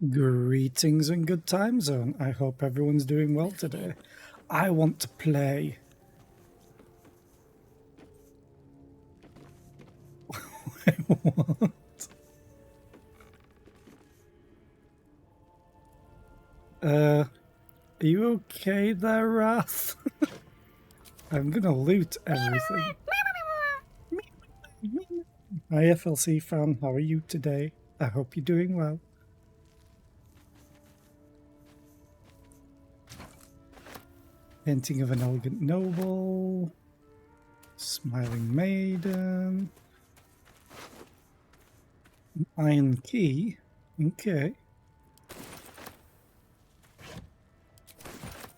Greetings and good time zone. I hope everyone's doing well today. I want to play. What? Are you okay there, Wrath? I'm gonna loot everything. Hi FLC fan, how are you today? I hope you're doing well. Painting of an elegant noble. Smiling maiden. An iron key. Okay.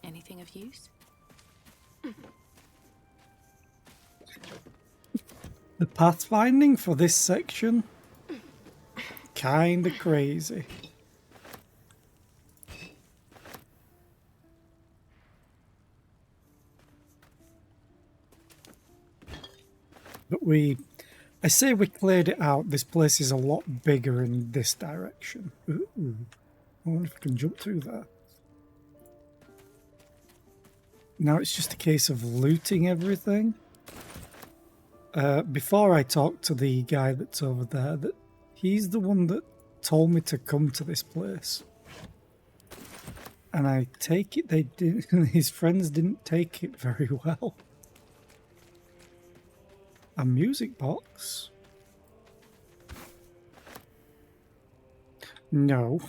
Anything of use? The pathfinding for this section, kinda crazy. But I say we cleared it out. This place is a lot bigger in this direction. Ooh, I wonder if I can jump through there. Now it's just a case of looting everything. Before I talk to the guy that's over there, that he's the one that told me to come to this place. And I take it they didn't, his friends didn't take it very well. A music box? No.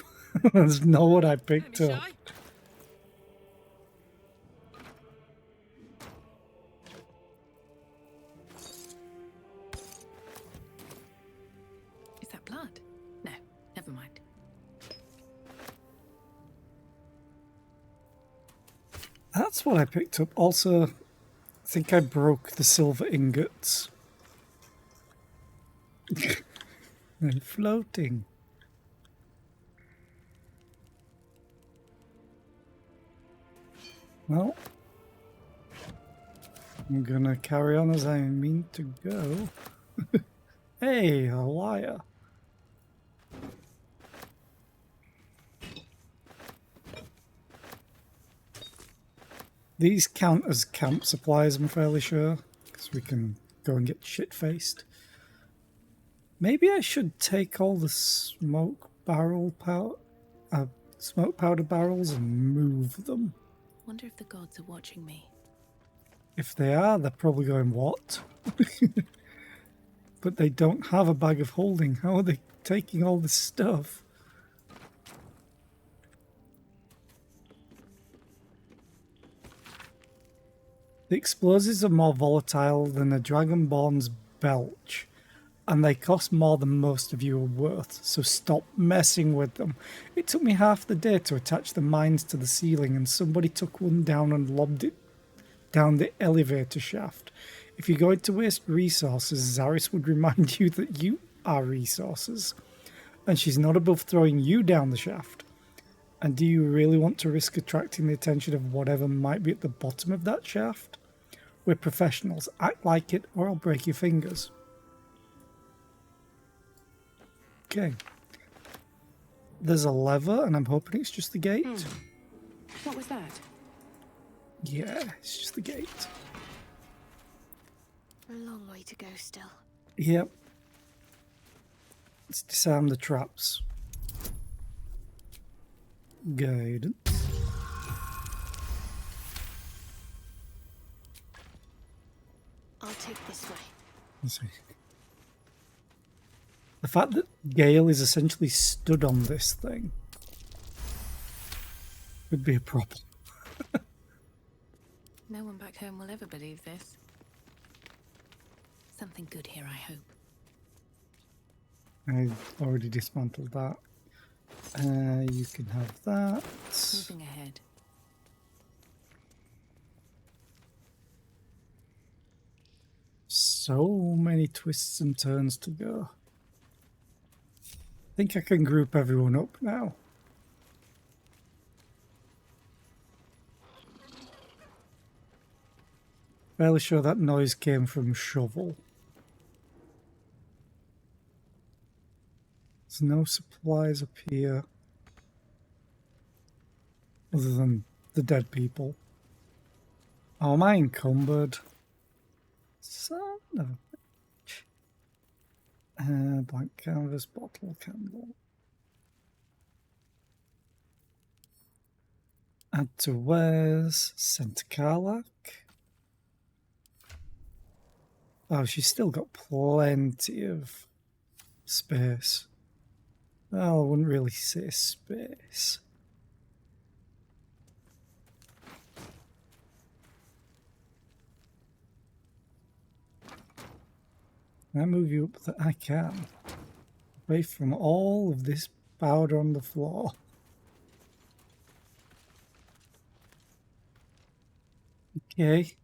That's not what I picked up. Is that blood? No, never mind. That's what I picked up. Also, I think I broke the silver ingots. They're floating. Well, I'm gonna carry on as I mean to go. Hey, a liar. These count as camp supplies, I'm fairly sure, because we can go and get shit-faced. Maybe I should take all the smoke powder barrels and move them. Wonder if the gods are watching me. If they are, they're probably going, what? But they don't have a bag of holding. How are they taking all this stuff? The explosives are more volatile than a Dragonborn's belch, and they cost more than most of you are worth, so stop messing with them. It took me half the day to attach the mines to the ceiling, and somebody took one down and lobbed it down the elevator shaft. If you're going to waste resources, Zaris would remind you that you are resources, and she's not above throwing you down the shaft. And do you really want to risk attracting the attention of whatever might be at the bottom of that shaft? We're professionals. Act like it, or I'll break your fingers. Okay. There's a lever, and I'm hoping it's just the gate. What was that? Yeah, it's just the gate. A long way to go still. Yep. Let's disarm the traps. Guidance. I'll take this way. Let's see. The fact that Gale is essentially stood on this thing would be a problem. No one back home will ever believe this. Something good here, I hope. I already dismantled that. You can have that. Moving ahead. So many twists and turns to go. I think I can group everyone up now. Fairly sure that noise came from Shovel. There's no supplies up here. other than the dead people. Oh, am I encumbered? Son of a bitch. Blank canvas, bottle, candle. Add to wares, send to Karlak. Oh, she's still got plenty of space. Well, I wouldn't really say space. Can I move you up? I can. Away from all of this powder on the floor. Okay.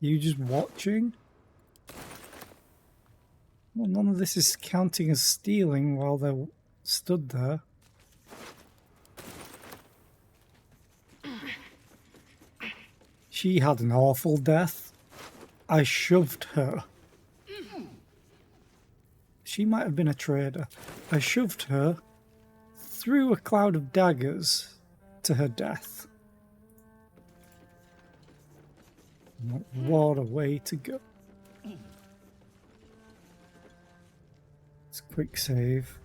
You just watching? Well, none of this is counting as stealing while they're stood there. She had an awful death. I shoved her. She might have been a trader. I shoved her through a cloud of daggers to her death. What a way to go. It's a quick save.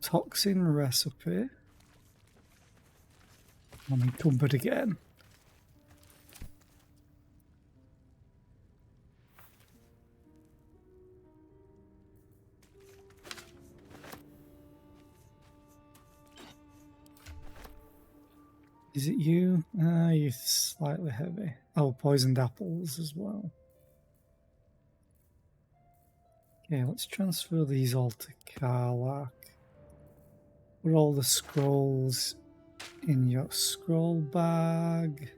Toxin recipe. I'm encumbered again. Is it you? You're slightly heavy. Oh, poisoned apples as well. Okay, let's transfer these all to Karlak. Put all the scrolls in your scroll bag.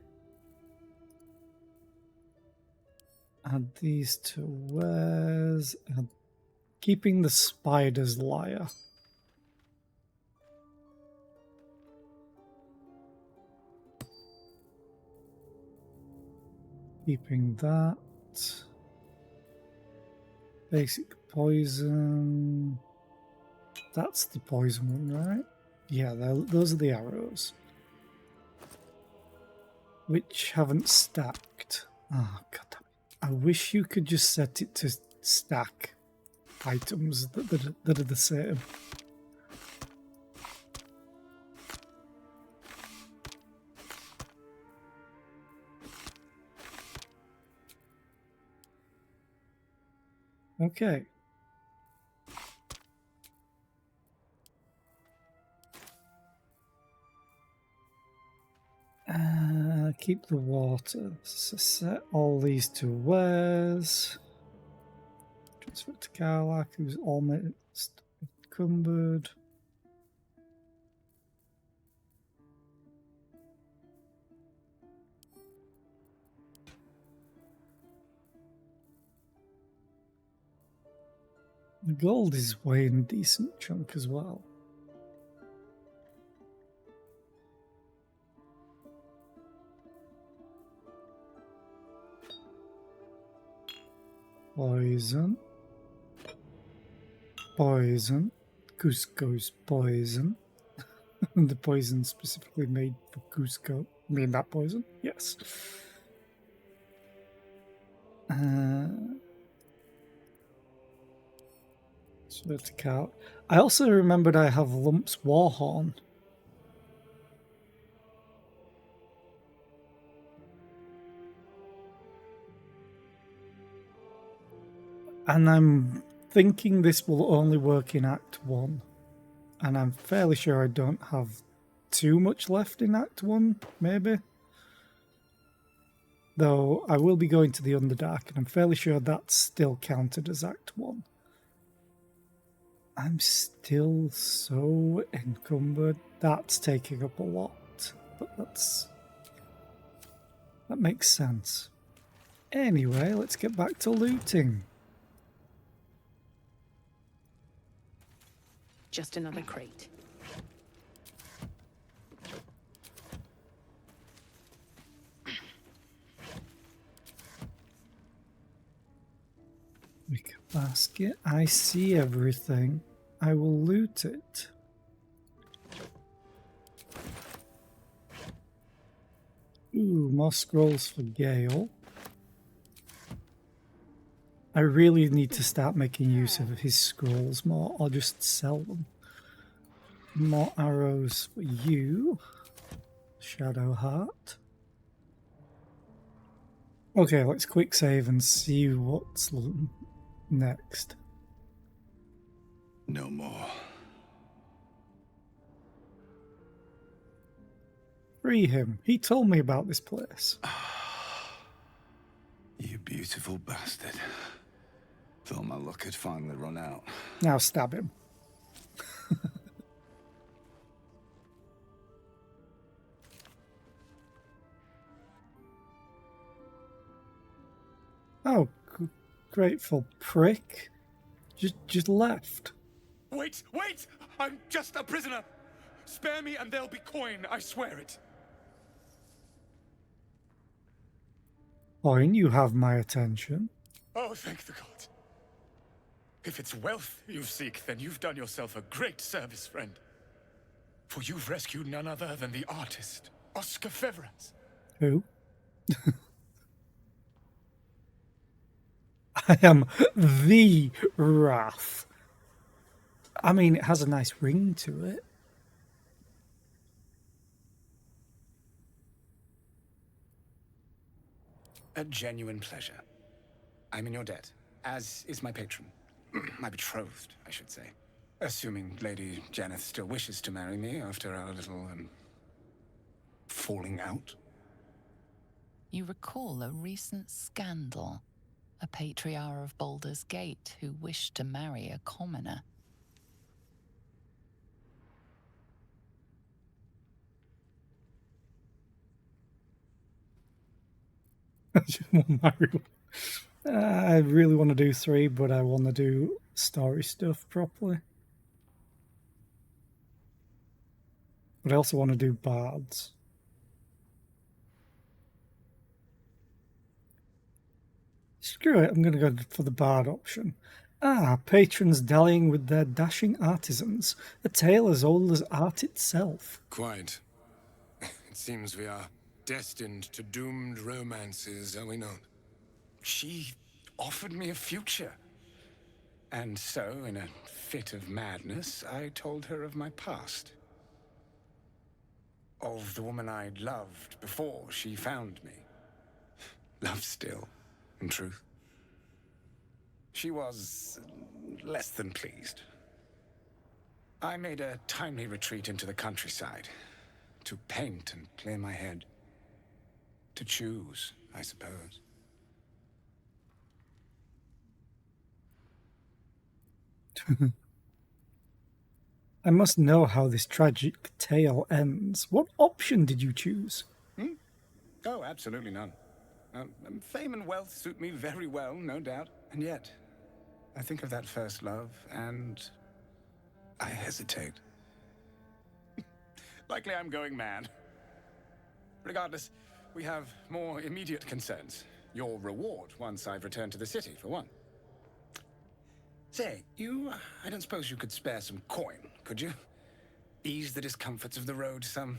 Add these to wares. Keeping the spider's lyre. Keeping that. Basic poison. That's the poison one, right? Yeah, those are the arrows. Which haven't stacked. Oh, god damn it. I wish you could just set it to stack items that are the same. Okay. Keep the water. So set all these to wares. Transfer to Karlak, who's almost encumbered. The gold is weighing a decent chunk as well. Poison. Poison. Cusco's poison. The poison specifically made for Cusco. I mean that poison? Yes. Vertical. I also remembered I have Lump's Warhorn. And I'm thinking this will only work in Act 1. And I'm fairly sure I don't have too much left in Act 1, maybe. Though I will be going to the Underdark, and I'm fairly sure that's still counted as Act 1. I'm still so encumbered. That's taking up a lot. But that makes sense. Anyway, let's get back to looting. Just another crate. Make a basket. I see everything. I will loot it. Ooh, more scrolls for Gale. I really need to start making use of his scrolls more, or just sell them. More arrows for you. Shadow Heart. Okay, let's quick save and see what's next. No more. Free him. He told me about this place. You beautiful bastard. Thought my luck had finally run out. Now stab him. Oh, grateful prick. Just left. Wait! I'm just a prisoner! Spare me and there'll be coin, I swear it. Fine, you have my attention. Oh, thank the gods. If it's wealth you seek, then you've done yourself a great service, friend. For you've rescued none other than the artist, Oscar Feverans. Who? I am the Wrath. I mean, it has a nice ring to it. A genuine pleasure. I'm in your debt, as is my patron. My betrothed, I should say. Assuming Lady Janeth still wishes to marry me after our little, falling out. You recall a recent scandal. A patriarch of Baldur's Gate who wished to marry a commoner. I really want to do 3, but I want to do story stuff properly. But I also want to do bards. Screw it, I'm going to go for the bard option. Patrons dallying with their dashing artisans. A tale as old as art itself. Quite. It seems we are destined to doomed romances, are we not? She offered me a future. And so, in a fit of madness, I told her of my past. Of the woman I'd loved before she found me. Love still, in truth. She was less than pleased. I made a timely retreat into the countryside. To paint and clear my head. To choose, I suppose. I must know how this tragic tale ends. What option did you choose? Oh, absolutely none. Fame and wealth suit me very well, no doubt. And yet, I think of that first love, and I hesitate. Likely I'm going mad. Regardless, we have more immediate concerns. Your reward once I've returned to the city, for one. Say, I don't suppose you could spare some coin, could you? Ease the discomforts of the road some.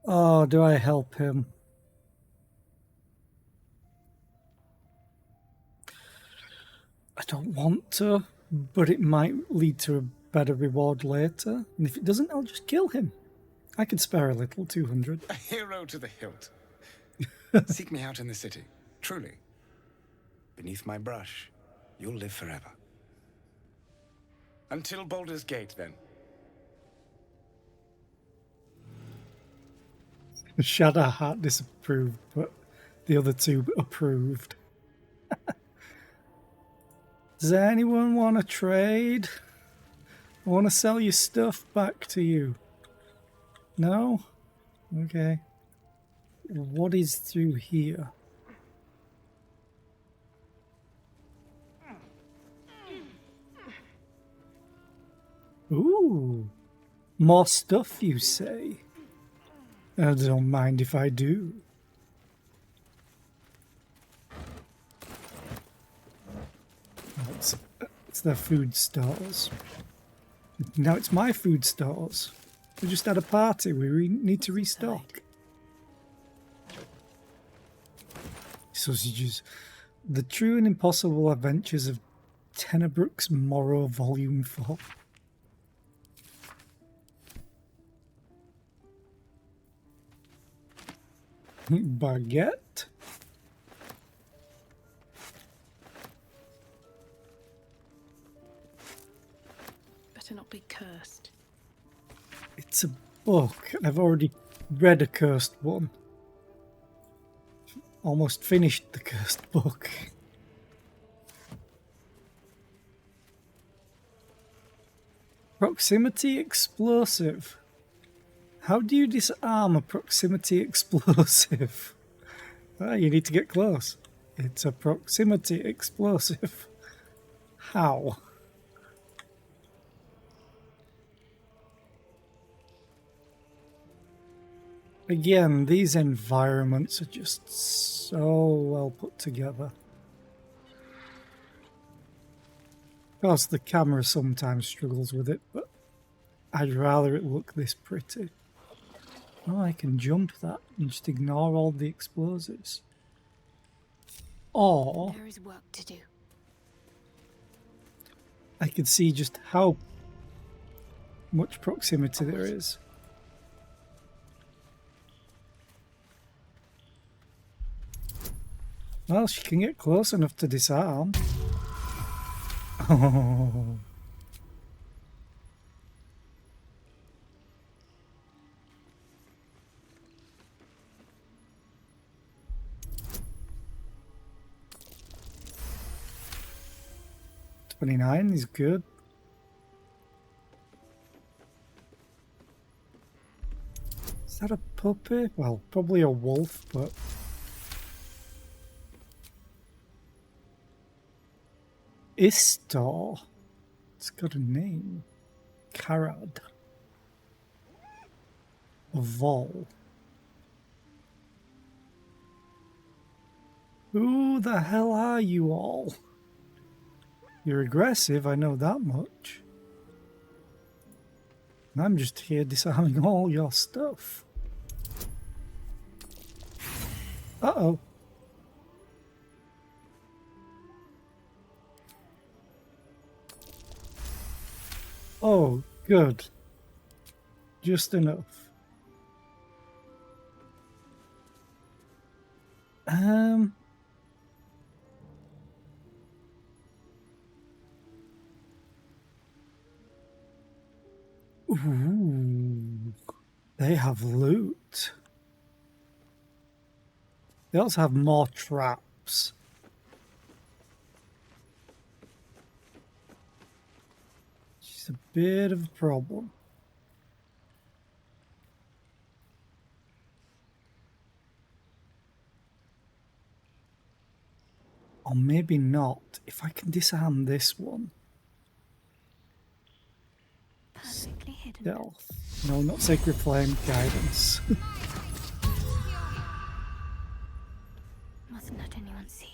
Oh, do I help him? I don't want to, but it might lead to a better reward later. And if it doesn't, I'll just kill him. I can spare a little, 200. A hero to the hilt. Seek me out in the city, truly. Beneath my brush, you'll live forever. Until Baldur's Gate, then. Shadow Heart disapproved, but the other two approved. Does anyone want to trade? I want to sell your stuff back to you. No? Okay. What is through here? Ooh. More stuff, you say? I don't mind if I do. It's their food stores. Now it's my food stores. We just had a party. We need to restock. Sausages. The True and Impossible Adventures of Tenebrook's Morrow Volume 4. Baguette. Better not be cursed. It's a book. I've already read a cursed one. Almost finished the cursed book. Proximity explosive. How do you disarm a proximity explosive? Ah, you need to get close. It's a proximity explosive. How? Again, these environments are just so well put together. Of course, the camera sometimes struggles with it, but I'd rather it look this pretty. Oh, I can jump that and just ignore all the explosives. Or There is work to do. I could see just how much proximity there is. Well, she can get close enough to disarm. Oh. $29 is good. Is that a puppy? Well, probably a wolf, but... Istar. It's got a name. Karad. A Vol. Who the hell are you all? You're aggressive, I know that much. And I'm just here disarming all your stuff. Uh-oh. Oh, good. Just enough. Ooh. They have loot. They also have more traps. It's a bit of a problem. Or maybe not. If I can disarm this one. Perfectly hidden. Stealth. No, not Sacred Flame. Guidance. Mustn't let anyone see.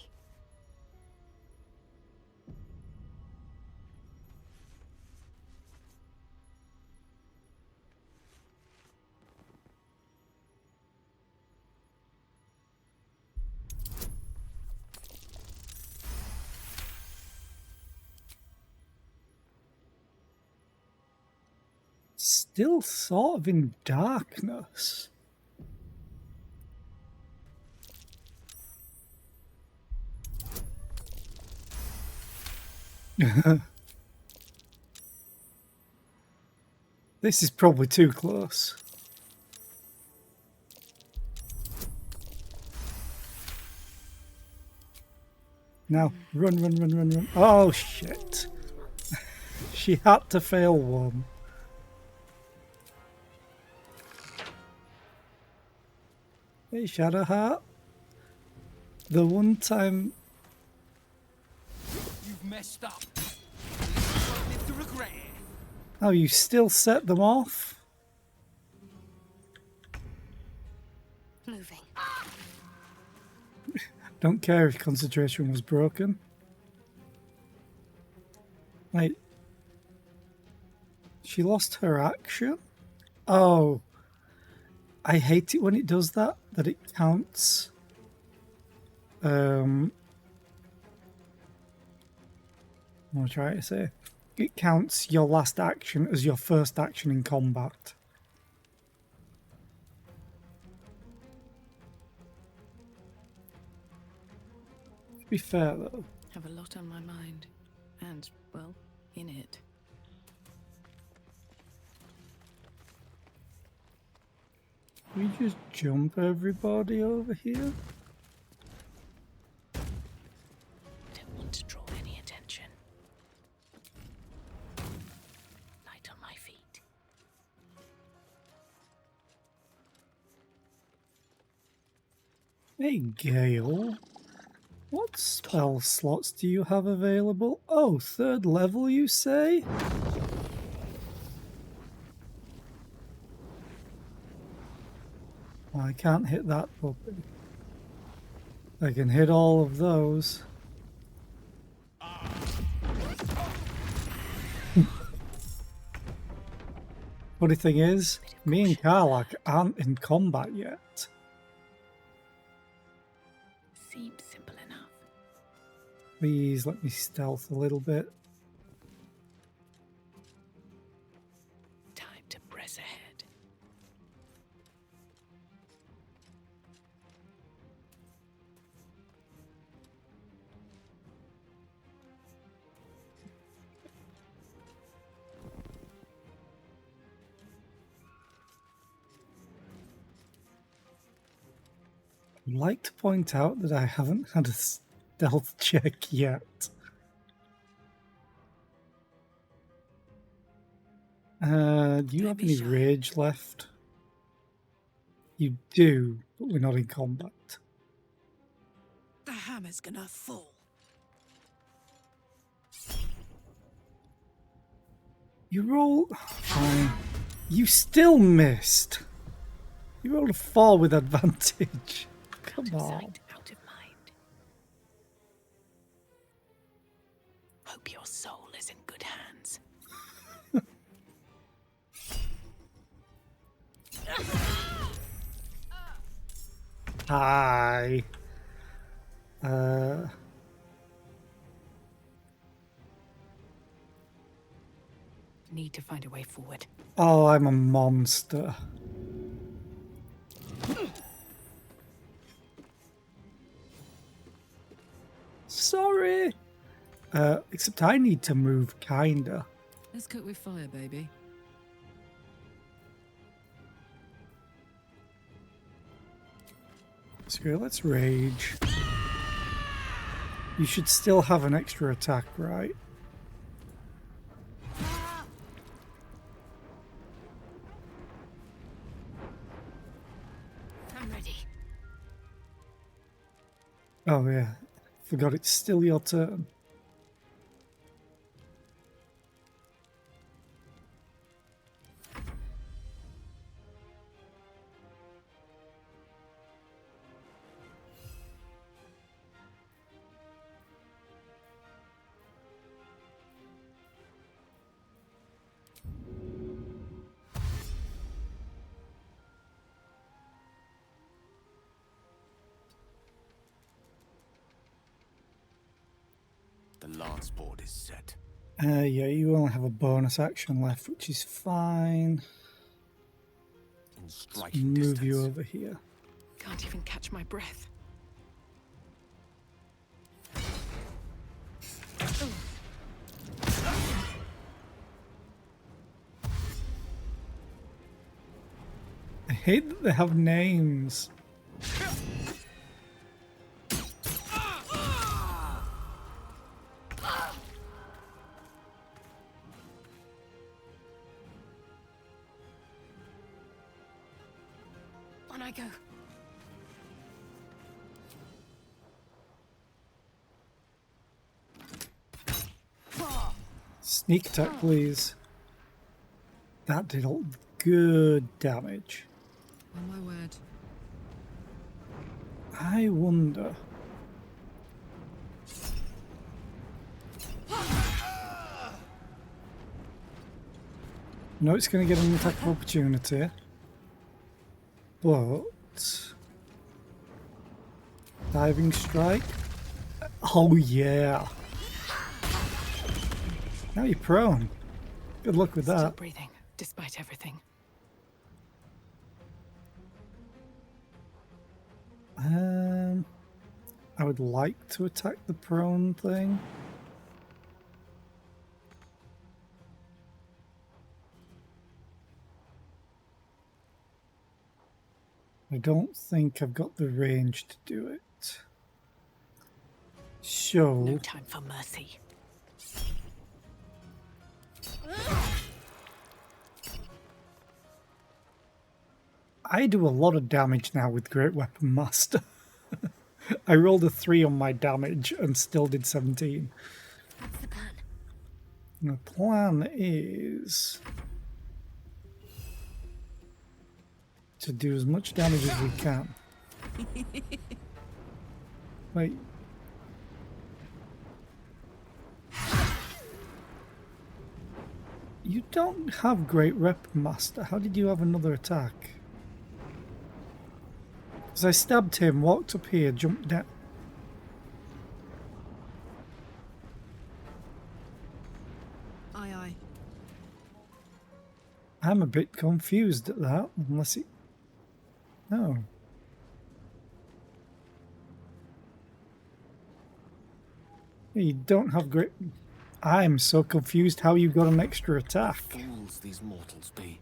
Still sort of in darkness. This is probably too close. Now, run, run, run, run, run. Oh, shit. She had to fail one. Hey, Shadowheart. The one time... You've messed up. Live to regret it. Oh, you still set them off? moving. Don't care if concentration was broken. Wait. She lost her action? Oh. I hate it when it does that it counts. What am I trying to say? It counts your last action as your first action in combat. To be fair though, Have a lot on my mind. And, well, in it. we just jump everybody over here? Don't want to draw any attention. Light on my feet. Hey Gale, what spell slots do you have available? Oh, 3rd level you say? Well, I can't hit that puppy. I can hit all of those. Funny thing is, me and Karlak aren't in combat yet. Seems simple enough. Please let me stealth a little bit. Time to press ahead. I'd like to point out that I haven't had a stealth check yet. Do you have any rage left? You do, but we're not in combat. The hammer's gonna fall. You roll... Fine. You still missed! You rolled a 4 with advantage. Come Out of on. sight, out of mind. Hope your soul is in good hands. Hi. Need to find a way forward. Oh, I'm a monster. Sorry. Except I need to move, kinda. Let's cook with fire, baby. Screw it, let's rage. You should still have an extra attack, right? I'm ready. Oh yeah, forgot it's still your turn. The lance board is set. Yeah, you only have a bonus action left, which is fine. In striking Move distance. you over here. Can't even catch my breath. I hate that they have names. On I go. Sneak attack, please. That did all good damage. On my word. I wonder. No, it's going to get an attack of opportunity. But... diving strike? Oh yeah! Now you're prone. Good luck with Still that. breathing, despite everything. I would like to attack the prone thing. I don't think I've got the range to do it. So... No time for mercy. I do a lot of damage now with Great Weapon Master. I rolled a 3 on my damage and still did 17. What's the plan? The plan is to do as much damage as we can. Wait. You don't have Great Weapon Master. How did you have another attack? Because I stabbed him, walked up here, jumped down. Aye, aye. I'm a bit confused at that, unless it... No. You don't have great... I'm so confused how you got an extra attack. Fools these mortals be.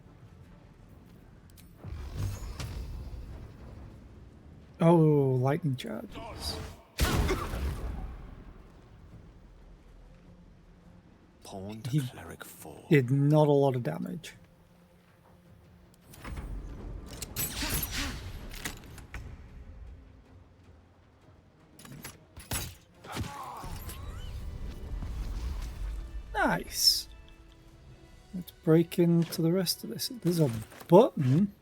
Oh, lightning charges. Pawn to He cleric 4. did not a lot of damage. Nice. Let's break into the rest of this. There's a button.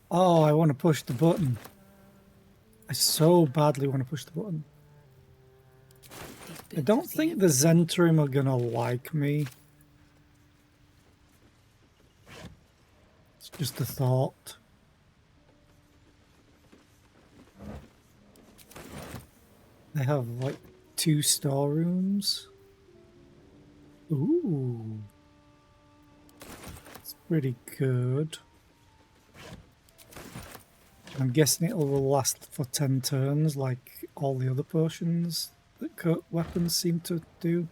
Oh, I want to push the button. I so badly want to push the button. I don't think the Zentrim are gonna like me. It's just a thought. They have like 2 storerooms. Ooh. It's pretty good. I'm guessing it will last for 10 turns like all the other potions that cut weapons seem to do.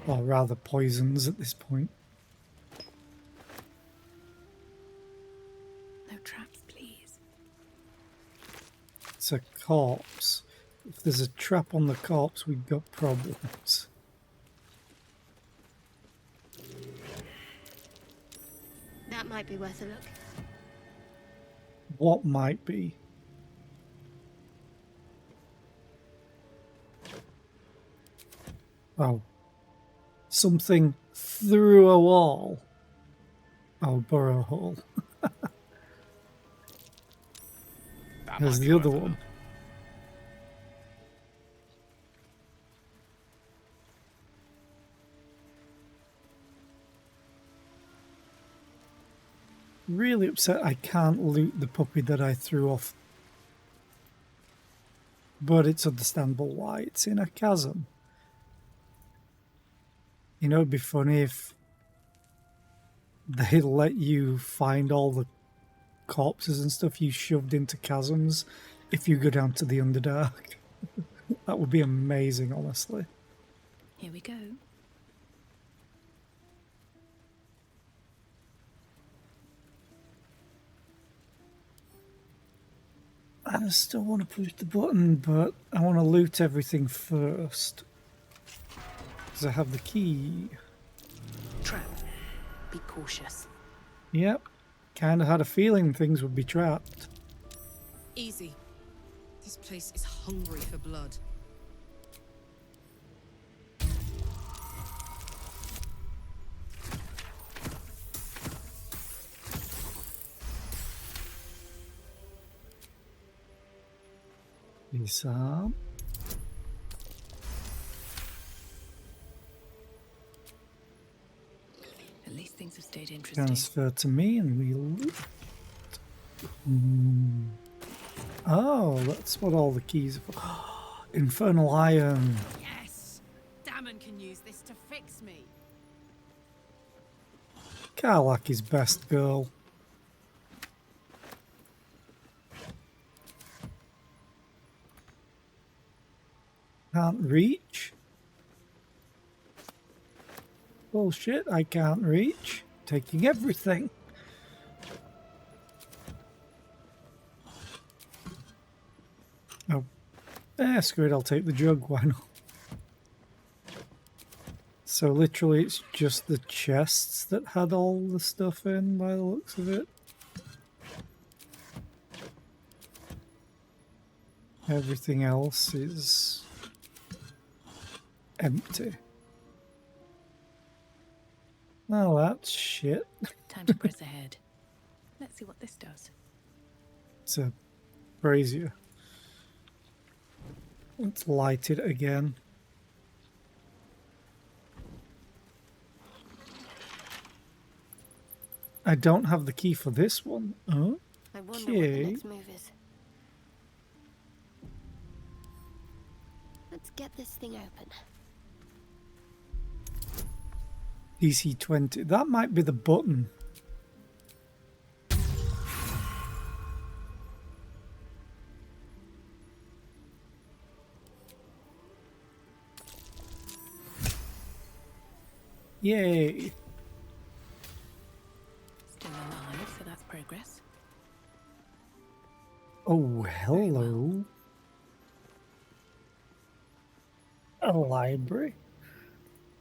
Or rather poisons at this point. No traps, please. It's a corpse. If there's a trap on the corpse, we've got problems. That might be worth a look. What might be? Oh. Something through a wall. Oh, burrow hole. There's the other one. Really upset I can't loot the puppy that I threw off. But it's understandable why. It's in a chasm. You know, it'd be funny if they let you find all the corpses and stuff you shoved into chasms if you go down to the Underdark. That would be amazing, honestly. Here we go. I still want to push the button, but I want to loot everything first. Because I have the key. Trap. Be cautious. Yep. Kind of had a feeling things would be trapped. Easy. This place is hungry for blood. Disarm. At least things have stayed interesting. Transfer to me and we loot. Oh, that's what all the keys are for. Infernal Iron. Yes! Damon can use this to fix me. Karlak is best girl. Can't reach. Bullshit, I can't reach. Taking everything. Oh. Screw it, I'll take the jug, why not? So literally it's just the chests that had all the stuff in by the looks of it. Everything else is empty. Oh, that's shit. Time to press ahead. Let's see what this does. It's a brazier. Let's light it again. I don't have the key for this one. Oh, I wonder what the okay. next move is. Let's get this thing open. DC 20. That might be the button. Yay. Still alive, so that's progress. Oh, hello. A library.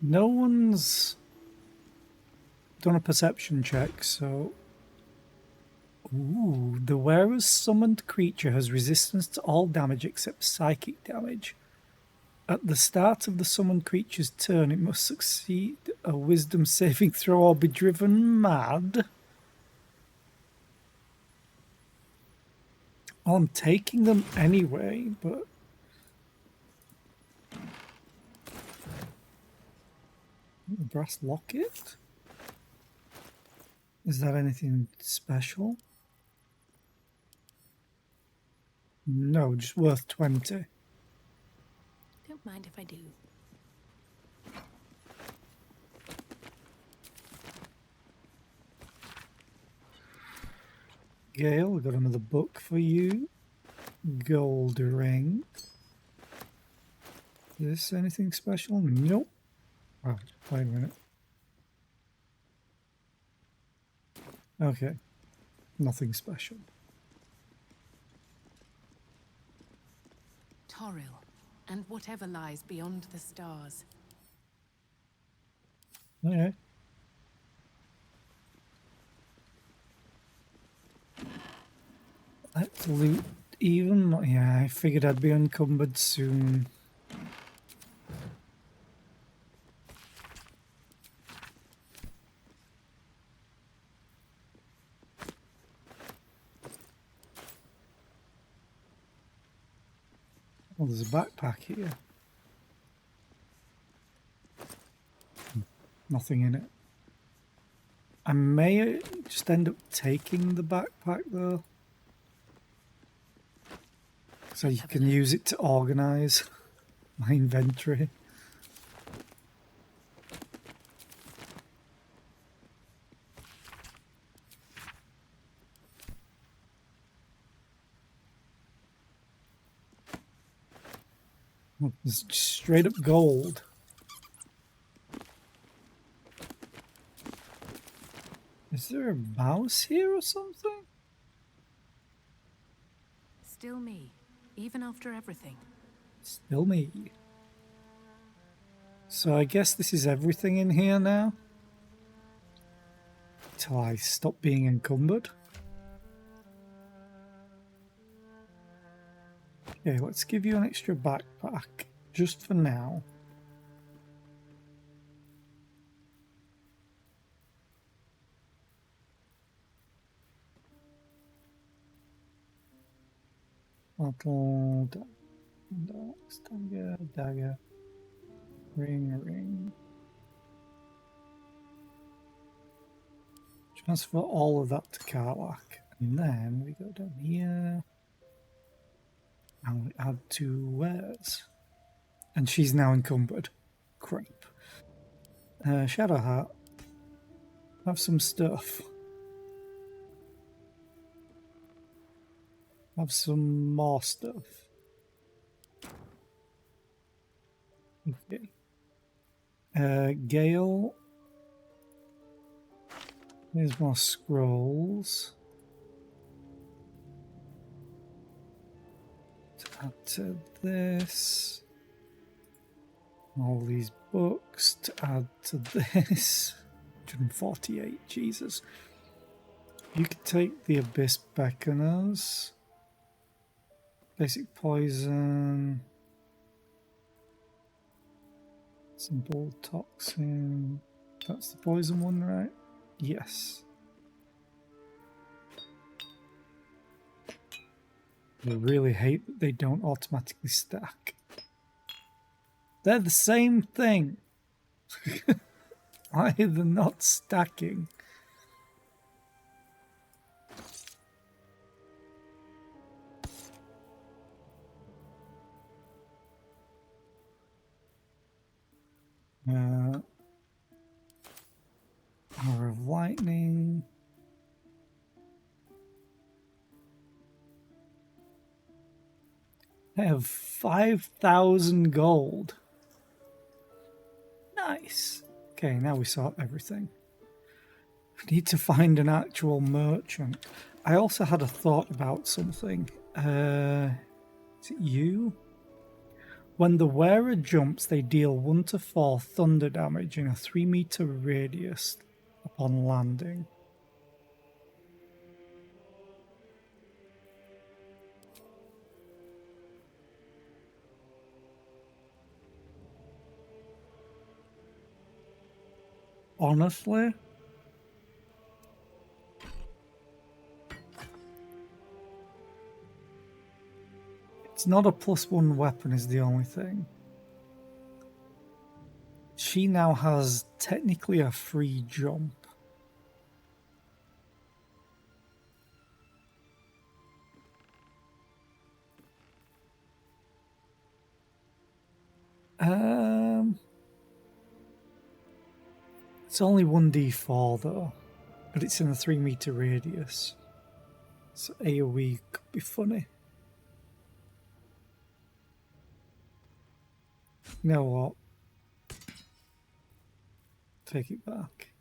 No one's done a perception check, so... Ooh, the wearer's summoned creature has resistance to all damage except psychic damage. At the start of the summoned creature's turn, it must succeed a wisdom saving throw or be driven mad. Well, I'm taking them anyway, but... The brass locket? Is that anything special? No, just worth 20. Don't mind if I do. Gale, we got another book for you. Gold ring. Is this anything special? Nope. Oh, wait a minute. Okay. Nothing special. Toril, and whatever lies beyond the stars. Okay. Let's loot even. Yeah, I figured I'd be encumbered soon. Oh, there's a backpack here. Nothing in it. I may just end up taking the backpack though. So you can use it to organize my inventory. Oh, it's just straight up gold. Is there a mouse here or something? Still me, even after everything. Still me. So I guess this is everything in here now. Till I stop being encumbered. Okay, let's give you an extra backpack, just for now. Bottle. Dagger, dagger. Ring. Transfer all of that to Karlach. And then we go down here. And we add 2 wares. And she's now encumbered. Crap. Shadowheart. Have some stuff. Have some more stuff. Okay. Gale. Here's more scrolls. To add to this. All these books to add to this. 148, Jesus. You could take the Abyss Beckoners. Basic poison. Simple toxin. That's the poison one, right? Yes. I really hate that they don't automatically stack. They're the same thing. Why are they not stacking? Hour of Lightning. I have 5,000 gold. Nice. Okay, now we sort everything. We need to find an actual merchant. I also had a thought about something. Is it you? When the wearer jumps, they deal 1 to 4 thunder damage in a 3-meter radius upon landing. Honestly, it's not a +1 weapon is the only thing. She now has technically a free jump. It's only 1d4 though, but it's in a 3-meter radius. So AoE could be funny. You know what? Take it back.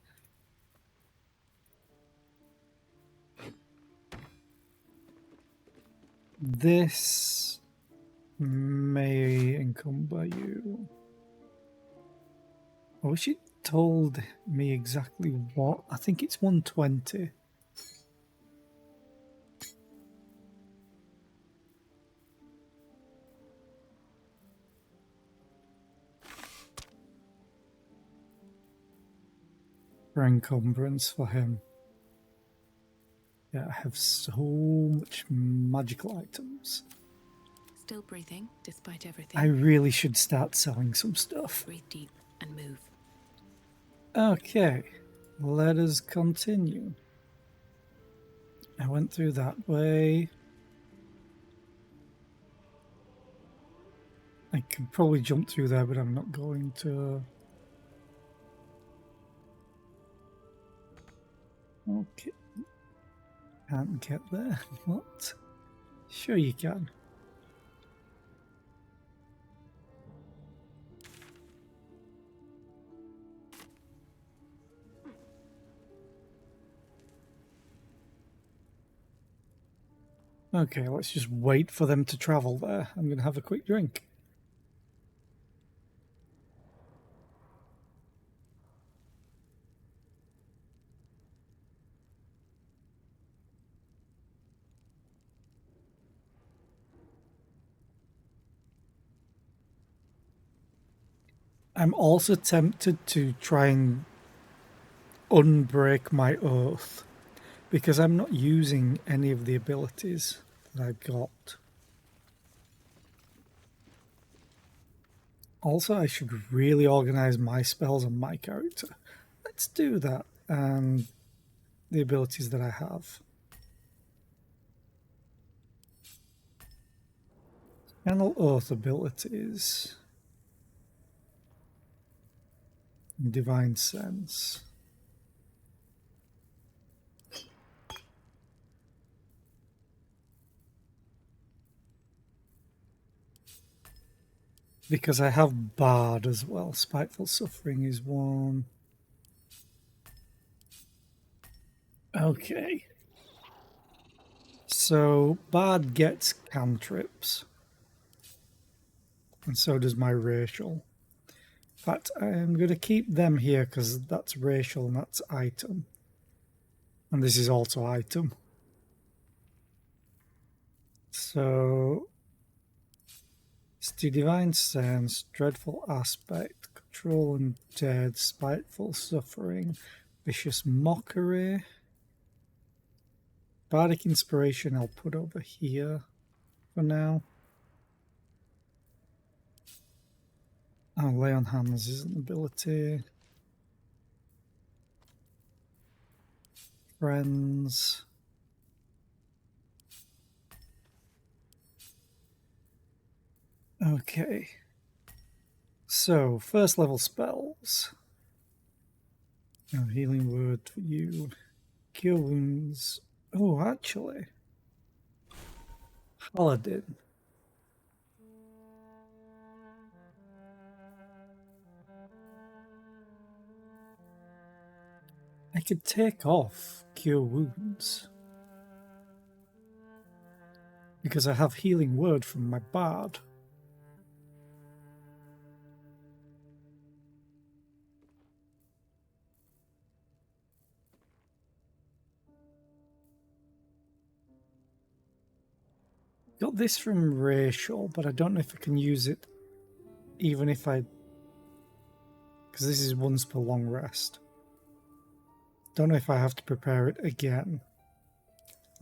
This may encumber you. I wish it told me exactly what. I think it's 120. For encumbrance for him. Yeah, I have so much magical items. Still breathing, despite everything. I really should start selling some stuff. Breathe deep and move. Okay, let us continue. I went through that way. I could probably jump through there, but I'm not going to. Okay. Can't get there. What? Sure you can. Okay, let's just wait for them to travel there. I'm going to have a quick drink. I'm also tempted to try and unbreak my oath because I'm not using any of the abilities that I got. Also, I should really organize my spells on my character. Let's do that. And the abilities that I have. Channel Oath abilities. Divine Sense. Because I have Bard as well. Spiteful Suffering is one. Okay. So Bard gets cantrips. And so does my racial. In fact, I'm going to keep them here because that's racial and that's item. And this is also item. So it's the Divine Sense, Dreadful Aspect, Control Undead, Spiteful Suffering, Vicious Mockery. Bardic Inspiration I'll put over here for now. Oh, Lay on Hands is an ability. Friends. Okay. So, first level spells. Oh, Healing Word for you. Cure Wounds. Oh, actually. Paladin. I could take off Cure Wounds. Because I have Healing Word from my Bard. Got this from Racial, but I don't know if I can use it even if I... Because this is once per long rest. Don't know if I have to prepare it again.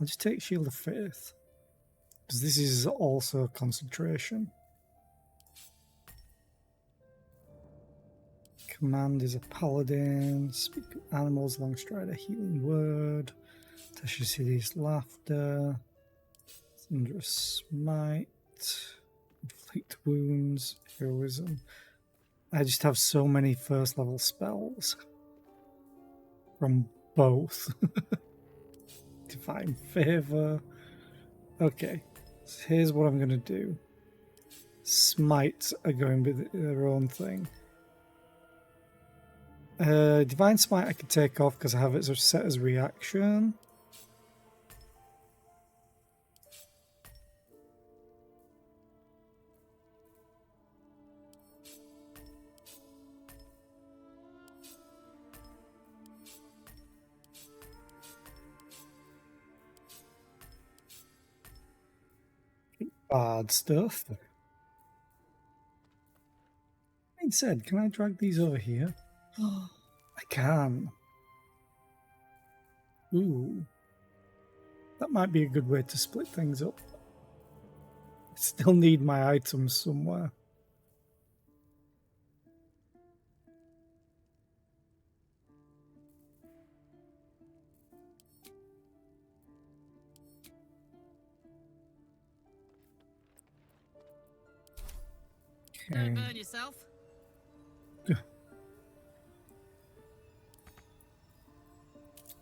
I'll just take Shield of Faith. Because this is also concentration. Command is a Paladin. Speak to animals, Longstrider, Healing Word. Tasha City's Laughter. Thunderous Smite. Inflict Wounds. Heroism. I just have so many first level spells. From both. Divine Favor. Okay. So here's what I'm going to do. Smites are going with their own thing. Divine Smite I can take off because I have it set as reaction. Bad stuff. Being said, can I drag these over here? I can. Ooh. That might be a good way to split things up. I still need my items somewhere. Don't burn yourself.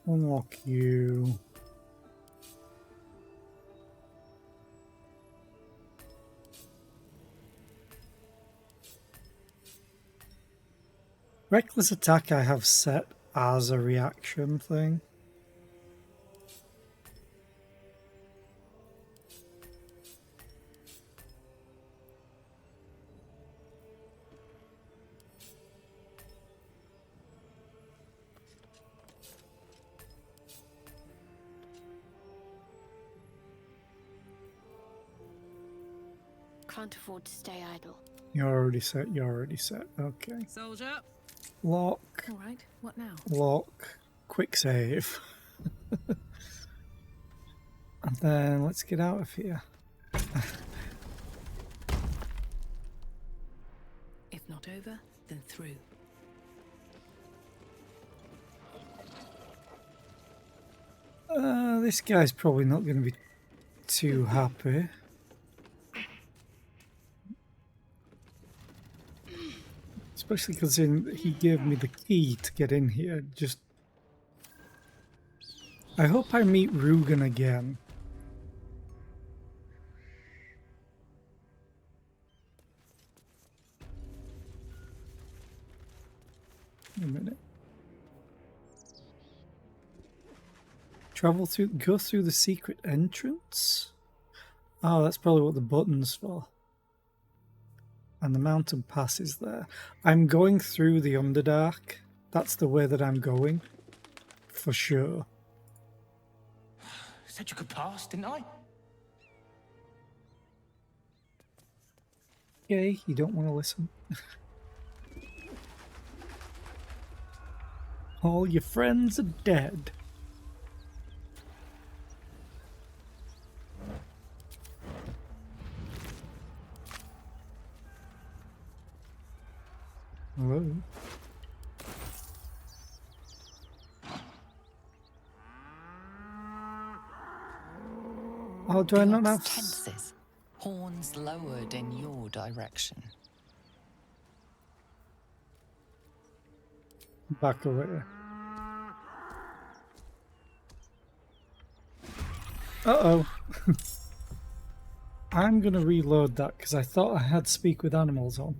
Unlock you. Reckless Attack I have set as a reaction thing. Can't afford to stay idle. You're already set, you're already set. Okay. Soldier. Lock. All right, what now? Lock. Quick save. And then let's get out of here. If not over, then through. This guy's probably not going to be too happy. Especially because he gave me the key to get in here. Just... I hope I meet Rugen again. Wait a minute. Go through the secret entrance? Oh, that's probably what the button's for. And the mountain pass is there. I'm going through the Underdark. That's the way that I'm going. For sure. Said you could pass, didn't I? Okay, you don't want to listen. All your friends are dead. Hello. Oh, do I not have... tenses, horns lowered in your direction. Back away. Uh-oh. I'm going to reload that because I thought I had Speak with Animals on.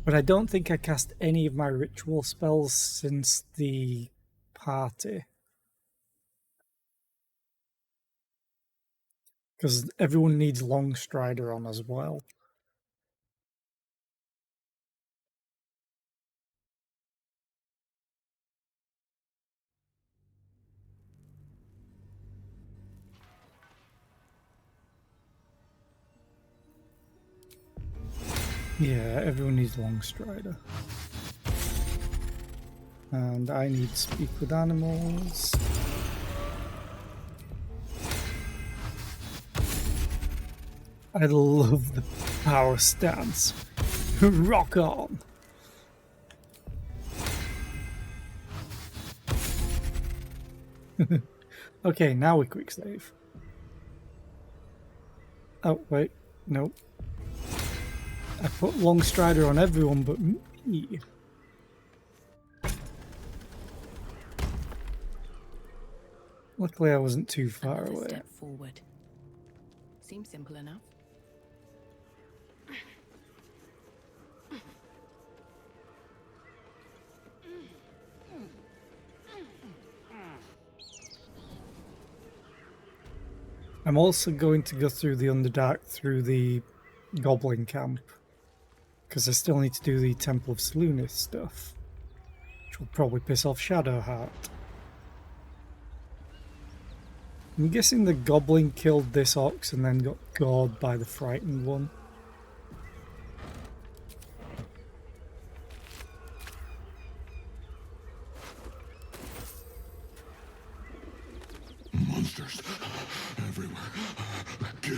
But I don't think I cast any of my ritual spells since the party. Because everyone needs Longstrider on as well. Yeah, everyone needs Longstrider. And I need Speak with Animals. I love the power stance. Rock on! Okay, now we quick save. Oh, wait. Nope. I put Longstrider on everyone but me. Luckily I wasn't too far Another away. step forward. Seems simple enough. I'm also going to go through the Underdark through the Goblin camp. Because I still need to do the Temple of Selûne stuff. Which will probably piss off Shadowheart. I'm guessing the Goblin killed this ox and then got gored by the frightened one. Monsters everywhere. Kill.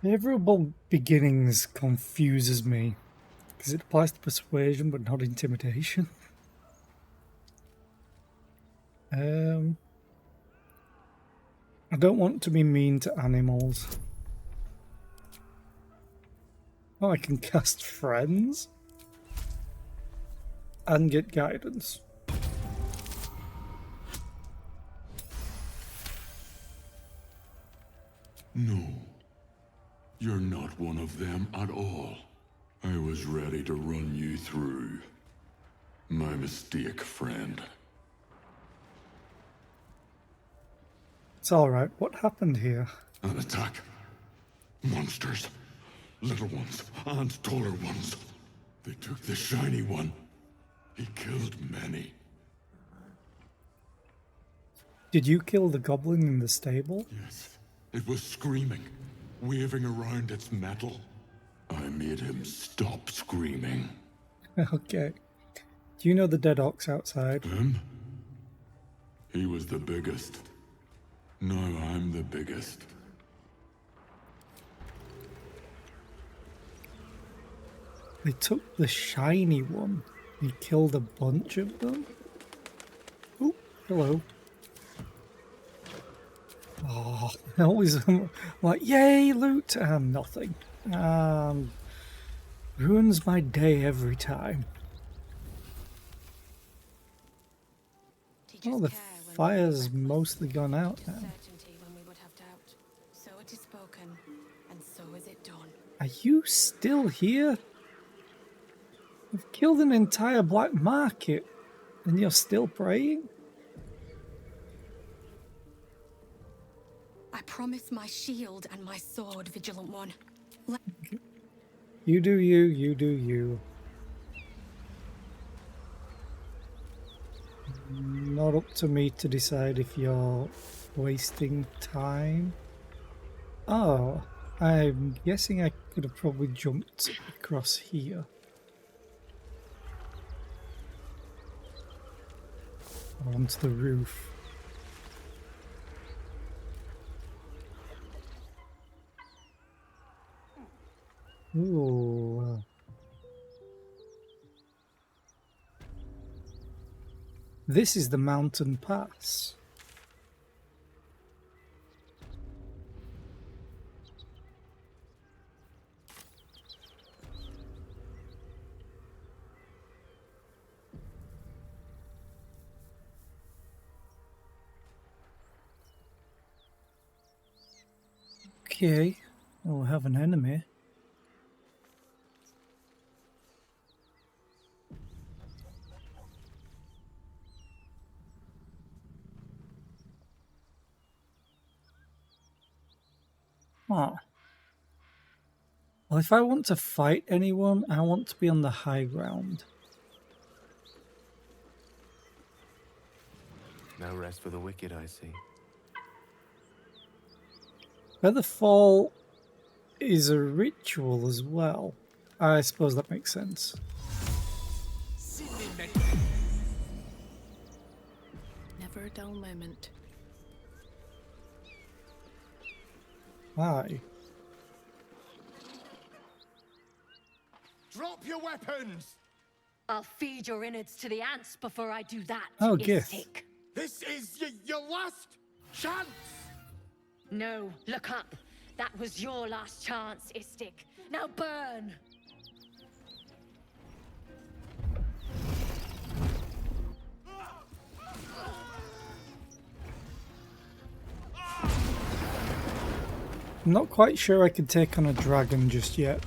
Favorable beginnings confuses me. Because it applies to persuasion but not intimidation. I don't want to be mean to animals. Oh, I can cast Friends and get guidance. No. You're not one of them at all. I was ready to run you through. My mistake, friend. It's alright. What happened here? An attack. Monsters. Little ones and taller ones. They took the shiny one. He killed many. Did you kill the goblin in the stable? Yes. It was screaming, waving around its metal. I made him stop screaming. Okay. Do you know the dead ox outside? Him? He was the biggest. Now I'm the biggest. They took the shiny one and killed a bunch of them. Oh, hello. Oh, I always like, yay, loot, and nothing. Ruins my day every time. Oh, the fire's mostly gone out now. Certainty when we would have doubt. So it is spoken, and so is it done. Are you still here? We've killed an entire black market, and you're still praying? I promise my shield and my sword, Vigilant One. You do you, you do you. Not up to me to decide if you're wasting time. Oh, I'm guessing I could have probably jumped across here. Or onto the roof. Ooh. This is the mountain pass. Okay, we'll have an enemy. Huh. Well, if I want to fight anyone, I want to be on the high ground. No rest for the wicked, I see. Featherfall is a ritual as well. I suppose that makes sense. Never a dull moment. Aye. Drop your weapons! I'll feed your innards to the ants before I do that. Oh, It's Gith. sick. This is your last chance! No, look up. That was your last chance, Istik. Now burn! I'm not quite sure I can take on a dragon just yet.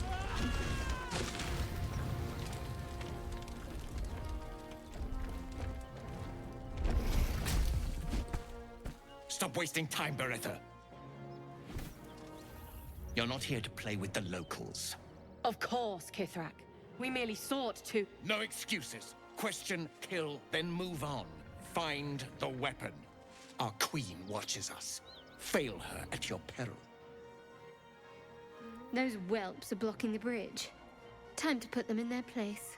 Stop wasting time, Beretta. You're not here to play with the locals. Of course, Kithrak. We merely sought to... No excuses. Question, kill, then move on. Find the weapon. Our queen watches us. Fail her at your peril. Those whelps are blocking the bridge. Time to put them in their place.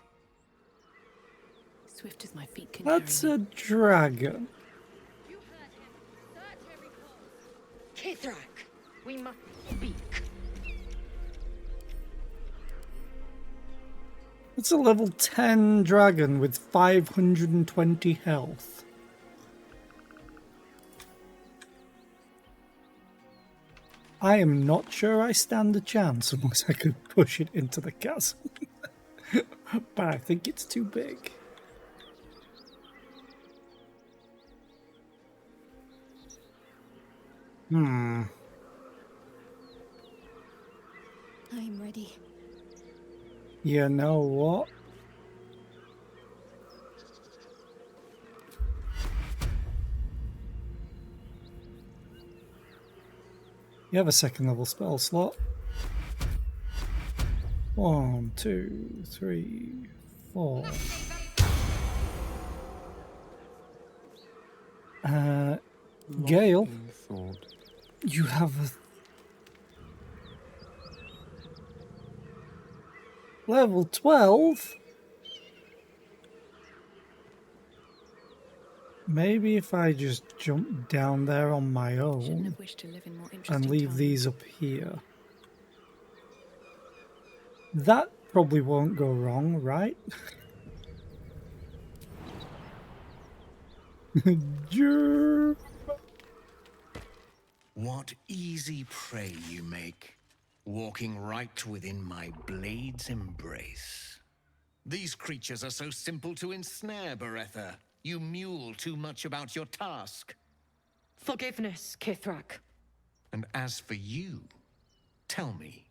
Swift as my feet can That's carry a me. dragon. You heard him. Search every corner. Kithrak, we must speak. It's a level 10 dragon with 520 health. I am not sure I stand a chance unless I could push it into the castle. But I think it's too big. I'm ready. You know what? You have a second level spell slot. 1, 2, 3, 4. Gale, you have a level 12? Maybe if I just jump down there on my Shouldn't own have wished to live in more and interesting leave times. these up here. That probably won't go wrong, right? What easy prey you make, walking right within my blade's embrace. These creatures are so simple to ensnare, Beretha. You mule too much about your task. Forgiveness, Kithrak. And as for you, tell me,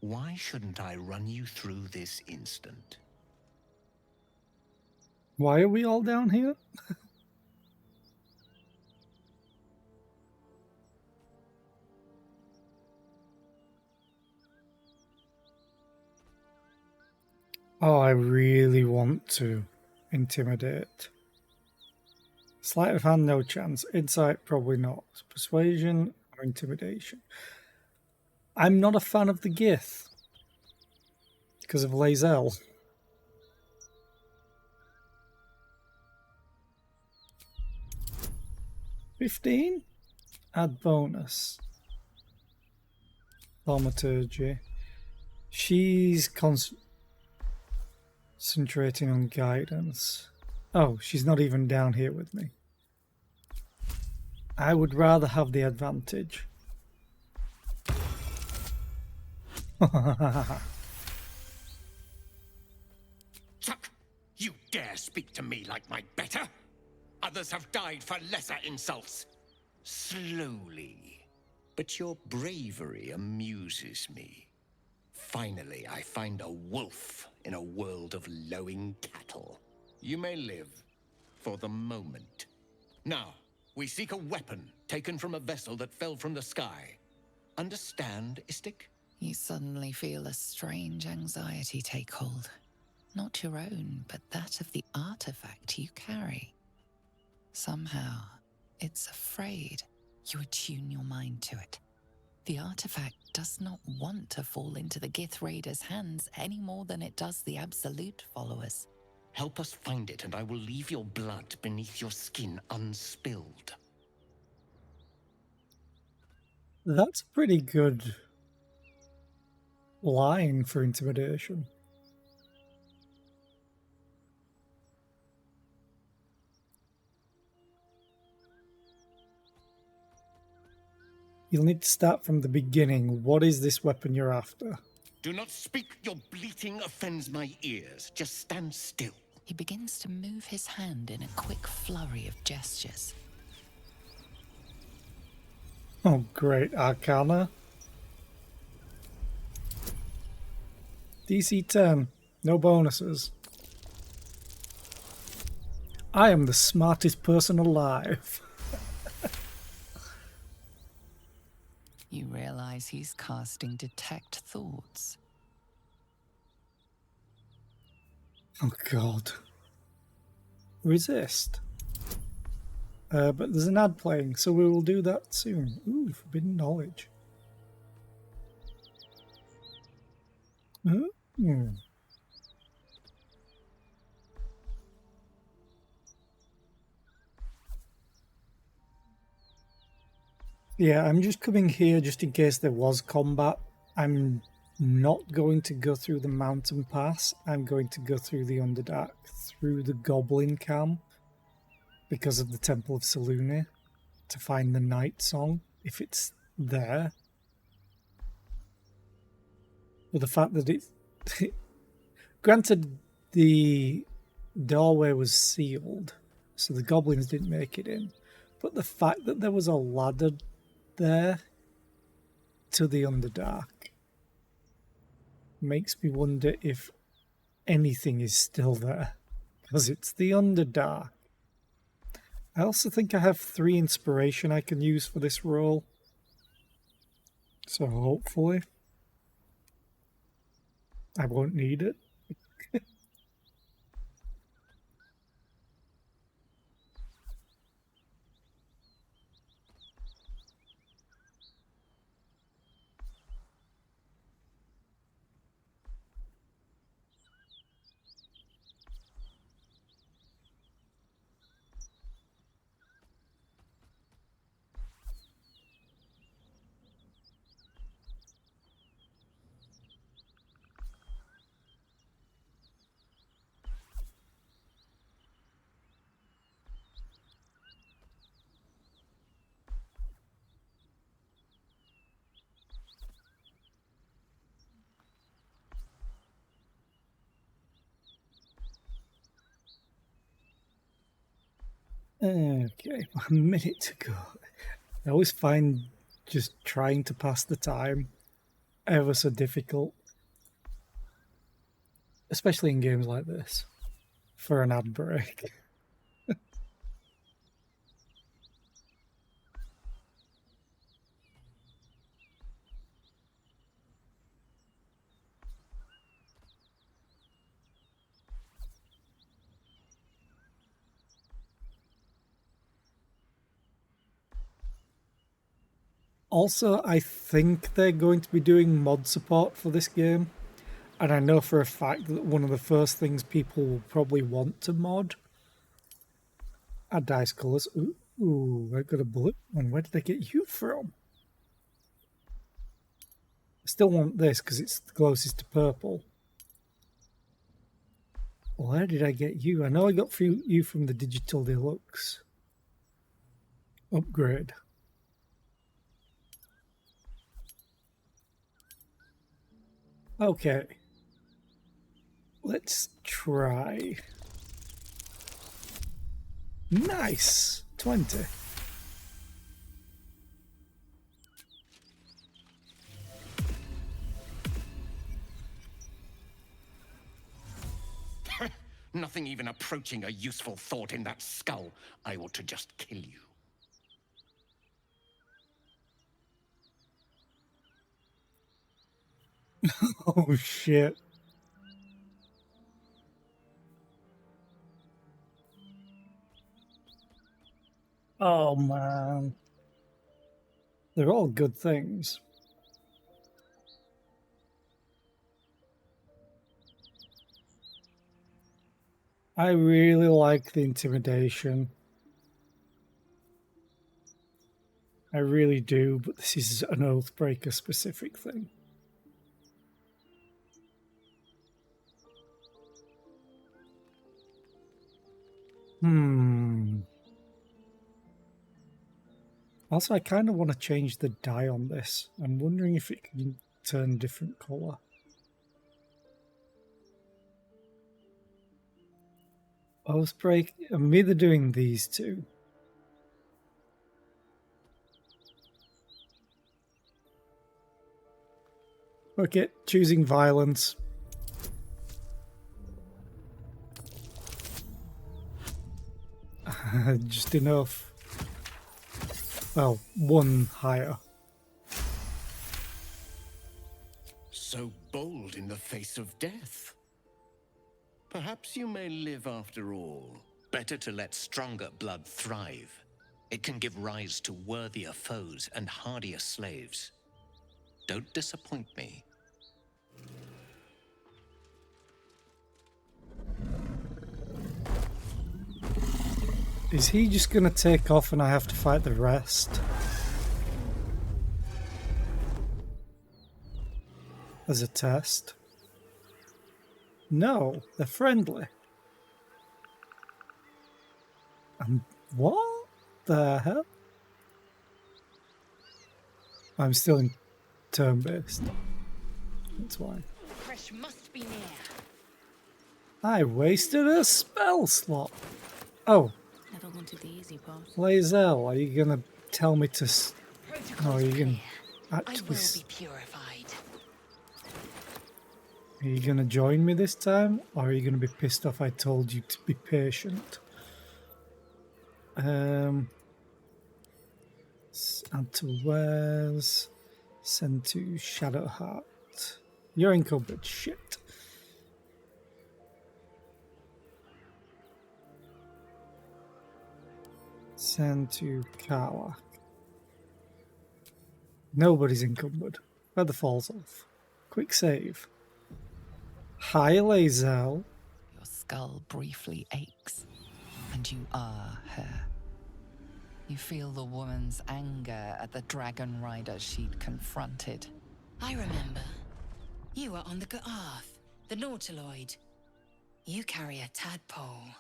why shouldn't I run you through this instant? Why are we all down here? Oh, I really want to intimidate. Sleight of hand, no chance. Insight, probably not. Persuasion or intimidation. I'm not a fan of the Gith because of Lae'zel. $15? Add bonus. Thaumaturgy. She's concentrating on guidance. Oh, she's not even down here with me. I would rather have the advantage. Chuck, you dare speak to me like my better? Others have died for lesser insults. Slowly. But your bravery amuses me. Finally, I find a wolf in a world of lowing cattle. You may live for the moment. Now, we seek a weapon taken from a vessel that fell from the sky. Understand, Istik? You suddenly feel a strange anxiety take hold. Not your own, but that of the artifact you carry. Somehow, it's afraid. You attune your mind to it. The artifact does not want to fall into the Gith Raiders' hands any more than it does the Absolute followers. Help us find it, and I will leave your blood beneath your skin unspilled. That's a pretty good line for intimidation. You'll need to start from the beginning. What is this weapon you're after? Do not speak. Your bleating offends my ears. Just stand still. He begins to move his hand in a quick flurry of gestures. Oh, great. Arcana. DC 10. No bonuses. I am the smartest person alive. You realize he's casting Detect Thoughts. Oh, God. Resist. But there's an ad playing, so we will do that soon. Ooh, forbidden knowledge. Hmm. Yeah, I'm just coming here just in case there was combat. I'm not going to go through the mountain pass. I'm going to go through the Underdark, through the Goblin Camp, because of the Temple of Selûne, to find the Night Song, if it's there. But the fact that it's... Granted, the doorway was sealed, so the goblins didn't make it in. But the fact that there was a ladder there to the Underdark makes me wonder if anything is still there, because it's the Underdark. I also think I have 3 inspiration I can use for this roll, so hopefully I won't need it. Okay, 1 minute to go. I always find just trying to pass the time ever so difficult. Especially in games like this. For an ad break. Also, I think they're going to be doing mod support for this game. And I know for a fact that one of the first things people will probably want to mod are dice colours. Ooh, I got a blue one. Where did I get you from? I still want this because it's the closest to purple. Where did I get you? I know I got you from the Digital Deluxe upgrade. Okay. Let's try. Nice! 20. Nothing even approaching a useful thought in that skull. I ought to just kill you. Oh shit. Oh man. They're all good things. I really like the intimidation. I really do, but this is an Oathbreaker specific thing. Also, I kind of want to change the dye on this. I'm wondering if it can turn different colour. Oathbreaker, I'm either doing these two. Okay, choosing violence. Just enough. Well, one higher. So bold in the face of death. Perhaps you may live after all. Better to let stronger blood thrive. It can give rise to worthier foes and hardier slaves. Don't disappoint me. Is he just gonna take off and I have to fight the rest? As a test? No, they're friendly. What the hell? I'm still in turn-based. That's why. Fresh must be near. I wasted a spell slot. Oh. Never wanted the easy part. Lae'zel, are you gonna tell me to... No, are you gonna actually... I will be purified. Are you gonna join me this time? Or are you gonna be pissed off I told you to be patient? Add to wares. Send to Shadowheart. You're encumbered. Shit. Send to Karlach. Nobody's encumbered. Feather falls off. Quick save. Hi, Lae'zel. Your skull briefly aches, and you are her. You feel the woman's anger at the dragon rider she'd confronted. I remember. You were on the Ga'ath, the Nautiloid. You carry a tadpole.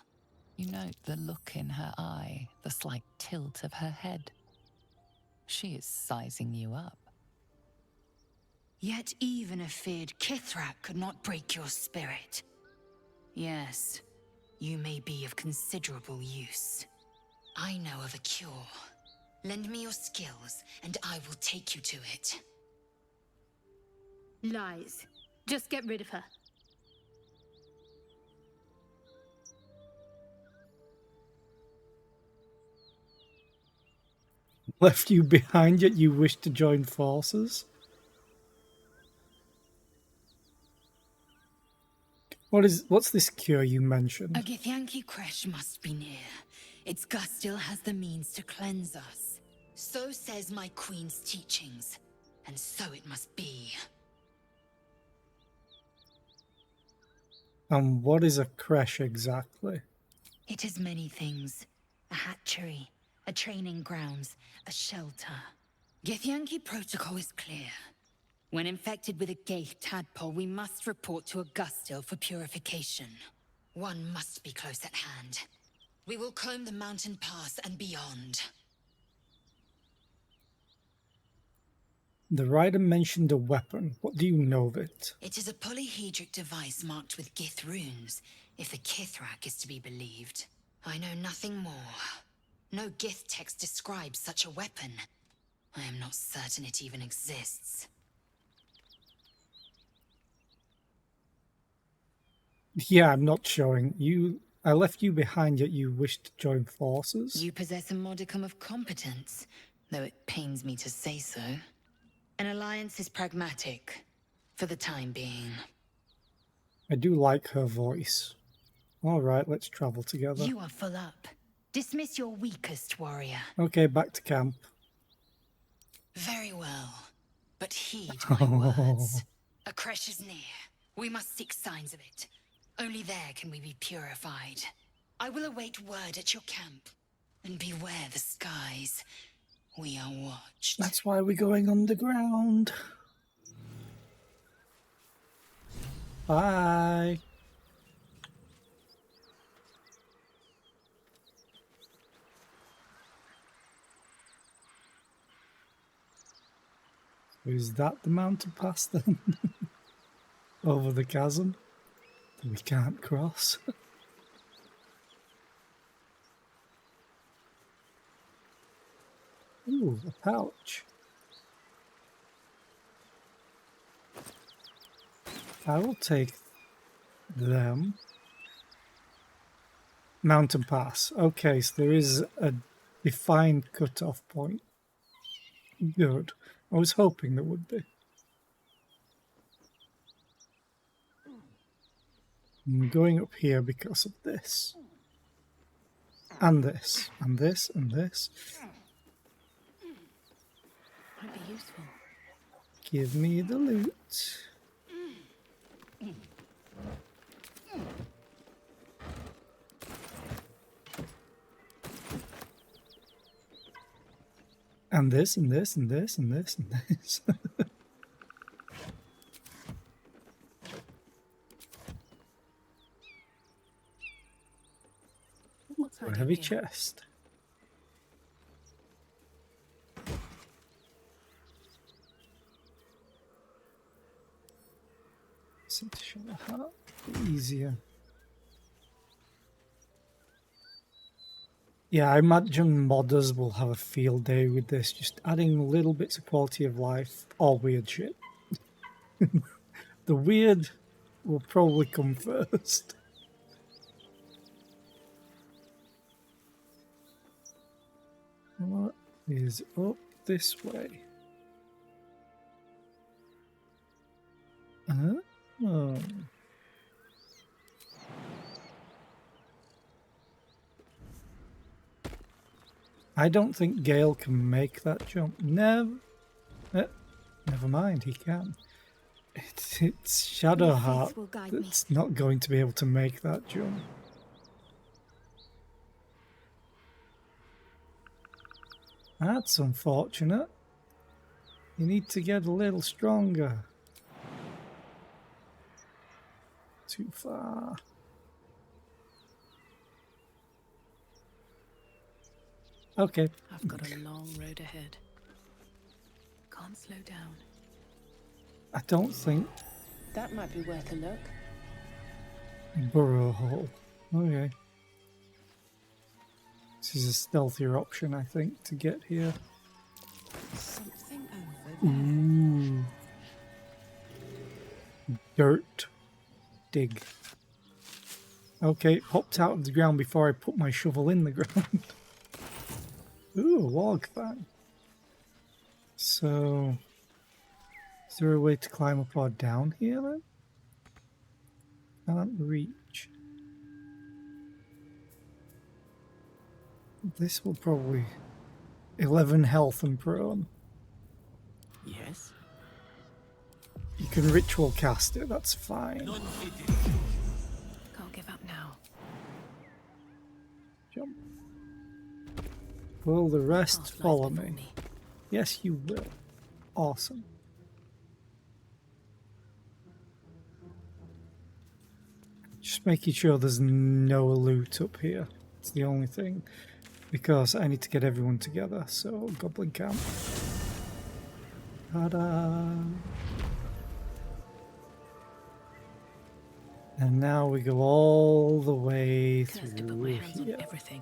You note the look in her eye, the slight tilt of her head. She is sizing you up. Yet even a feared Kithrak could not break your spirit. Yes, you may be of considerable use. I know of a cure. Lend me your skills, and I will take you to it. Lies. Just get rid of her. Left you behind yet you wish to join forces? What's this cure you mentioned? A Githyanki Kresh must be near. Its Gustil has the means to cleanse us. So says my queen's teachings. And so it must be. And what is a creche exactly? It is many things. A hatchery, a training grounds, a shelter. Githyanki protocol is clear. When infected with a Gaith tadpole, we must report to a Gustil for purification. One must be close at hand. We will comb the mountain pass and beyond. The rider mentioned a weapon. What do you know of it? It is a polyhedric device marked with Gith runes, if the Kithrak is to be believed. I know nothing more. No Gith text describes such a weapon. I am not certain it even exists. Yeah, I'm not showing. I left you behind yet you wished to join forces? You possess a modicum of competence, though it pains me to say so. An alliance is pragmatic, for the time being. I do like her voice. Alright, let's travel together. You are full up. Dismiss your weakest warrior. Okay, back to camp. Very well, but heed my words. A creche is near. We must seek signs of it. Only there can we be purified. I will await word at your camp. And beware the skies. We are watched. That's why we're going underground. Bye. Is that the mountain pass then? Over the chasm that we can't cross. Ooh, a pouch. I will take them. Mountain pass. Okay, so there is a defined cut-off point. Good. I was hoping there would be. I'm going up here because of this. And this. And this. And this. Might be useful. Give me the loot. And this, and this, and this, and this, and this. A heavy chest. Seem to show the heart. Easier. Yeah, I imagine modders will have a field day with this, just adding little bits of quality of life or weird shit. The weird will probably come first. What is up this way? Oh. I don't think Gale can make that jump. Never mind, he can. It's Shadowheart that's not going to be able to make that jump. That's unfortunate. You need to get a little stronger. Too far. Okay. I've got a long road ahead. Can't slow down. I don't think. That might be worth a look. Burrow hole. Okay. This is a stealthier option, I think, to get here. Something over there. Ooh. Dirt. Dig. Okay, it popped out of the ground before I put my shovel in the ground. Ooh, a log fan. So, is there a way to climb up or down here then? Can't reach. This will probably... 11 health and prone. Yes. You can ritual cast it, that's fine. Can't give up now. Jump. Will the rest follow me? Yes, you will. Awesome. Just making sure there's no loot up here. It's the only thing. Because I need to get everyone together. So, Goblin Camp. Ta-da! And now we go all the way through here. Everything.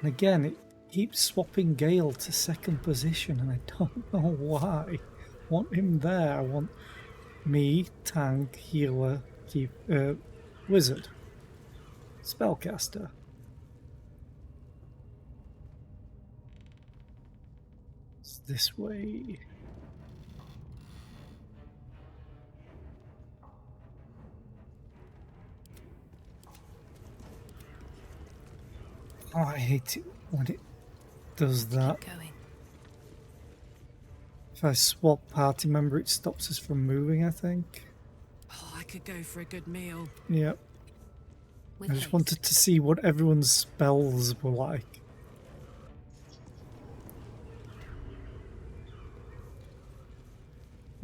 And again, it keeps swapping Gale to second position, and I don't know why. I want him there. I want me, tank, healer, wizard, spellcaster. It's this way. Oh, I hate it when it does that. If I swap party member, it stops us from moving, I think. Oh, I could go for a good meal. Yep. I just wanted to see what everyone's spells were like.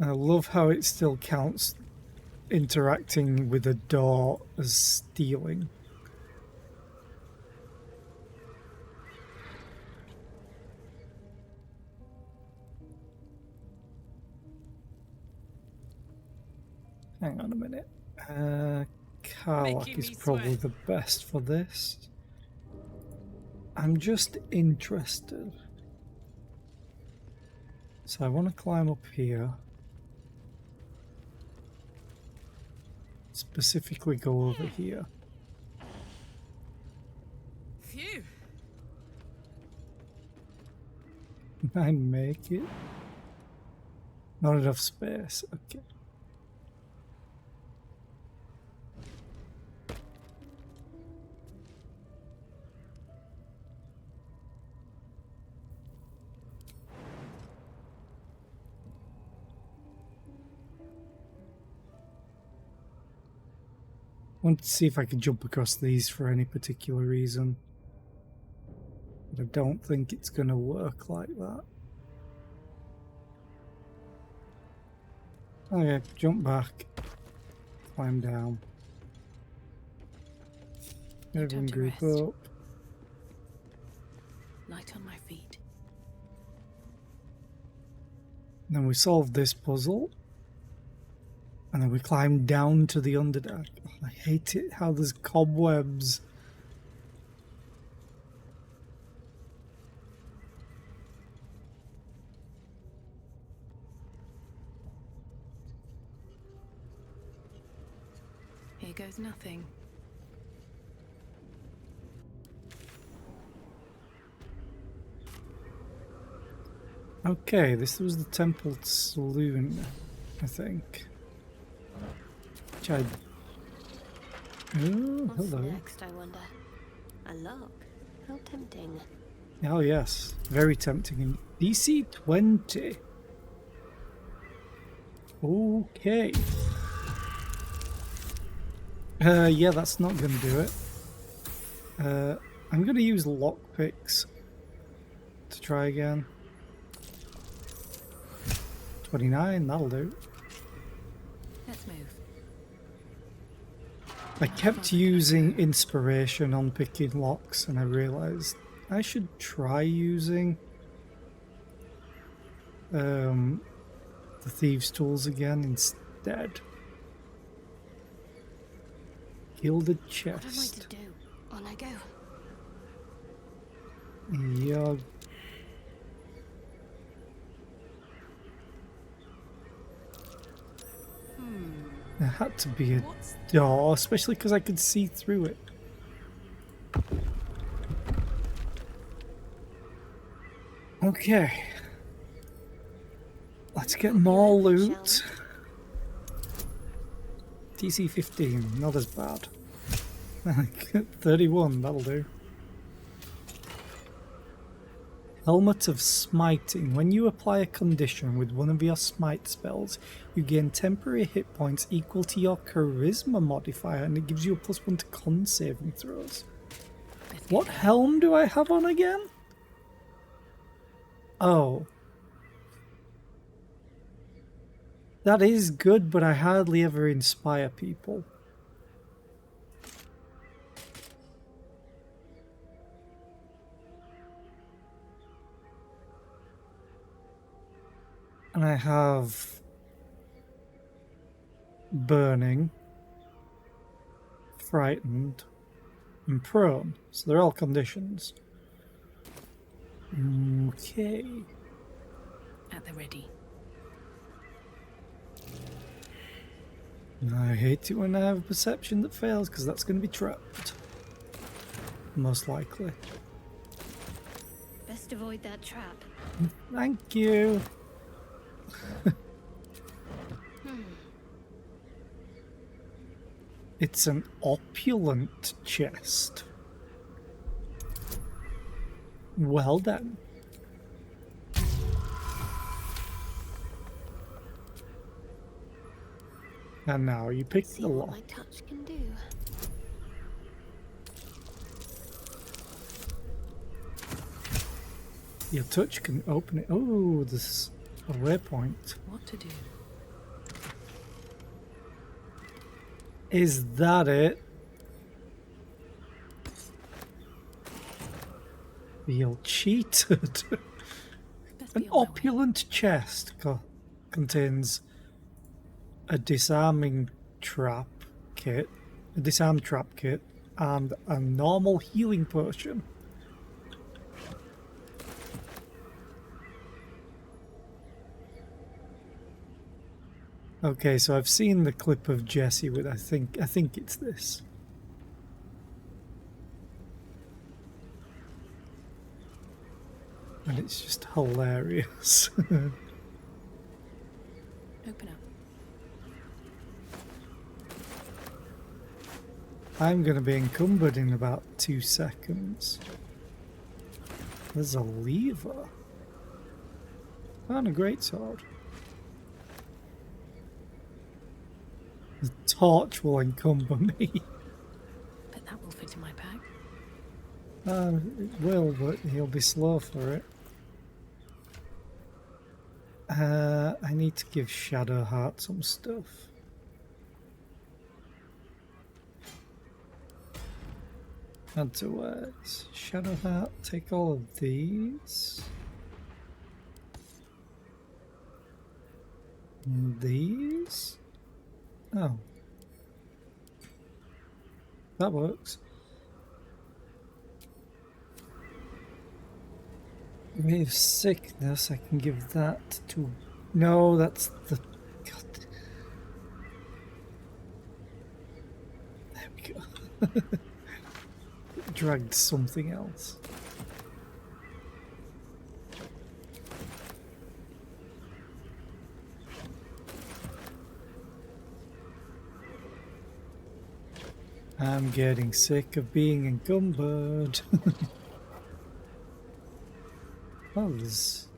I love how it still counts interacting with a door as stealing. Hang on a minute. Karlach is probably the best for this. I'm just interested. So I want to climb up here. Specifically go over here. Phew. Can I make it? Not enough space. Okay. Wanted to see if I could jump across these for any particular reason. But I don't think it's going to work like that. Okay, jump back. Climb down. Everyone group up. Light on my feet. Then we solve this puzzle. And then we climb down to the Underdark. Oh, I hate it how there's cobwebs. Here goes nothing. Okay, this was the Temple Saloon, I think. Which I... Oh, What's hello. next, I wonder? A lock? How tempting. Oh yes, very tempting. DC 20. Okay. Yeah, that's not going to do it. I'm going to use lockpicks to try again. 29, that'll do. Let's move. I kept using inspiration on picking locks, and I realized I should try using the thieves' tools again instead. Gilded chest. What am I to do? All I go. Yeah. There had to be a door, especially because I could see through it. Okay. Let's get more loot. TC 15, not as bad. 31, that'll do. Helmet of Smiting. When you apply a condition with one of your smite spells, you gain temporary hit points equal to your charisma modifier, and it gives you a +1 to con saving throws. What helm do I have on again? Oh. That is good, but I hardly ever inspire people. And I have Burning, Frightened, and Prone. So they're all conditions. Okay. At the ready. I hate it when I have a perception that fails, because that's going to be trapped. Most likely. Best avoid that trap. Thank you. It's an opulent chest. Well done. And now you pick the lock. My touch can do. Your touch can open it. Oh, there's a waypoint. What to do? Is that it? Feel cheated. An opulent chest contains a disarming trap kit, a disarm trap kit, and a normal healing potion. Okay, so I've seen the clip of Jesse with I think it's this. And it's just hilarious. Open up. I'm going to be encumbered in about 2 seconds. There's a lever. And a greatsword. The torch will encumber me. But that will fit in my pack. It will, but he'll be slow for it. I need to give Shadowheart some stuff. Add to words. Shadowheart, take all of these. And these. Oh. That works. With sickness, I can give that to... No, that's the... God. There we go. Dragged something else. I'm getting sick of being encumbered. Oh, there's...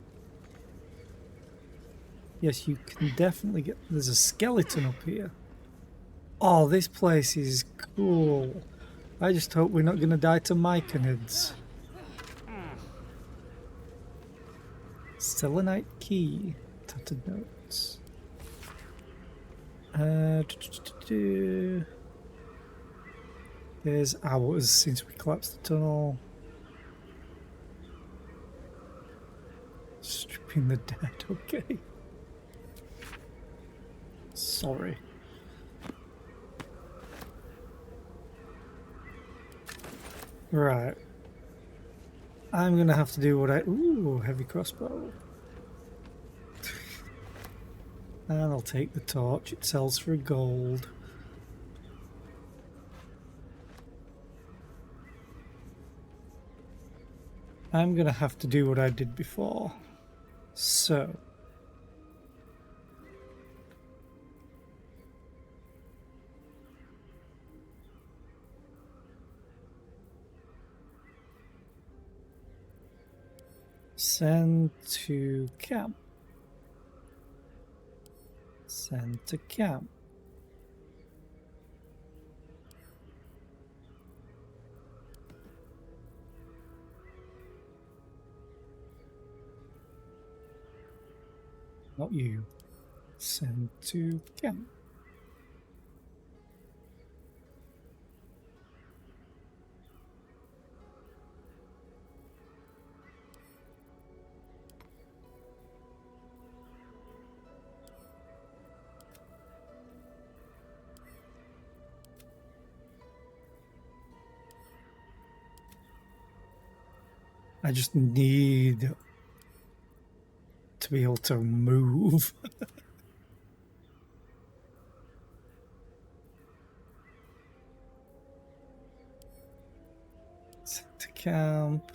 Yes, you can definitely get... There's a skeleton up here. Oh, this place is cool. I just hope we're not going to die to myconids. Selenite key. Tattered notes. There's hours since we collapsed the tunnel. Stripping the dead, okay. Sorry. Right. I'm gonna have to do what I... Ooh, heavy crossbow. And I'll take the torch. It sells for gold. I'm gonna have to do what I did before. So... Send to camp. Send to camp. Not you. Send to camp. I just need to be able to move. Send to camp.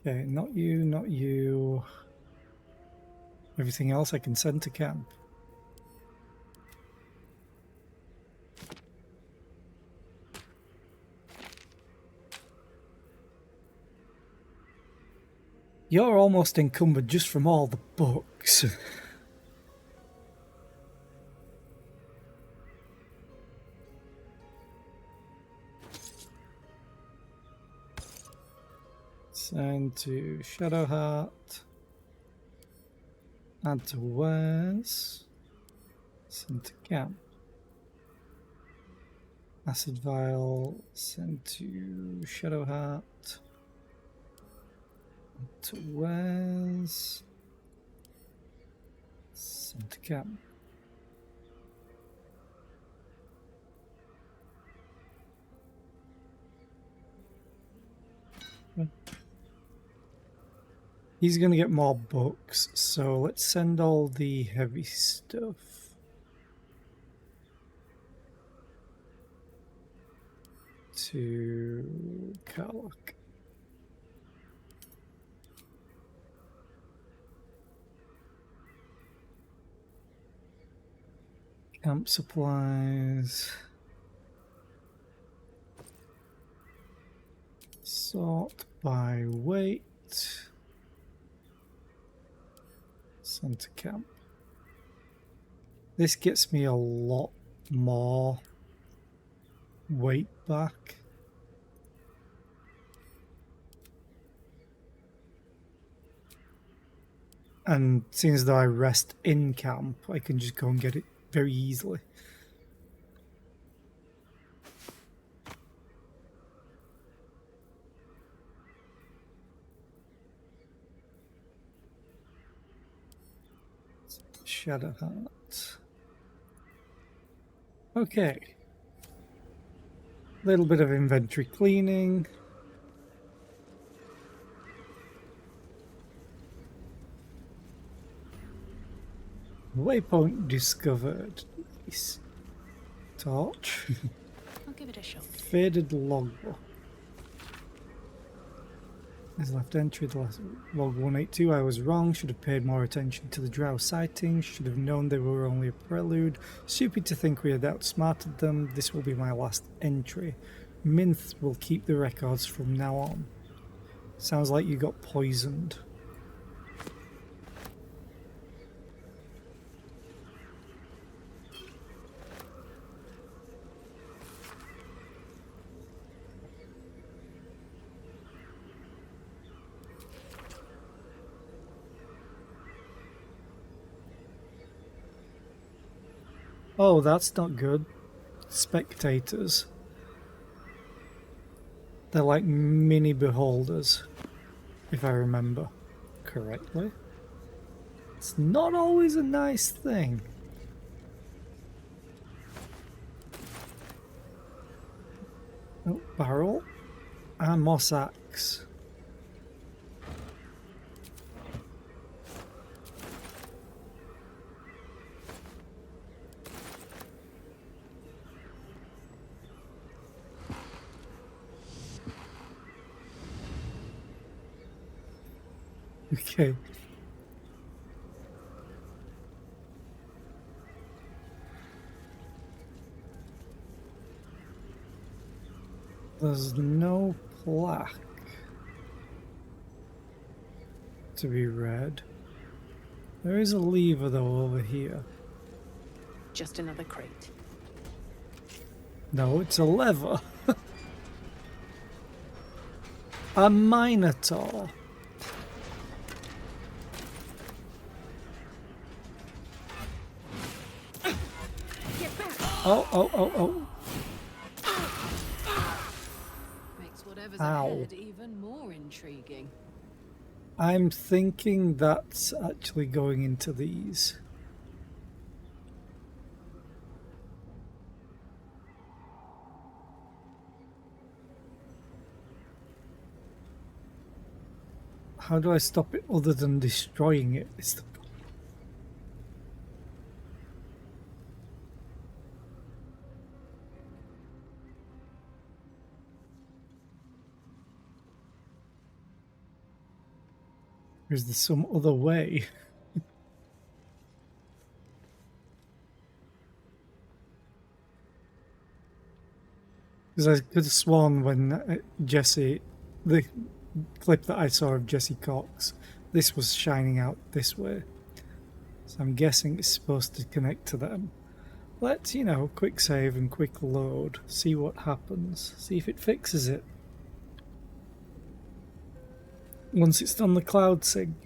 Okay, not you, not you. Everything else I can send to camp. You're almost encumbered just from all the books. Send to Shadowheart. Add to wares. Send to camp. Acid vial. Send to Shadowheart. Add to wares. Send to camp. He's going to get more books, so let's send all the heavy stuff. To Karlach. Camp supplies. Sort by weight. Send to camp. This gets me a lot more weight back. And seeing as though I rest in camp, I can just go and get it very easily. Shadowheart. Okay. Little bit of inventory cleaning. Waypoint discovered. Nice. Torch. I'll give it a shot. Faded logbook. There's left entry, the last log 182. I was wrong, should have paid more attention to the drow sightings, should have known they were only a prelude. Stupid to think we had outsmarted them. This will be my last entry. Minth will keep the records from now on. Sounds like you got poisoned. Oh, that's not good. Spectators. They're like mini beholders, if I remember correctly. It's not always a nice thing. Oh, barrel. And more sacks. Okay. There's no plaque to be read. There is a lever though over here. Just another crate. No, it's a lever. A minotaur. Oh, oh, oh, oh. Makes whatever's Ow. ahead even more intriguing. I'm thinking that's actually going into these. How do I stop it other than destroying it? Is the Is there some other way? Because I could have sworn when Jesse, the clip that I saw of Jesse Cox, this was shining out this way. So I'm guessing it's supposed to connect to them. Let's, quick save and quick load, see what happens, see if it fixes it. Once it's done the cloud sync.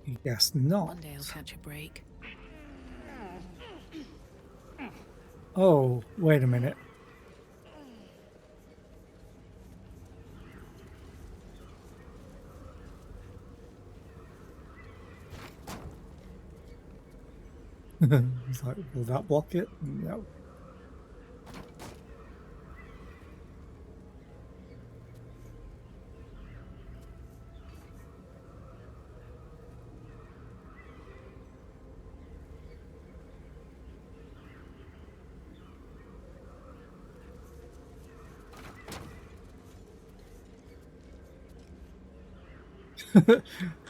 I guess not. One day I'll catch a break. Oh, wait a minute. It's like, will that block it? No.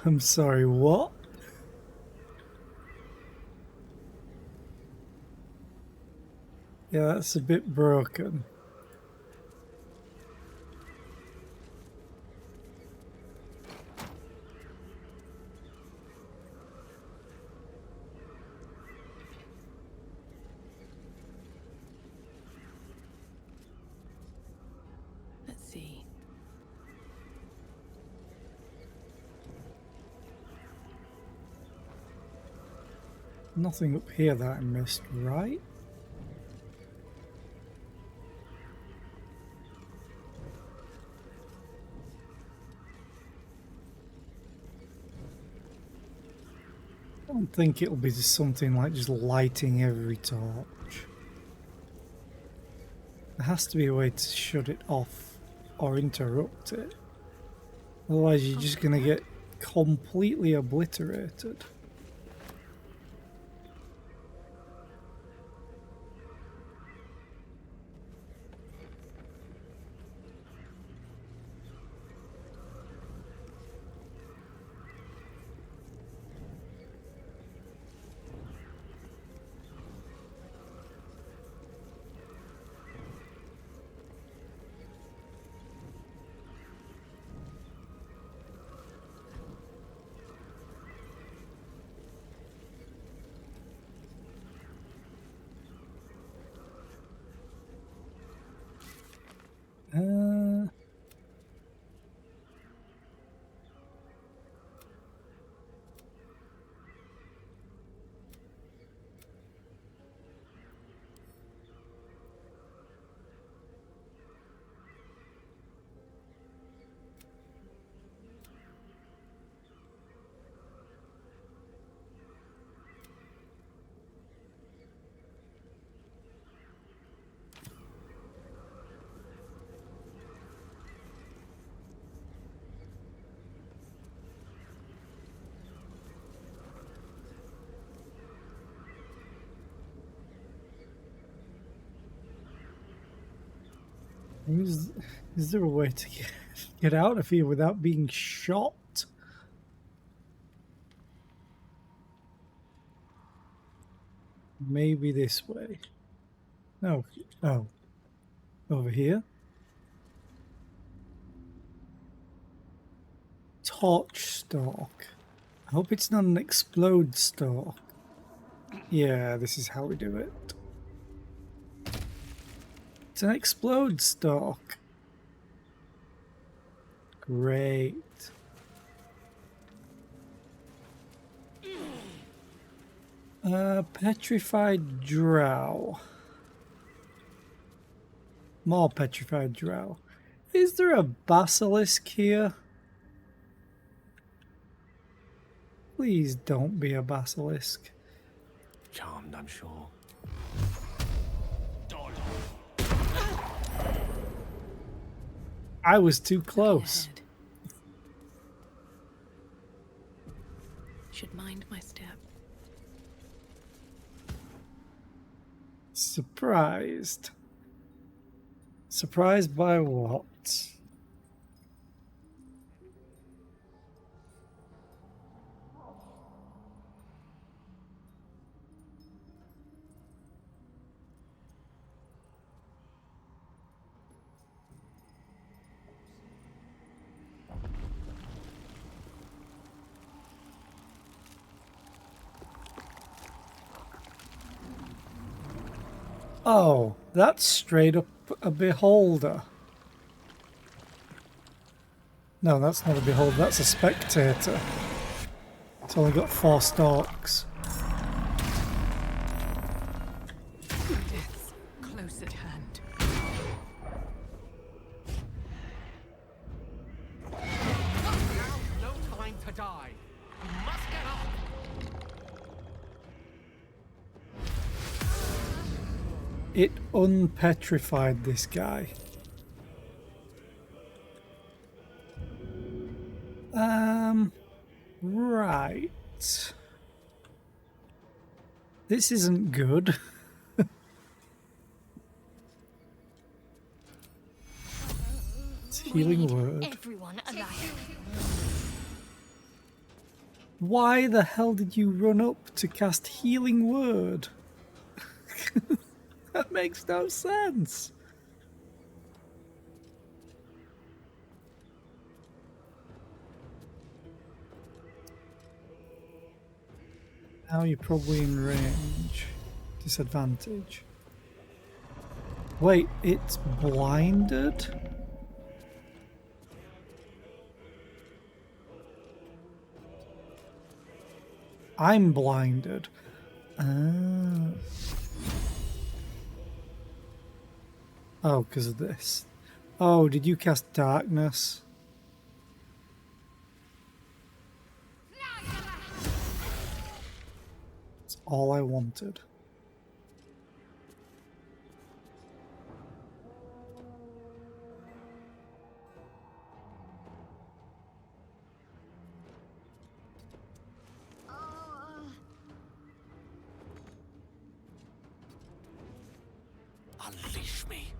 I'm sorry, what? Yeah, that's a bit broken. Let's see. Nothing up here that I missed, right? I don't think it'll be just something like just lighting every torch. There has to be a way to shut it off or interrupt it. Otherwise you're just gonna get completely obliterated. Is there a way to get out of here without being shot? Maybe this way. No. Oh. Over here? Torch stalk. I hope it's not an explode stalk. Yeah, this is how we do it. It's an explode stalk. Great. Petrified drow. More petrified drow. Is there a basilisk here? Please don't be a basilisk. Charmed, I'm sure. I was too close. Should mind my step. Surprised. Surprised by what? Oh, that's straight up a beholder. No, that's not a beholder, that's a spectator. It's only got 4 stalks. Death's close at hand. No time to die. You must get up. It unpetrified this guy. Right. This isn't good. It's healing word. Everyone alive. Why the hell did you run up to cast healing word? That makes no sense. Now you're probably in range. Disadvantage. Wait, it's blinded? I'm blinded. Ah. Oh, because of this. Oh, did you cast darkness? That's all I wanted. Unleash me.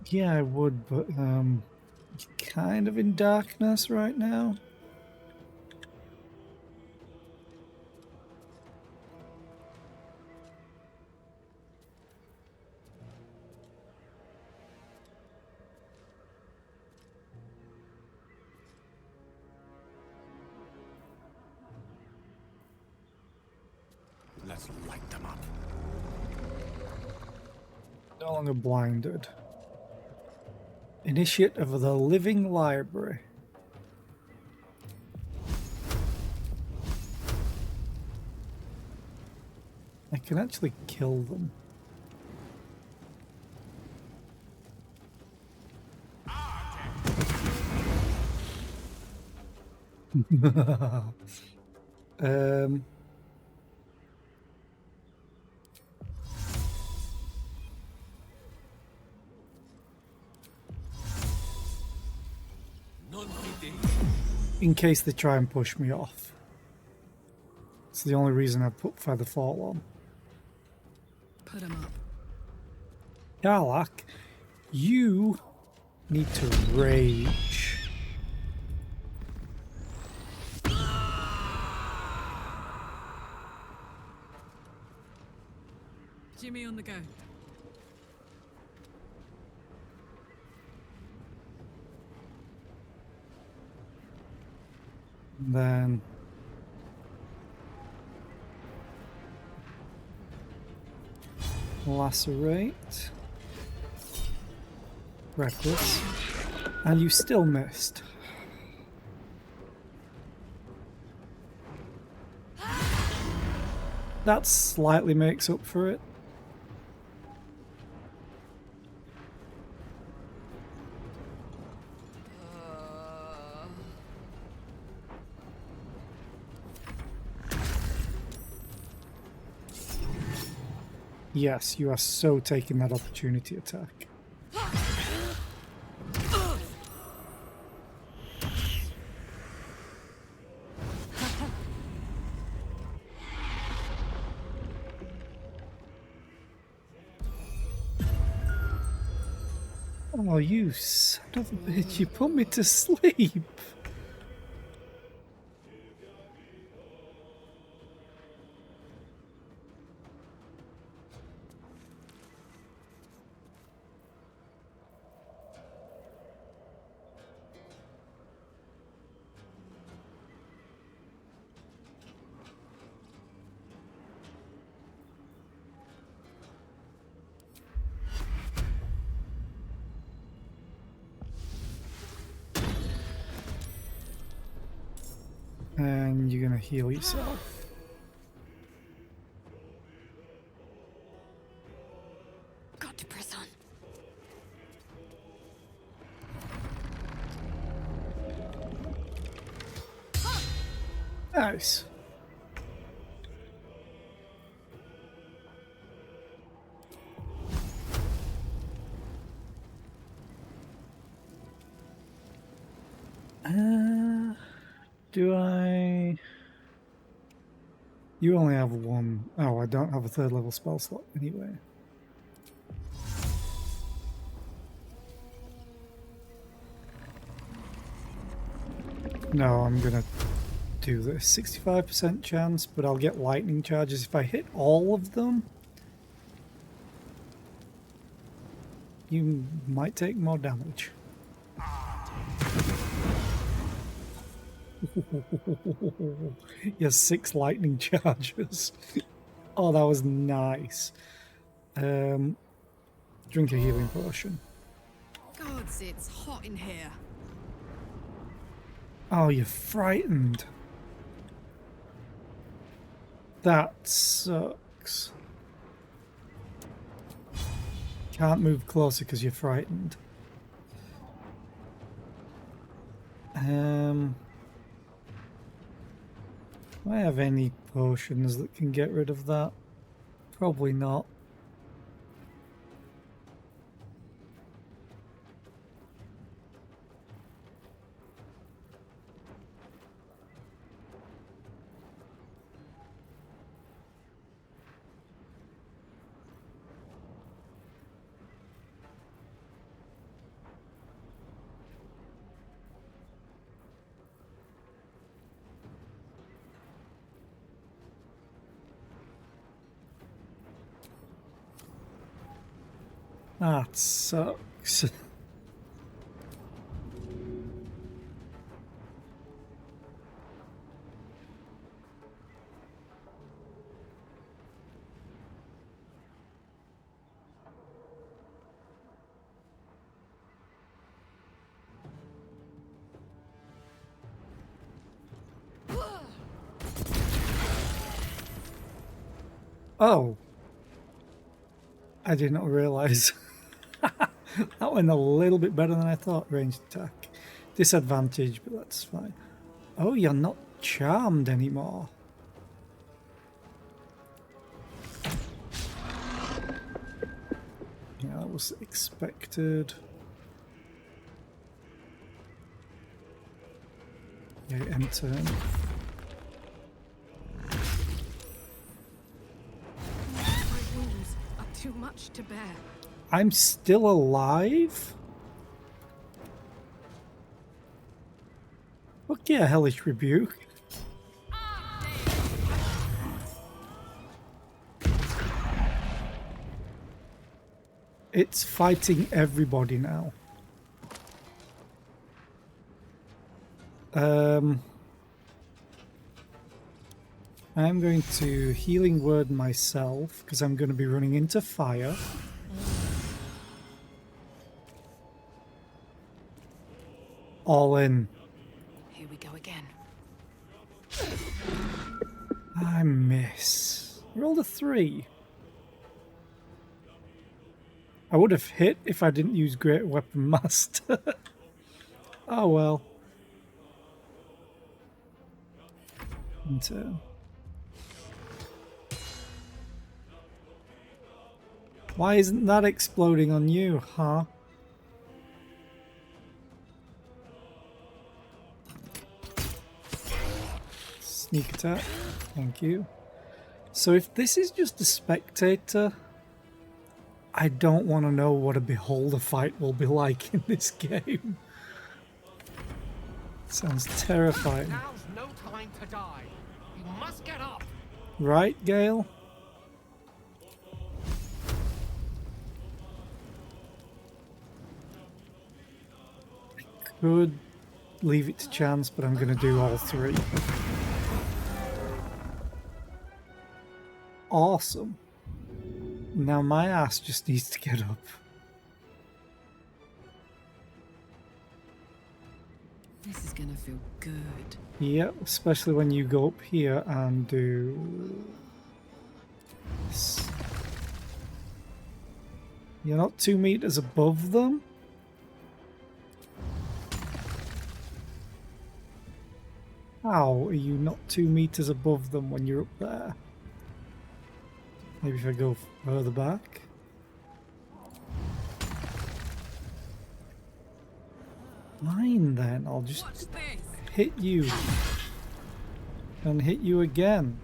Yeah, I would, but kind of in darkness right now. Let's light them up. No longer blinded. Initiate of the Living Library. I can actually kill them. In case they try and push me off. It's the only reason I put Featherfall on. Put him up. Garlac, you Need to rage. Jimmy on the go. Then lacerate, reckless, and you still missed. That slightly makes up for it. Yes, you are so taking that opportunity attack. Oh, you son of a bitch, you put me to sleep. And you're gonna heal yourself. Got to press on. Nice. Do I... You only have one. Oh, I don't have a third level spell slot anyway. No, I'm gonna do this. 65% chance, but I'll get lightning charges if I hit all of them. You might take more damage. Yes, 6 lightning charges. Oh, that was nice. Drink a healing potion. Gods, it's hot in here. Oh, you're frightened. That sucks. Can't move closer because you're frightened. Do I have any potions that can get rid of that? Probably not. That sucks. Oh. I did not realize. That went a little bit better than I thought. Ranged attack. Disadvantage, but that's fine. Oh, you're not charmed anymore. Yeah, that was expected. Yeah, end turn. My wounds are too much to bear. I'm still alive? Yeah, Hellish Rebuke. It's fighting everybody now. I'm going to Healing Word myself because I'm going to be running into fire. All in. Here we go again. I miss. Rolled a 3. I would have hit if I didn't use Great Weapon Master. Oh well. And, why isn't that exploding on you, huh? Sneak attack. Thank you. So if this is just a spectator, I don't want to know what a beholder fight will be like in this game. Sounds terrifying. Now's no time to die. You must get up. Right, Gale? Could leave it to chance, but I'm going to do all 3. Awesome. Now my ass just needs to get up. This is gonna feel good. Yep, especially when you go up here and do this. You're not 2 meters above them? How are you not 2 meters above them when you're up there? Maybe if I go further back. Fine then, I'll just hit you. And hit you again.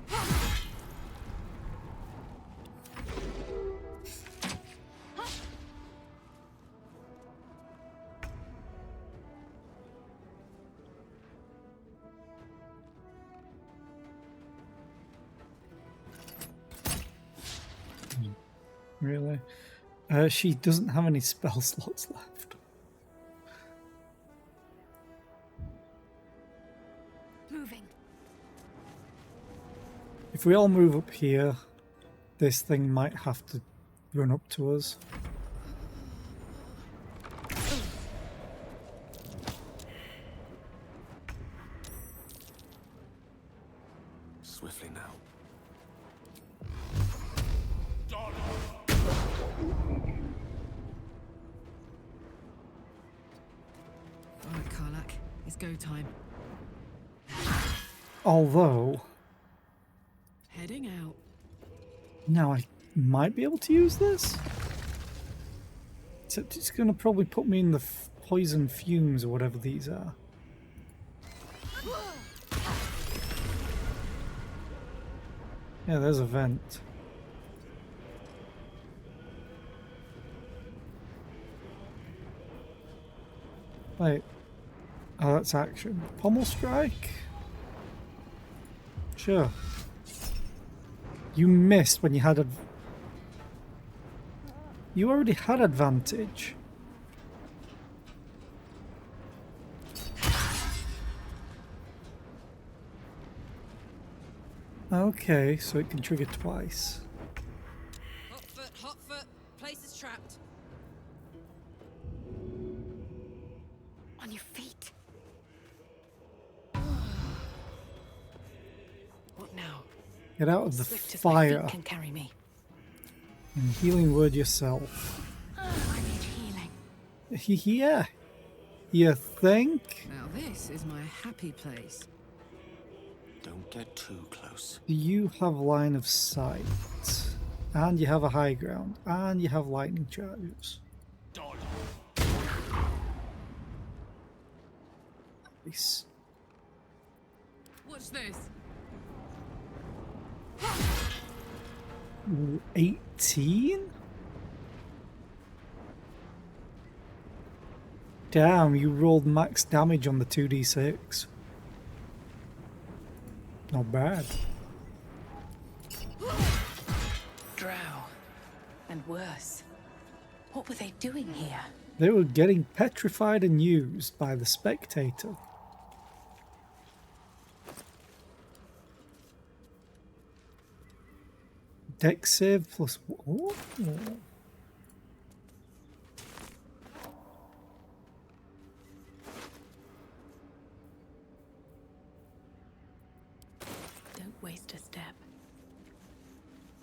Really? She doesn't have any spell slots left. Moving. If we all move up here, this thing might have to run up to us. Swiftly now. Alright, Karlak. It's go time. Although, Heading out. now I might be able to use this. Except it's going to probably put me in the poison fumes or whatever these are. Yeah, there's a vent. Wait. Oh, that's action. Pommel strike? Sure. You missed when you had you already had advantage. Okay, so it can trigger twice. Hot foot. Place is trapped. On your feet. What now? Get out of the Swift as my feet fire can carry me. and healing word yourself. I need healing. Yeah. You think? Now this is my happy place. Don't get too close. You have line of sight. And you have a high ground. And you have lightning charges. Nice. What's this? 18? Damn, you rolled max damage on the 2d6. Not bad. Drow. And worse. What were they doing here? They were getting petrified and used by the spectator. Dex save plus... Oh. Don't waste a step.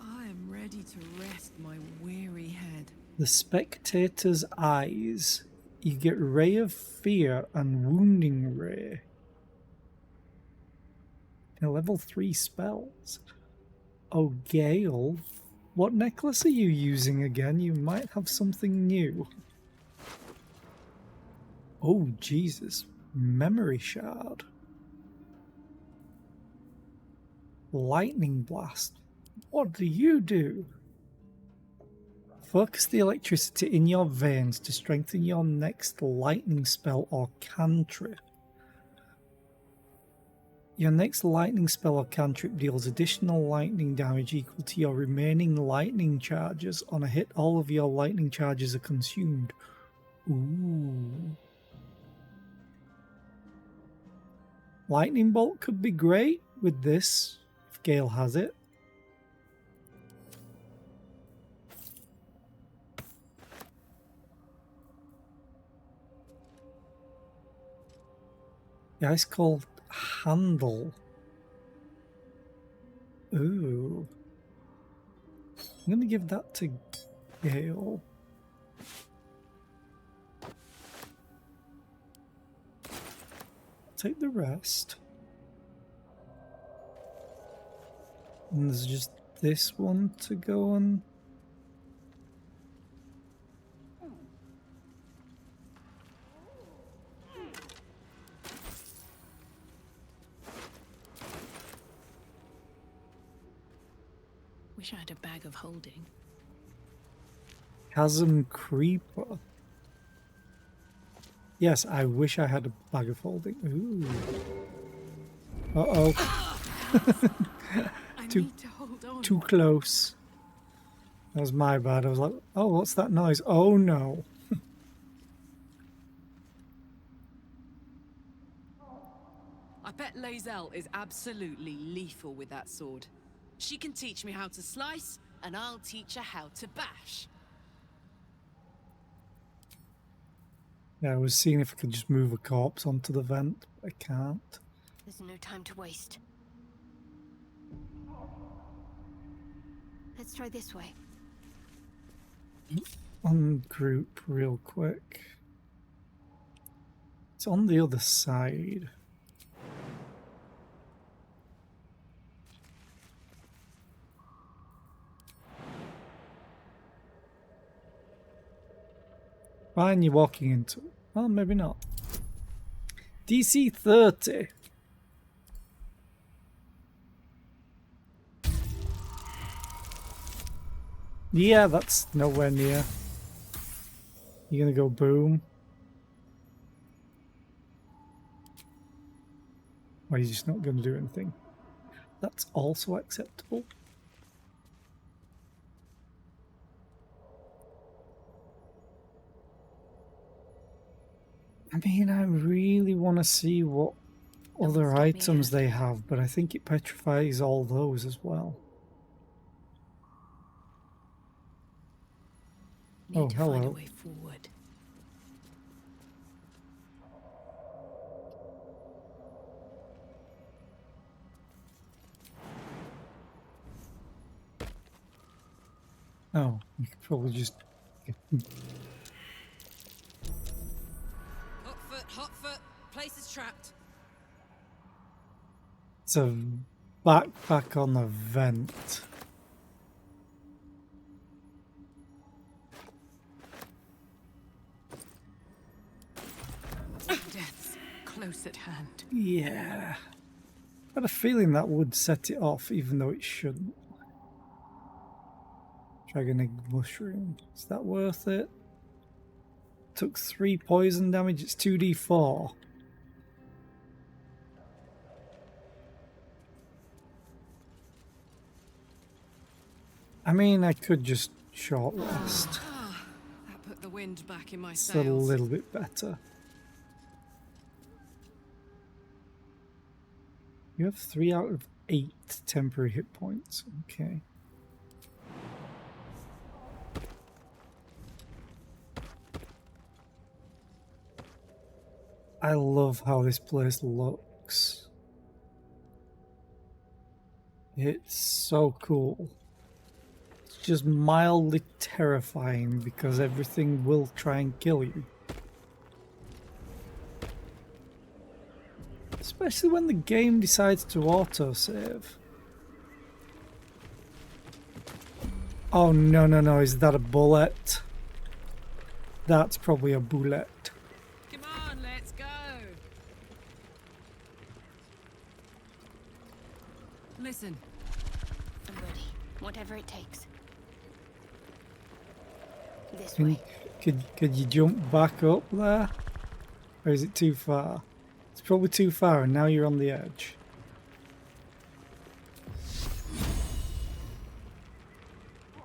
I am ready to rest my weary head. The spectator's eyes. You get Ray of Fear and Wounding Ray. Level 3 spells. Oh, Gale. What necklace are you using again? You might have something new. Oh, Jesus. Memory Shard. Lightning Blast. What do you do? Focus the electricity in your veins to strengthen your next lightning spell or cantrip. Your next lightning spell or cantrip deals additional lightning damage equal to your remaining lightning charges. On a hit, all of your lightning charges are consumed. Ooh. Lightning Bolt could be great with this, if Gale has it. The Ice Cold Handle. Ooh. I'm going to give that to Gale. Take the rest. And there's just this one to go on. Wish I had a bag of holding. Chasm Creeper. Yes, I wish I had a bag of holding. Ooh. Uh-oh. Too close. That was my bad. I was like, oh, what's that noise? Oh, no. I bet Lae'zel is absolutely lethal with that sword. She can teach me how to slice, and I'll teach her how to bash. Yeah, I was seeing if I could just move a corpse onto the vent. I can't. There's no time to waste. Let's try this way. Ungroup real quick. It's on the other side. Fine, you're walking into... Well, maybe not. DC 30. Yeah, that's nowhere near. You're gonna go boom. Or you're just not gonna do anything. That's also acceptable. I mean, I really want to see what other items they have, but I think it petrifies all those as well. Need to find a way forward. Oh, you could probably just... Hot foot, place is trapped. It's a backpack on the vent. Death's close at hand. Yeah. I had a feeling that would set it off, even though it shouldn't. Dragon Egg Mushroom. Is that worth it? Took 3 poison damage, it's 2d4. I mean, I could just short rest. That put the wind back in my It's a sails. little bit better. You have 3 out of 8 temporary hit points. Okay. I love how this place looks. It's so cool. It's just mildly terrifying because everything will try and kill you. Especially when the game decides to autosave. Oh no, no, no, is that a bullet? That's probably a bullet. Come on, let's go. Listen. I'm ready. Whatever it takes. This Can, way. could you jump back up there? Or is it too far? It's probably too far and now you're on the edge.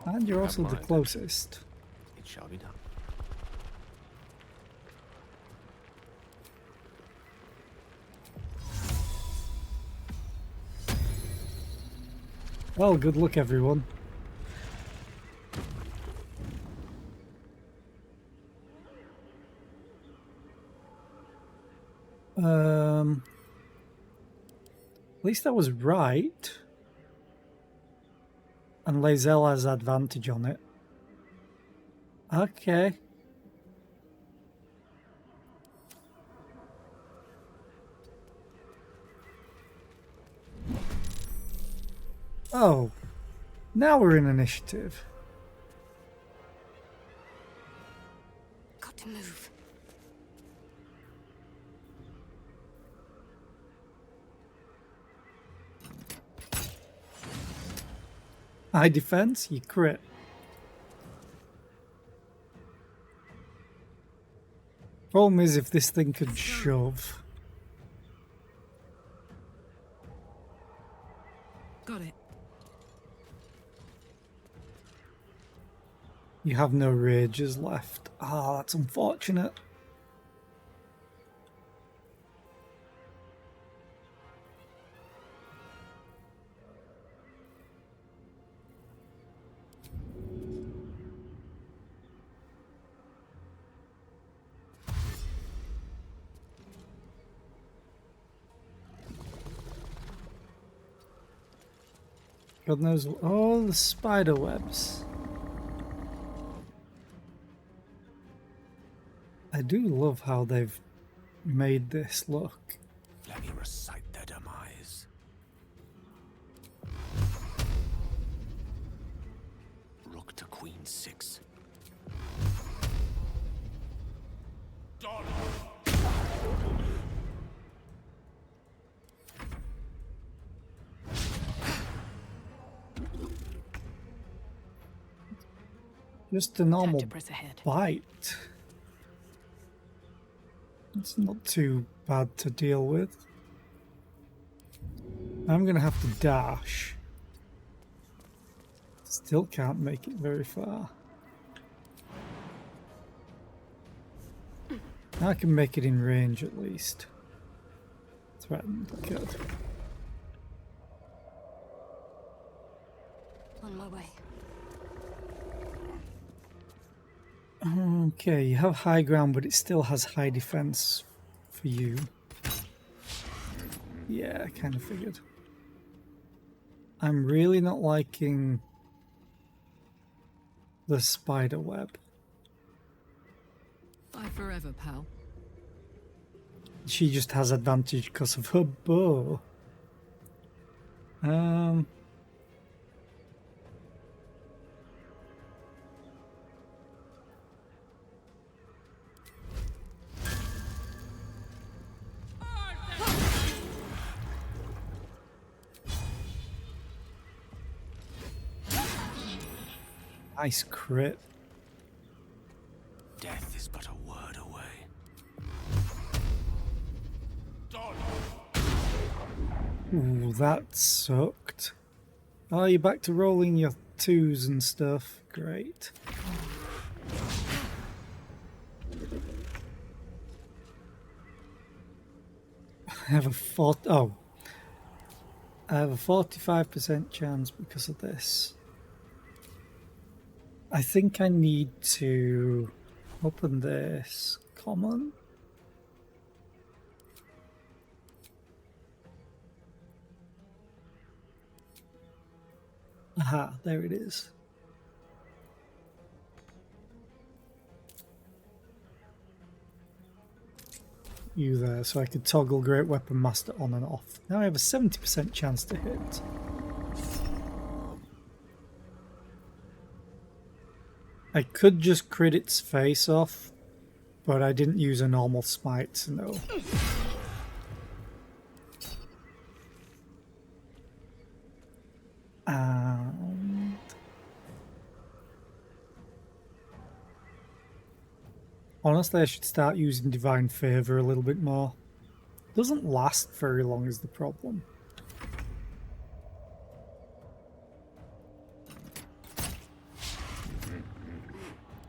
And you're also the closest. It shall be done. Well, good luck everyone. At least I was right. And Lae'zel has advantage on it. Okay. Oh, now we're in initiative. Got to move. High defense, you crit. Problem is if this thing could shove. Got it. You have no rages left. Ah, that's unfortunate. God knows all the spider webs. I do love how they've made this look. Let me recite their demise. Rook to queen 6. Just a normal press ahead. bite. It's not too bad to deal with. I'm gonna have to dash. Still can't make it very far. I can make it in range at least. Threatened, good. On my way. Okay, you have high ground, but it still has high defense for you. Yeah, I kind of figured. I'm really not liking the spider web. Bye forever, pal. She just has advantage because of her bow. Nice crit. Death is but a word away. Ooh, that sucked. Oh, you're back to rolling your twos and stuff. Great. I have a I have a 45% chance because of this. I think I need to open this common. Aha, there it is. You there, so I could toggle Great Weapon Master on and off. Now I have a 70% chance to hit. I could just crit its face off, but I didn't use a normal smite, so no. And honestly, I should start using Divine Favor a little bit more. Doesn't last very long is the problem.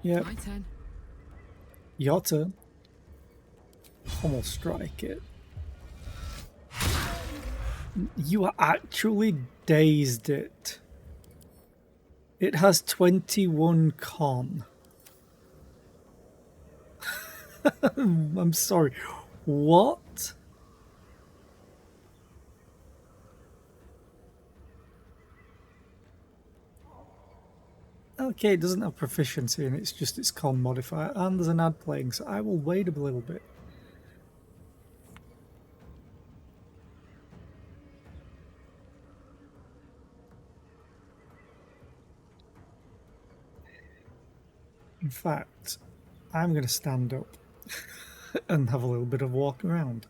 Yep. My turn. Your turn. Almost strike it. You are actually dazed it. It has 21 con. I'm sorry. What? Okay, it doesn't have proficiency and it's just its con modifier, and there's an ad playing, so I will wait a little bit. In fact, I'm going to stand up and have a little bit of walk around.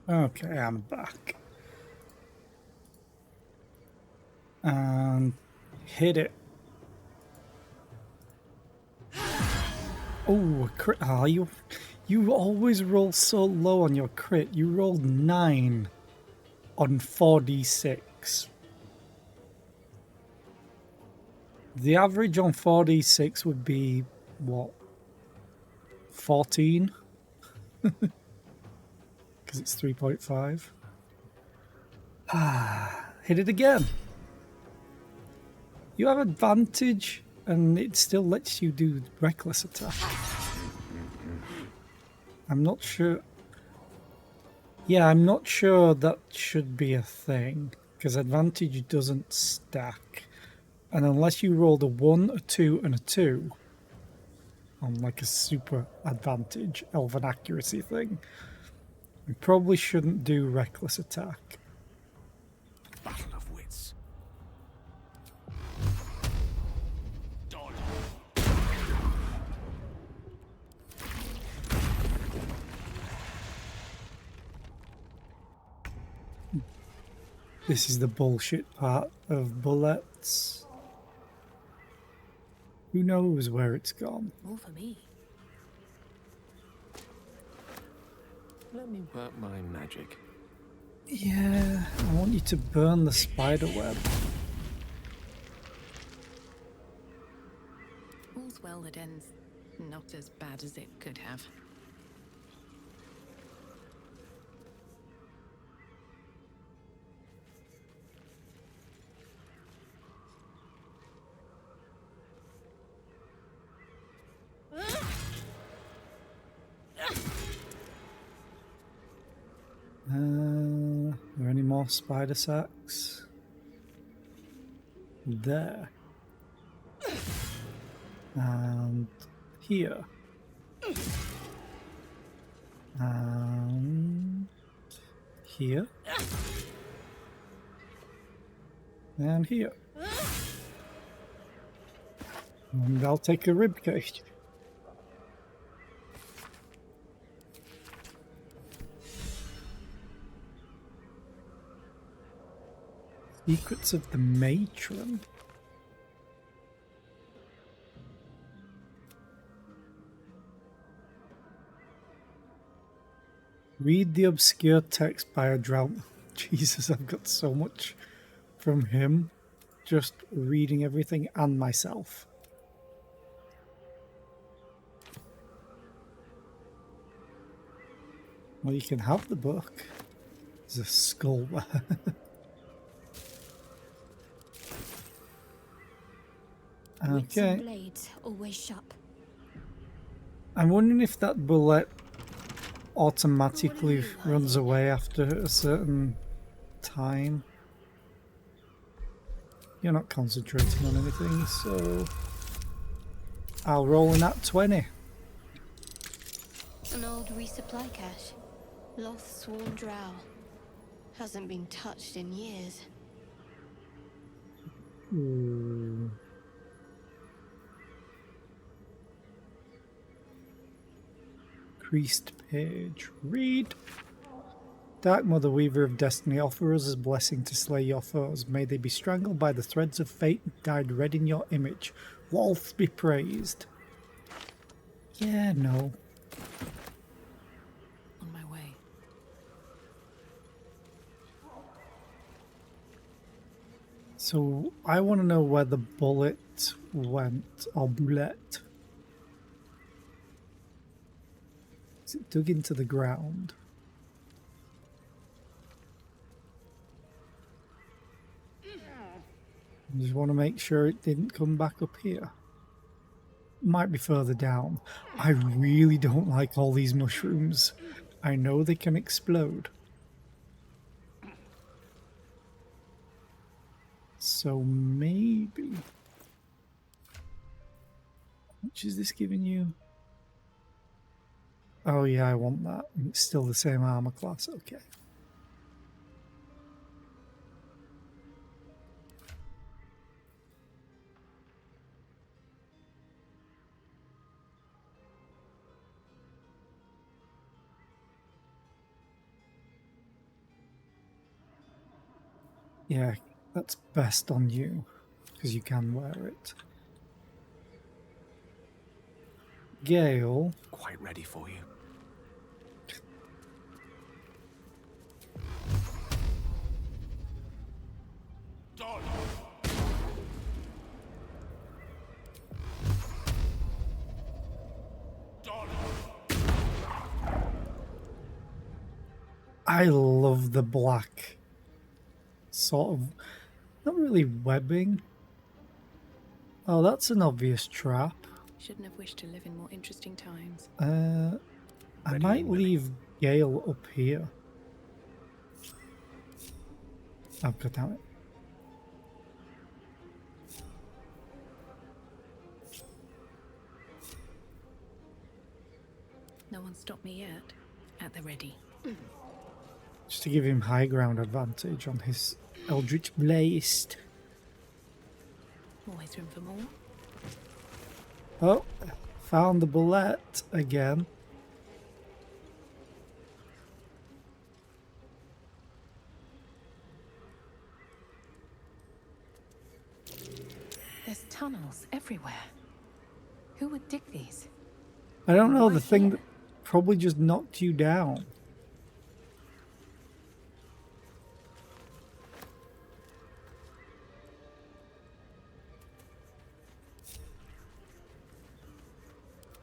Okay, I'm back. And hit it. Oh, a crit. Oh, you always roll so low on your crit. You rolled 9 on 4d6. The average on 4d6 would be, what, 14? Because it's 3.5. Hit it again. You have advantage, and it still lets you do reckless attack. I'm not sure. Yeah, I'm not sure that should be a thing, because advantage doesn't stack. And unless you rolled a 1, a 2, and a 2 on like a super advantage elven accuracy thing, you probably shouldn't do reckless attack. Battle of wits. This is the bullshit part of bullets. Who knows where it's gone? More for me. Let me work my magic. Yeah, I want you to burn the spider web. All's well that ends not as bad as it could have. Are there any more spider sacks? There. And here. And here. And here. And I'll take a rib cage. Secrets of the Matron. Read the obscure text by a drown. Jesus, I've got so much from him. Just reading everything and myself. Well, you can have the book. There's a skull there. Wits and Okay. blades always sharp. I'm wondering if that bullet automatically runs away after a certain time. You're not concentrating on anything, so I'll roll in at 20. An old resupply cache. Loth sworn drow. Hasn't been touched in years. Ooh. Priest page. Read. Dark Mother, Weaver of Destiny, offer us a blessing to slay your foes. May they be strangled by the threads of fate and dyed red in your image. Walth be praised. Yeah, no. On my way. So I want to know where the bullet went, or bullet. Is it dug into the ground? I just want to make sure it didn't come back up here. Might be further down. I really don't like all these mushrooms. I know they can explode. So maybe... How much is this giving you? Oh yeah, I want that. It's still the same armor class, okay. Yeah, that's best on you, because you can wear it. Gale. Quite ready for you. I love the black sort of, not really webbing. Oh, that's an obvious trap. Shouldn't have wished to live in more interesting times. I might leave Gale up here. Oh, god damn it. No one stopped me yet. At the ready. Just to give him high ground advantage on his Eldritch Blast. Always room for more. Oh, found the bullet again. There's tunnels everywhere. Who would dig these? I don't know, Why the thing here? that probably just knocked you down.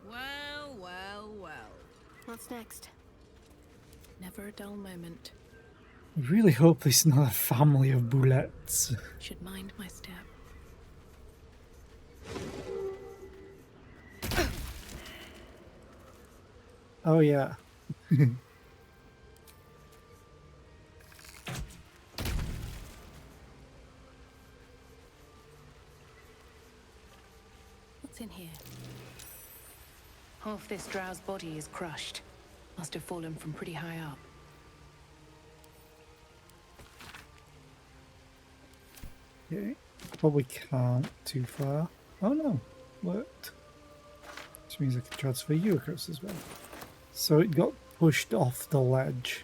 Well, well, well. What's next? Never a dull moment. I really hope this is not a family of bullets. Should mind my step. Oh yeah. What's in here? Half this drow's body is crushed. Must have fallen from pretty high up. Okay. Probably can't too far. Oh no, worked. Which means I can transfer you across as well. So it got pushed off the ledge.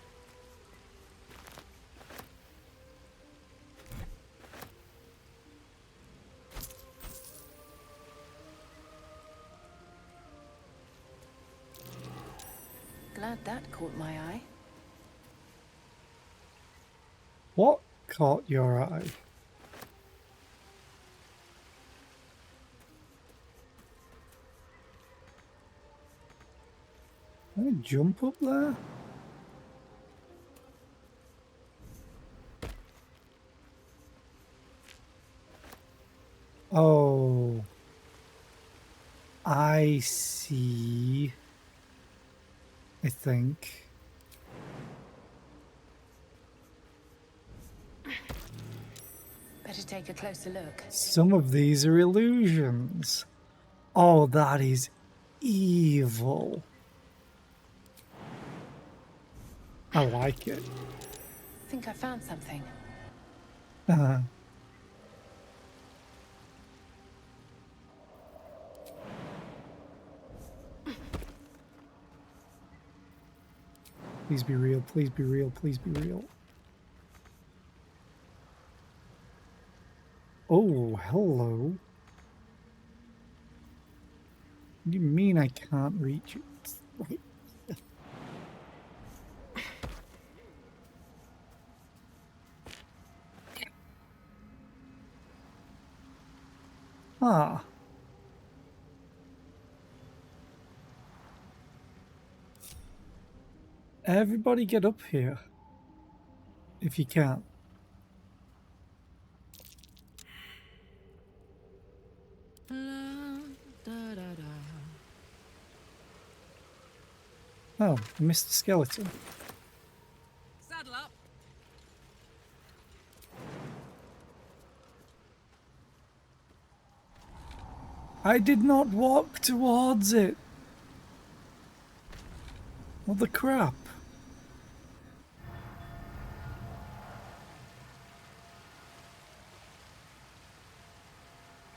Glad that caught my eye. What caught your eye? Can I jump up there? Oh, I see. I think. Better take a closer look. Some of these are illusions. Oh, that is evil. I like it. Think I found something. Please be real, please be real, please be real. Oh, hello. What do you mean I can't reach it? Wait. Ah. Everybody get up here. If you can. Oh, I missed the skeleton. Saddle up. I did not walk towards it. What the crap?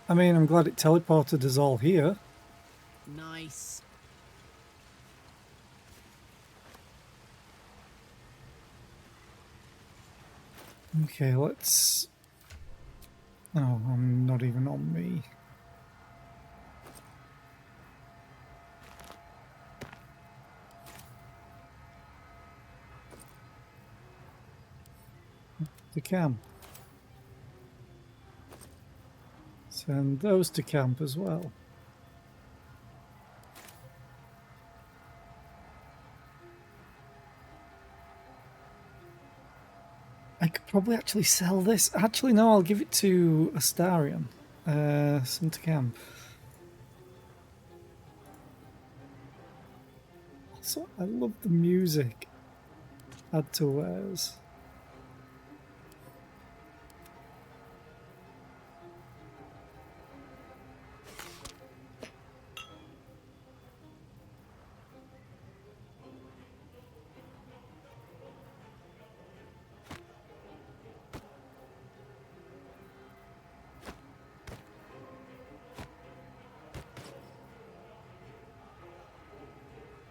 I mean, I'm glad it teleported us all here. Nice. Okay, let's... Oh, I'm not even on me. To camp. Send those to camp as well. I could probably actually sell this. Actually, no, I'll give it to Astarion. Send to camp. Also, I love the music. Add to wares.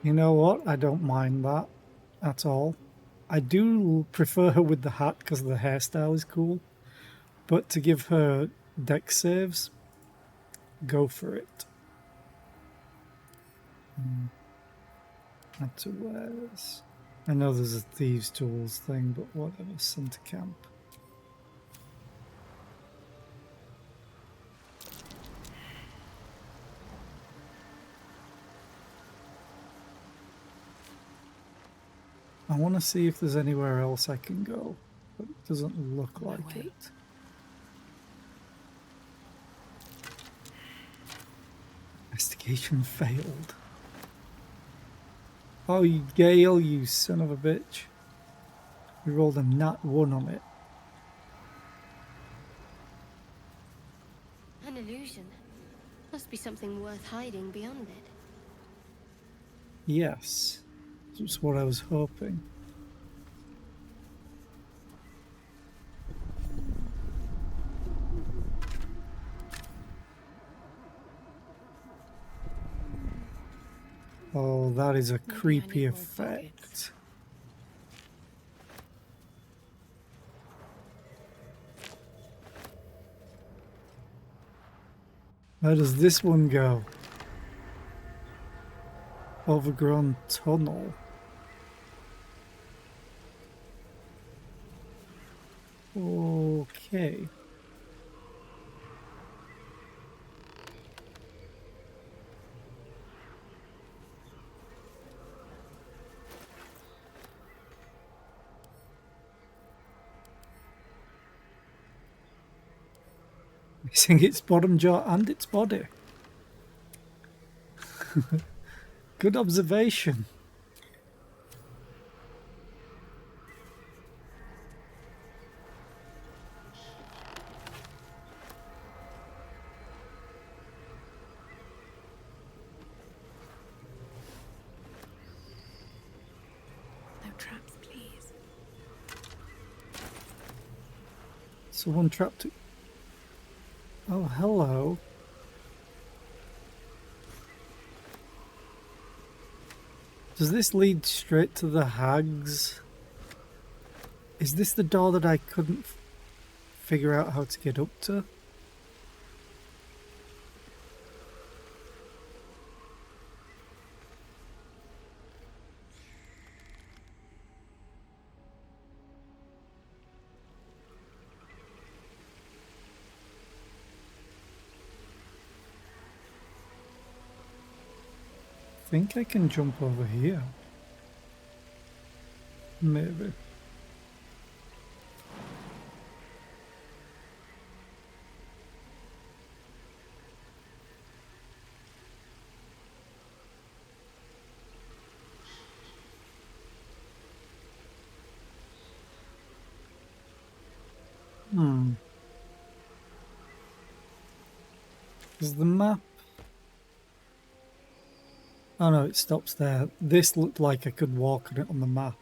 You know what? I don't mind that at all. I do prefer her with the hat because the hairstyle is cool. But to give her dex saves, go for it. Add to wares. I know there's a thieves' tools thing, but whatever. Send to camp. I want to see if there's anywhere else I can go, but it doesn't look like it. Investigation failed. Oh, you Gale, you son of a bitch. We rolled a nat 1 on it. An illusion. Must be something worth hiding beyond it. Yes, that's what I was hoping. Oh, that is a creepy effect. Where does this one go? Overgrown tunnel. Okay. Missing its bottom jaw and its body. Good observation. No traps, please. Someone trapped it. Oh, hello. Does this lead straight to the hags? Is this the door that I couldn't figure out how to get up to? I think I can jump over here. Maybe. Is the map... Oh no, it stops there. This looked like I could walk on it on the map.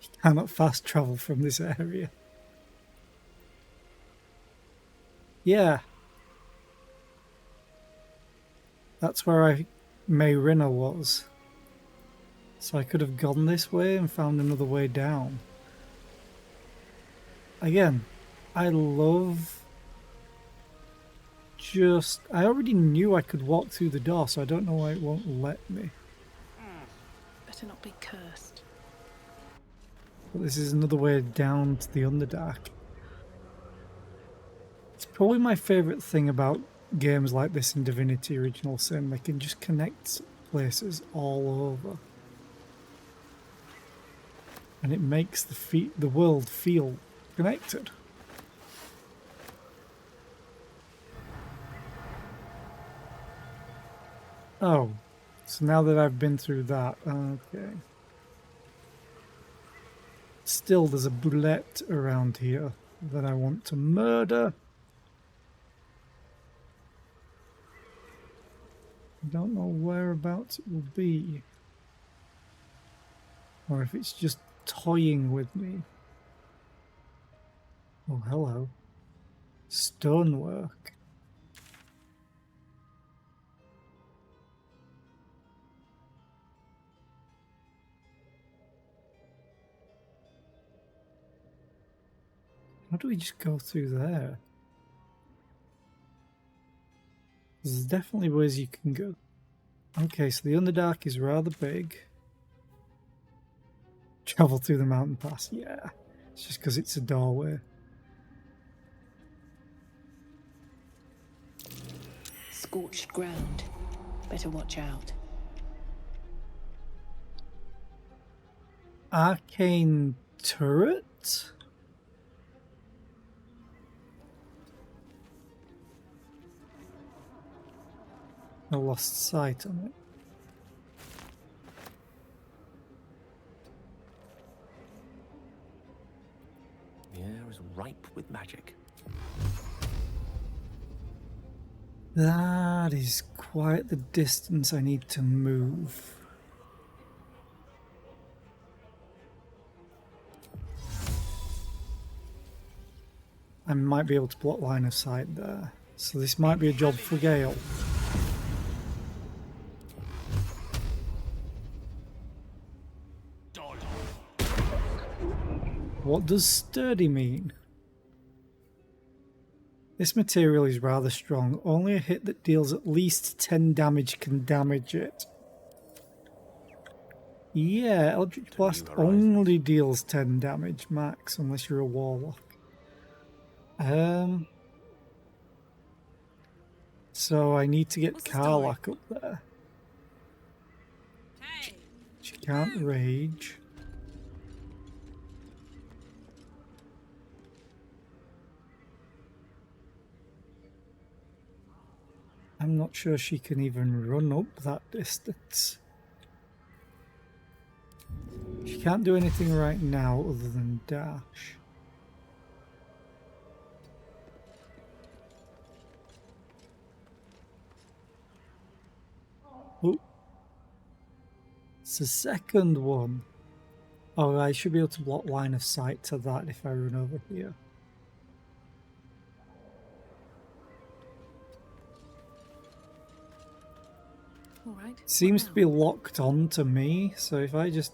You cannot fast travel from this area. Yeah. That's where Mayrina was. So I could have gone this way and found another way down. Again, I love just... I already knew I could walk through the door, so I don't know why it won't let me. Better not be cursed. But this is another way down to the Underdark. It's probably my favourite thing about games like this in Divinity Original Sin. They can just connect places all over. And it makes the world feel connected. Oh, so now that I've been through that, okay. Still, there's a boulette around here that I want to murder. I don't know whereabouts it will be. Or if it's just toying with me. Oh, hello. Stonework. How do we just go through there? There's definitely ways you can go. Okay, so the Underdark is rather big. Travel through the mountain pass, yeah. It's just because it's a doorway. Scorched ground. Better watch out. Arcane turret? I lost sight on it. The air is ripe with magic. That is quite the distance I need to move. I might be able to block line of sight there. So this might be a job for Gale. What does sturdy mean? This material is rather strong. Only a hit that deals at least 10 damage can damage it. Yeah, Eldritch Blast only deals 10 damage max unless you're a warlock. So I need to get Karlach up there. She can't rage. I'm not sure she can even run up that distance. She can't do anything right now other than dash. Oh. It's the second one. Oh, I should be able to block line of sight to that if I run over here. All right. Seems to be locked on to me, so if I just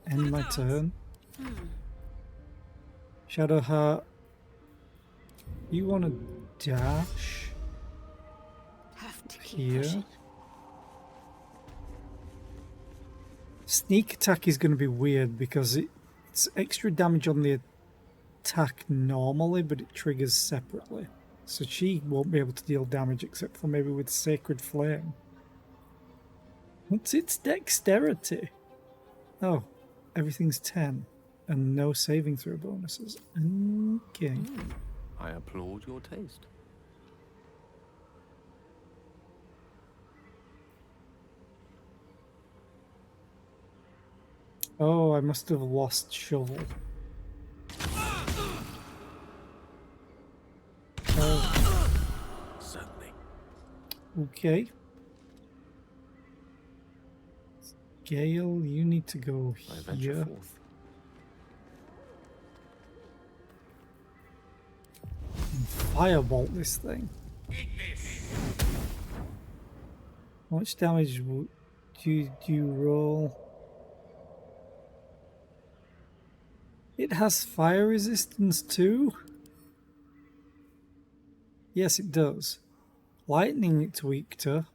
end my turn. Shadowheart, you want to dash here. Sneak attack is going to be weird because it's extra damage on the attack normally, but it triggers separately. So she won't be able to deal damage except for maybe with Sacred Flame. What's its dexterity? Oh, everything's 10 and no saving throw bonuses. Okay. I applaud your taste. Oh, I must have lost shovel. Certainly. Okay. Gale, you need to go here. And firebolt this thing. How much damage do you roll? It has fire resistance too? Yes, it does. Lightning it's weak to.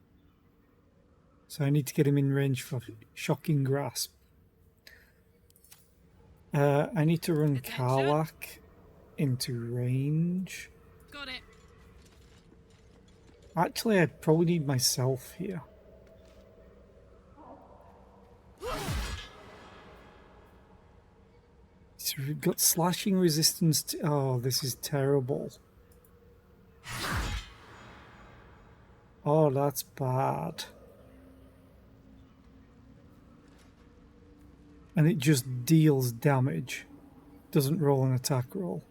So I need to get him in range for Shocking Grasp. I need to run Karlach into range. Got it. Actually, I'd probably need myself here. So we've got slashing resistance to... Oh, this is terrible. Oh, that's bad. And it just deals damage. Doesn't roll an attack roll.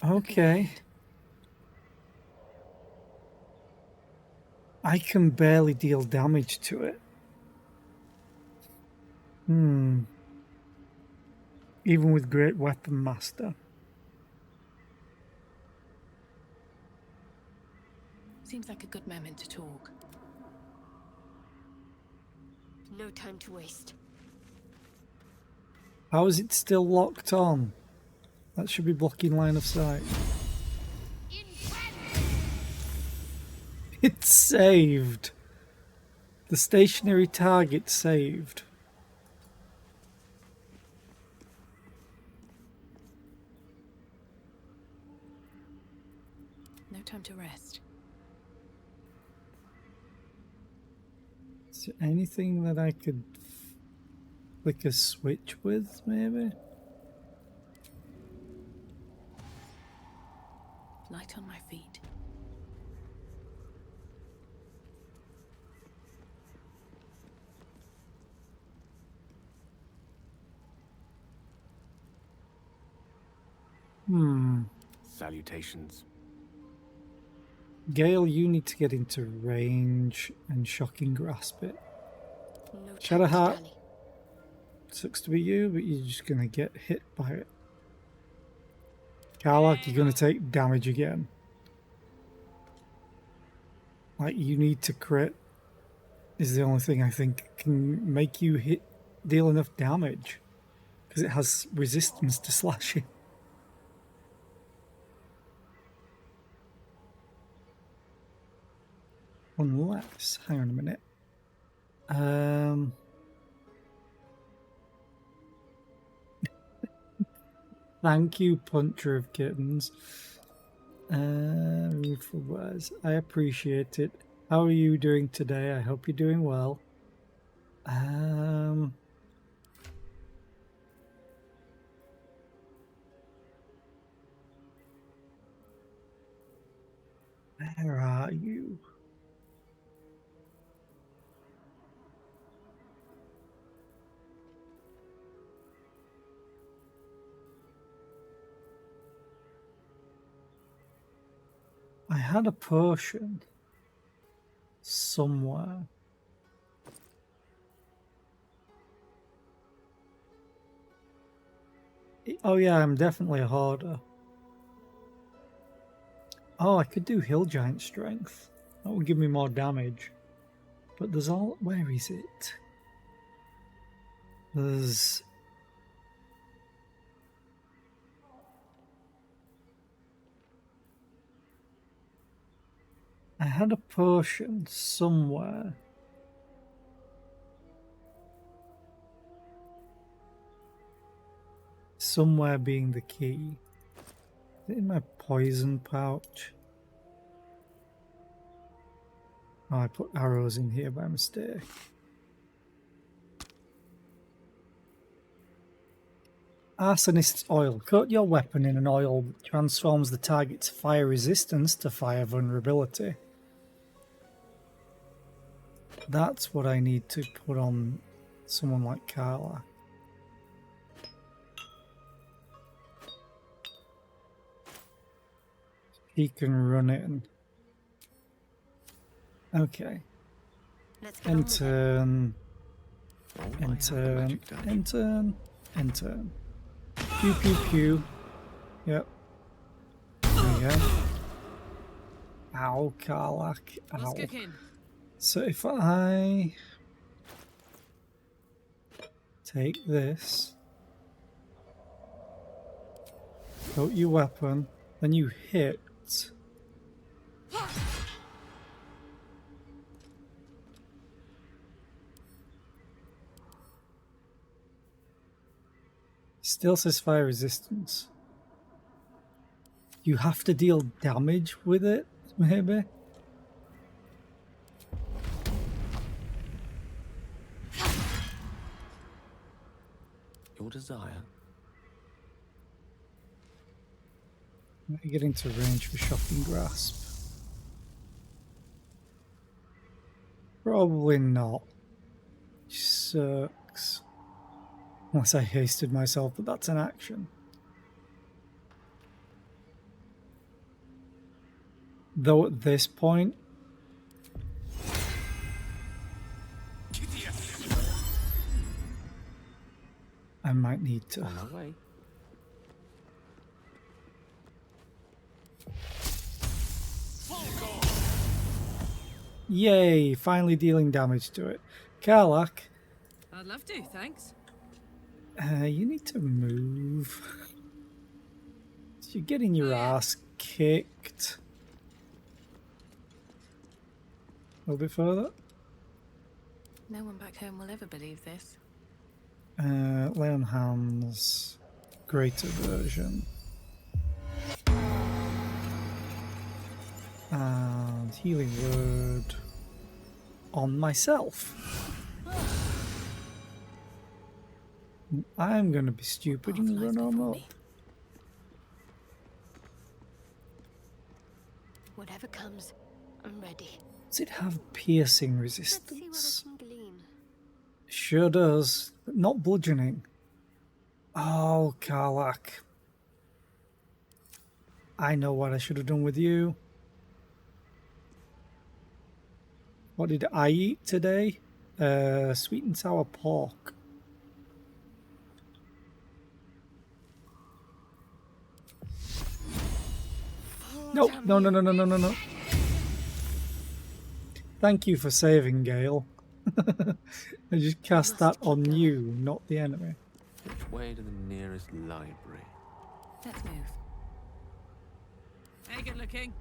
Okay. I can barely deal damage to it. Even with Great Weapon Master. Seems like a good moment to talk. No time to waste. How is it still locked on? That should be blocking line of sight. It's saved. The stationary target saved. No time to rest. Is there anything that I could flick a switch with, maybe? Light on my feet. Salutations. Gale, you need to get into range and Shocking Grasp it. No Shadowheart, sucks to be you, but you're just going to get hit by it. Karlach, you're going to take damage again. Like, you need to crit is the only thing I think can make you deal enough damage. Because it has resistance to slashing. Unless, hang on a minute. Thank you, Puncher of Kittens. For words, I appreciate it. How are you doing today? I hope you're doing well. Where are you? I had a potion somewhere. Oh yeah, I'm definitely a hoarder. Oh, I could do Hill Giant Strength. That would give me more damage. But there's all... Where is it? There's... I had a potion somewhere. Somewhere being the key. Is it in my poison pouch? Oh, I put arrows in here by mistake. Arsonist's Oil. Coat your weapon in an oil that transforms the target's fire resistance to fire vulnerability. That's what I need to put on someone like Karlach. He can run it and... Okay. End turn. End turn. End turn. End turn. Pew pew pew. Yep. There we go. Ow, Karlach. Ow. So if I Take this. Out your weapon. Then you hit. Still says fire resistance. You have to deal damage with it, maybe? Your desire. Let me get into range for shocking grasp. Probably not. Which sucks. Unless I hasted myself, but that's an action. Though at this point, I might need to. On my way. Yay! Finally dealing damage to it. Karlach, I'd love to, thanks. you need to move. You're getting your ass kicked. A little bit further. No one back home will ever believe this. Lay on hands. Greater version. And healing word on myself. I'm gonna be stupid and run on up. Whatever comes, I'm ready. Does it have piercing Let's see resistance? what I can glean. Sure does, but not bludgeoning. Oh, Karlach. I know what I should have done with you. What did I eat today? Sweet and sour pork. No, no, no, no, no, no, no, no. Thank you for saving, Gale. I just cast that on you, not the enemy. Which way to the nearest library? Let's move. Hey, good looking.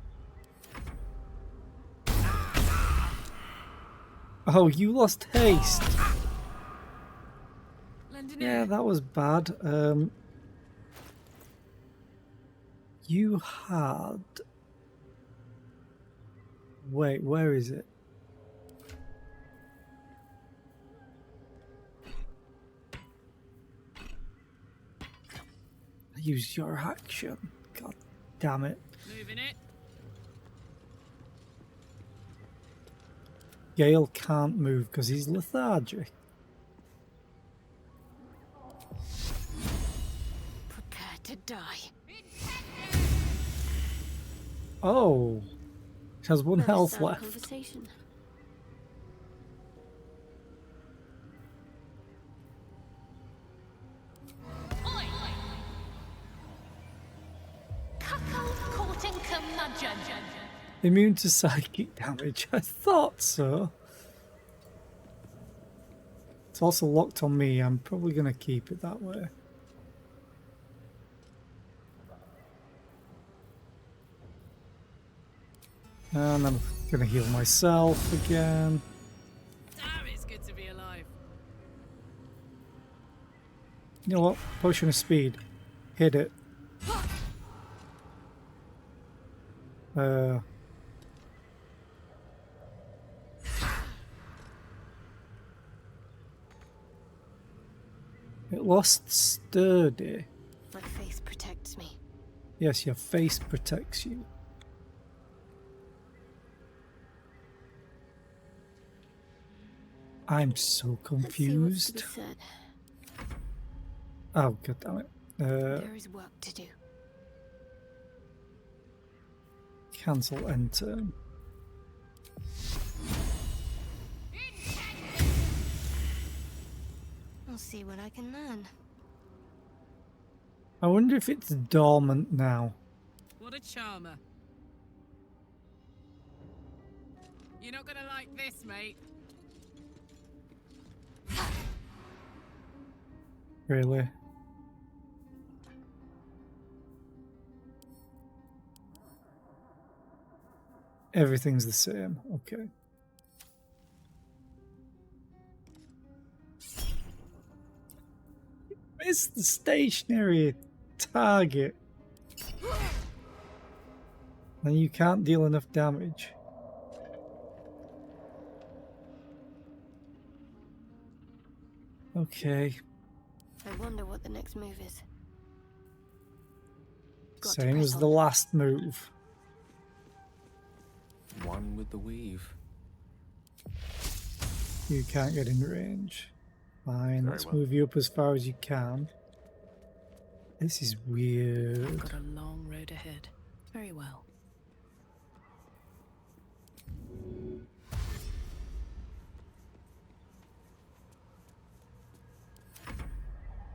Oh, you lost haste. Lending Yeah, that was bad. You had... Wait, where is it? Use your action. God damn it. Moving it. Gale can't move because he's lethargic. Prepare to die. Oh. She has one health Sound left. Conversation. Immune to psychic damage. I thought so. It's also locked on me. I'm probably going to keep it that way. And I'm going to heal myself again. Damn, it's good to be alive. You know what? Potion of speed. Hit it. It lost sturdy. My face protects me. Yes, your face protects you. I'm so confused. Let's see what's to be said. Oh, god damn it. There is work to do. Cancel end turn. I'll see what I can learn. I wonder if it's dormant now. What a charmer. You're not gonna like this, mate. Really? Everything's the same. Okay. It's the stationary target. And you can't deal enough damage. Okay. I wonder what the next move is. Same as the last move. One with the weave. You can't get in range. Fine, Very let's well. move you up as far as you can. This is weird. I've got a long road ahead. Very well.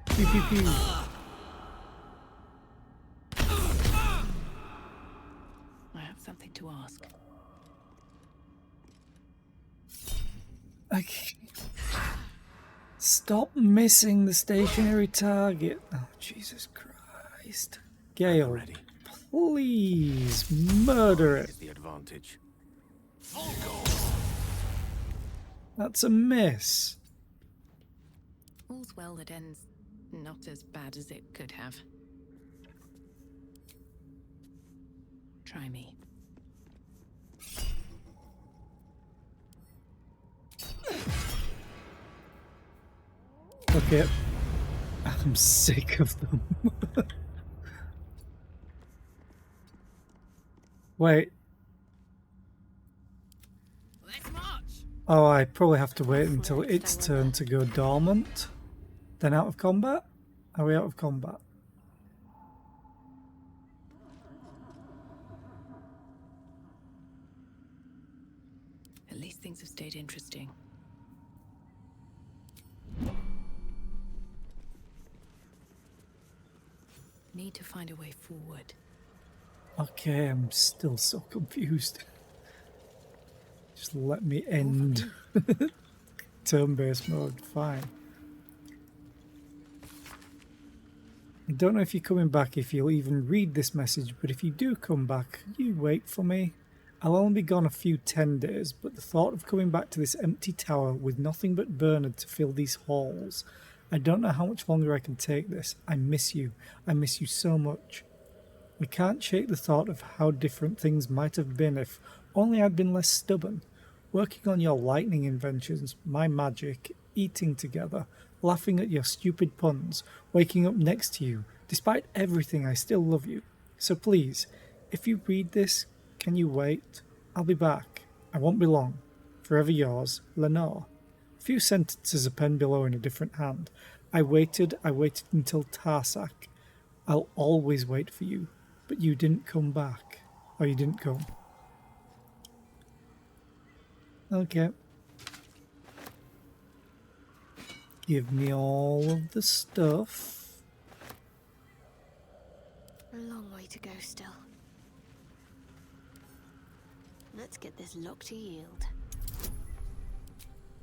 Pew, pew, pew. I have something to ask. Stop missing the stationary target. Oh, Jesus Christ. Gale, please murder it. Is the advantage. That's a miss. All's well that ends not as bad as it could have. Try me. Okay. I'm sick of them. Wait. Oh, I probably have to wait until its turn to go dormant. Then out of combat? Are we out of combat? At least things have stayed interesting. Need to find a way forward. Okay, I'm still so confused. Just let me end turn-based mode, fine. I don't know if you're coming back, if you'll even read this message, but if you do come back, you wait for me. I'll only be gone a few 10 days, but the thought of coming back to this empty tower with nothing but Bernard to fill these halls, I don't know how much longer I can take this. I miss you. I miss you so much. I can't shake the thought of how different things might have been if only I'd been less stubborn. Working on your lightning inventions, my magic, eating together, laughing at your stupid puns, waking up next to you. Despite everything, I still love you. So please, if you read this, can you wait? I'll be back. I won't be long. Forever yours, Lenore. A few sentences, a pen below in a different hand. I waited until Tarsak. I'll always wait for you. But you didn't come back. Or you didn't come. Okay. Give me all of the stuff. A long way to go still. Let's get this lock to yield.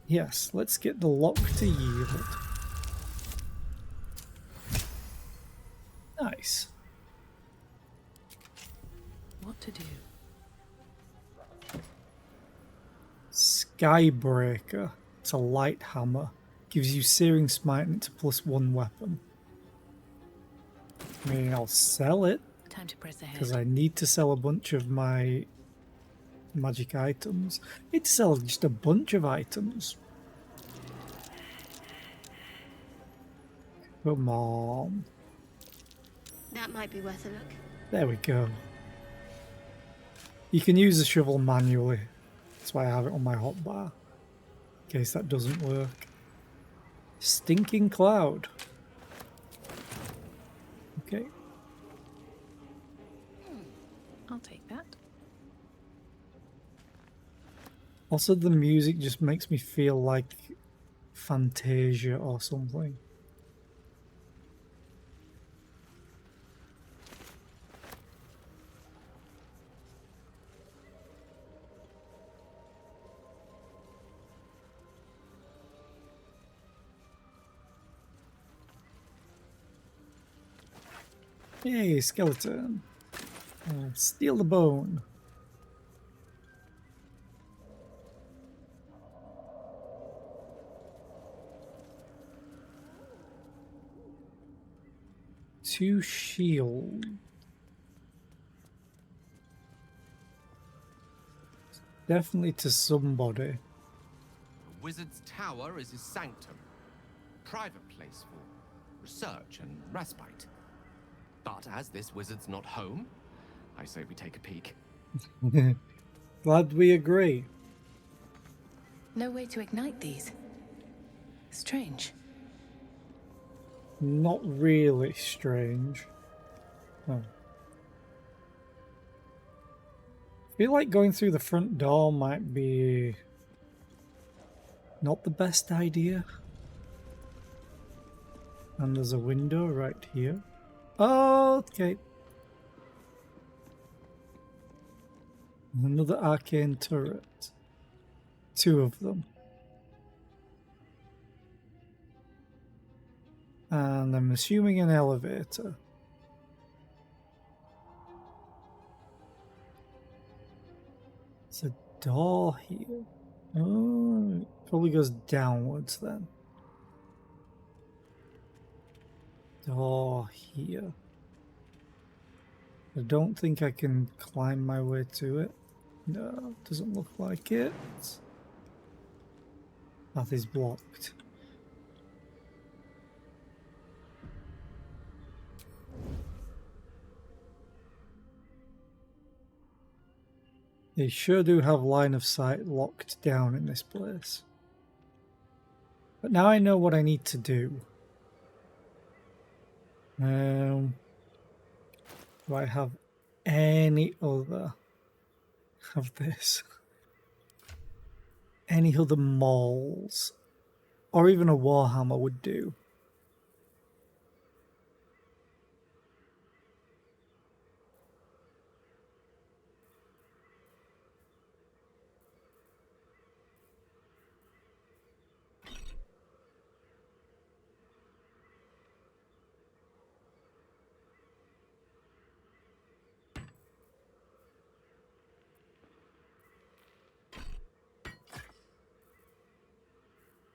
Yes, let's get the lock to yield. Nice. What to do? Skybreaker. It's a light hammer. Gives you Searing Smite and it's a +1 weapon. I mean, I'll sell it. Time to press ahead. Because I need to sell a bunch of my magic items. I need to sell just a bunch of items. Come on. That might be worth a look. There we go. You can use the shovel manually. That's why I have it on my hotbar. In case that doesn't work. Stinking cloud. Okay. I'll take that. Also, the music just makes me feel like Fantasia or something. Yay, skeleton. Steal the bone. Two shield. Definitely to somebody. The wizard's tower is his sanctum. Private place for research and respite. But as this wizard's not home, I say we take a peek. Glad we agree. No way to ignite these. Strange. Not really strange. Oh. I feel like going through the front door might be not the best idea. And there's a window right here. Okay. Another arcane turret. Two of them. And I'm assuming an elevator. It's a door here. Oh, it probably goes downwards then. Door here. I don't think I can climb my way to it. No, doesn't look like it. Path is blocked. They sure do have line of sight locked down in this place. But now I know what I need to do. Do I have any other of this? Any other mauls? Or even a warhammer would do.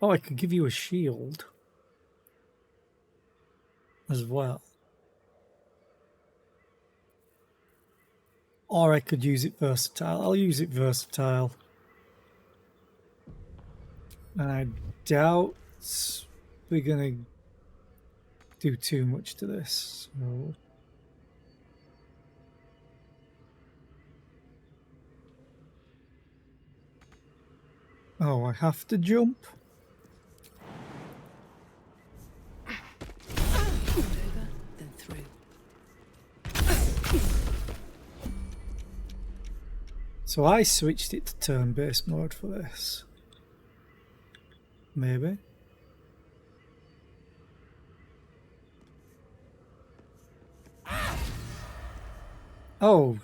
Oh, I could give you a shield as well. Or I could use it versatile. I'll use it versatile. And I doubt we're going to do too much to this. So. Oh, I have to jump? So I switched it to turn-based mode for this. Maybe. Oh.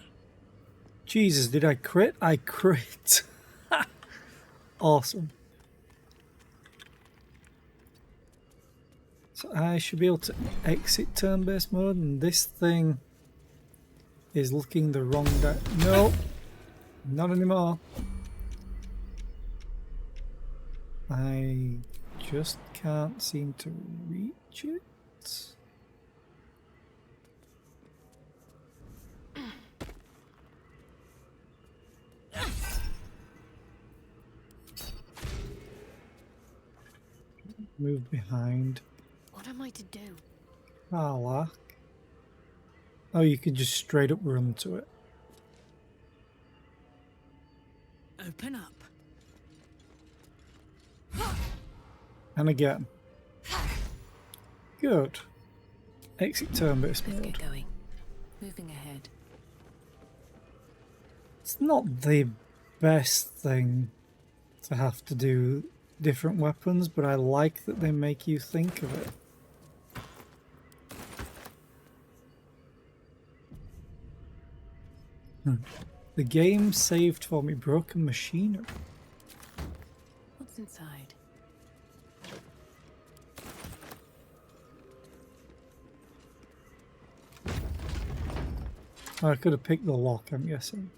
Jesus, did I crit? I crit. Awesome. So I should be able to exit turn-based mode, and this thing is looking the wrong direction. No. Not anymore. I just can't seem to reach it. Move behind. What am I to do? Karlach. Oh, you can just straight up run to it. Open up. And again. Good. Exit turn-based mode. Let's get going. Moving ahead. It's not the best thing to have to do different weapons, but I like that they make you think of it. The game saved for me broken machinery. What's inside? I could have picked the lock, I'm guessing.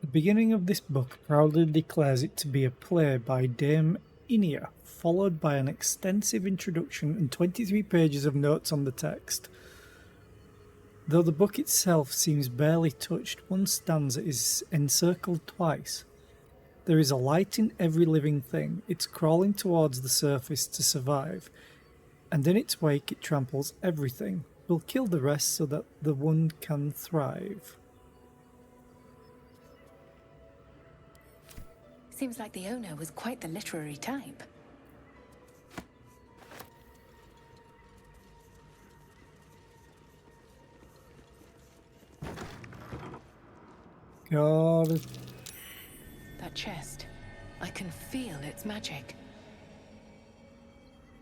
The beginning of this book proudly declares it to be a play by Dame Inia, followed by an extensive introduction and 23 pages of notes on the text. Though the book itself seems barely touched, one stanza is encircled twice. There is a light in every living thing. It's crawling towards the surface to survive, and in its wake it tramples everything. Will kill the rest so that the one can thrive. Seems like the owner was quite the literary type. God. That chest. I can feel its magic.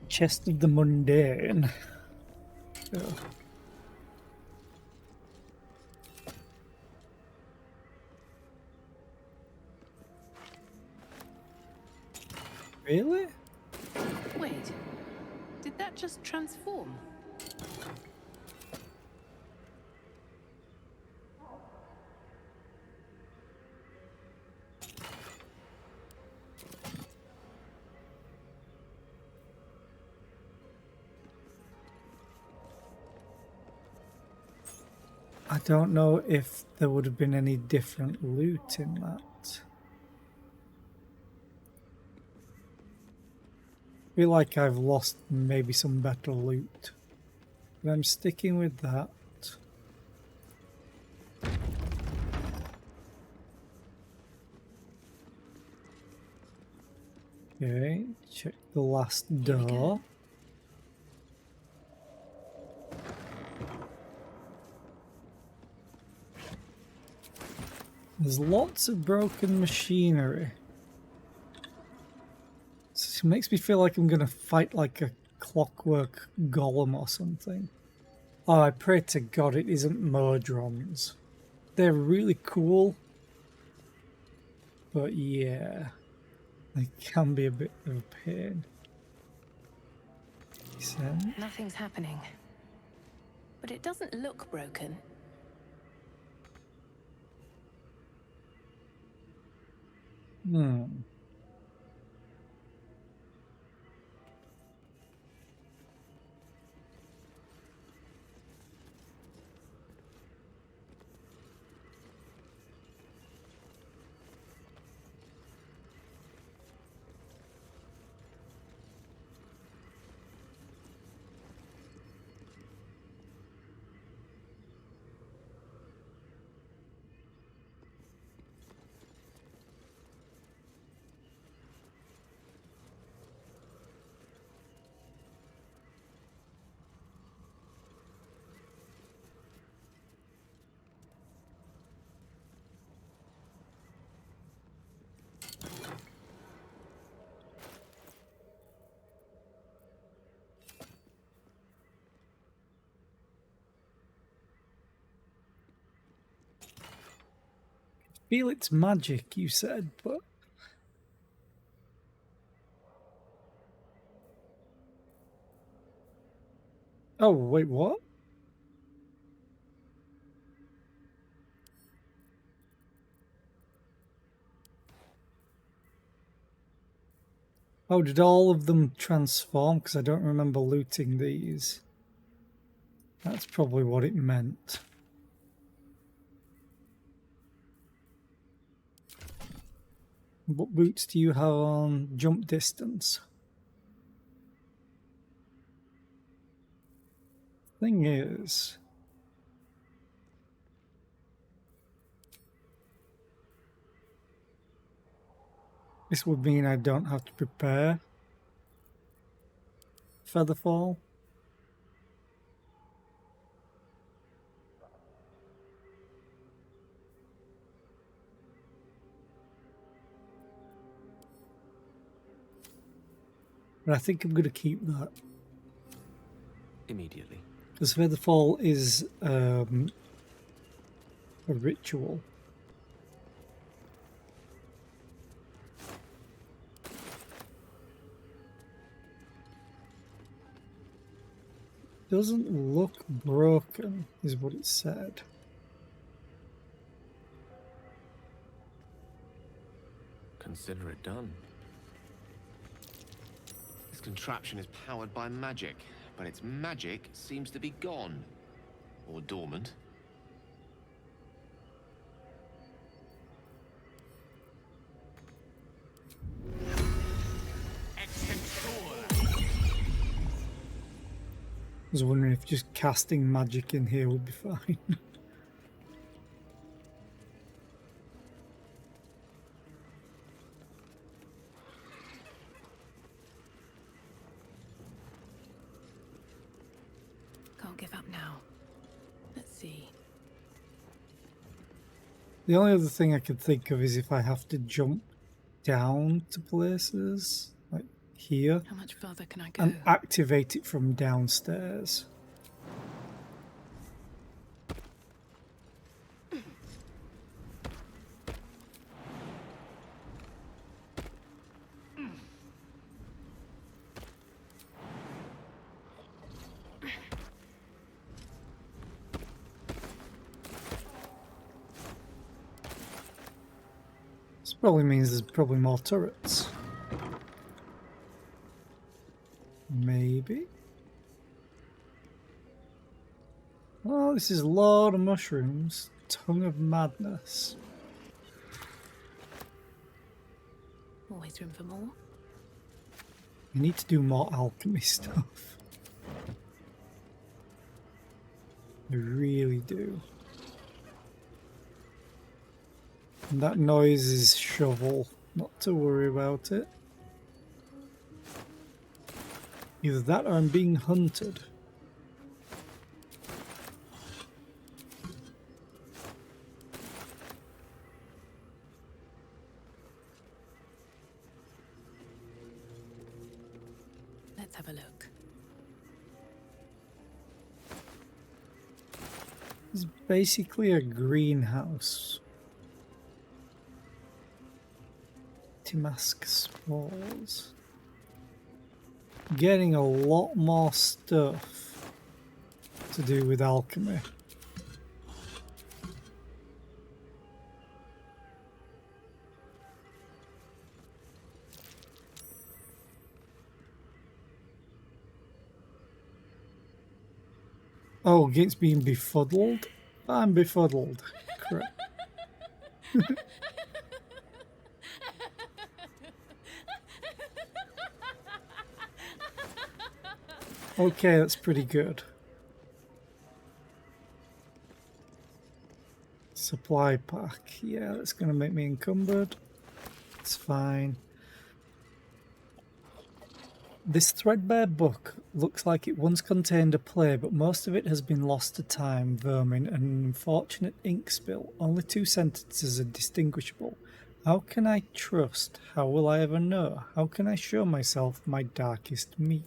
Chest of the Mundane. Oh. Really? Wait, did that just transform? I don't know if there would have been any different loot in that. I feel like I've lost maybe some better loot. But I'm sticking with that. Okay, check the last door. There's lots of broken machinery. It makes me feel like I'm gonna fight like a clockwork golem or something. Oh, I pray to God it isn't Modrons. They're really cool. But yeah, they can be a bit of a pain. Nothing's happening. But it doesn't look broken. Feel it's magic, you said, but... Oh, wait, what? Oh, did all of them transform? Because I don't remember looting these. That's probably what it meant. What boots do you have on jump distance? Thing is... This would mean I don't have to prepare Featherfall. But I think I'm going to keep that. Immediately. Because Featherfall is a ritual. doesn't look broken, is what it said. Consider it done. This contraption is powered by magic, but its magic seems to be gone. Or dormant. I was wondering if just casting magic in here would be fine. Can't give up now. Let's see. The only other thing I could think of is if I have to jump down to places, like here, How much further can I go? and activate it from downstairs. This probably means there's probably more turrets. Maybe. Oh, this is a lot of mushrooms. Tongue of madness. Always room for more. You need to do more alchemy stuff. I really do. And that noise is shovel. Not to worry about it. Either that or I'm being hunted. Let's have a look. It's basically a greenhouse. Timask spores. Getting a lot more stuff to do with alchemy. Oh, against being befuddled? I'm befuddled. Correct. Okay, that's pretty good. Supply pack. Yeah, that's going to make me encumbered. It's fine. This threadbare book looks like it once contained a play, but most of it has been lost to time, vermin, and an unfortunate ink spill. Only 2 sentences are distinguishable. How can I trust? How will I ever know? How can I show myself my darkest me?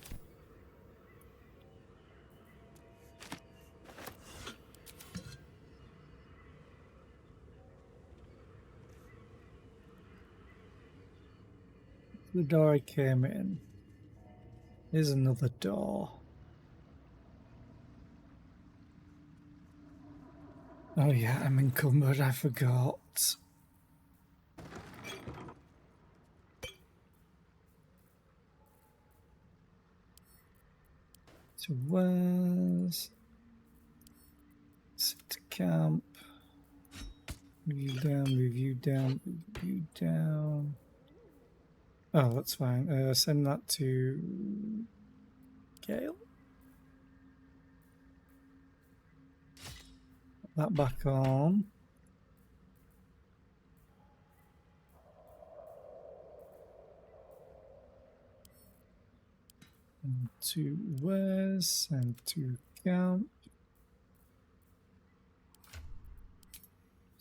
The door I came in. Here's another door. Oh yeah, I'm encumbered, I forgot. So where's... Set to camp. Review down, review down, review down. Oh, that's fine. Send that to Gale. Put that back on. And to Wes and to camp.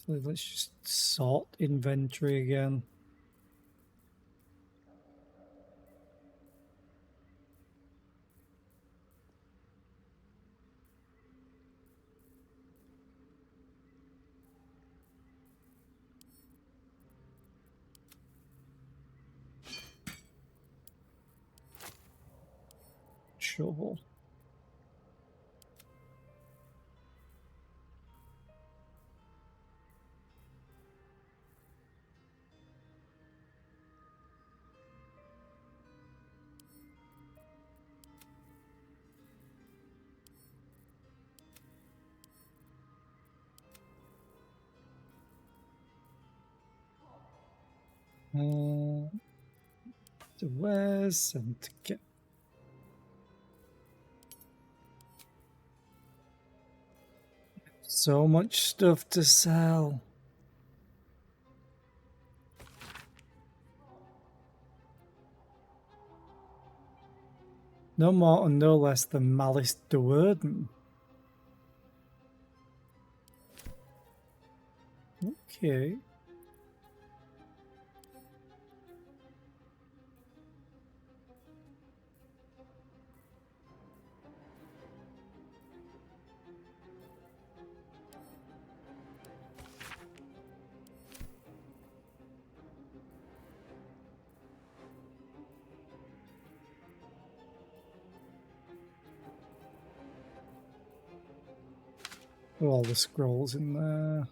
So let's just sort inventory again. Shovel. to Wes and to get. So much stuff to sell. No more and no less than Malice de Werden. Okay. All the scrolls in there.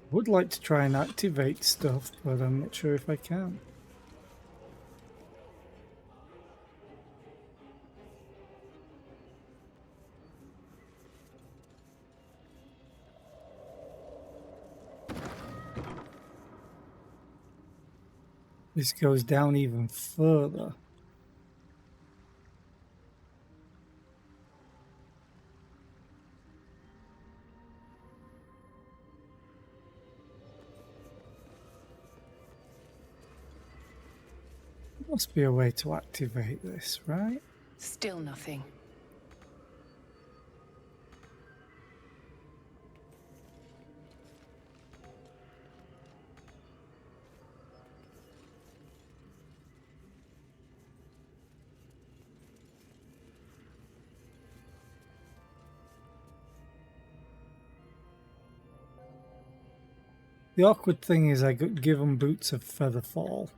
Would like to try and activate stuff, but I'm not sure if I can. This goes down even further. There must be a way to activate this, right? Still nothing. The awkward thing is I got given boots of Featherfall.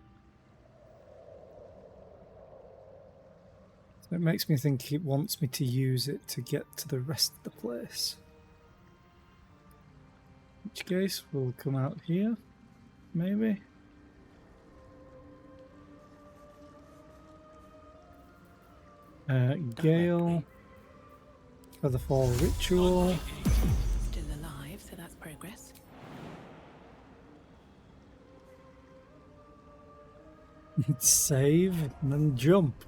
So it makes me think it wants me to use it to get to the rest of the place. In which case, we'll come out here, maybe. Gale. Featherfall Ritual. Still alive, so that's progress. Save and then jump.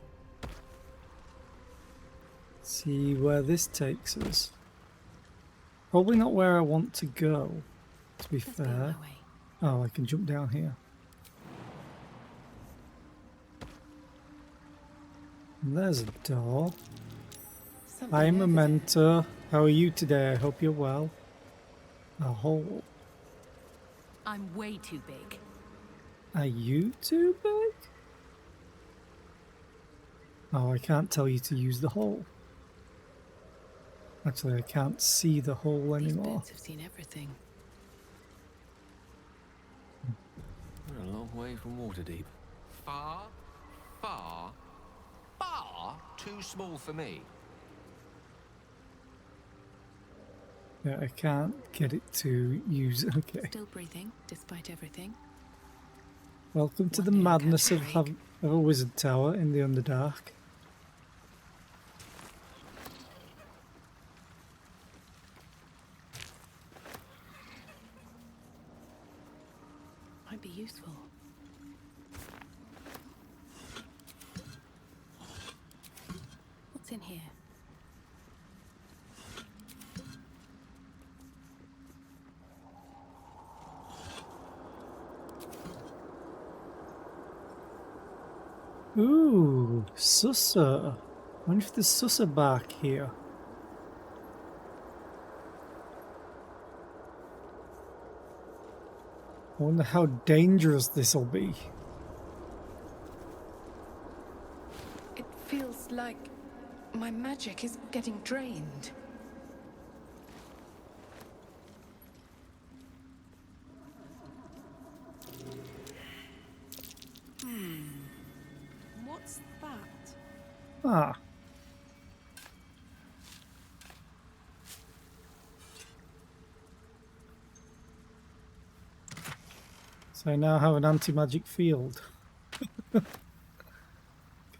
See where this takes us. Probably not where I want to go, to be fair. Oh, I can jump down here. And there's a door. Hi, Memento. How are you today? I hope you're well. A hole. I'm way too big. Are you too big? Oh, I can't tell you to use the hole. Actually, I can't see the hole anymore. These birds have seen everything. We're a long way from Waterdeep. Far, far, far too small for me. Yeah, I can't get it to use. Okay. Still breathing, despite everything. Welcome to the madness of a wizard tower in the Underdark. Might be useful. What's in here? Ooh, Sussa. I wonder if there's Sussa bark here. I wonder how dangerous this'll be. It feels like my magic is getting drained. What's that? Ah. So I now have an anti-magic field.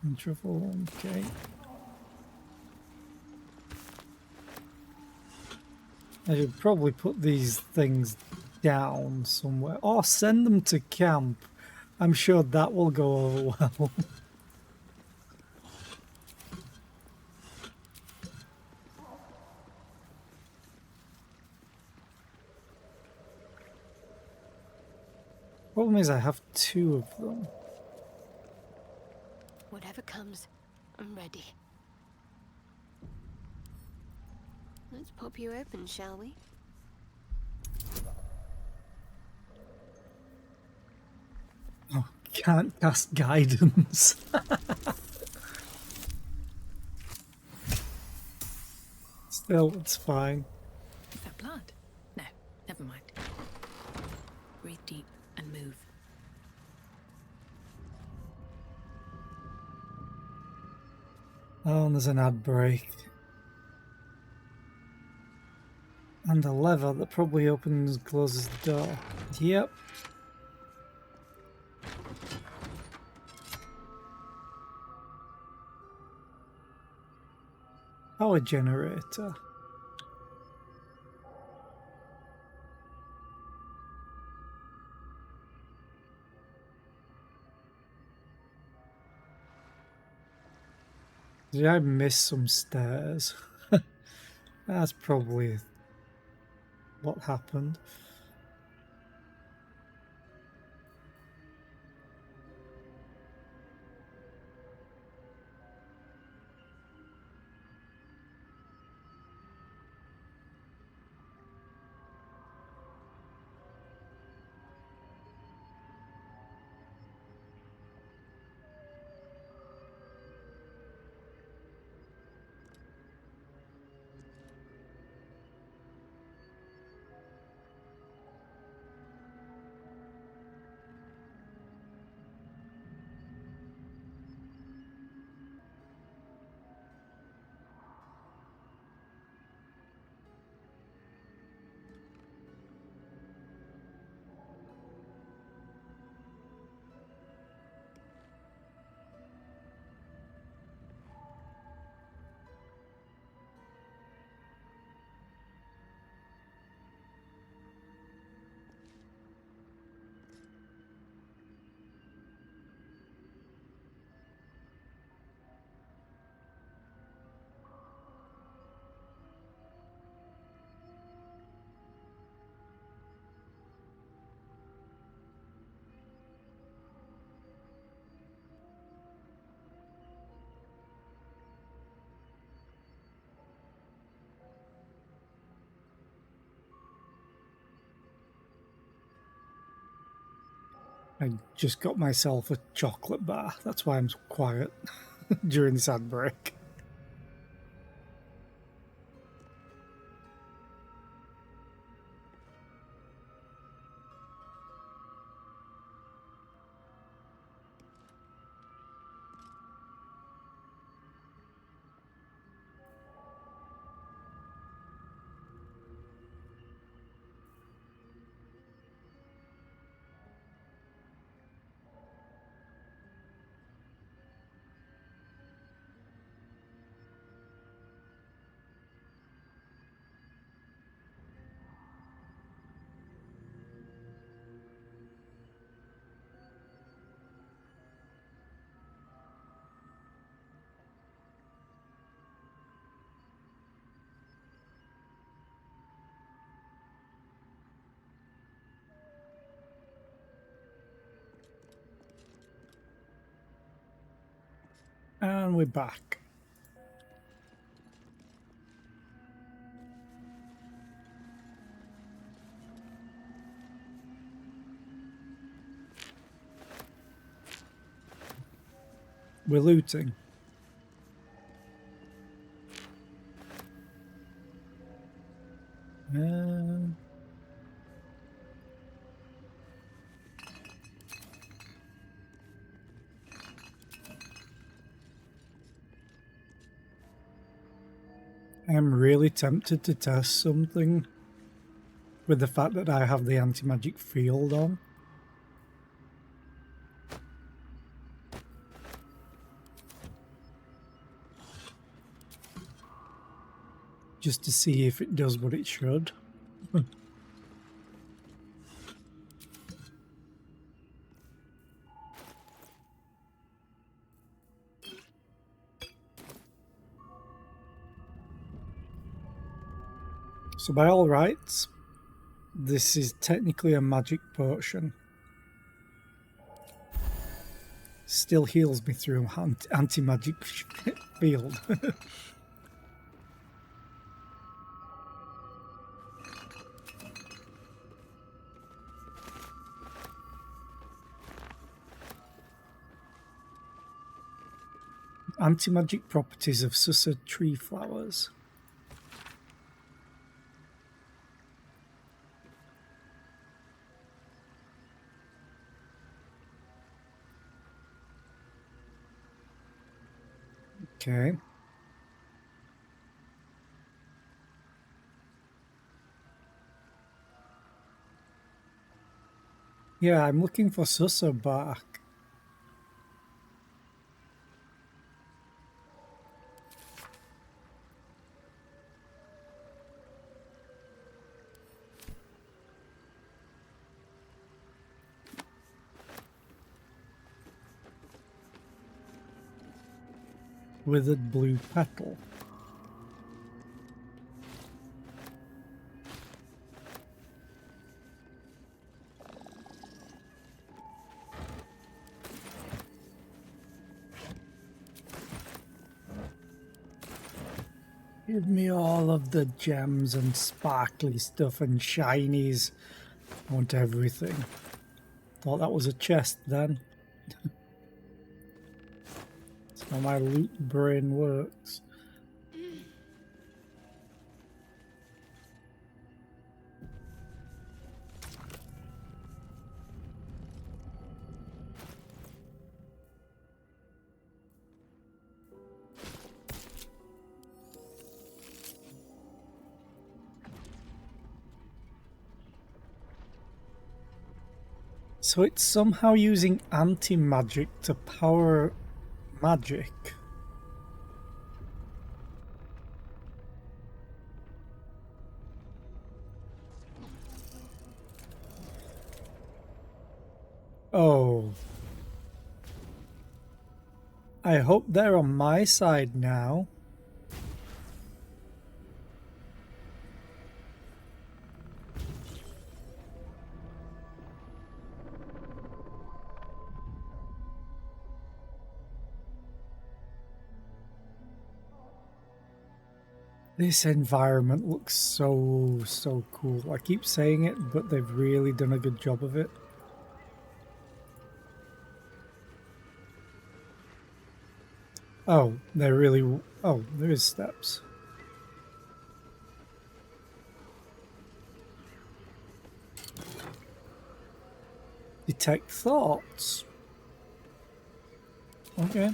Control, okay. I should probably put these things down somewhere. Or send them to camp. I'm sure that will go over well. Problem is I have 2 of them. Whatever comes, I'm ready. Let's pop you open, shall we? Oh, can't cast guidance. Still, it's fine. Is that blood? No, never mind. Breathe deep and move. Oh, and there's an ad break. And a lever that probably opens and closes the door. Yep. Power generator. Did I miss some stairs? That's probably what happened. I just got myself a chocolate bar. That's why I'm quiet during this ad break. And we're back. We're looting. I'm really tempted to test something with the fact that I have the anti-magic field on. just to see if it does what it should. So by all rights, this is technically a magic potion. Still heals me through anti-magic field. Anti-magic properties of Susa tree flowers. Okay. Yeah, I'm looking for Susa bark. Withered blue petal. Give me all of the gems and sparkly stuff and shinies. I want everything. Thought that was a chest then. That's how my loot brain works. So it's somehow using anti-magic to power magic. Oh. I hope they're on my side now. This environment looks so cool. I keep saying it, but they've really done a good job of it. Oh, they're really... Oh, there is steps. Detect thoughts. Okay.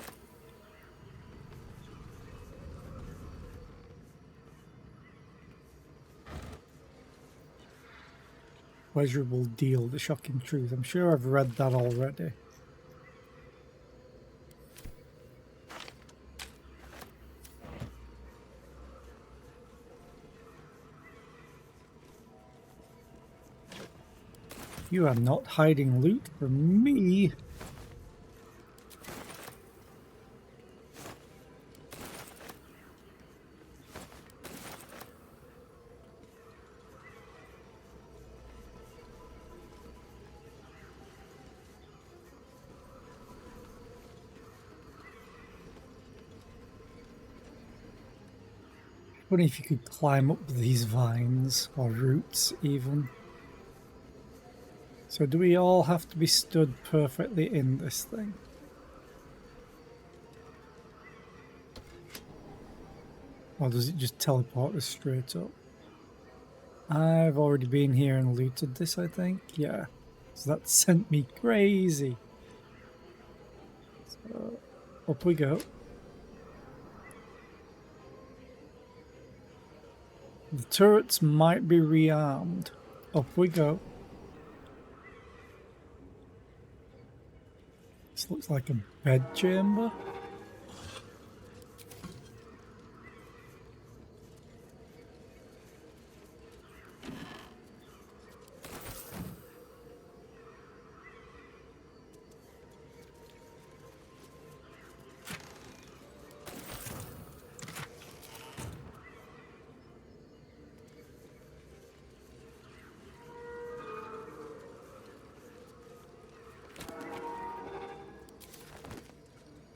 Pleasurable deal, the shocking truth. I'm sure I've read that already. You are not hiding loot from me. Funny if you could climb up these vines, or roots even. So do we all have to be stood perfectly in this thing? Or does it just teleport us straight up? I've already been here and looted this, I think. Yeah. So that sent me crazy. So, up we go. The turrets might be rearmed. Up we go. This looks like a bed chamber.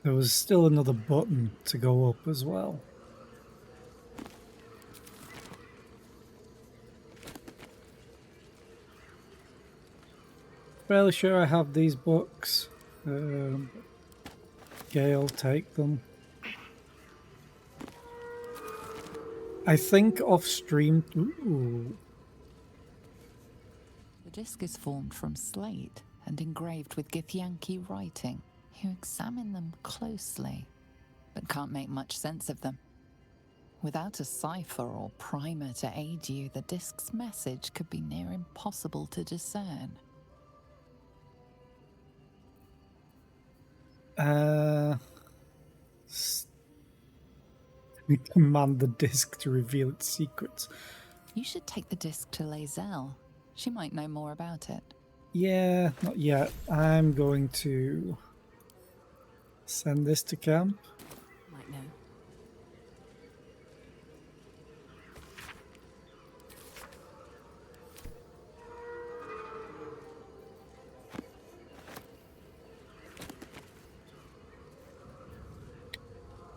There was still another button to go up as well. Fairly sure I have these books. Gale, take them. I think off stream. Ooh. The disc is formed from slate and engraved with Githyanki writing. You examine them closely, but can't make much sense of them. Without a cipher or primer to aid you, the disc's message could be near impossible to discern. We command the disc to reveal its secrets. You should take the disc to Lae'zel. She might know more about it. Yeah, not yet. I'm going to send this to camp. Might know.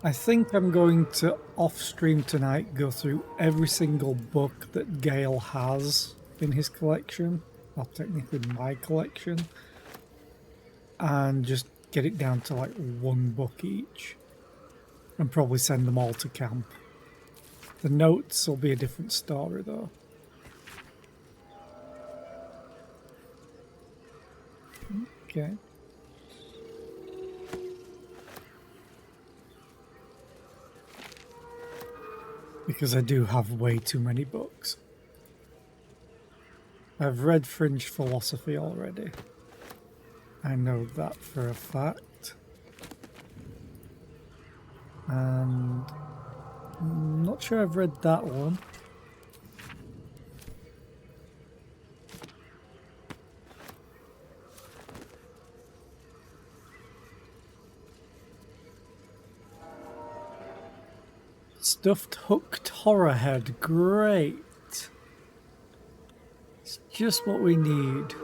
I think I'm going to, off stream tonight, go through every single book that Gale has in his collection, well, technically my collection, and just get it down to like one book each, and probably send them all to camp. The notes will be a different story though. Okay. Because I do have way too many books. I've read Fringe Philosophy already. I know that for a fact. And I'm not sure I've read that one. Stuffed hooked horror head, great. It's just what we need.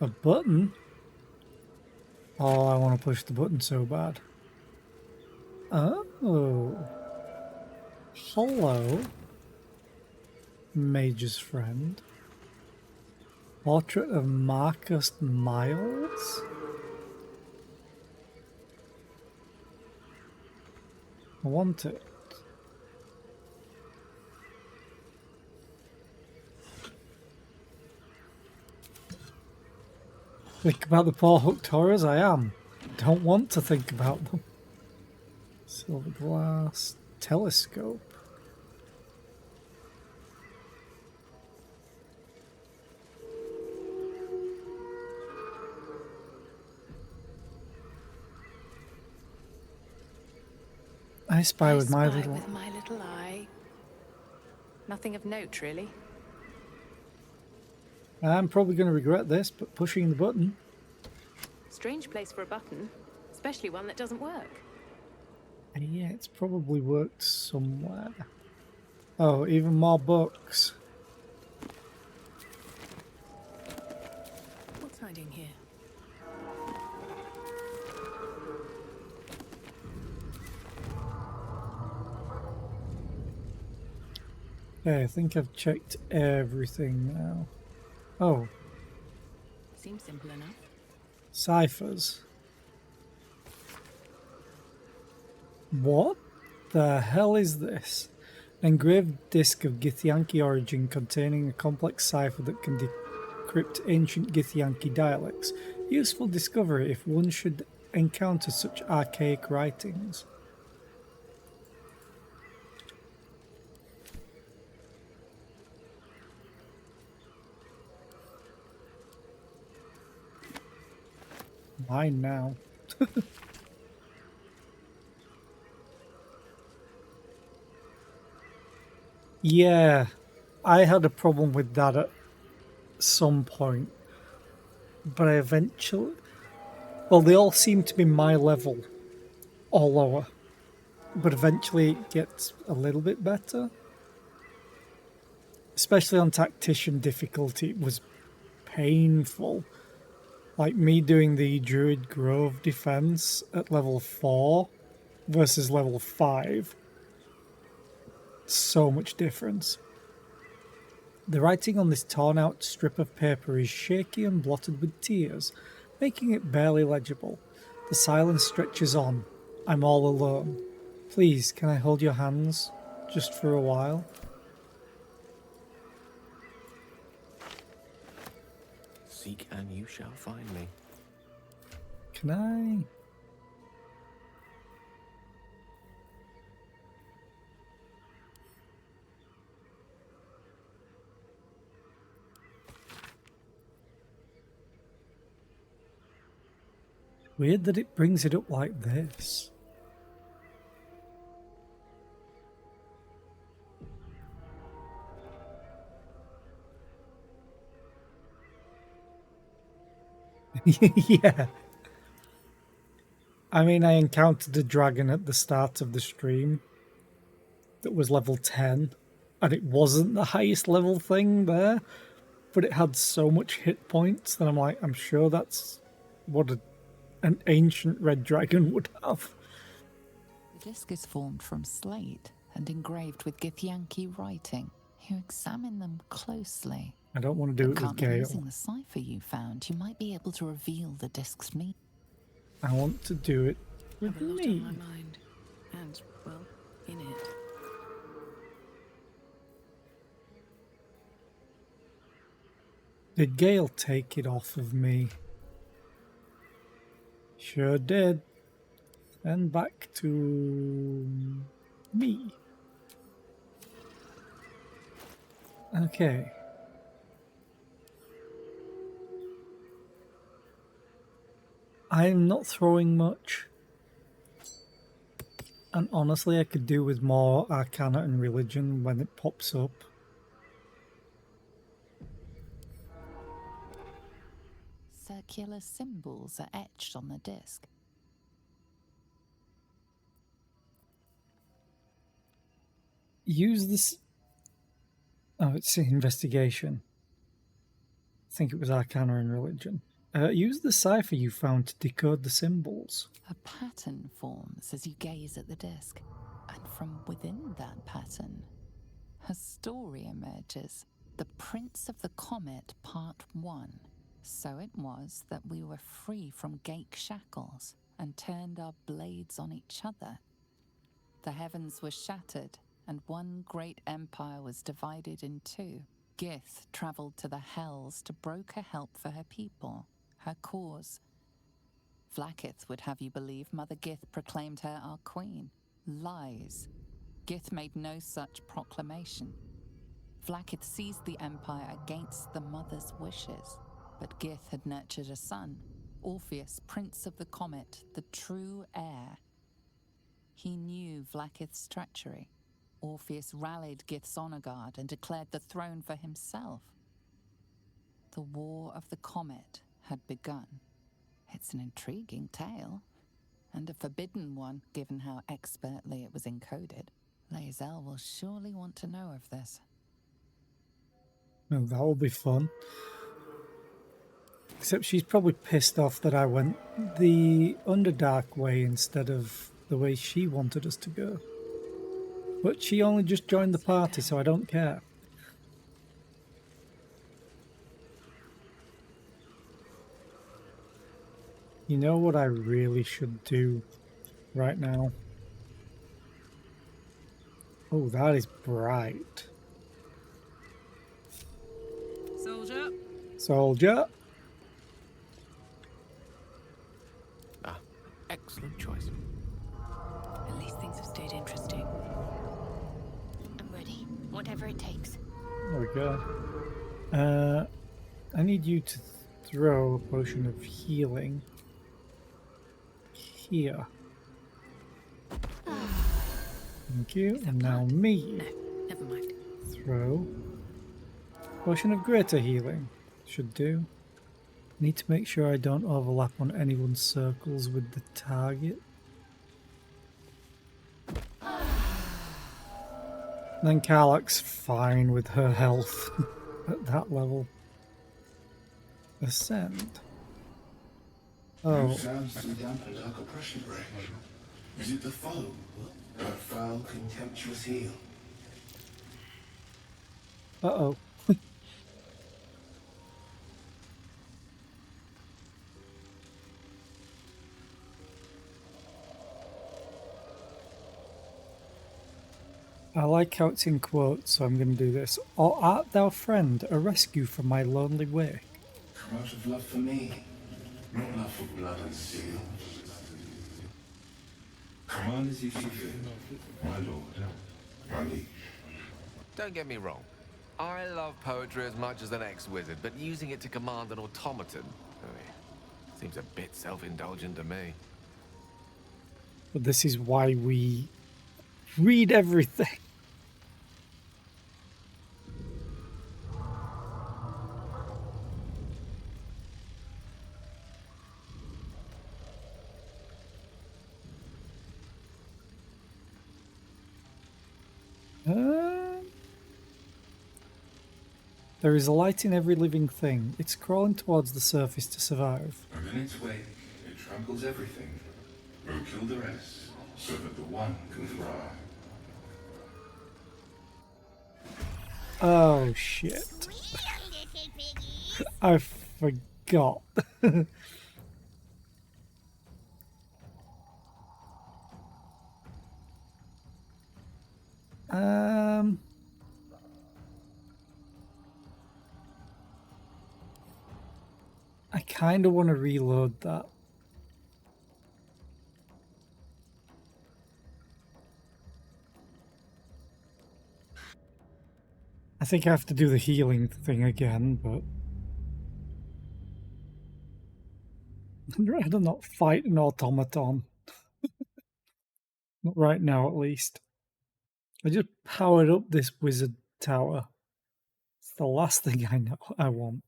A button? Oh, I want to push the button so bad. Oh. Hello. Mage's friend. Portrait of Marcus Miles? I want it. Think about the poor hooked horrors? I am. Don't want to think about them. Silver glass. Telescope. I spy with my little eye. Nothing of note, really. I'm probably going to regret this, but pushing the button. Strange place for a button, especially one that doesn't work. Yeah, it's probably worked somewhere. Oh, even more books. What's hiding here? Okay, I think I've checked everything now. Oh. Seems simple enough. Ciphers. What the hell is this? An engraved disc of Githyanki origin containing a complex cipher that can decrypt ancient Githyanki dialects. Useful discovery if one should encounter such archaic writings. Mine now. Yeah, I had a problem with that at some point, but I eventually... Well, they all seem to be my level, or lower. but eventually it gets a little bit better. Especially on Tactician difficulty, it was painful. Like me doing the Druid Grove defense at level 4 versus level 5. So much difference. The writing on this torn out strip of paper is shaky and blotted with tears, making it barely legible. The silence stretches on. I'm all alone. Please, can I hold your hands? Just for a while? Seek and you shall find me. Can I? Weird that it brings it up like this. Yeah. I mean, I encountered a dragon at the start of the stream that was level 10, and it wasn't the highest level thing there, but it had so much hit points that I'm like, I'm sure that's what an ancient red dragon would have. The disc is formed from slate and engraved with Githyanki writing. You examine them closely. I don't want to do it with Gale. Using the cipher you found, you might be able to reveal the disc's meaning. I want to do it with Have a lot me. on my mind, and well, in it. Did Gale take it off of me? Sure did. And back to me. Okay. I'm not throwing much. And honestly, I could do with more Arcana and Religion when it pops up. Circular symbols are etched on the disc. Use this... Oh, it's investigation. I think it was Arcana and Religion. Use the cipher you found to decode the symbols. A pattern forms as you gaze at the disc, and from within that pattern, a story emerges. The Prince of the Comet, Part 1. So it was that we were free from Gake shackles and turned our blades on each other. The heavens were shattered, and one great empire was divided in two. Gith travelled to the Hells to broker help for her people, her cause. Vlaakith would have you believe Mother Gith proclaimed her our queen. Lies. Gith made no such proclamation. Vlaakith seized the empire against the mother's wishes, but Gith had nurtured a son, Orpheus, Prince of the Comet, the true heir. He knew Vlaakith's treachery. Orpheus rallied Gith's honor guard and declared the throne for himself. The War of the Comet had begun. It's an intriguing tale, and a forbidden one, given how expertly it was encoded. Lae'zel will surely want to know of this. Well, that'll be fun. Except she's probably pissed off that I went the Underdark way instead of the way she wanted us to go. But she only just joined the party, so I don't care. You know what I really should do right now? Oh, that is bright. Soldier. Soldier. Ah, excellent choice. At least things have stayed interesting. I'm ready. Whatever it takes. There we go. I need you to throw a potion of healing here. Thank you. And now me. No, never mind. Throw. Potion of greater healing. Should do. Need to make sure I don't overlap on anyone's circles with the target. Then Karlach's fine with her health at that level. Ascend. Oh. Sounds to dampen dark oppression break. Is it the foe? That foul, contemptuous heel? Uh-oh. I like how it's in quotes, so I'm going to do this. Or art thou friend, a rescue from my lonely way? Come out of love for me, not love for blood and steel. Command as you see fit, my lord, my liege. Don't get me wrong. I love poetry as much as an ex-wizard, but using it to command an automaton seems a bit self-indulgent to me. But this is why we read everything. There is a light in every living thing. It's crawling towards the surface to survive. And in its wake, it tramples everything. Will kill the rest, so that the one can thrive. Oh shit. I forgot. I kind of want to reload that. I think I have to do the healing thing again, but I'd rather not fight an automaton. Not right now, at least. I just powered up this wizard tower. It's the last thing I know I want.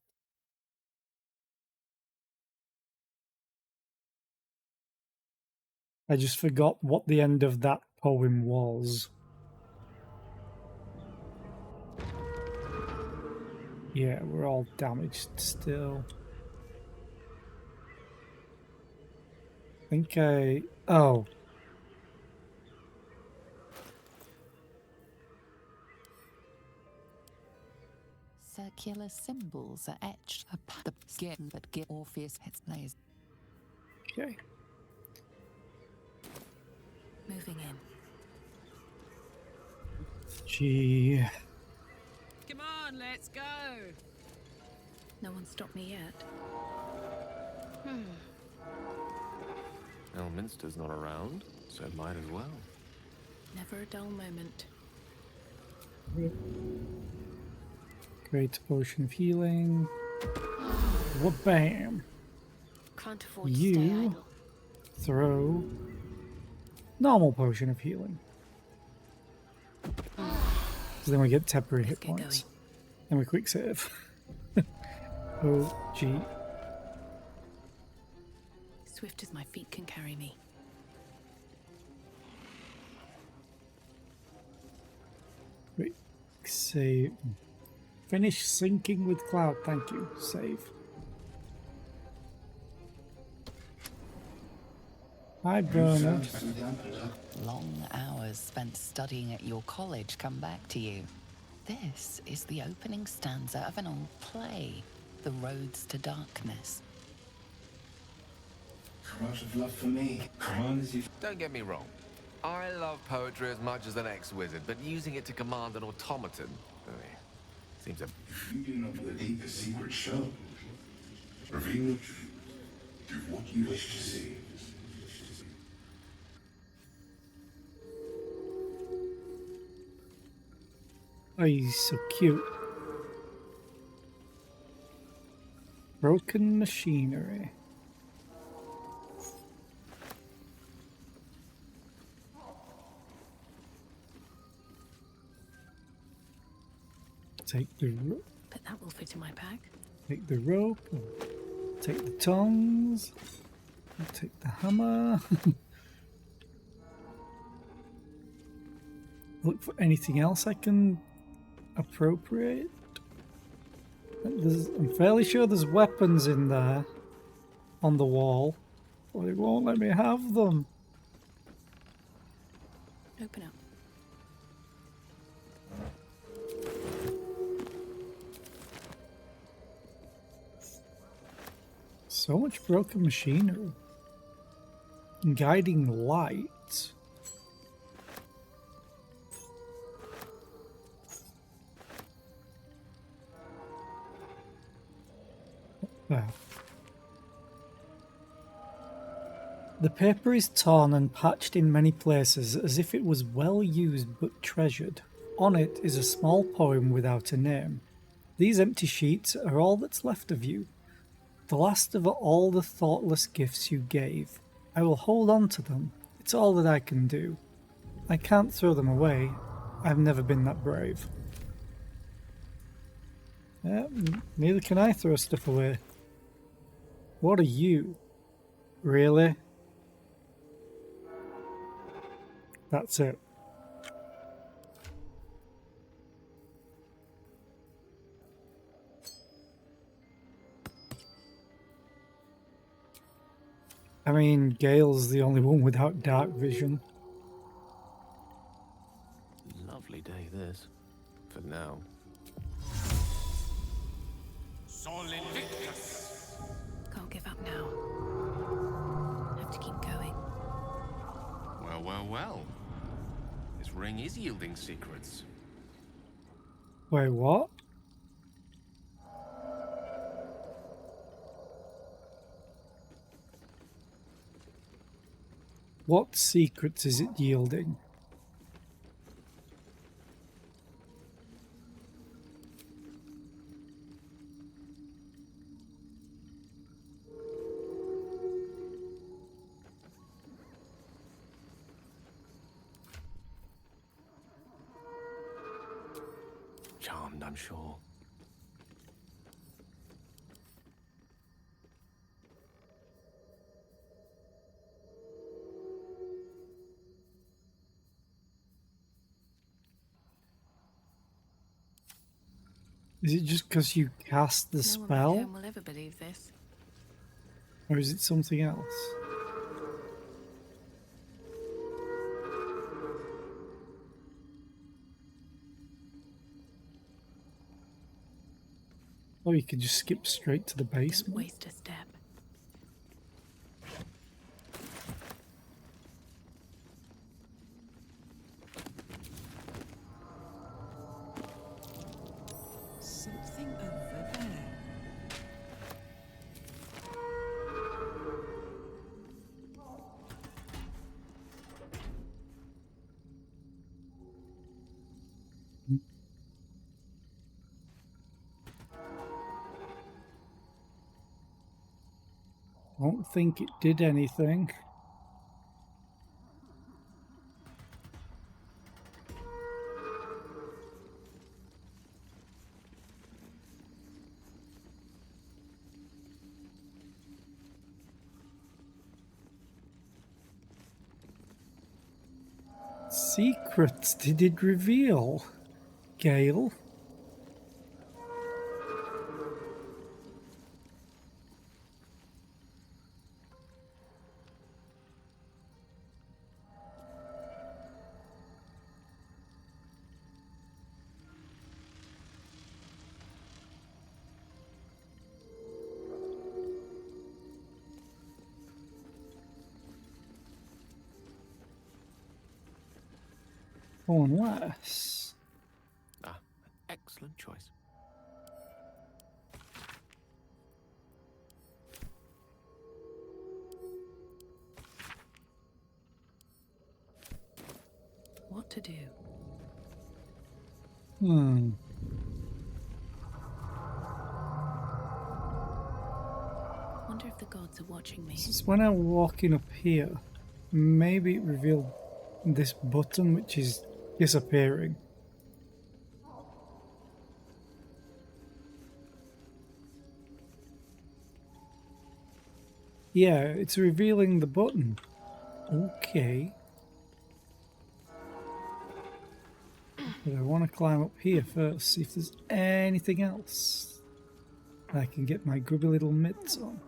I just forgot what the end of that poem was. Yeah, we're all damaged still. I think I... Oh. Circular symbols are etched upon the skin that give Orpheus its blaze. Okay. Moving in. Gee. Come on, let's go. No one stopped me yet. Elminster's not around, so might as well. Never a dull moment. Great potion of healing. Wha-bam! Can't afford to stay You idle. throw normal potion of healing. So then we get temporary hit points. And we quick save. Oh, gee. Swift as my feet can carry me. Quick save. Finish syncing with cloud. Thank you. Save. Hi, Burner. Long hours spent studying at your college come back to you. This is the opening stanza of an old play, The Roads to Darkness. Come out of love for me, command as you... Don't get me wrong. I love poetry as much as an ex-wizard, but using it to command an automaton seems a... If you do not know the deepest secret show, reveal the truth. Do what you wish to see. Oh, he's so cute. Broken machinery. Take the rope. But that will fit in my pack. Take the rope. Take the tongs. Take the hammer. look for anything else I can appropriate. I'm fairly sure there's weapons in there on the wall, but it won't let me have them. Open up. So much broken machinery. Guiding light. There. The paper is torn and patched in many places as if it was well used but treasured. On it is a small poem without a name. These empty sheets are all that's left of you. The last of all the thoughtless gifts you gave. I will hold on to them. It's all that I can do. I can't throw them away. I've never been that brave. Neither can I throw stuff away. What are you? Really? That's it. I mean, Gale's the only one without dark vision. Lovely day, this. For now. Sol Invictus! Can't give up now. Have to keep going. Well, well, well. This ring is yielding secrets. Wait, what? What secrets is it yielding? Charmed, I'm sure. Is it just because you cast the No one back spell? home will ever believe this. Or is it something else? Or you could just skip straight to the Don't basement. waste a step. Something over there. I don't think it did anything. Secrets did it reveal? Gale? Oh, unless... Ah, excellent choice. What to do? Wonder if the gods are watching me. Since when I'm walking up here, maybe it revealed this button which is disappearing. Yeah, it's revealing the button. Okay. But I want to climb up here first, see if there's anything else I can get my grubby little mitts on.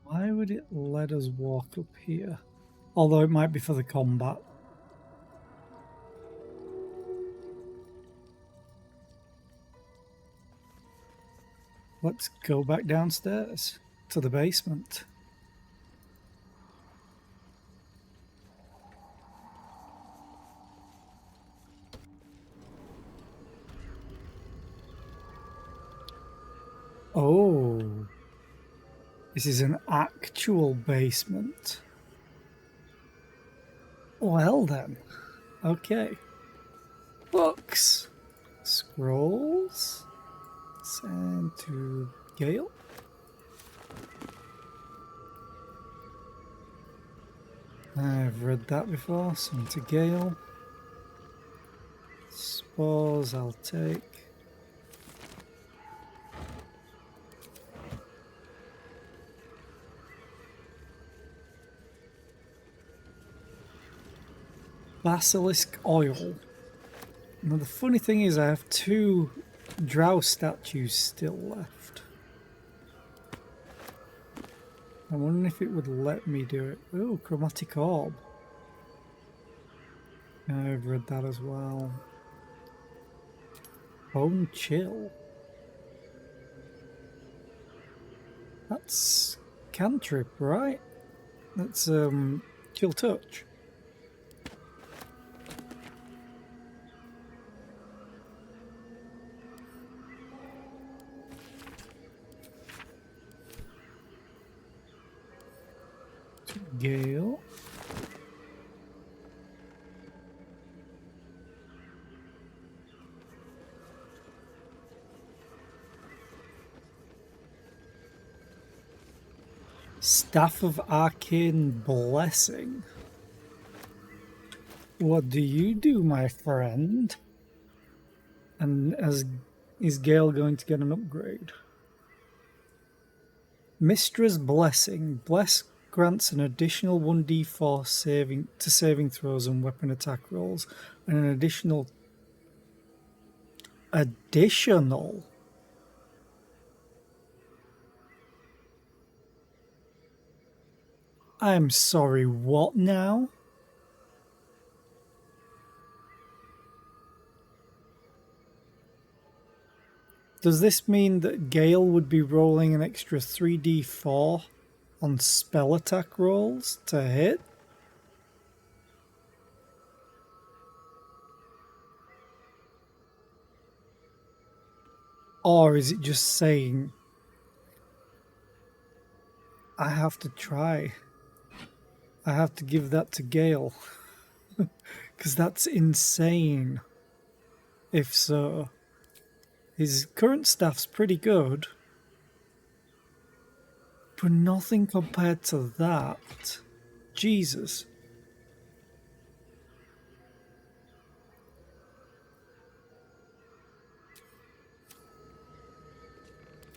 Why would it let us walk up here? Although it might be for the combat. Let's go back downstairs to the basement. Oh, this is an actual basement. Well then, okay. Books, scrolls, send to Gale. I've read that before, send to Gale. Spores I'll take. Basilisk oil. Now the funny thing is I have 2 drow statues still left. I'm wondering if it would let me do it. Oh, chromatic orb. I've read that as well. Bone chill. That's cantrip, right? That's chill touch. Gale. Staff of Arcane Blessing. What do you do, my friend? And is Gale going to get an upgrade? Mistra's Blessing. Bless grants an additional 1d4 saving throws and weapon attack rolls, and an additional. I'm sorry, what now? Does this mean that Gale would be rolling an extra 3d4 on spell attack rolls to hit? Or is it just saying, I have to try. I have to give that to Gale. Because that's insane. If so. His current staff's pretty good. But nothing compared to that. Jesus.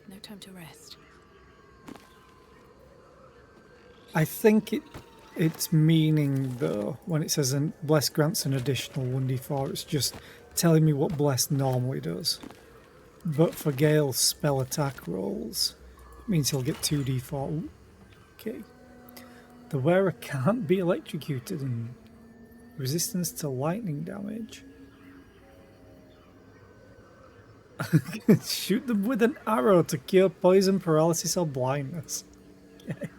No time to rest. I think it's meaning, though, when it says Bless grants an additional 1d4, it's just telling me what Bless normally does. But for Gale's spell attack rolls, it means he'll get 2d4. Ooh, okay. The wearer can't be electrocuted and resistance to lightning damage. Shoot them with an arrow to cure poison, paralysis, or blindness. Okay.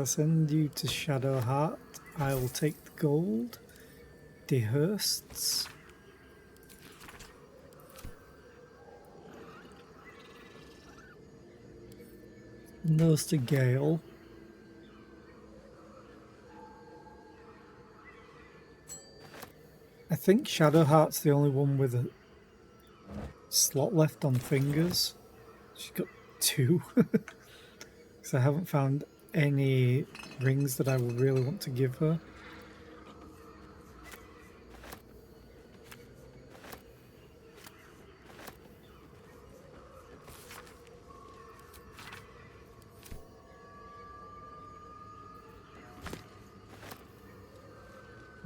Send you to Shadowheart. I will take the gold. Dehursts. And those to Gale. I think Shadowheart's the only one with a slot left on fingers. She's got 2. Because I haven't found any rings that I would really want to give her.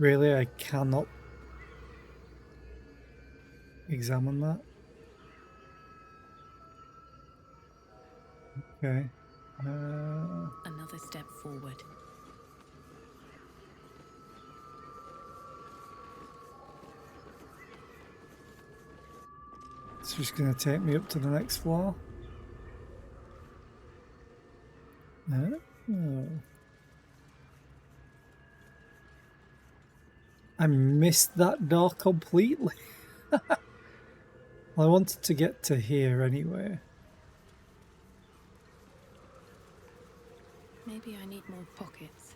Really, I cannot examine that. Okay. Another step forward. It's just going to take me up to the next floor. Oh. I missed that door completely. I wanted to get to here anyway. Maybe I need more pockets.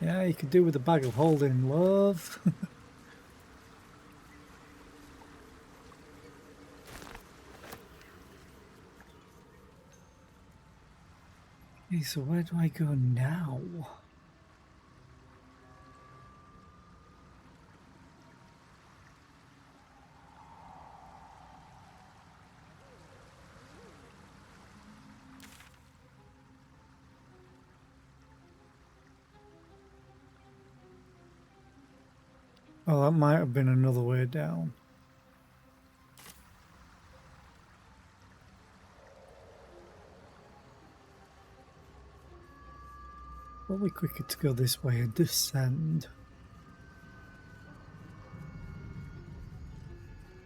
Yeah, you could do with a bag of holding, love. Okay, so where do I go now? Oh, that might have been another way down. Probably quicker to go this way and descend.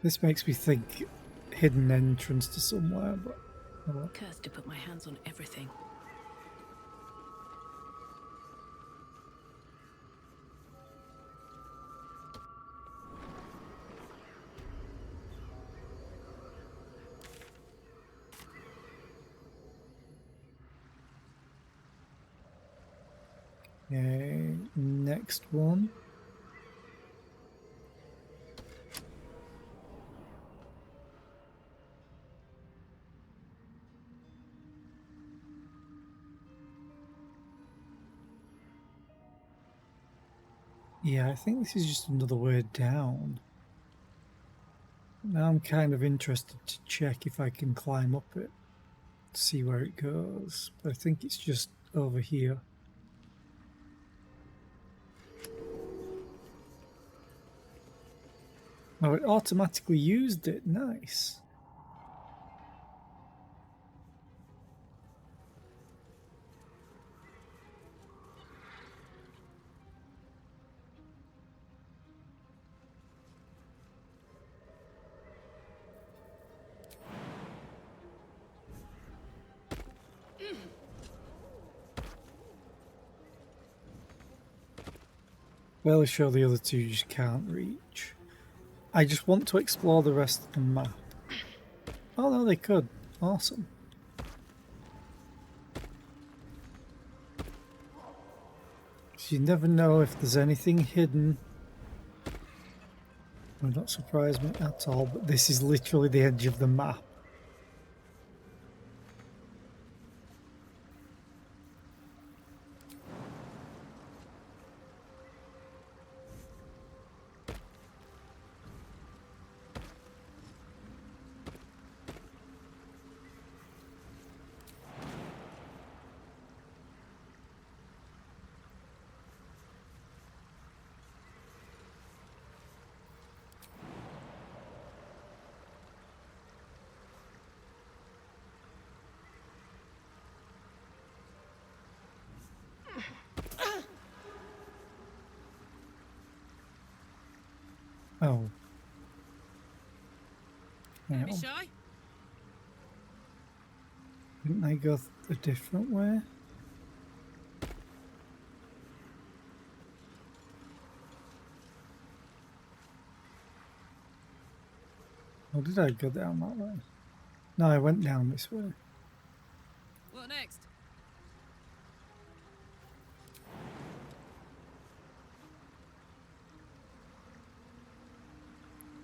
This makes me think hidden entrance to somewhere, but... Oh. Cursed to put my hands on everything. Okay, next one. Yeah, I think this is just another way down. Now I'm kind of interested to check if I can climb up it, see where it goes. But I think it's just over here. Oh, it automatically used it. Nice. Well, sure, the other two you just can't reach. I just want to explore the rest of the map. Oh, no, they could. Awesome. So you never know if there's anything hidden. Would not surprise me at all, but this is literally the edge of the map. Oh. Don't be shy. Didn't I go a different way? Or did I go down that way? No, I went down this way. What next?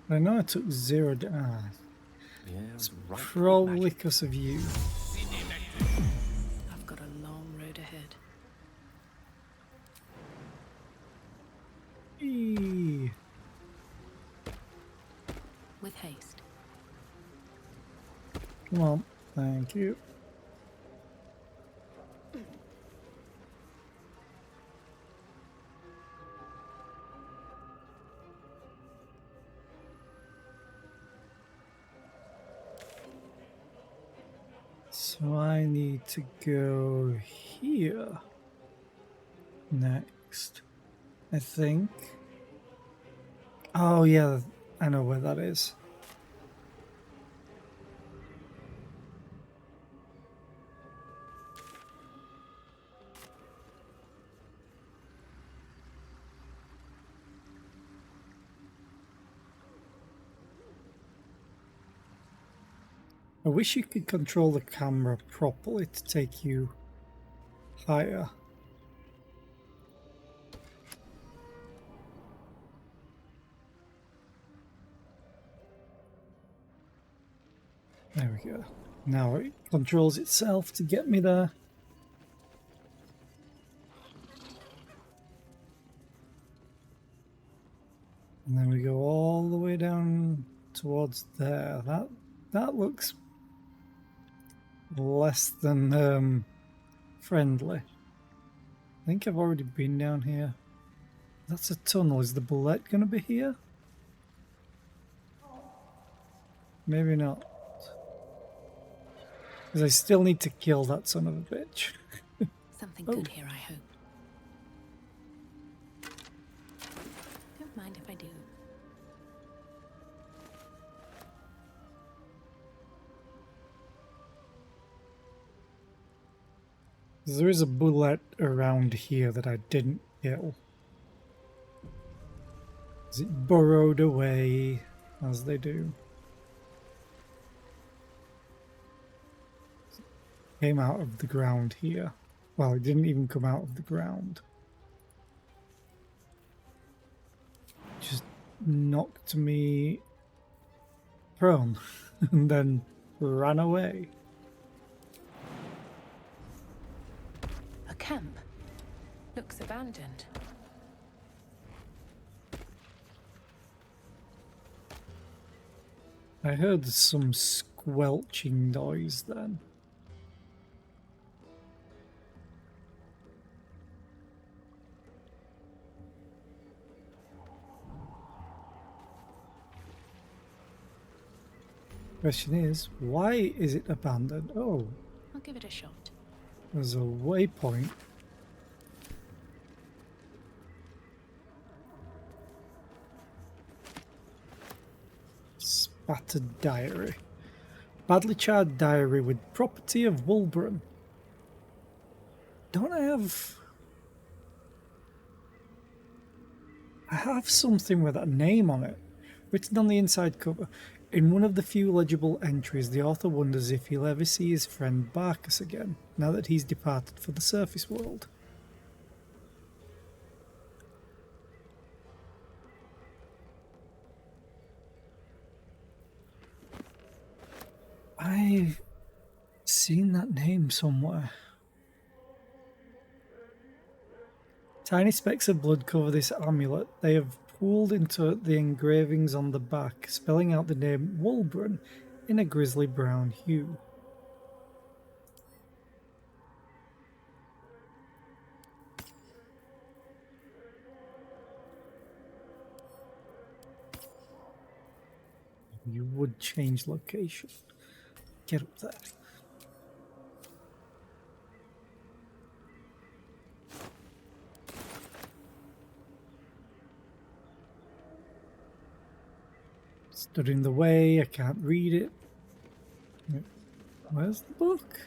I know I took 0 down. Yeah, It's right. probably because of you. I've got a long road ahead. Eee. With haste. Come on, thank you. So I need to go here next, I think. Oh yeah, I know where that is. I wish you could control the camera properly to take you higher. There we go. Now it controls itself to get me there. And then we go all the way down towards there. That looks less than friendly. I think I've already been down here. That's a tunnel. Is the bullet going to be here? Maybe not. Because I still need to kill that son of a bitch. Something Oh. good here, I hope. Don't mind if I do. There is a bullet around here that I didn't kill. Is it burrowed away, as they do? Came out of the ground here. Well, it didn't even come out of the ground. Just knocked me prone and then ran away. A camp. Looks abandoned. I heard some squelching noise then. Question is, why is it abandoned? Oh, I'll give it a shot. there's a waypoint. Spattered diary. Badly charred diary with property of Wulbren. Don't I have... I have something with that name on it. Written on the inside cover. In one of the few legible entries, the author wonders if he'll ever see his friend Barkus again, now that he's departed for the surface world. I've seen that name somewhere. Tiny specks of blood cover this amulet. They have pooled into the engravings on the back, spelling out the name Wulbren in a grisly brown hue. You would change location. Get up there. Stood in the way, I can't read it. Where's the book?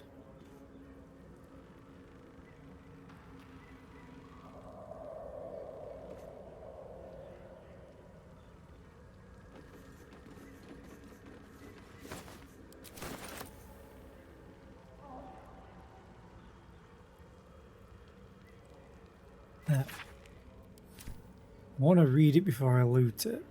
There. I want to read it before I loot it.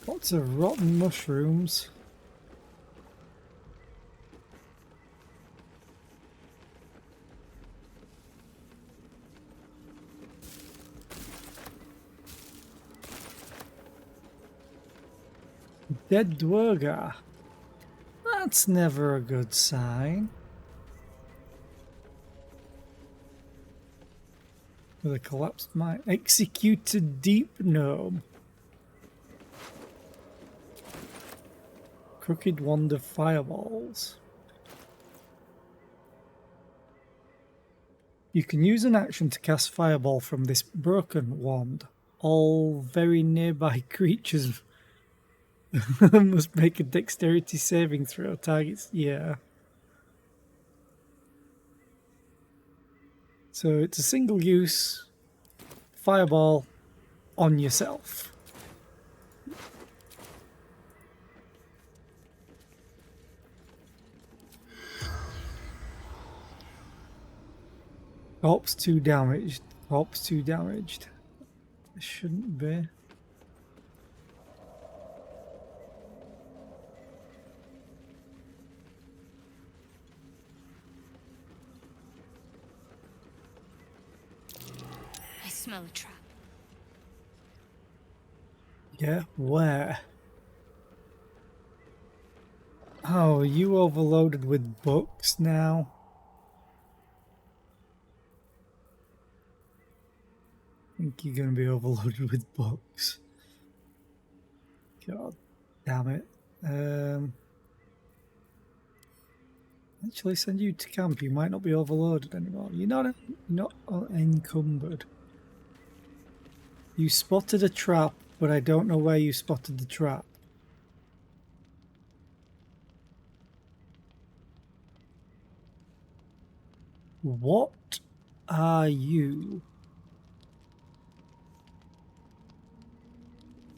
Lots of rotten mushrooms. Dead Dwergar. That's never a good sign. With a collapsed mine. Executed Deep Gnome. Crooked Wand of Fireballs. You can use an action to cast Fireball from this broken wand. All very nearby creatures must make a dexterity saving throw. Targets, yeah. So it's a single use Fireball on yourself. Corpse 2 damaged. Corpse 2 damaged. It shouldn't be. I smell a trap. Yeah, where? Oh, are you overloaded with books now? I think you're going to be overloaded with books. God damn it. Actually, send you to camp. You might not be overloaded anymore. You're not encumbered. You spotted a trap, but I don't know where you spotted the trap. What are you?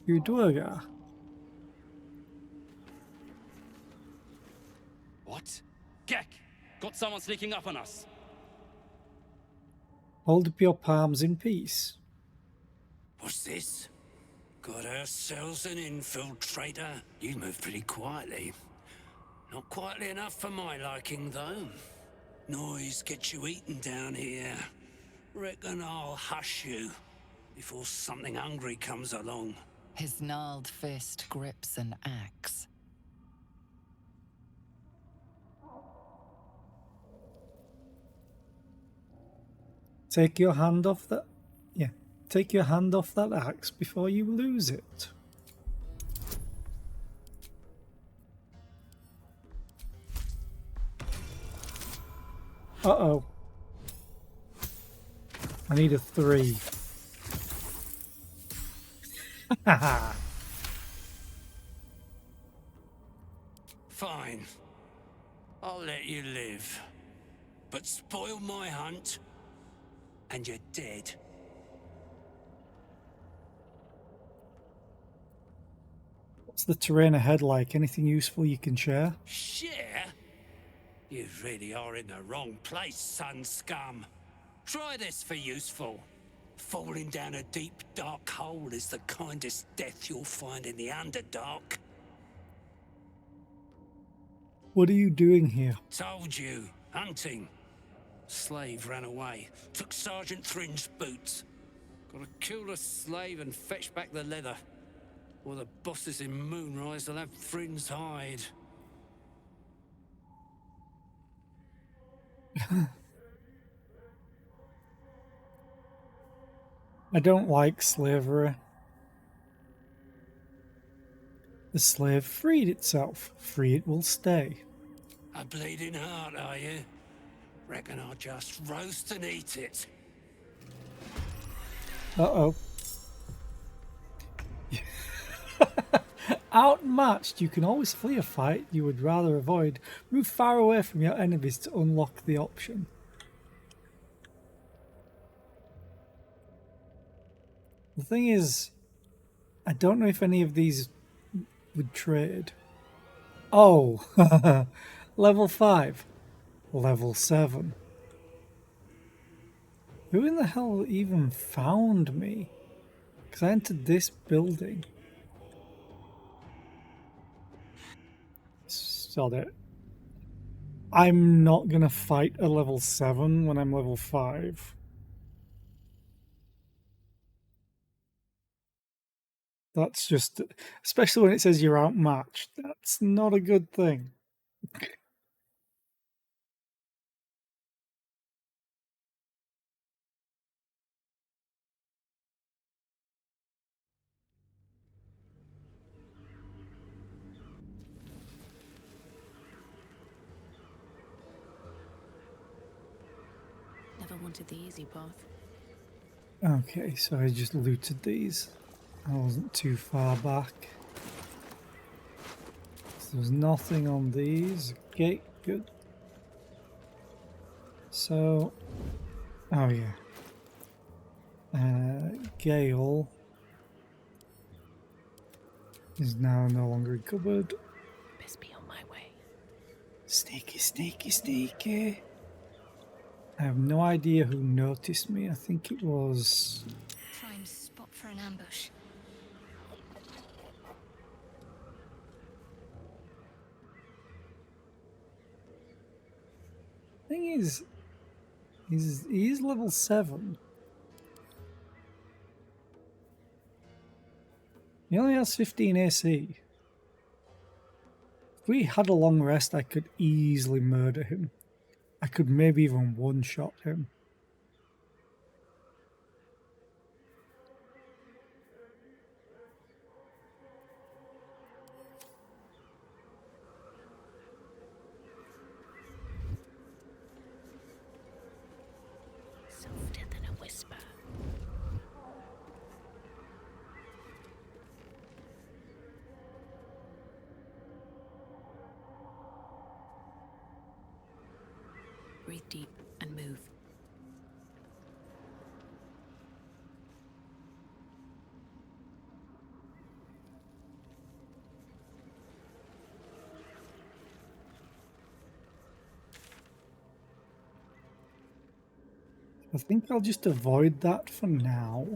You're a Dwergar. What? Gek! Got someone sneaking up on us. Hold up your palms in peace. What's this? Got ourselves an infiltrator. You move pretty quietly. Not quietly enough for my liking, though. Noise gets you eaten down here. Reckon I'll hush you before something hungry comes along. His gnarled fist grips an axe. Take your hand off that. Yeah, take your hand off that axe before you lose it. Uh-oh. I need a 3. Fine. I'll let you live. But spoil my hunt, and you're dead. What's the terrain ahead like? Anything useful you can share? Share? You really are in the wrong place, son scum. Try this for useful. Falling down a deep, dark hole is the kindest death you'll find in the Underdark. What are you doing here? Told you. Hunting. Slave ran away. Took Sergeant Thrin's boots. Gotta kill the slave and fetch back the leather. Or the bosses in Moonrise will have Thrin's hide. I don't like slavery. The slave freed itself. Free it will stay. A bleeding heart, are you? Reckon I'll just roast and eat it. Uh-oh. Outmatched, you can always flee a fight you would rather avoid. Move far away from your enemies to unlock the option. The thing is, I don't know if any of these would trade. Oh, level 5, level 7. Who in the hell even found me? Because I entered this building. Sod it. I'm not gonna fight a level 7 when I'm level 5. That's just, especially when it says you're outmatched, that's not a good thing. Never wanted the easy path. Okay, so I just looted these. I wasn't too far back. So there's nothing on these. Okay, good. So, oh yeah. Gale is now no longer in cupboard. Best be on my way. Sneaky, sneaky, sneaky. I have no idea who noticed me. I think it was... Prime spot for an ambush. Thing is, he is level 7. He only has 15 AC. If we had a long rest, I could easily murder him. I could maybe even one-shot him. Softer than a whisper. Breathe deep and move. I think I'll just avoid that for now.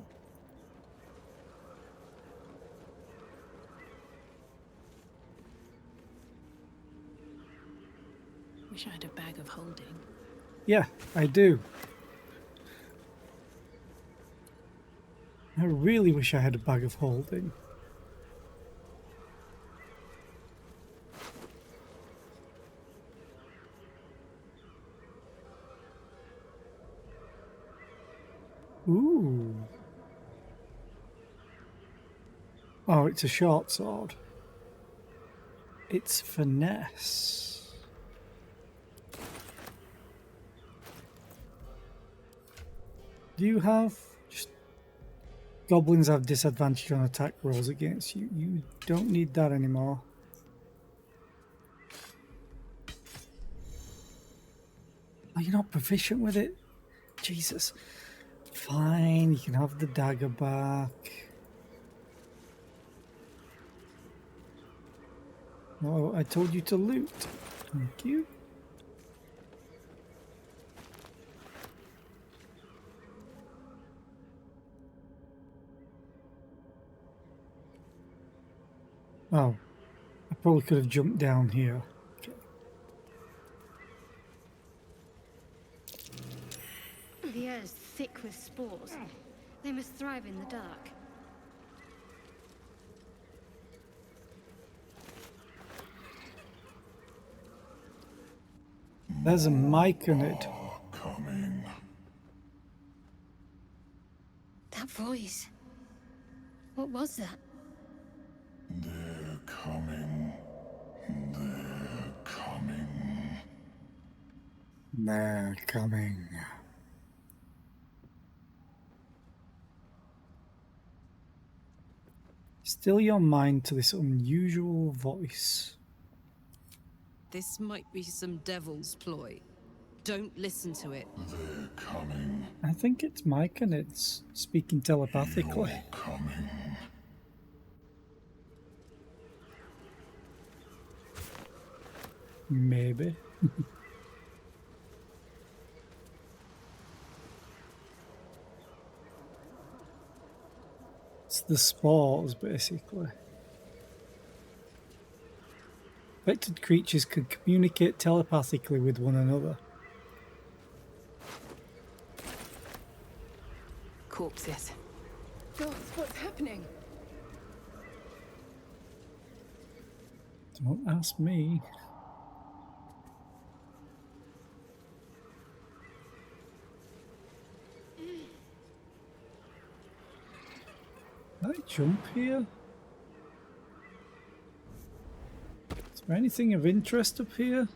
Wish I had a bag of holding. Yeah, I do. I really wish I had a bag of holding. Ooh. Oh, it's a short sword. It's finesse. Do you have... Just... Goblins have disadvantage on attack rolls against you. You don't need that anymore. Are you not proficient with it? Jesus. Fine, you can have the dagger back. Oh, I told you to loot. Thank you. Oh, I probably could have jumped down here. Okay. The air is thick with spores. They must thrive in the dark. There's a mic in it. Coming. That voice. What was that? They're coming. They're coming. They're coming. Still your mind to this unusual voice. This might be some devil's ploy. Don't listen to it. They're coming. I think it's Mike and it's speaking telepathically. You're coming. Maybe. It's the spores, basically. Affected creatures can communicate telepathically with one another. Corpses. God, what's happening? Don't ask me. Can I jump here? Is there anything of interest up here?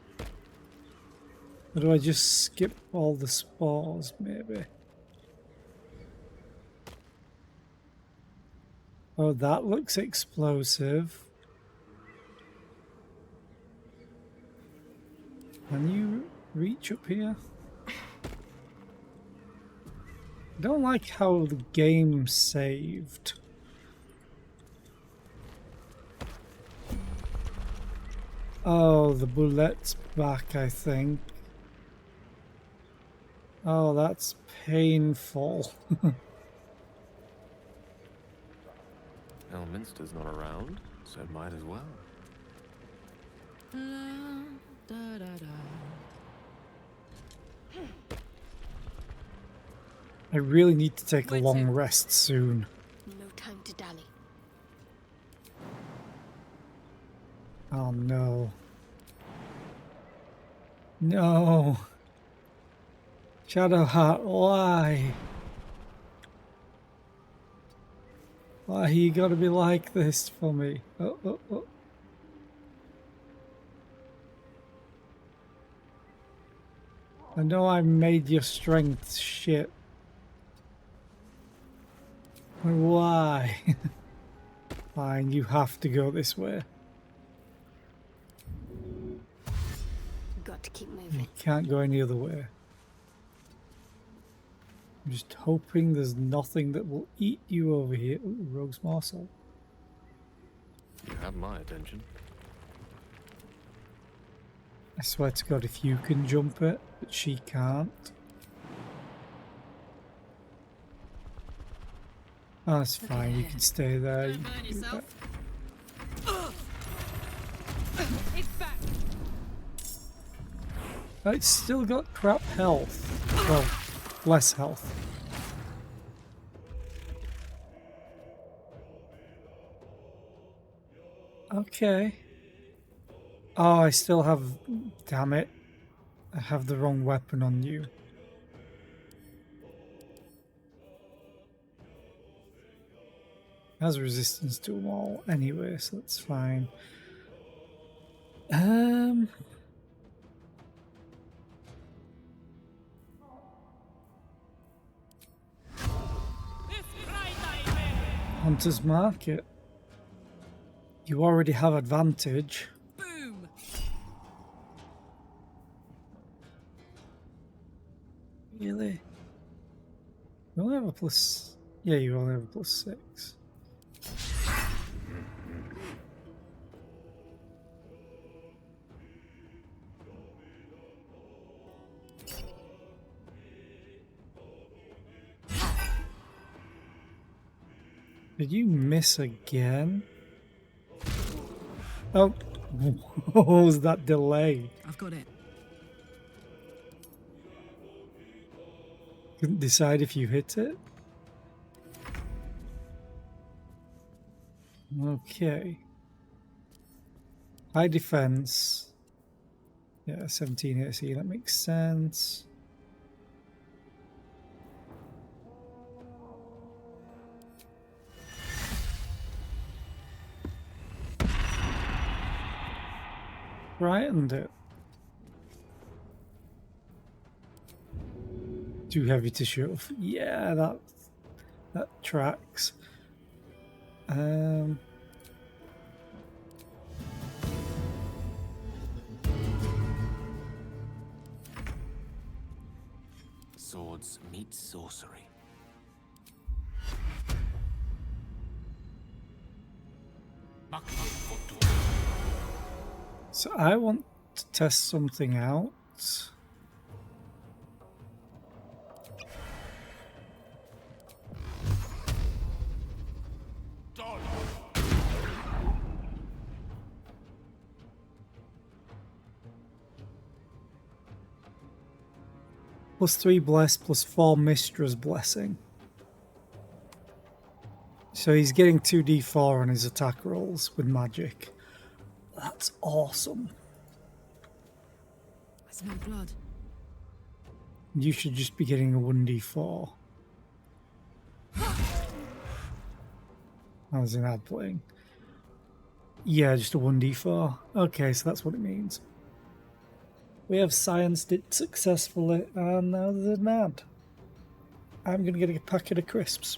Or do I just skip all the spores, maybe? Oh, that looks explosive. Can you reach up here? I don't like how the game saved. Oh, the bullet's back, I think. Oh, that's painful. Elminster's not around, so might as well. I really need to take a long rest soon. No time to dally. Oh no. No. Shadowheart, why? Why you gotta be like this for me? Oh, oh, oh. I know I made your strength shit. Why? Fine, you have to go this way. Got to keep moving. You can't go any other way. I'm just hoping there's nothing that will eat you over here. Ooh, rogue's morsel. You have my attention. I swear to God, if you can jump it, but she can't. Oh, that's fine, you can stay there. You can do that. It's back. Oh, it's still got crap health. Well, less health. Okay. Oh, I still have... Damn it. I have the wrong weapon on you. Has resistance to them all anyway, so that's fine. Hunter's Market. You already have advantage. Boom. Really? You only have a plus... Yeah, you only have a +6. Did you miss again? Oh, what was that delay? I've got it. Couldn't decide if you hit it? Okay. High defense. Yeah, 17 AC, that makes sense. Frightened it. Too heavy to shove. Yeah, that tracks. Swords meet sorcery. So I want to test something out. +3 bless, +4 Mistra's blessing. So he's getting 2d4 on his attack rolls with magic. That's awesome. I smell blood. You should just be getting a 1d4. That was an ad playing. Yeah, just a 1d4. Okay, so that's what it means. We have scienced it successfully, and now there's an ad. I'm going to get a packet of crisps.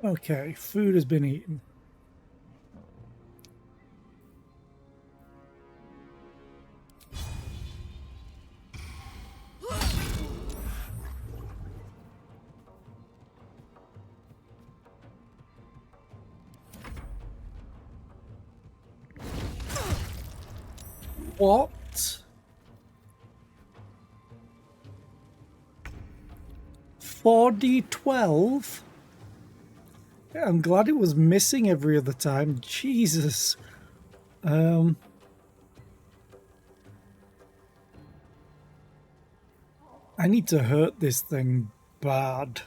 Okay, food has been eaten. What? 4d12? I'm glad it was missing every other time. Jesus. I need to hurt this thing bad.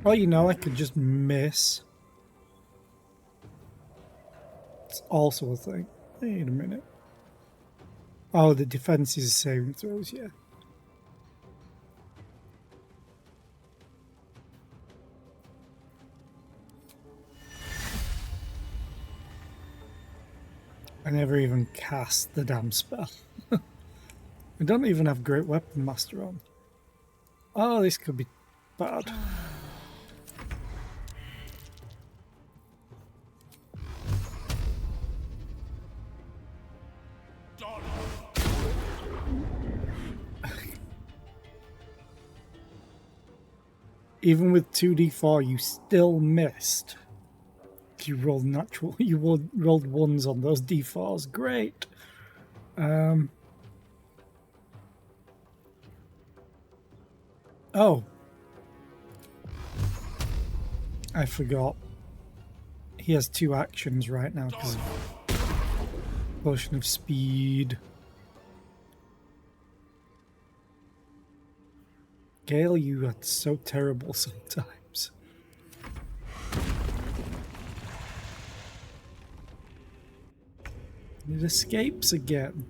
Oh, you know, I could just miss. It's also a thing. Wait a minute. Oh, the defense is saving throws, yeah. I never even cast the damn spell. I don't even have Great Weapon Master on. Oh, this could be bad. Even with 2d4, you still missed. You rolled natural. You rolled ones on those d4s. Great. Oh, I forgot. He has 2 actions right now because of potion of speed. Gale, you are so terrible sometimes. It escapes again.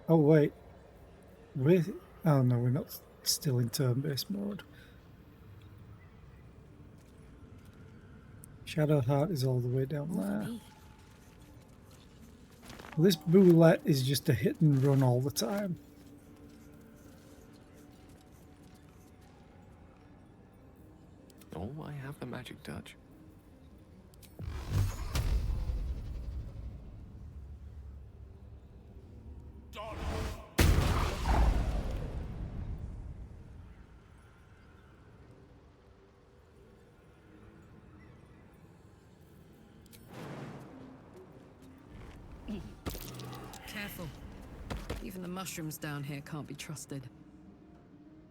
Oh wait, oh no, we're not still in turn-based mode. Shadow Heart is all the way down there. This boulette is just a hit and run all the time. Oh, I have the magic touch. Careful. Even the mushrooms down here can't be trusted.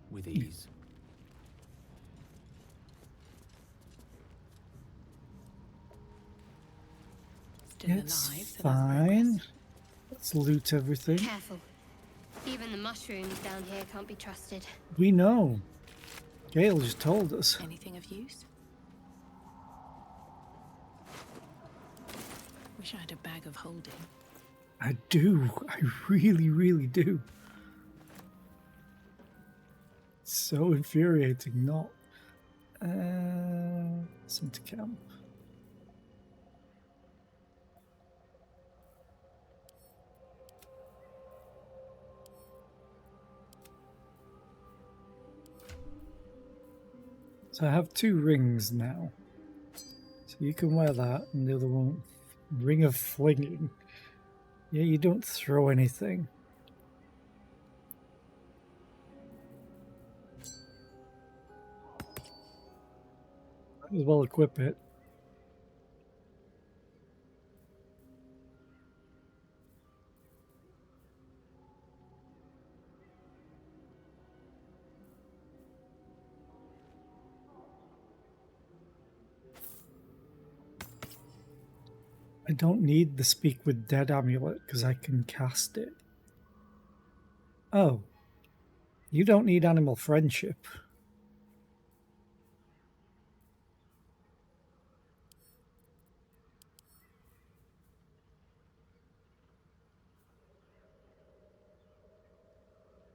With ease. Still It's alive, so that's fine. Let's loot everything. Careful. Even the mushrooms down here can't be trusted. We know. Gale just told us. Anything of use? Wish I had a bag of holding. I do. I really, really do. It's so infuriating not. Center camp. So I have 2 rings now. So you can wear that, and the other one, Ring of Flinging. Yeah, you don't throw anything. Might as well equip it. I don't need the Speak with Dead amulet because I can cast it. Oh. You don't need animal friendship.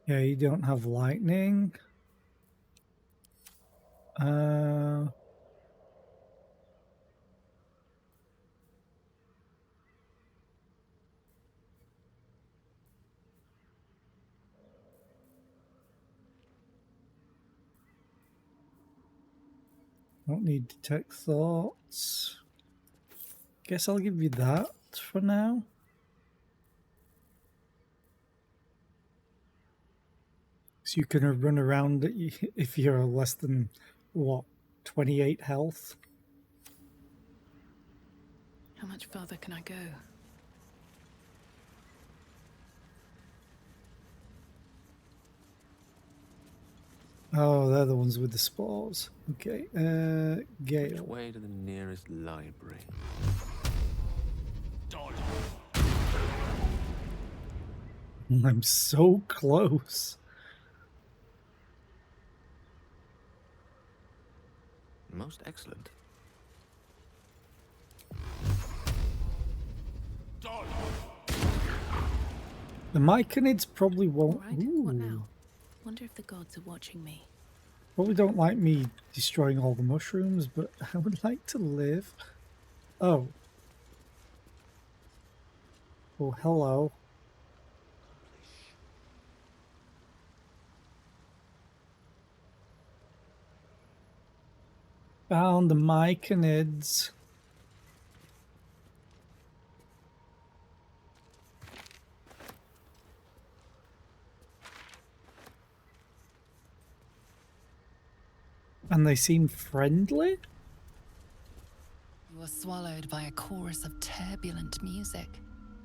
Yeah, you don't have lightning. Don't need detect thoughts. Guess I'll give you that for now. So you can run around if you're less than, what, 28 health? How much farther can I go? Oh, they're the ones with the spores. Okay, Gale. Which way to the nearest library? I'm so close. Most excellent. The Myconids probably won't. Right, what now? Wonder if the gods are watching me. Probably don't like me destroying all the mushrooms, but I would like to live. Oh. Oh, hello. Found the Myconids. And they seem friendly? You are swallowed by a chorus of turbulent music.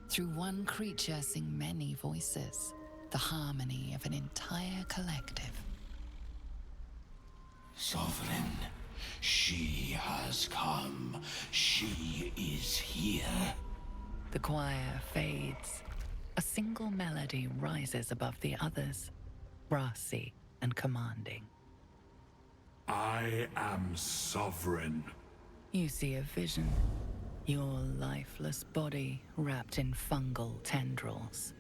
Through one creature sing many voices, the harmony of an entire collective. Sovereign, she has come. She is here. The choir fades. A single melody rises above the others, brassy and commanding. I am sovereign. You see a vision. Your lifeless body wrapped in fungal tendrils.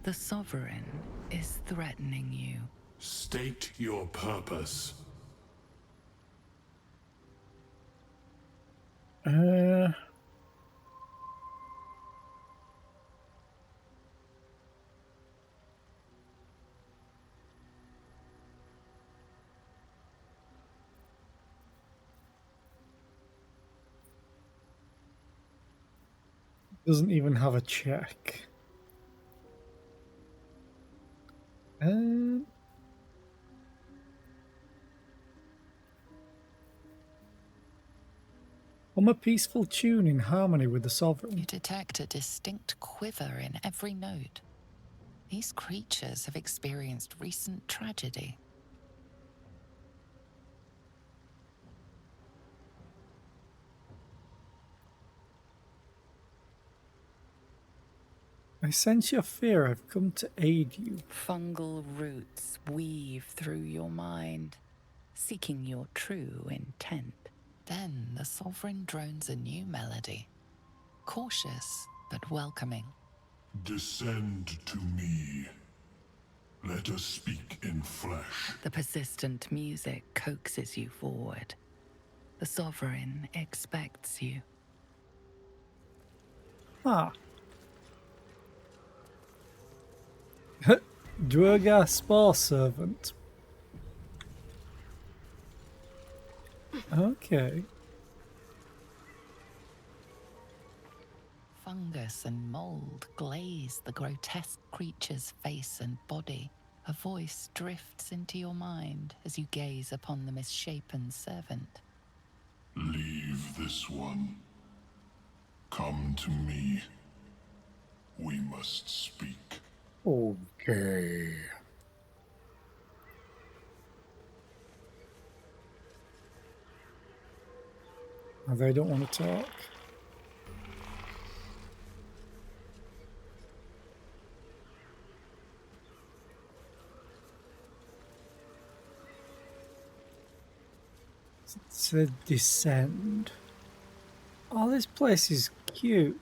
The Sovereign is threatening you. State your purpose. Doesn't even have a check. Hum a peaceful tune in harmony with the Sovereign. You detect a distinct quiver in every note. These creatures have experienced recent tragedy. I sense your fear. I've come to aid you. Fungal roots weave through your mind, seeking your true intent. Then the Sovereign drones a new melody, cautious but welcoming. Descend to me. Let us speak in flesh. The persistent music coaxes you forward. The Sovereign expects you. Ah. Durga Spore Servant. Okay. Fungus and mold glaze the grotesque creature's face and body. A voice drifts into your mind as you gaze upon the misshapen servant. Leave this one. Come to me. We must speak. Okay. Oh, they don't want to talk. It said descend. Oh, this place is cute.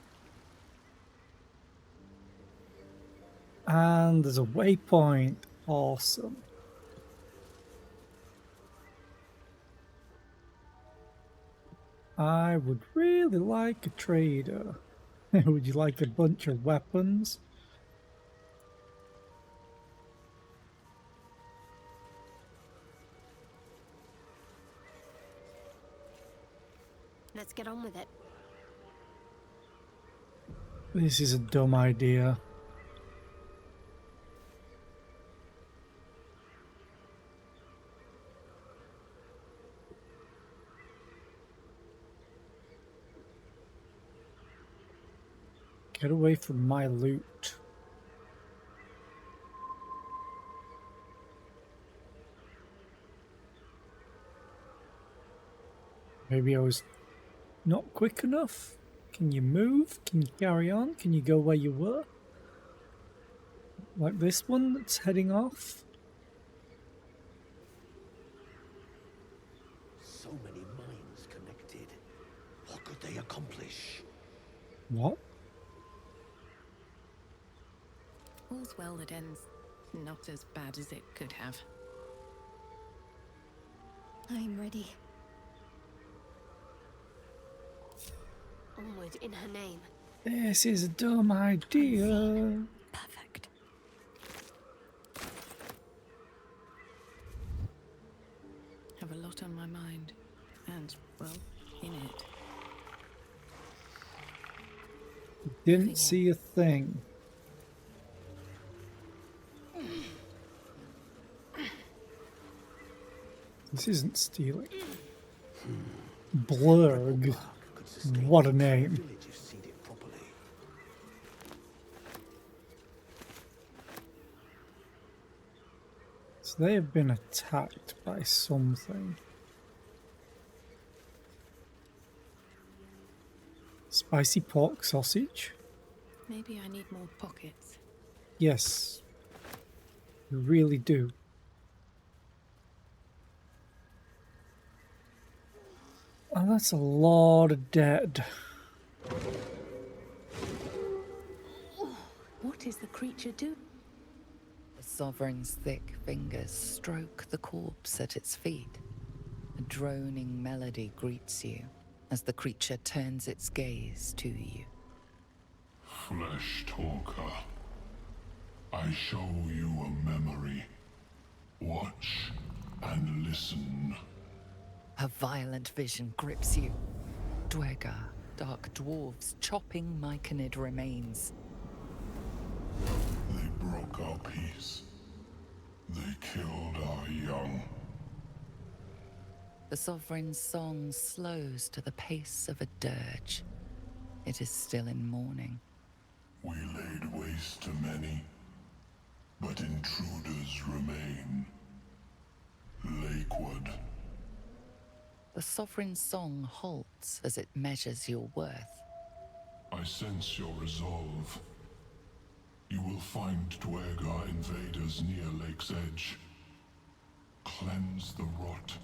And there's a waypoint. Awesome. I would really like a trader. Would you like a bunch of weapons? Let's get on with it. This is a dumb idea. Get away from my loot. Maybe I was not quick enough? Can you move? Can you carry on? Can you go where you were? Like this one that's heading off? So many minds connected. What could they accomplish? What? All's well that ends not as bad as it could have. I'm ready. Onward in her name. This is a dumb idea. Perfect. Have a lot on my mind. And, well, in it. Didn't see a thing. This isn't stealing. Blurg. What a name. So they have been attacked by something. Spicy pork sausage? Maybe I need more pockets. Yes, you really do. Oh, that's a lot of dead. What is the creature doing? The Sovereign's thick fingers stroke the corpse at its feet. A droning melody greets you as the creature turns its gaze to you. Flesh talker, I show you a memory. Watch and listen. A violent vision grips you. Dwergar, dark dwarves chopping myconid remains. They broke our peace. They killed our young. The Sovereign's song slows to the pace of a dirge. It is still in mourning. We laid waste to many, but intruders remain. Lakewood. The Sovereign's song halts as it measures your worth. I sense your resolve. You will find Dwergar invaders near Lake's edge. Cleanse the rot.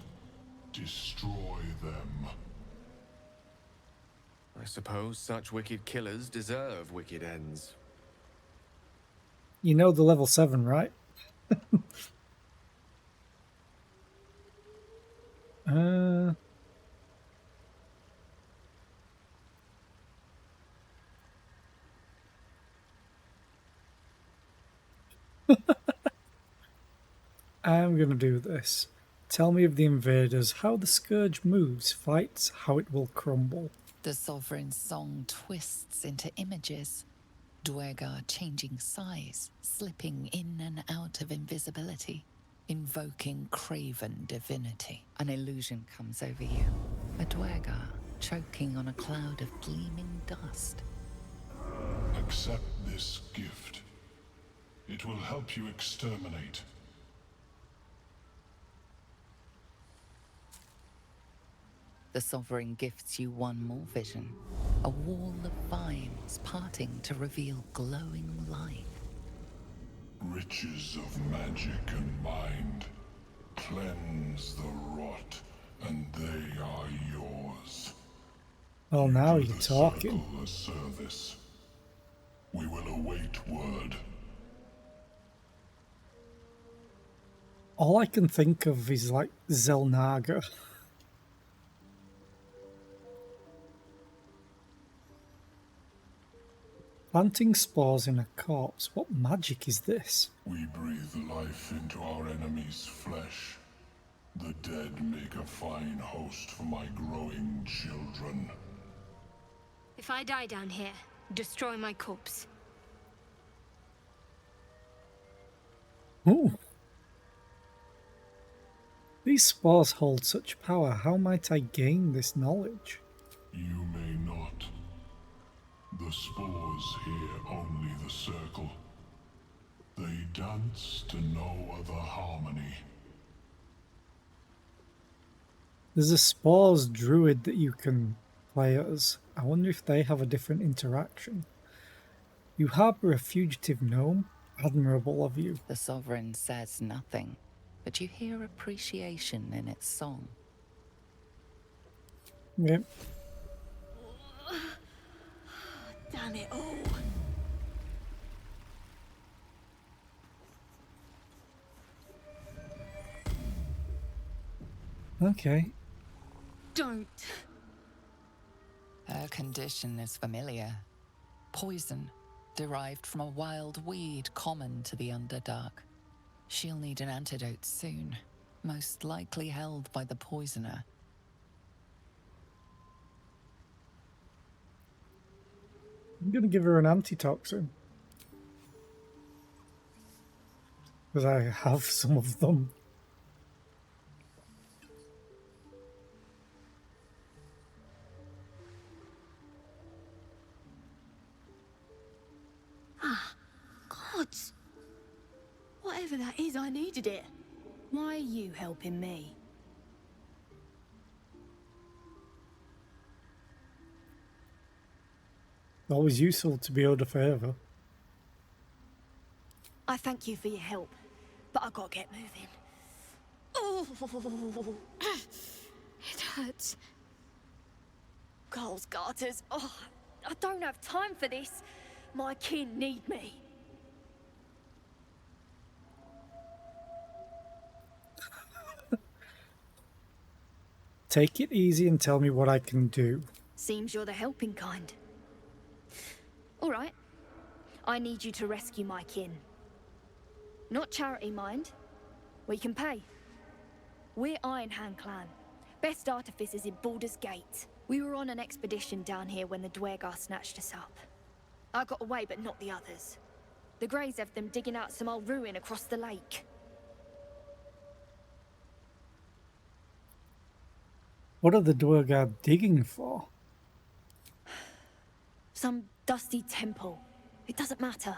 Destroy them. I suppose such wicked killers deserve wicked ends. You know the level 7, right? I'm gonna do this. Tell me of the invaders, how the scourge moves, fights, how it will crumble. The Sovereign's song twists into images. Dwergar changing size, slipping in and out of invisibility, invoking craven divinity. An illusion comes over you. A Dwergar choking on a cloud of gleaming dust. Accept this gift. It will help you exterminate. The Sovereign gifts you one more vision. A wall of vines parting to reveal glowing light. Riches of magic and mind. Cleanse the rot, and they are yours. Well, now you're talking. Circle a service. We will await word. All I can think of is like Zelnaga. Planting spores in a corpse. What magic is this? We breathe life into our enemy's flesh. The dead make a fine host for my growing children. If I die down here, destroy my corpse. Ooh. These spores hold such power. How might I gain this knowledge? You may not. The spores hear only the circle. They dance to no other harmony. There's a spores druid that you can play as. I wonder if they have a different interaction. You harbour a fugitive gnome? Admirable of you. The Sovereign says nothing, but you hear appreciation in its song. Yep. Damn it all. Okay. Don't. Her condition is familiar. Poison, derived from a wild weed common to the Underdark. She'll need an antidote soon, most likely held by the poisoner. I'm gonna give her an antitoxin. Because I have some of them. Whatever that is, I needed it. Why are you helping me? Always useful to be owed a favour. I thank you for your help, but I gotta get moving. Oh, it hurts. Girls' garters. Oh, I don't have time for this. My kin need me. Take it easy and tell me what I can do. Seems you're the helping kind. All right. I need you to rescue my kin. Not charity, mind. We can pay. We're Iron Hand Clan. Best artificers in Baldur's Gate. We were on an expedition down here when the Dwergar snatched us up. I got away, but not the others. The Greys have them digging out some old ruin across the lake. What are the Dwergar digging for? Some dusty temple. It doesn't matter.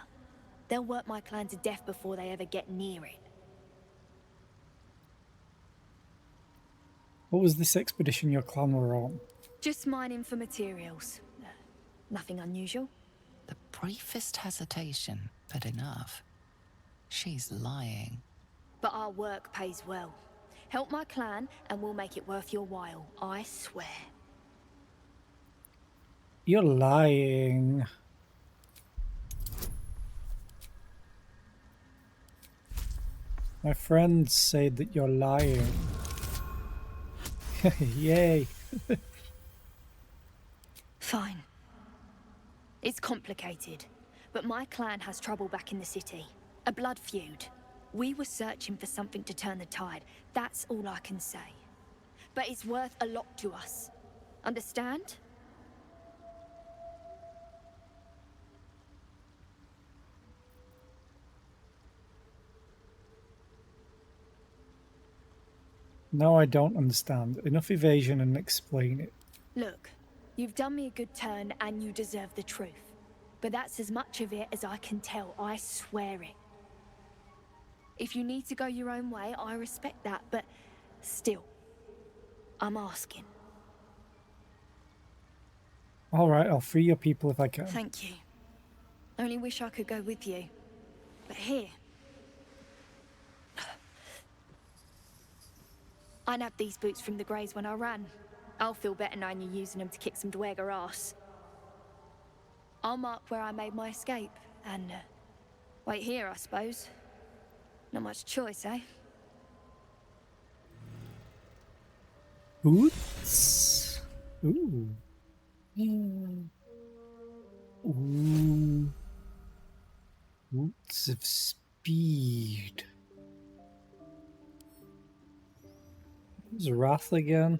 They'll work my clan to death before they ever get near it. What was this expedition your clan were on? Just mining for materials. Nothing unusual. The briefest hesitation, but enough. She's lying. But our work pays well. Help my clan and we'll make it worth your while, I swear. You're lying. My friends say that you're lying. Yay. Fine. It's complicated, but my clan has trouble back in the city. A blood feud. We were searching for something to turn the tide. That's all I can say. But it's worth a lot to us. Understand? No, I don't understand. Enough evasion and explain it. Look, you've done me a good turn and you deserve the truth. But that's as much of it as I can tell, I swear it. If you need to go your own way, I respect that, but still, I'm asking. Alright, I'll free your people if I can. Thank you. Only wish I could go with you. But here. I nabbed these boots from the Greys when I ran. I'll feel better knowing you're using them to kick some Dwergar ass. I'll mark where I made my escape, and wait here, I suppose. Not much choice, eh? Boots? Ooh. Ooh. Boots of speed. Who's Wrath again?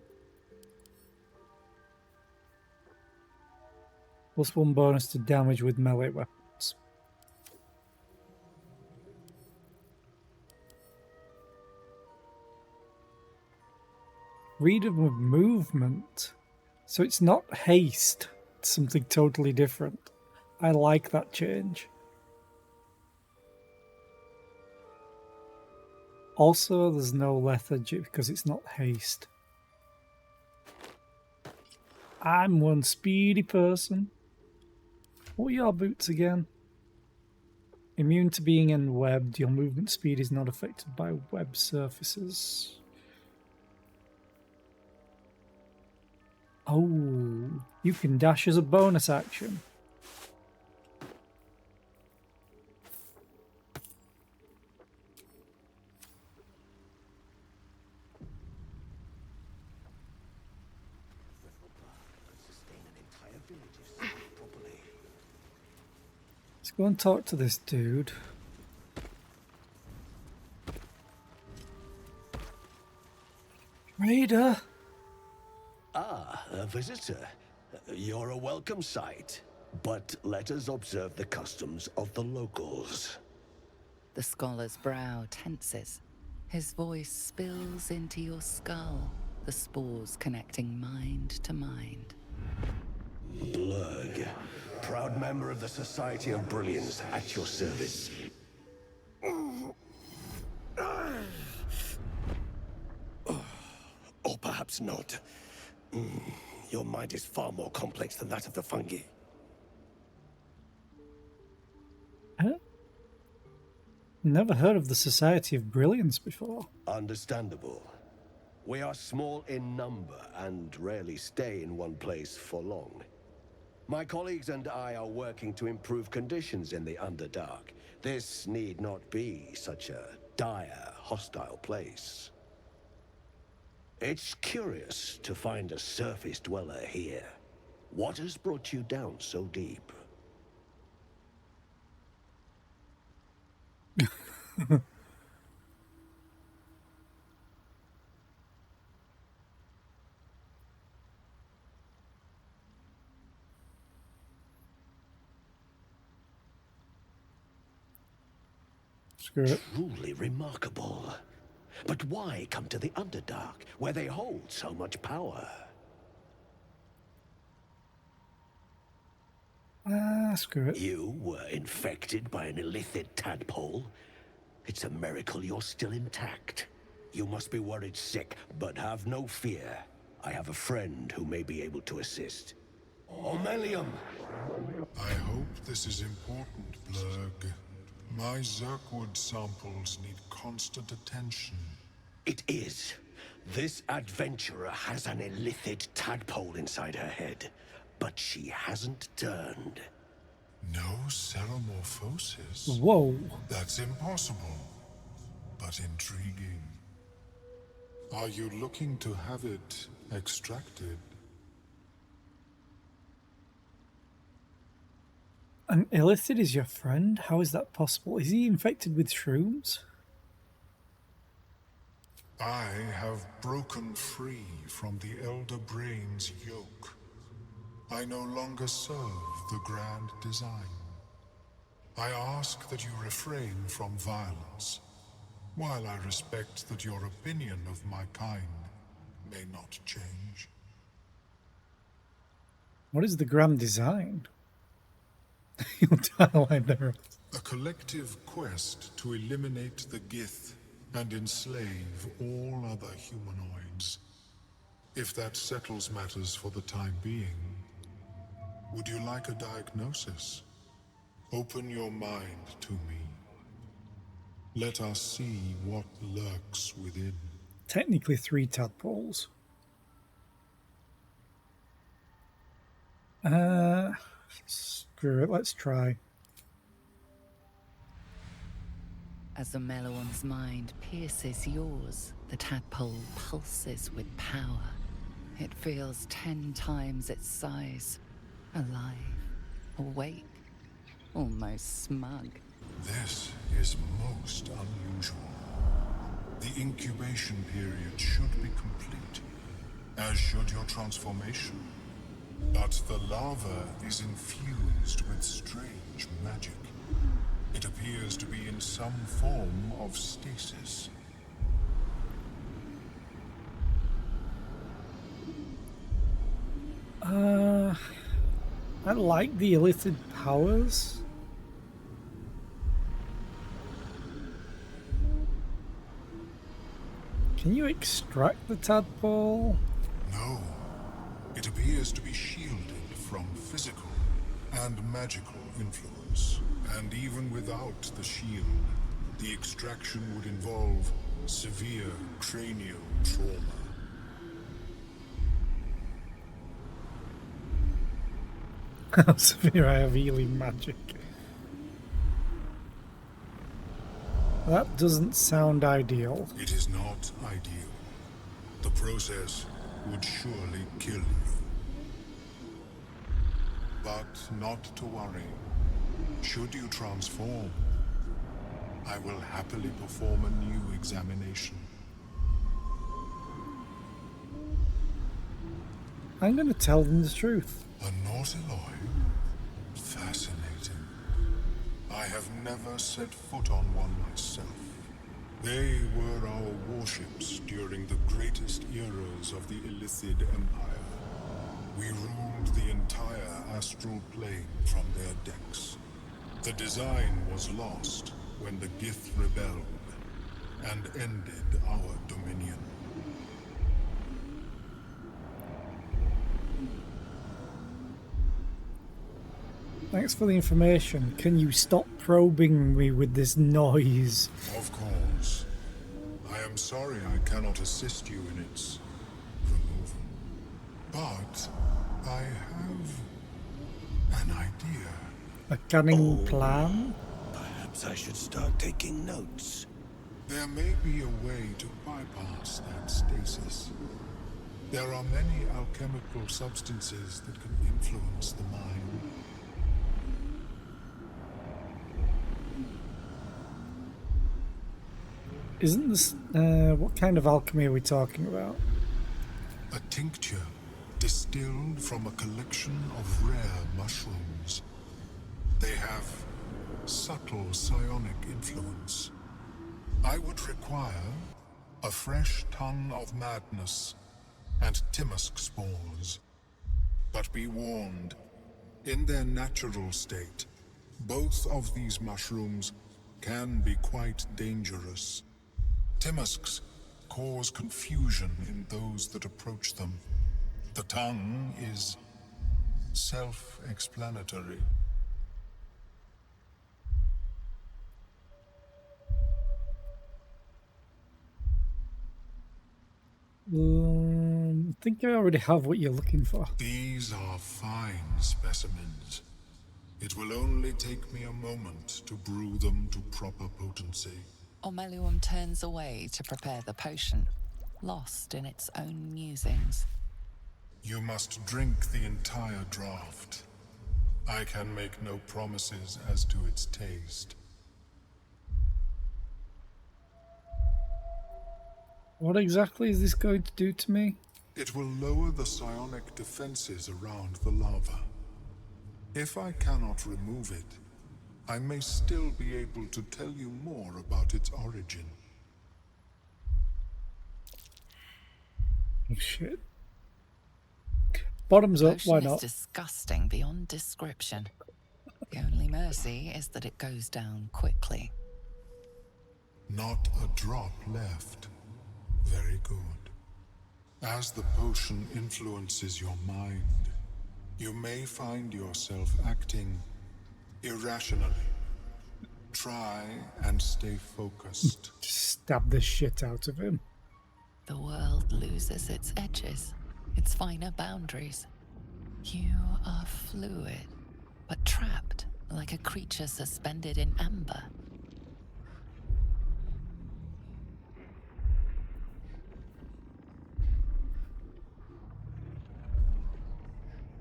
+1 bonus to damage with melee weapons. Freedom of movement. So it's not haste. It's something totally different. I like that change. Also, there's no lethargy because it's not haste. I'm one speedy person. What are your boots again? Immune to being enwebbed. Your movement speed is not affected by web surfaces. Oh, you can dash as a bonus action. Let's go and talk to this dude. Raider! Ah, a visitor. You're a welcome sight. But let us observe the customs of the locals. The scholar's brow tenses. His voice spills into your skull, the spores connecting mind to mind. Blurg, proud member of the Society of Brilliance at your service. Perhaps not. Your mind is far more complex than that of the fungi. Never heard of the Society of Brilliance before. Understandable. We are small in number and rarely stay in one place for long. My colleagues and I are working to improve conditions in the Underdark. This need not be such a dire, hostile place. It's curious to find a surface dweller here. What has brought you down so deep? Screw it. Truly remarkable. But why come to the Underdark, where they hold so much power? Screw it. You were infected by an illithid tadpole? It's a miracle you're still intact. You must be worried sick, but have no fear. I have a friend who may be able to assist. Omelium! I hope this is important, Blurg. My Zerkwood samples need constant attention. It is. This adventurer has an illithid tadpole inside her head, but she hasn't turned. No ceremorphosis? Whoa. That's impossible, but intriguing. Are you looking to have it extracted? An illithid is your friend? How is that possible? Is he infected with shrooms? I have broken free from the Elder Brain's yoke. I no longer serve the grand design. I ask that you refrain from violence, while I respect that your opinion of my kind may not change. What is the grand design? You'll die like there. A collective quest to eliminate the Gith and enslave all other humanoids. If that settles matters for the time being, would you like a diagnosis? Open your mind to me. Let us see what lurks within. Technically 3 tadpoles. Screw it, let's try. As the Meloan's mind pierces yours, the tadpole pulses with power. It feels 10 times its size. Alive, awake, almost smug. This is most unusual. The incubation period should be complete, as should your transformation. But the larva is infused with strange magic. It appears to be in some form of stasis. I like the illithid powers. Can you extract the tadpole? No. It appears to be shielded from physical and magical influence. And even without the shield, the extraction would involve severe cranial trauma. How severe I have healing magic. That doesn't sound ideal. It is not ideal. The process would surely kill you. But not to worry. Should you transform, I will happily perform a new examination. I'm going to tell them the truth. A Nautiloid? Fascinating. I have never set foot on one myself. They were our warships during the greatest eras of the Illithid Empire. We ruled the entire astral plane from their decks. The design was lost when the Gith rebelled and ended our dominion. Thanks for the information. Can you stop probing me with this noise? Of course. I am sorry I cannot assist you in its removal. But I have an idea. A cunning plan? Perhaps I should start taking notes. There may be a way to bypass that stasis. There are many alchemical substances that can influence the mind. Isn't this... what kind of alchemy are we talking about? A tincture distilled from a collection of rare mushrooms. They have subtle psionic influence. I would require a fresh ton of madness and Timusk spores. But be warned, in their natural state, both of these mushrooms can be quite dangerous. Timusks cause confusion in those that approach them. The tongue is self-explanatory. I think I already have what you're looking for. These are fine specimens. It will only take me a moment to brew them to proper potency. Ormelium turns away to prepare the potion, lost in its own musings. You must drink the entire draught. I can make no promises as to its taste. What exactly is this going to do to me? It will lower the psionic defenses around the lava. If I cannot remove it, I may still be able to tell you more about its origin. Oh shit. Bottoms up, why not? It's disgusting beyond description. The only mercy is that it goes down quickly. Not a drop left. Very good. As the potion influences your mind, you may find yourself acting irrationally. Try and stay focused. Stab the shit out of him. The world loses its edges, its finer boundaries. You are fluid, but trapped like a creature suspended in amber.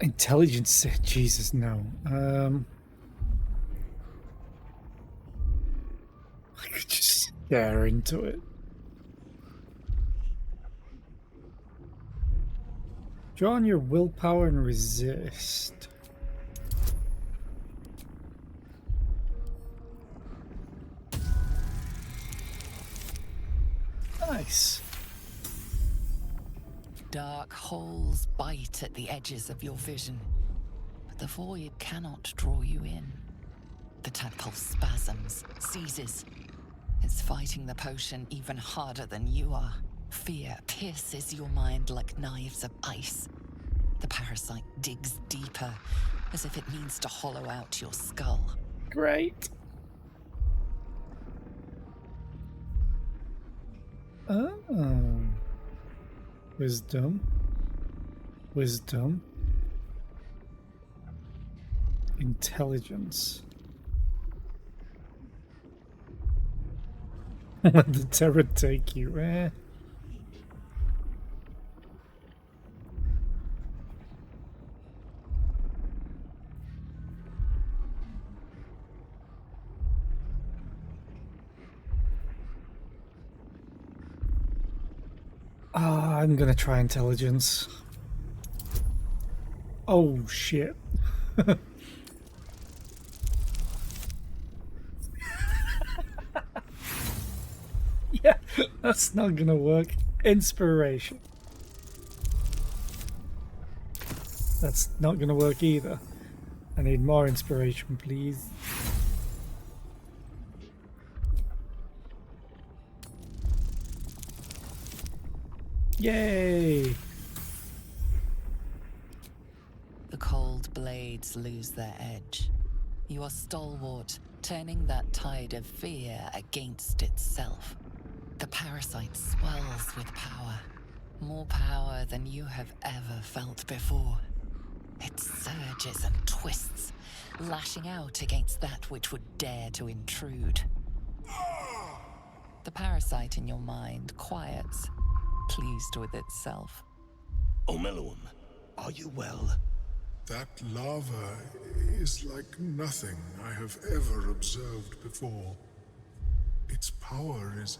Intelligence set, Jesus, no. I could just stare into it. Draw on your willpower and resist. Nice. Dark holes bite at the edges of your vision, but the void cannot draw you in. The tadpole spasms, seizes. It's fighting the potion even harder than you are. Fear pierces your mind like knives of ice. The parasite digs deeper, as if it needs to hollow out your skull. Great. Oh. Wisdom. Wisdom. Intelligence. Let the terror take you, eh? I'm gonna try intelligence. Oh shit. Yeah, that's not gonna work. Inspiration. That's not gonna work either. I need more inspiration, please. Yay! The cold blades lose their edge. You are stalwart, turning that tide of fear against itself. The parasite swells with power. More power than you have ever felt before. It surges and twists, lashing out against that which would dare to intrude. The parasite in your mind quiets, pleased with itself. Omeluum, are you well? That lava is like nothing I have ever observed before. Its power is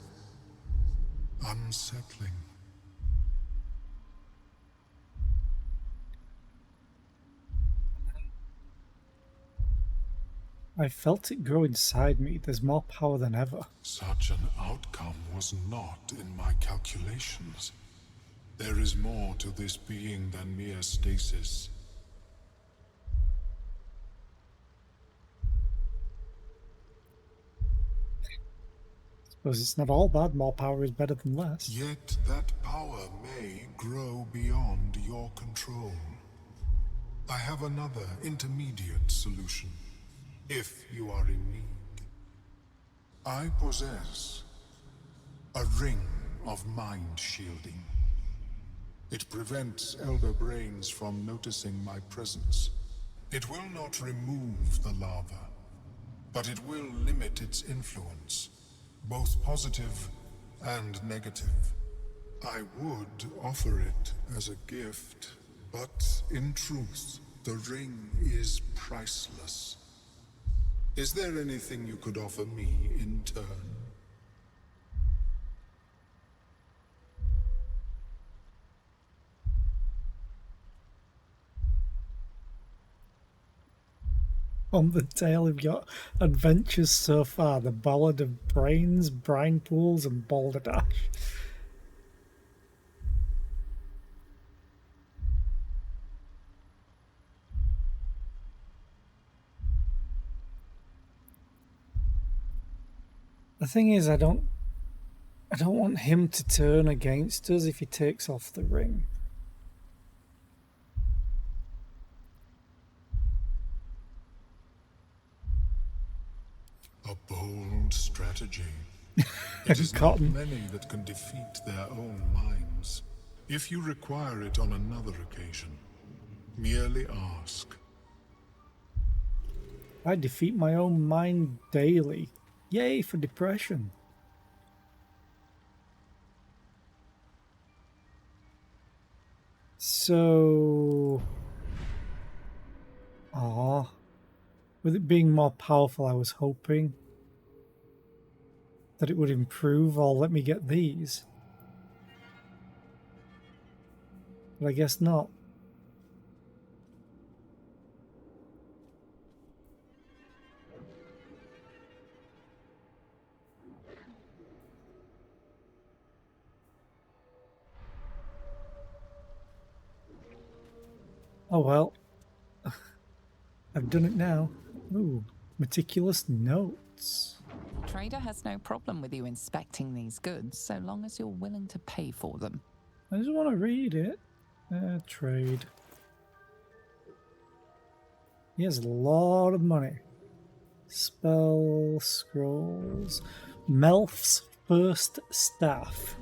unsettling. I felt it grow inside me. There's more power than ever. Such an outcome was not in my calculations. There is more to this being than mere stasis. Suppose it's not all bad. More power is better than less. Yet that power may grow beyond your control. I have another intermediate solution, if you are in need. I possess a ring of mind shielding. It prevents elder brains from noticing my presence. It will not remove the lava, but it will limit its influence, both positive and negative. I would offer it as a gift, but in truth, the ring is priceless. Is there anything you could offer me in turn? On the tail of your adventures so far, the Ballad of Brains, Brine Pools, and Balderdash. The thing is, I don't want him to turn against us if he takes off the ring. A bold strategy. It is not many that can defeat their own minds. If you require it on another occasion, merely ask. I defeat my own mind daily. Yay for depression. So... with it being more powerful, I was hoping that it would improve or let me get these. But I guess not. Oh well. I've done it now. Ooh, meticulous notes. Trader has no problem with you inspecting these goods, so long as you're willing to pay for them. I just want to read it. Trade. He has a lot of money. Spell scrolls. Melf's first staff.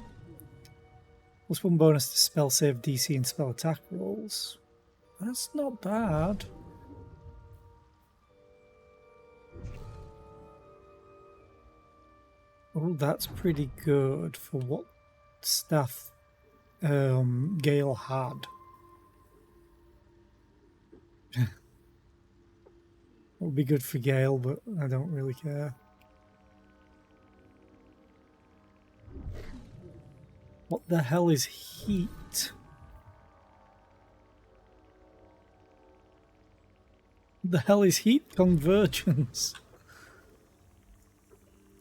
Plus one bonus to spell save DC and spell attack rolls. That's not bad. Oh, that's pretty good for what staff Gale had. Would be good for Gale, but I don't really care. What the hell is heat? The hell is heat convergence?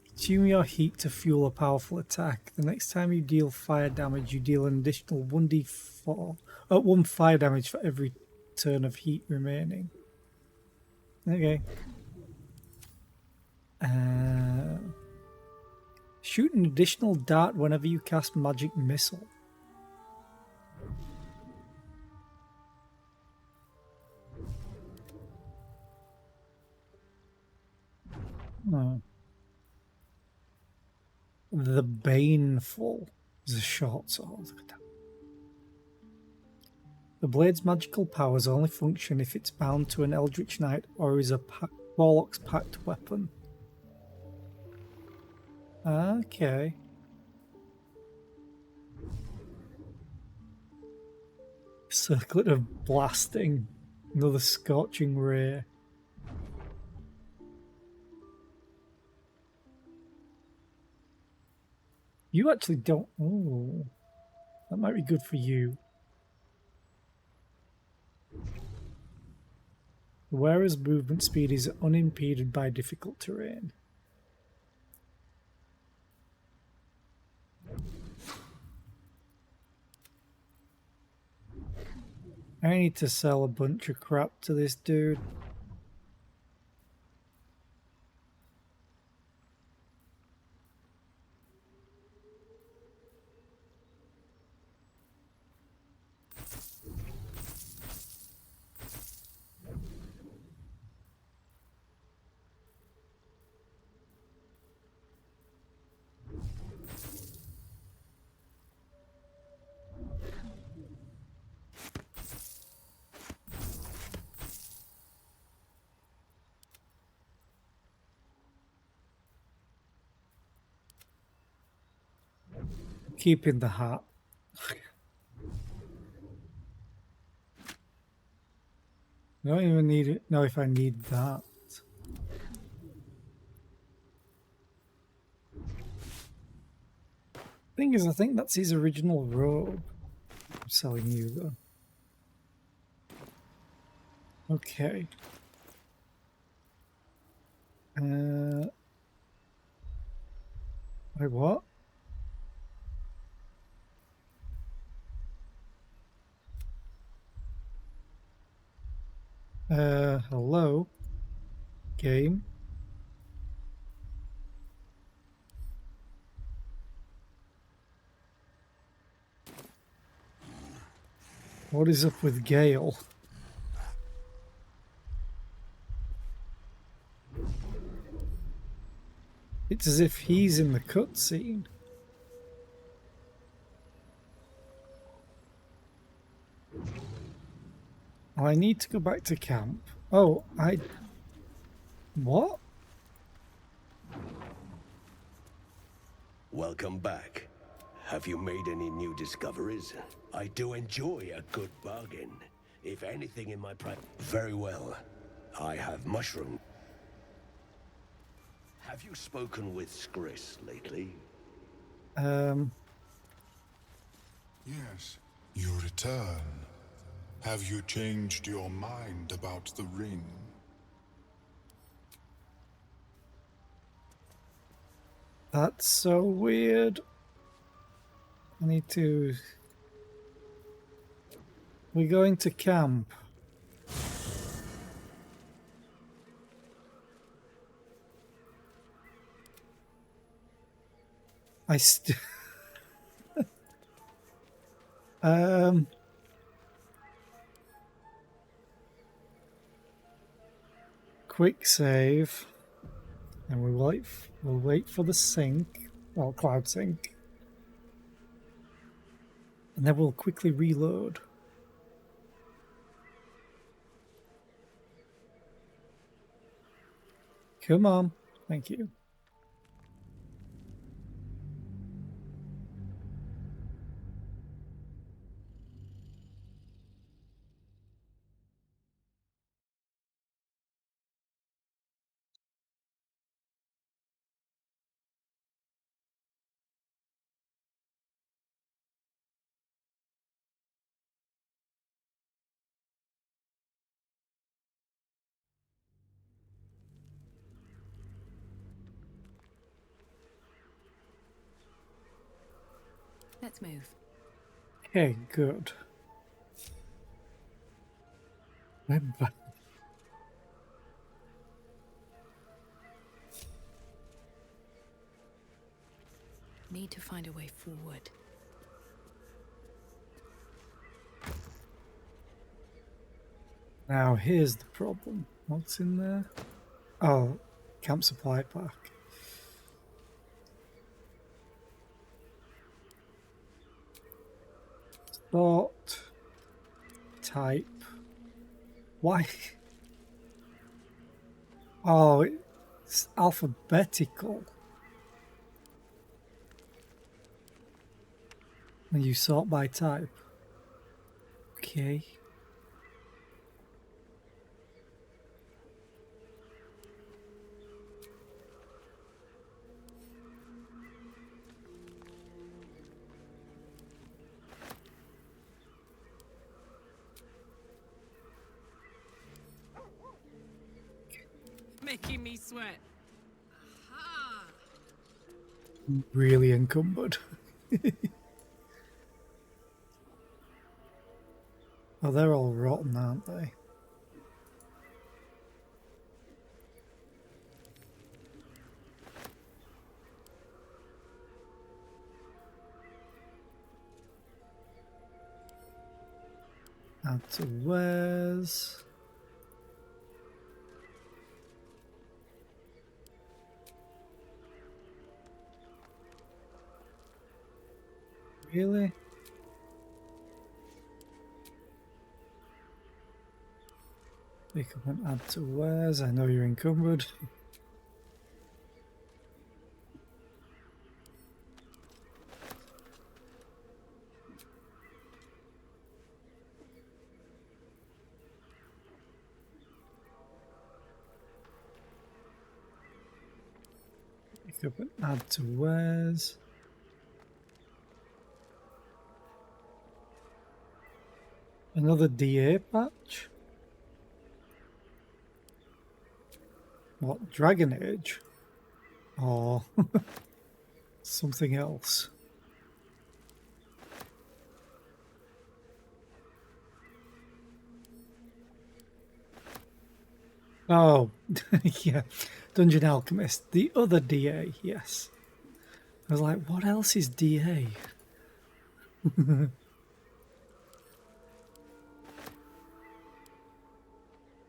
Consume your heat to fuel a powerful attack. The next time you deal fire damage, you deal an additional 1d4, 1 fire damage for every turn of heat remaining. Okay. Shoot an additional dart whenever you cast magic missile. Oh. The Baneful is a short sword. The blade's magical powers only function if it's bound to an Eldritch Knight or is a Warlock's packed weapon. Okay. Circlet of Blasting. Another Scorching Ray. You actually don't... Oh, that might be good for you. The wearer's movement speed is unimpeded by difficult terrain. I need to sell a bunch of crap to this dude. Keeping the hat. I don't even know if I need that. Thing is, I think that's his original robe. I'm selling you though. Okay. Wait, what? Hello? Game? What is up with Gale? It's as if he's in the cutscene. I need to go back to camp. Oh, What? Welcome back. Have you made any new discoveries? I do enjoy a good bargain. If anything in my Very well. I have mushroom. Have you spoken with Skris lately? Yes. You return. Have you changed your mind about the ring? That's so weird. I need to... We're going to camp. I still... Quick save. And we'll wait for the sync. Well, cloud sync. And then we'll quickly reload. Come on. Thank you. Let's move. Okay, good. We're back. Need to find a way forward. Now here's the problem. What's in there? Oh, camp supply pack. Thought. Type. Why? Oh, it's alphabetical. And you sort by type. Okay. Making me sweat. Aha. Really encumbered. Oh, they're all rotten, aren't they? Add to wares. Really? Pick up and add to wares. I know you're encumbered. Pick up and add to wares. Another DA patch? What, Dragon Age? Or something else? Oh, yeah. Dungeon Alchemist. The other DA, yes. I was like, what else is DA?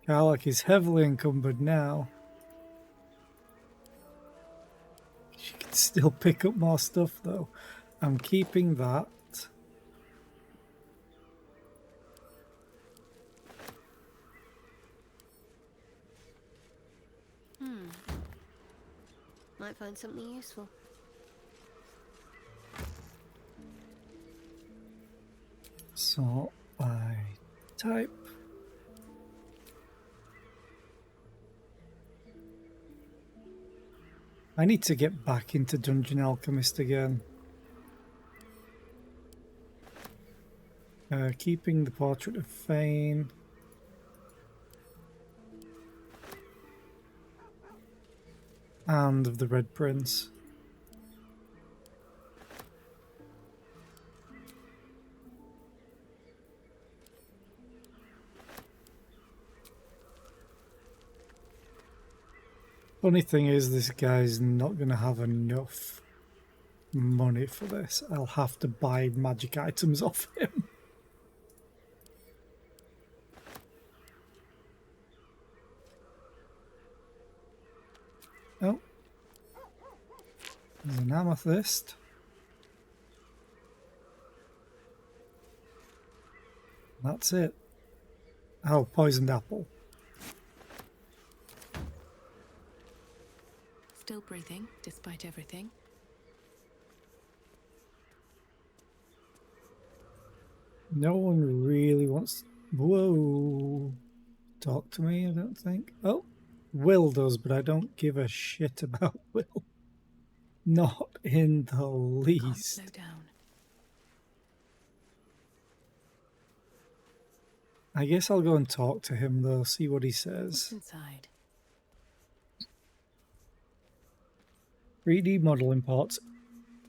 Karlach is heavily encumbered now. She can still pick up more stuff though. I'm keeping that. Might find something useful. Sort by type. I need to get back into Dungeon Alchemist again. Keeping the Portrait of Fane. And of the Red Prince. Funny thing is, this guy's not going to have enough money for this. I'll have to buy magic items off him. Oh. There's an amethyst. That's it. Oh, poisoned apple. Still breathing, despite everything. No one really wants... Whoa. Talk to me, I don't think. Oh, Will does, but I don't give a shit about Will. Not in the least. Can't slow down. I guess I'll go and talk to him though, see what he says. What's inside? 3D model imports,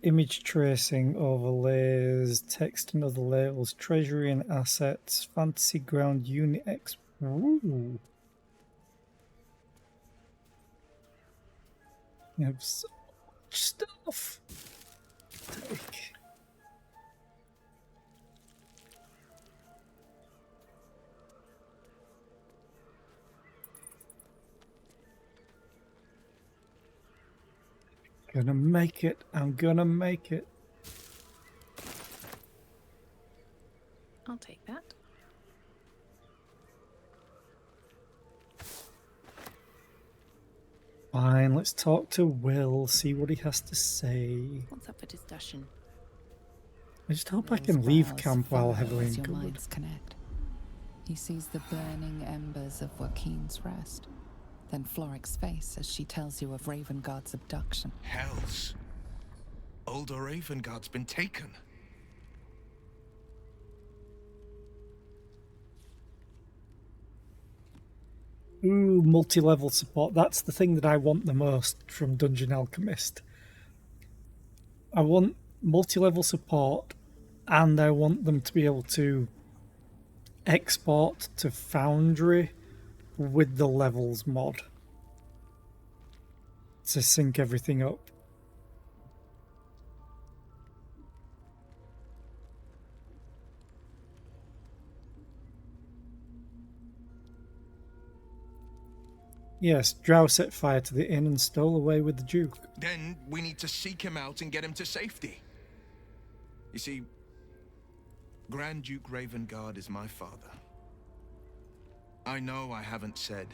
image tracing overlays, text and other labels, treasury and assets, fantasy ground unit X. Ooh. You have so much stuff. Take. Gonna make it. I'm gonna make it. I'll take that. Fine, let's talk to Will, see what he has to say. What's up for discussion? I just hope I Will's can leave brows camp while furrow heavily as your encumbered. minds connect. He sees the burning embers of Joaquin's rest, then Floric's face as she tells you of Ravengard's abduction. Hells. Older Ravengard's been taken. Ooh, multi-level support. That's the thing that I want the most from Dungeon Alchemist. I want multi-level support, and I want them to be able to export to Foundry with the levels mod to sync everything up. Yes, Drow set fire to the inn and stole away with the Duke. Then we need to seek him out and get him to safety. You see, Grand Duke Ravengard is my father. I know I haven't said.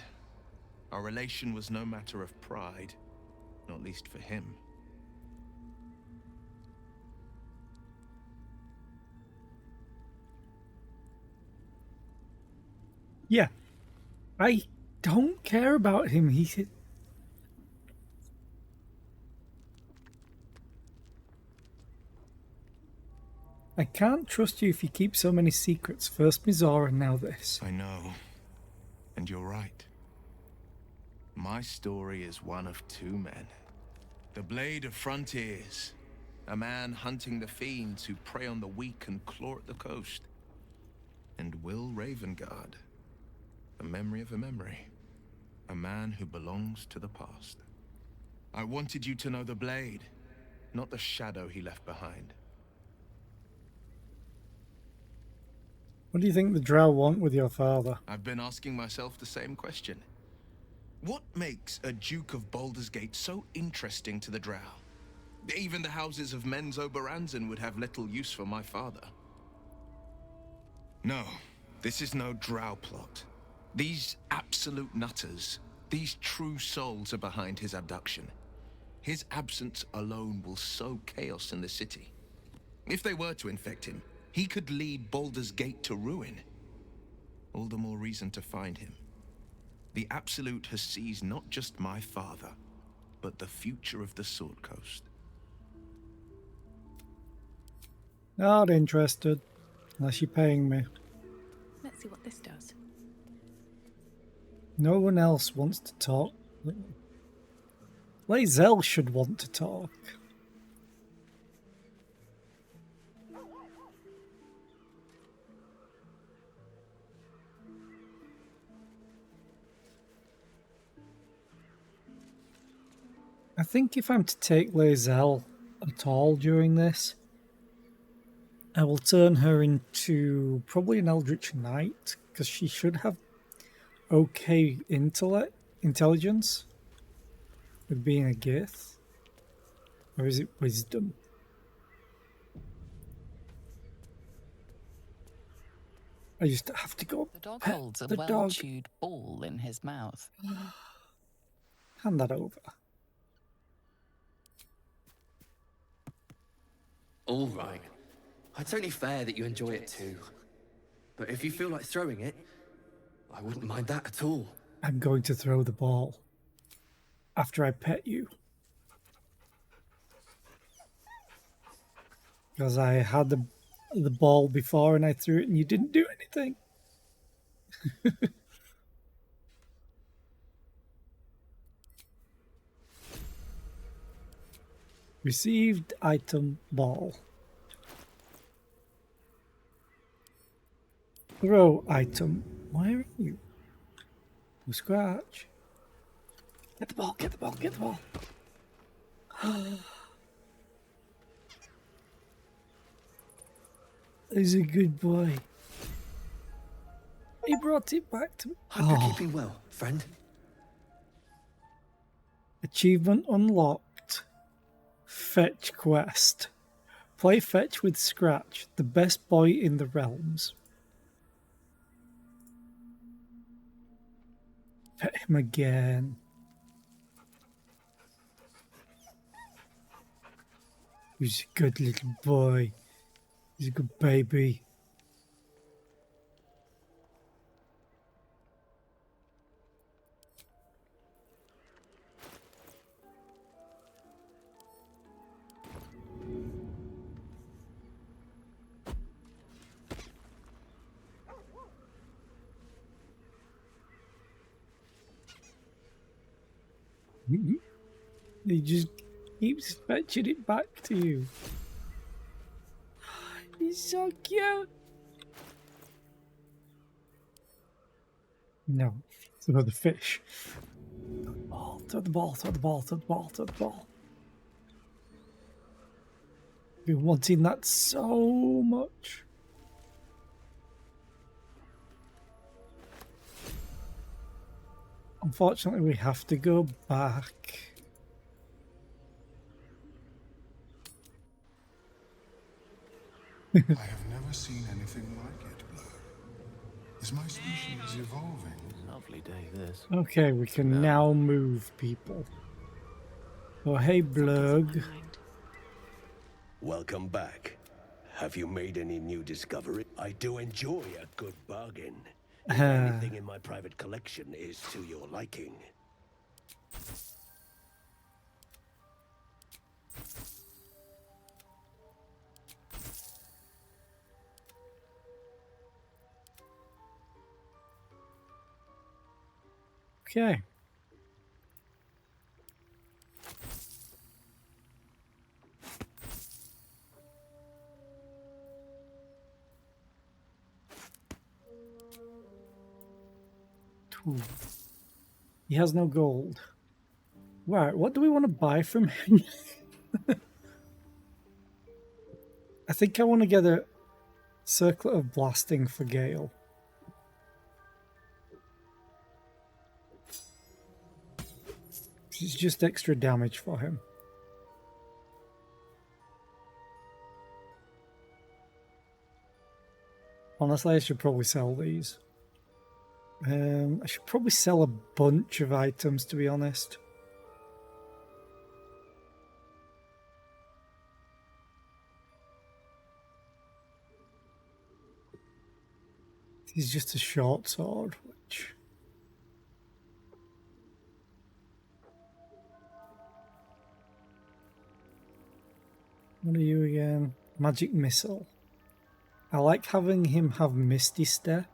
Our relation was no matter of pride, not least for him. Yeah, I don't care about him. I can't trust you if you keep so many secrets. First Mizora, now this. I know. And you're right. My story is one of two men. The Blade of Frontiers. A man hunting the fiends who prey on the weak and claw at the coast. And Will Ravengard. The memory of a memory. A man who belongs to the past. I wanted you to know the Blade, not the shadow he left behind. What do you think the Drow want with your father? I've been asking myself the same question. What makes a Duke of Baldur's Gate so interesting to the Drow? Even the houses of Men's Oberanzen would have little use for my father. No, this is no Drow plot. These absolute nutters, these true souls are behind his abduction. His absence alone will sow chaos in the city. If they were to infect him, he could lead Baldur's Gate to ruin. All the more reason to find him. The Absolute has seized not just my father, but the future of the Sword Coast. Not interested, unless you're paying me. Let's see what this does. No one else wants to talk. Lae'zel should want to talk. I think if I'm to take Lae'zel at all during this, I will turn her into probably an Eldritch Knight, because she should have okay intelligence with being a Gith. Or is it wisdom? I just have to go. The dog pet holds a the dog. well-chewed ball in his mouth. Hand that over. All right. It's only fair that you enjoy it too. But if you feel like throwing it, I wouldn't mind that at all. I'm going to throw the ball after I pet you. Because I had the ball before and I threw it and you didn't do anything. Received item ball. Throw item. Where are you? You scratch. Get the ball, get the ball, get the ball. He's a good boy. He brought it back to me. Hope you're keeping well, friend. Achievement unlocked. Fetch quest. Play fetch with Scratch, the best boy in the realms. Pet him again. He's a good little boy. He's a good baby. He just keeps fetching it back to you. He's so cute. No, throw the fish. Throw the ball, throw the ball, throw the ball, throw the ball. Been wanting that so much. Unfortunately, we have to go back. I have never seen anything like it, Blur. Is my species evolving? Lovely day, this. Okay, we can now move people. Oh, hey, Blurg. Welcome back. Have you made any new discovery? I do enjoy a good bargain. If anything in my private collection is to your liking. Okay. He has no gold. Right, what do we want to buy from him? I think I want to get a Circlet of Blasting for Gale. It's just extra damage for him. Honestly, I should probably sell these. I should probably sell a bunch of items, to be honest. This is just a short sword, which... What are you again? Magic Missile. I like having him have Misty Step.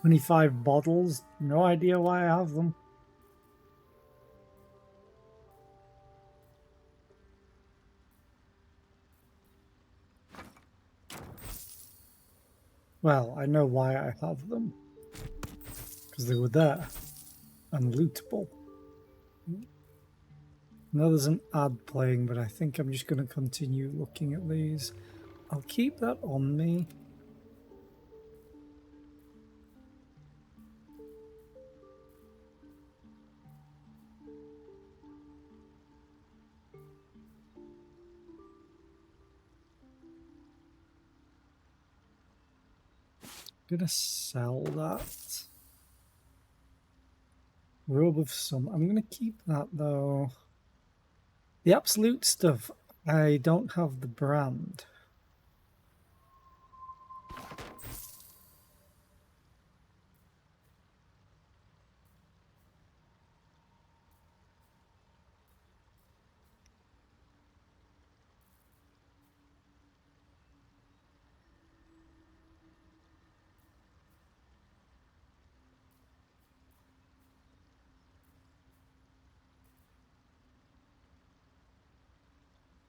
$25 bottles. No idea why I have them. Well, I know why I have them. Because they were there. And lootable. Now there's an ad playing, but I think I'm just going to continue looking at these. I'll keep that on me. I'm gonna sell that. Robe of Summer. I'm gonna keep that though. The absolute stuff, I don't have the brand.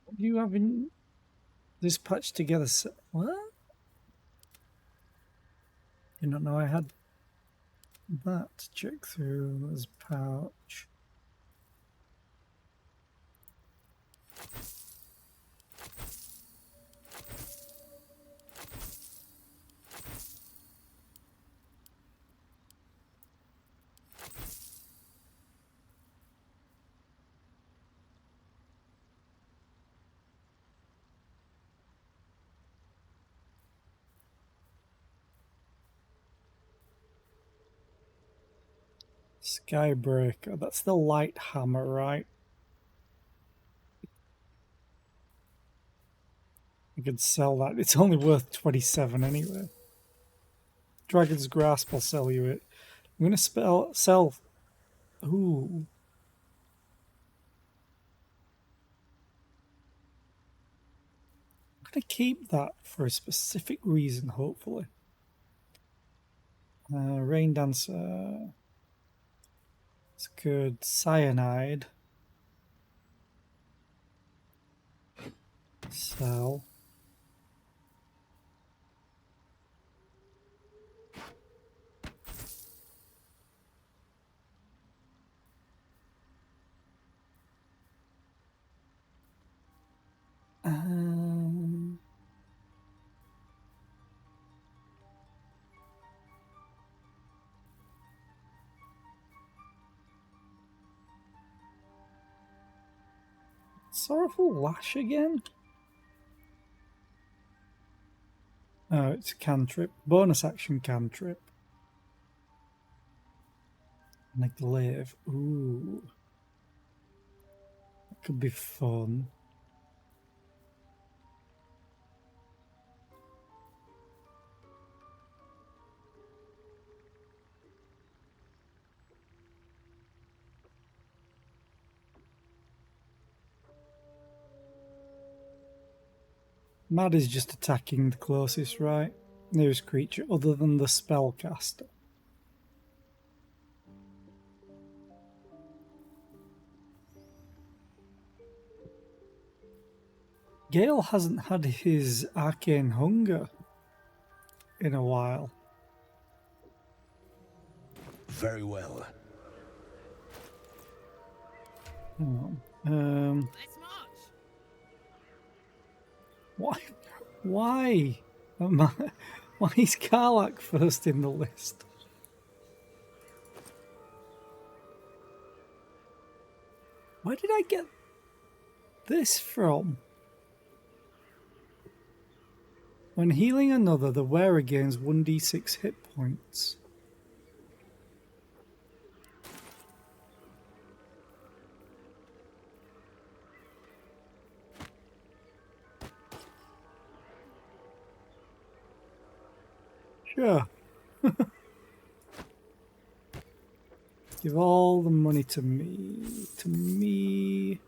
What do you have in This patched together. What? Did not know I had that to check through as pouch. Skybreaker. That's the light hammer, right? I could sell that. It's only worth 27 anyway. Dragon's Grasp, I'll sell you it. I'm going to sell... Ooh. I'm going to keep that for a specific reason, hopefully. Rain Dancer. It's good. Cyanide. Sell. Sorrowful Lash again? Oh, it's a cantrip. Bonus action cantrip. And a glaive. Ooh. That could be fun. Mad is just attacking the closest, right? Nearest creature other than the spellcaster. Gale hasn't had his arcane hunger in a while. Very well. Hang on. Why? Why? Why is Karlach first in the list? Where did I get this from? When healing another, the wearer gains 1d6 hit points. Sure. Give all the money to me. To me.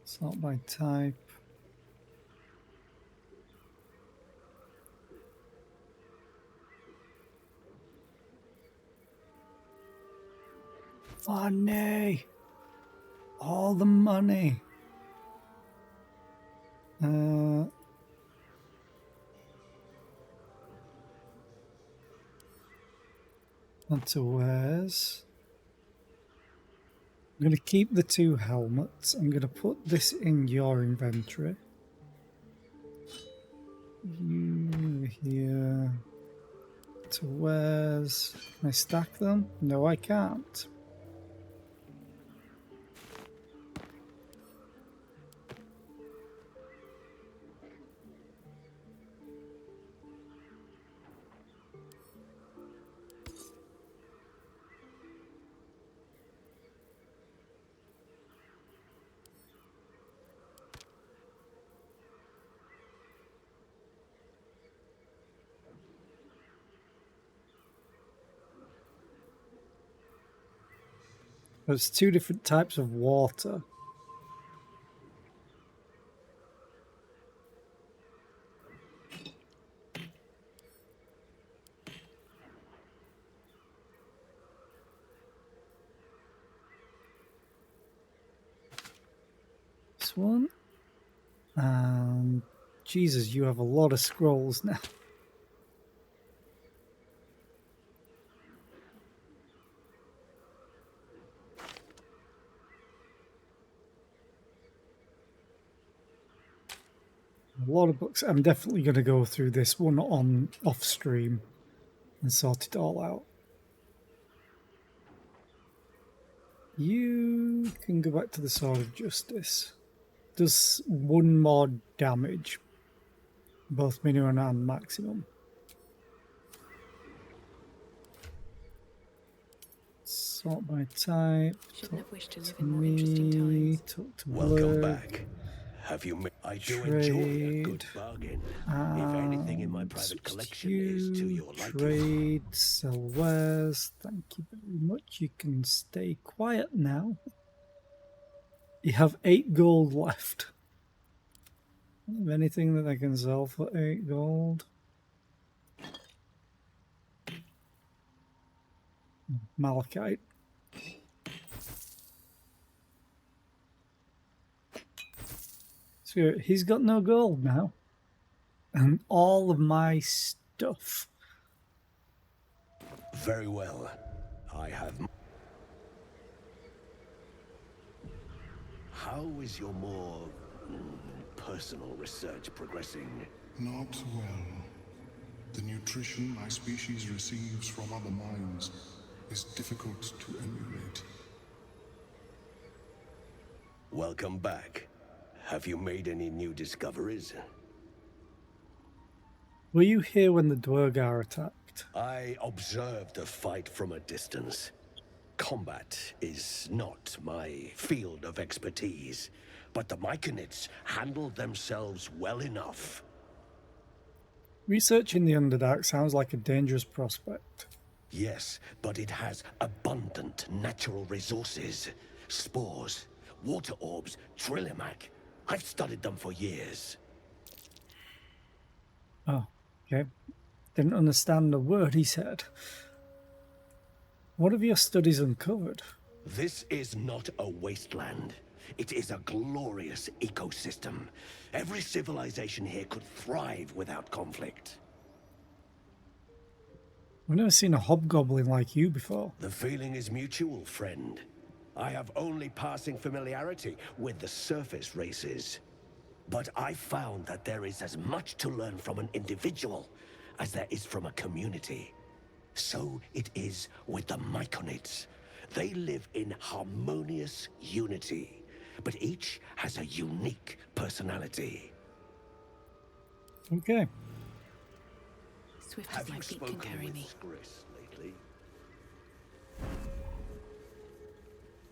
It's not my type. Money. All the money. That's a wares. I'm going to keep the 2 helmets. I'm going to put this in your inventory. You here. To wares. Can I stack them? No, I can't. There's 2 different types of water. This one. And Jesus, you have a lot of scrolls now. A lot of books. I'm definitely going to go through this one on off stream and sort it all out. You can go back to the Sword of Justice. Does 1 more damage, both minimum and maximum. Sort by type. Shouldn't have wished to live To in more interesting me, times. talk to Welcome Blurg, back. Have you? I do enjoy a good trade, bargain. If anything in my private switch collection to is to you, your liking. trade, sell wares. Thank you very much. You can stay quiet now. You have 8 gold left. Have anything that I can sell for 8 gold? Malachite. So he's got no gold now. And all of my stuff. Very well. I have. How is your more personal research progressing? Not well. The nutrition my species receives from other minds is difficult to emulate. Welcome back. Have you made any new discoveries? Were you here when the Dwergar attacked? I observed the fight from a distance. Combat is not my field of expertise, but the Myconids handled themselves well enough. Researching the Underdark sounds like a dangerous prospect. Yes, but it has abundant natural resources. Spores, water orbs, Trillimac. I've studied them for years. Oh, okay. Didn't understand a word he said. What have your studies uncovered? This is not a wasteland. It is a glorious ecosystem. Every civilization here could thrive without conflict. I've never seen a hobgoblin like you before. The feeling is mutual, friend. I have only passing familiarity with the surface races. But I found that there is as much to learn from an individual as there is from a community. So it is with the Myconids. They live in harmonious unity, but each has a unique personality. Okay. Swift as my feet can carry me. Chris lately?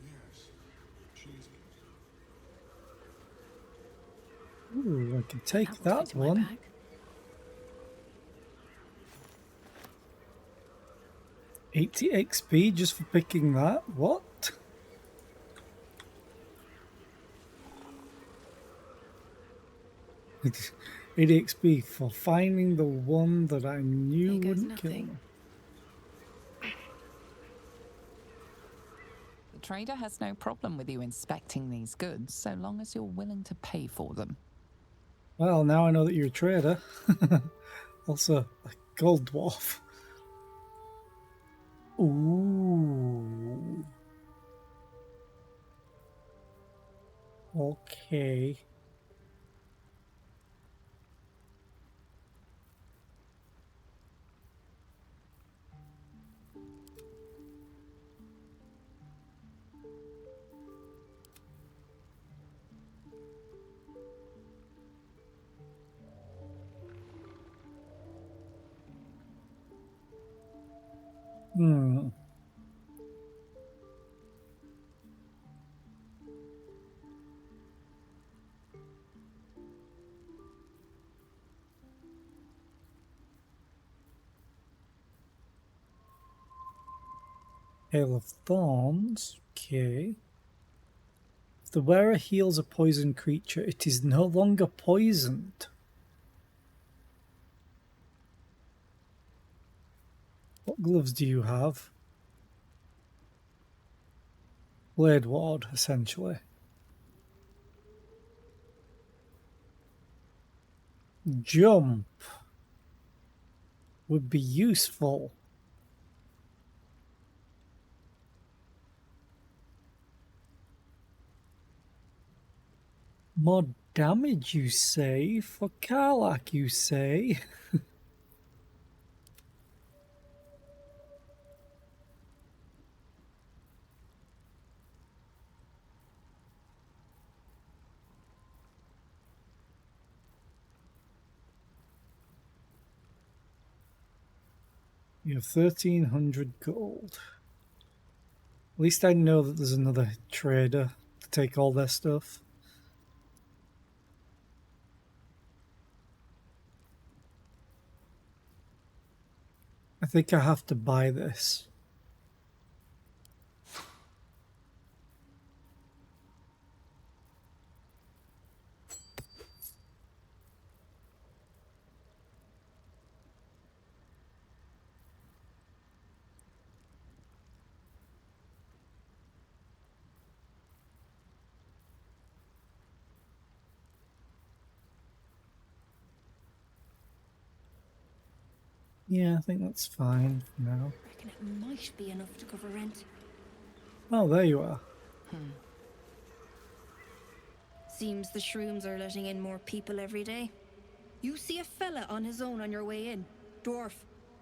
Yes, she's... Ooh, I can take that one. 80 XP just for picking that? What? It's 80 XP for finding the one that I knew wouldn't kill me. The trader has no problem with you inspecting these goods, so long as you're willing to pay for them. Well, now I know that you're a trader. Also, a gold dwarf. Ooh. Okay. Hmm. Hail of Thorns. Okay. If the wearer heals a poisoned creature, it is no longer poisoned. What gloves do you have? Blade Ward, essentially. Jump would be useful. More damage, you say? For Karlach, you say? You have 1,300 gold. At least I know that there's another trader to take all their stuff. I think I have to buy this. Yeah, I think that's fine for now. I reckon it might be enough to cover rent. Oh, there you are. Seems the shrooms are letting in more people every day. You see a fella on his own on your way in. Dwarf.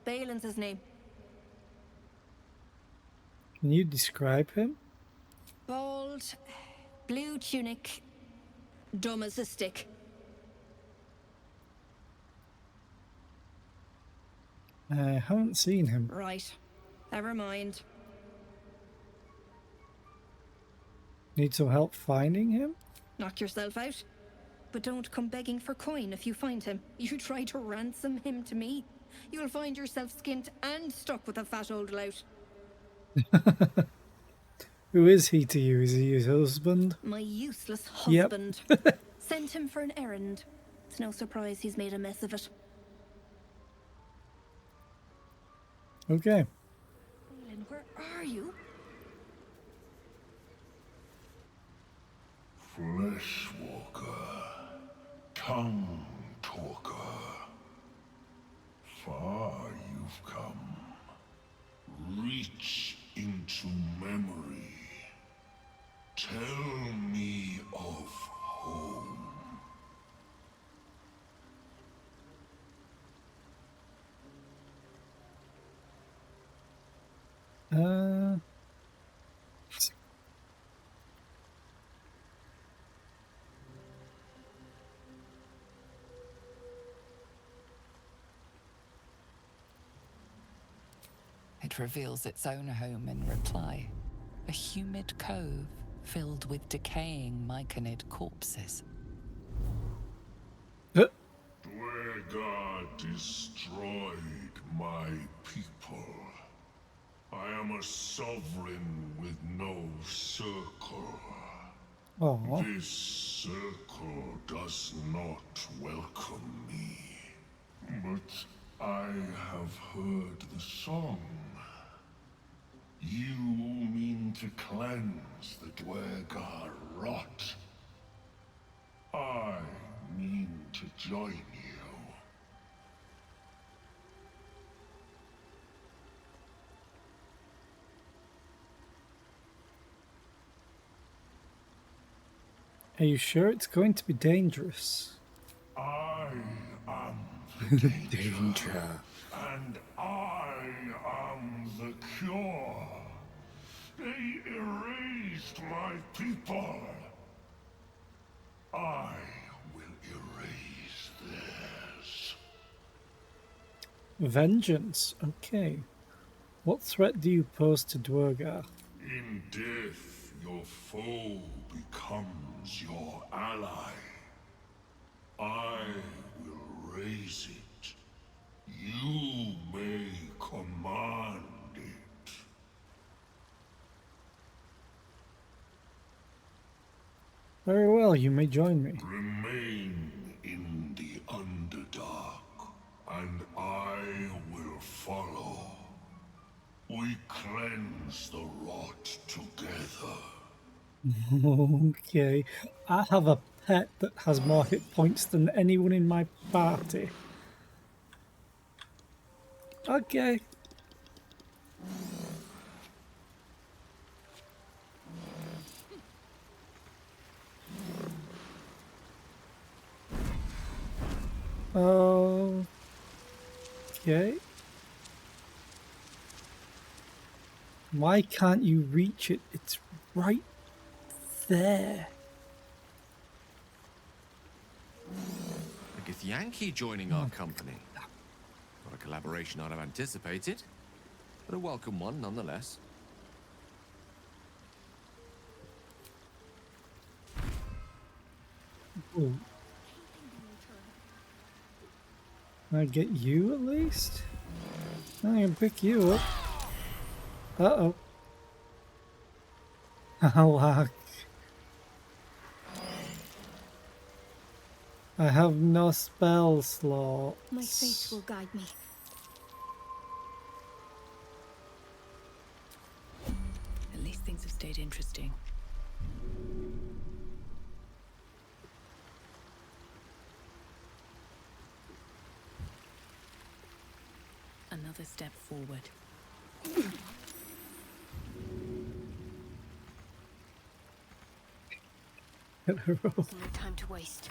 Balin's his name. Can you describe him? Bald, blue tunic, dumb as a stick. I haven't seen him. Right. Never mind. Need some help finding him? Knock yourself out. But don't come begging for coin if you find him. You try to ransom him to me, you'll find yourself skint and stuck with a fat old lout. Who is he to you? Is he his husband? My useless husband. Yep. Sent him for an errand. It's no surprise he's made a mess of it. Okay. Balin, where are you? Fleshwalker, tongue talker. Far you've come. Reach into memory. Tell me of home. It reveals its own home in reply. A humid cove filled with decaying myconid corpses. Dwargar destroyed my people. I am a sovereign with no circle. Oh. This circle does not welcome me. But I have heard the song. You mean to cleanse the Dwargar rot. I mean to join you. Are you sure it's going to be dangerous? I am the danger. And I am the cure. They erased my people. I will erase theirs. Vengeance. Okay. What threat do you pose to Dwargar? In death, your foe becomes your ally. I will raise it. You may command it. Very well, you may join me. Remain in the Underdark, and I will follow. We cleanse the rot together. Okay. I have pet that has more hit points than anyone in my party. Okay. Okay. Why can't you reach it? It's right there. A Githyanki joining our company. Not a collaboration I'd have anticipated, but a welcome one nonetheless. Ooh. Can I get you at least? I can pick you up. Uh-oh. Alack. I have no spell slots. My fate will guide me. At least things have stayed interesting. Another step forward. There's no time to waste.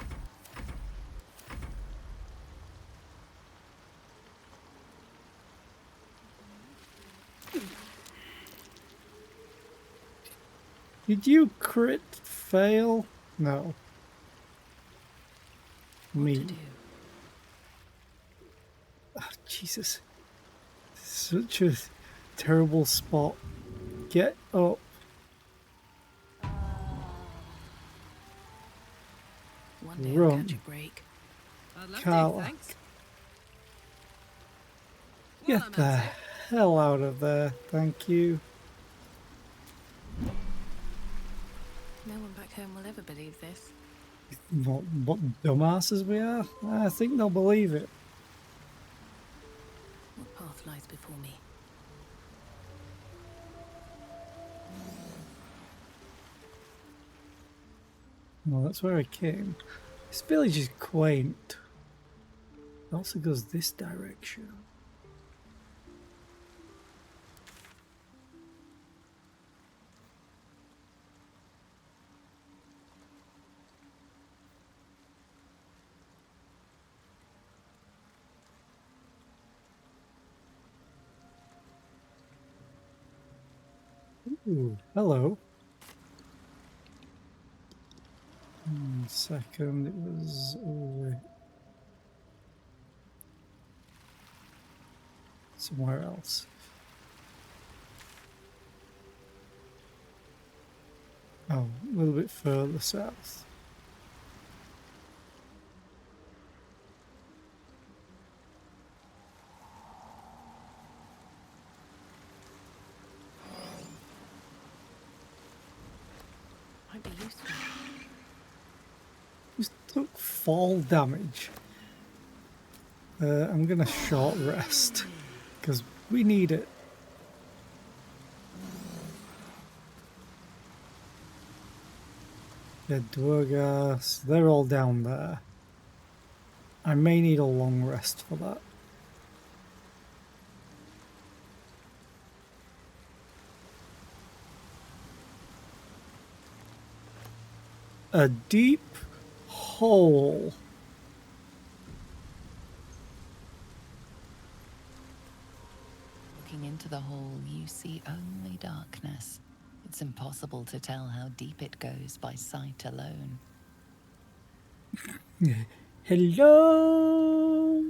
Did you crit fail? No. Me. Oh, Jesus. Such a terrible spot. Get up. One day I'll Run. catch a break. Carla. Get the hell out of there. Thank you. No one back home will ever believe this. What dumbasses we are? I think they'll believe it. What path lies before me? Well, that's where I came. This village is quaint. It also goes this direction. Ooh, hello. 1 second, it was over somewhere else. Oh, a little bit further south. Might be useful. Just took fall damage. I'm gonna short rest because we need it. Yeah, Dwargas, they're all down there. I may need a long rest for that. A deep hole. Looking into the hole, you see only darkness. It's impossible to tell how deep it goes by sight alone. Hello.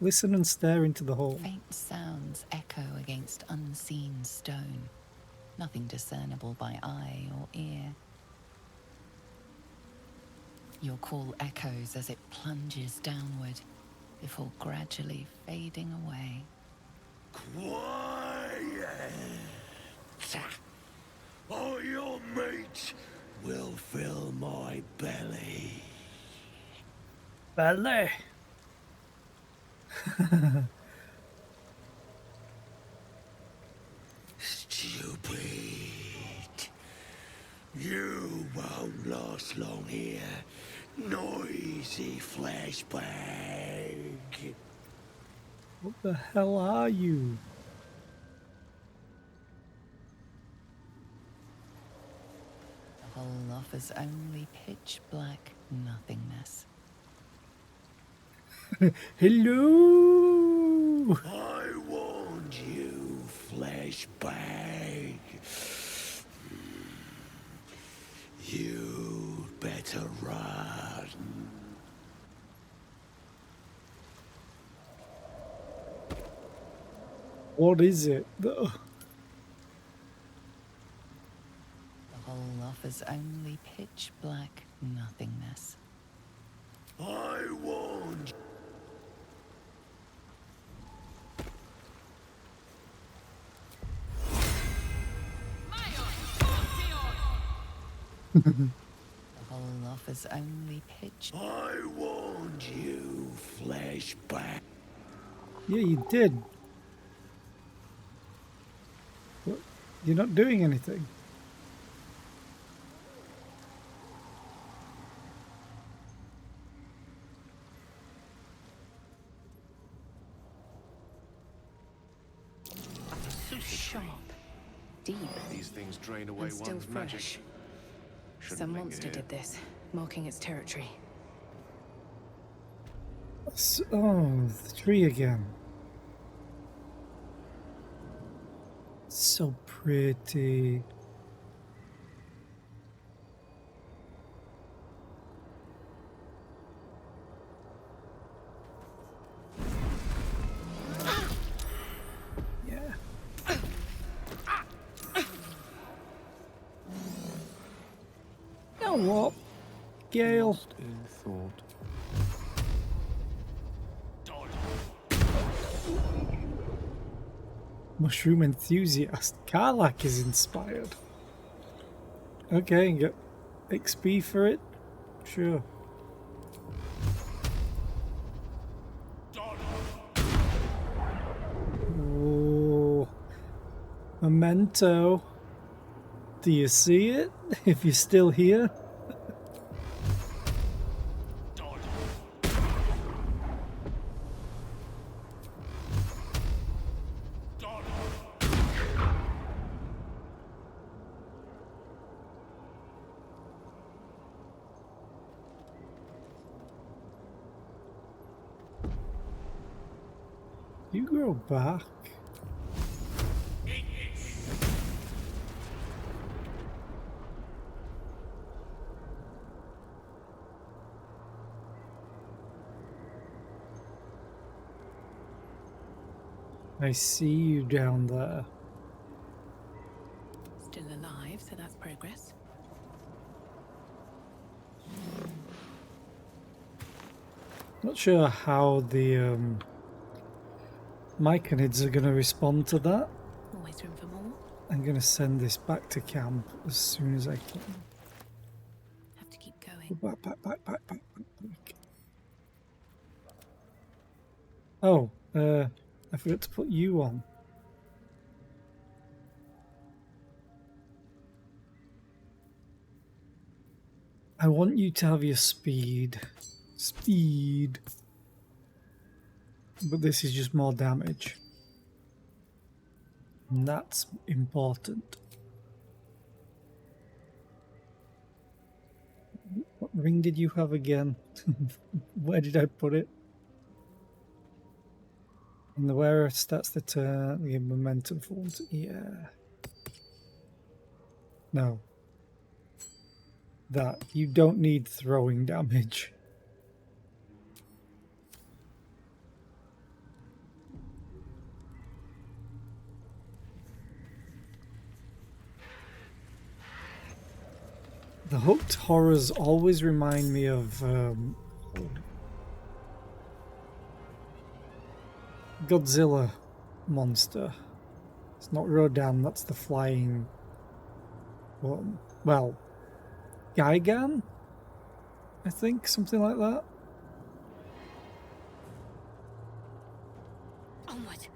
Listen and stare into the hole. Faint sounds echo against unseen stone. Nothing discernible by eye or ear. Your call echoes as it plunges downward, before gradually fading away. Quiet! Or your meat will fill my belly. Belly. Stupid. You won't last long here, noisy flashbang. What the hell are you? The hole offers only pitch black nothingness. Hello! I warned you, flashbang. You better run. What is it, though? The hole offers only pitch black nothingness. I warned you. The hole offers only pitch. I warned you, flashbang. Yeah, you did. What? You're not doing anything. Sharp. Deep. These things drain away And still one's fresh. magic. Shouldn't Some linger monster here. did this, marking its territory. Oh, the tree again. So pretty. Yeah. Now what? Gale. Lost in thought. Mushroom enthusiast. Karlak is inspired. Okay, and get XP for it? Sure. Oh, memento. Do you see it? If you're still here? You grow back. I see you down there. Still alive, so that's progress. Not sure how the Myconids are going to respond to that. Always room for more. I'm going to send this back to camp as soon as I can. Have to keep going. Back. Oh, I forgot to put you on. I want you to have your speed. Speed. But this is just more damage. And that's important. What ring did you have again? Where did I put it? And the wearer starts the turn, the momentum forms. Yeah. No. That. You don't need throwing damage. The hooked horrors always remind me of Godzilla monster. It's not Rodan, that's the flying one. Well, Gigan? I think, something like that. Onward.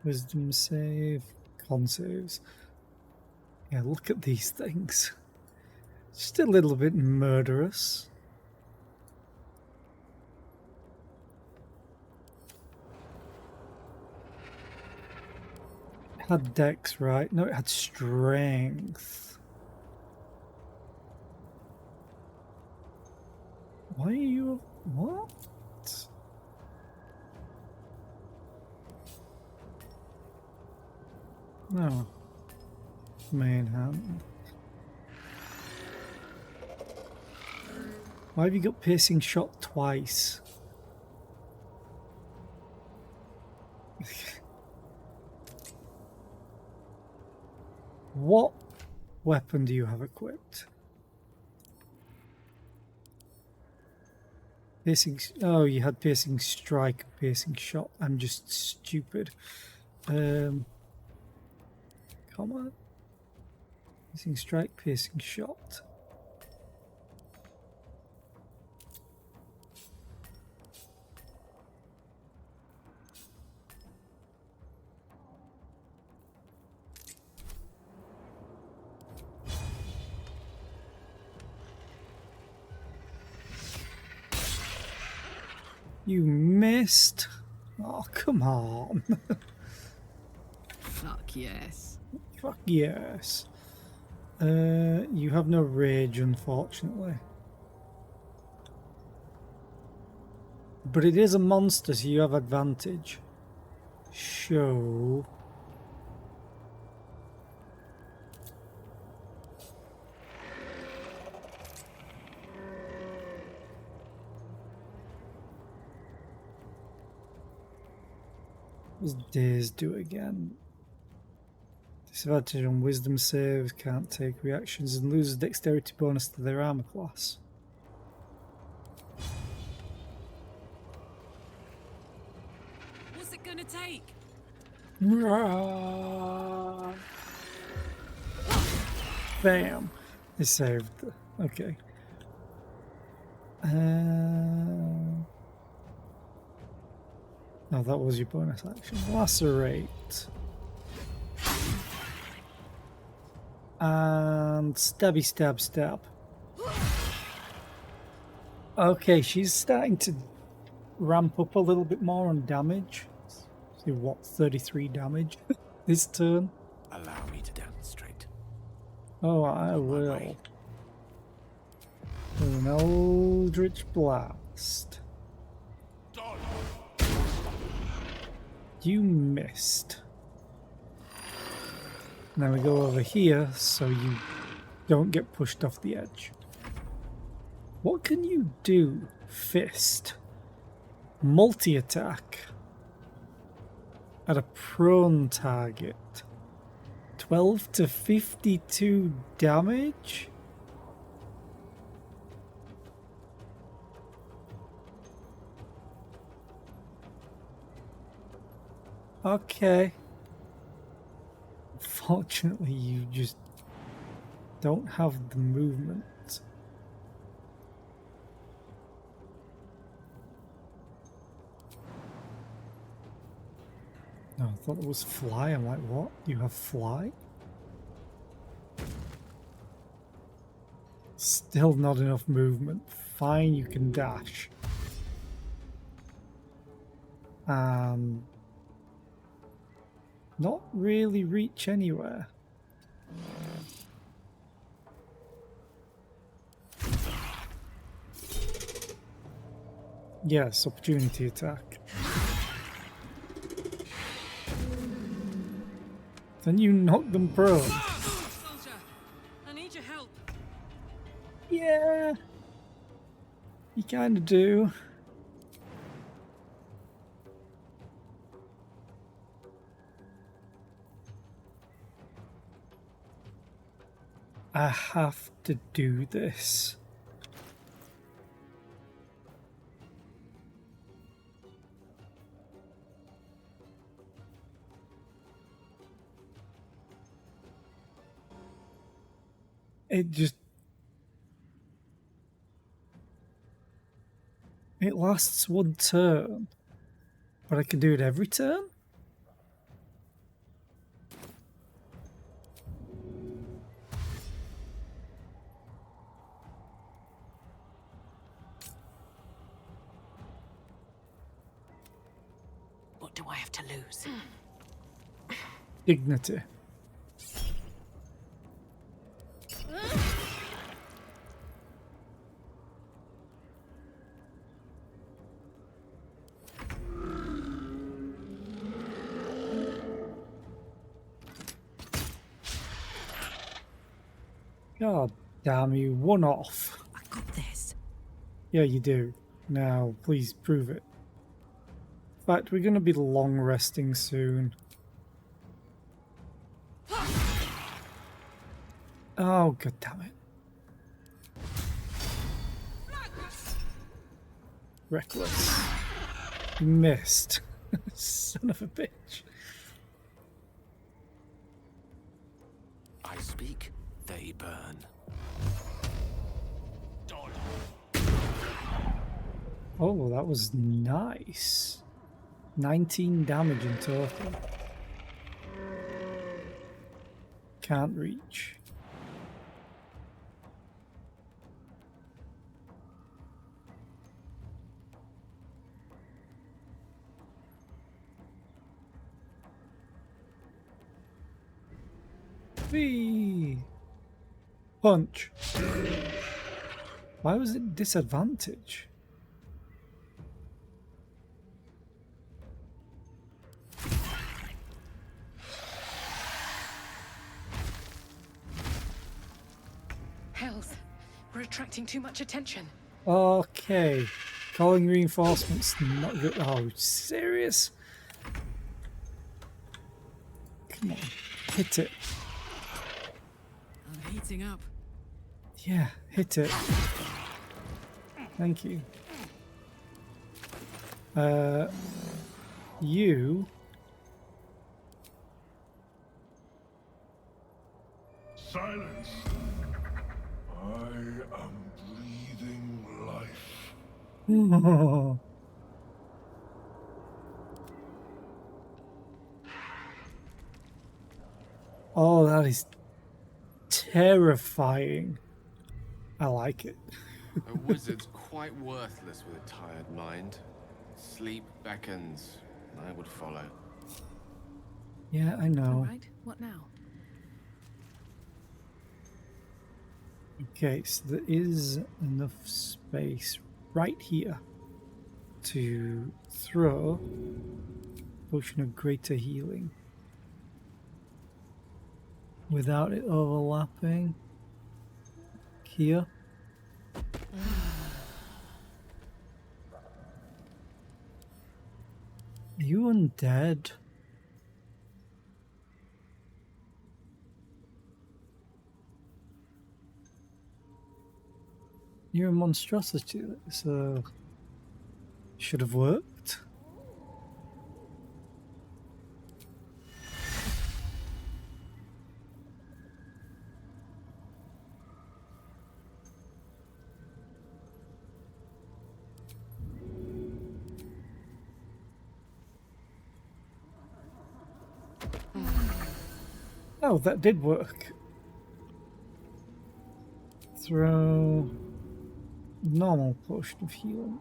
Wisdom save, con saves. Yeah, look at these things. Just a little bit murderous. It had dex, right? No, it had strength. Why are you... what? No. Main hand. Why have you got piercing shot twice? What weapon do you have equipped? Piercing... oh, you had piercing strike, piercing shot. I'm just stupid. Come on. Piercing strike, piercing shot. You missed. Oh, come on. Fuck yes. Fuck yes. You have no rage, unfortunately. But it is a monster, so you have advantage. Show. What does Daze do again? Disadvantage on wisdom saves, can't take reactions, and loses dexterity bonus to their armor class. What's it gonna take? Bam! They saved. Okay. No, that was your bonus action. Lacerate. And stabby stab stab. Okay, she's starting to ramp up a little bit more on damage. See what, 33 damage this turn? Allow me to demonstrate. Oh, I will. With an Eldritch Blast. You missed. Now we go over here so you don't get pushed off the edge. What can you do? Fist. Multi-attack. At a prone target. 12 to 52 damage? Okay. Fortunately, you just don't have the movement. No, I thought it was fly. I'm like, what? You have fly? Still not enough movement. Fine, you can dash. Not really reach anywhere. Yes, opportunity attack. Then you knock them prone. Soldier, I need your help. Yeah, you kind of do. I have to do this. It lasts one turn, but I can do it every turn? do I have to lose? Dignity. God damn you, one off. I got this. Yeah, you do. Now, please prove it. In fact, we're going to be long resting soon. Oh, god damn it. Reckless. You missed. Son of a bitch. I speak, they burn. Oh, that was nice. 19 damage in total. Can't reach. Whee! Punch. Why was it disadvantage? Hells, we're attracting too much attention. Okay. Calling reinforcements not good. Oh, serious? Come on. Hit it. I'm heating up. Yeah, hit it. Thank you. You. Silence. I am breathing life. Oh, that is terrifying. I like it. A wizard's quite worthless with a tired mind. Sleep beckons. I would follow. Yeah, I know. Right, what now? Okay, so there is enough space right here to throw Potion of Greater Healing without it overlapping here. Are you undead? You're a monstrosity, so should have worked. Oh, that did work. Throw normal potion of healing.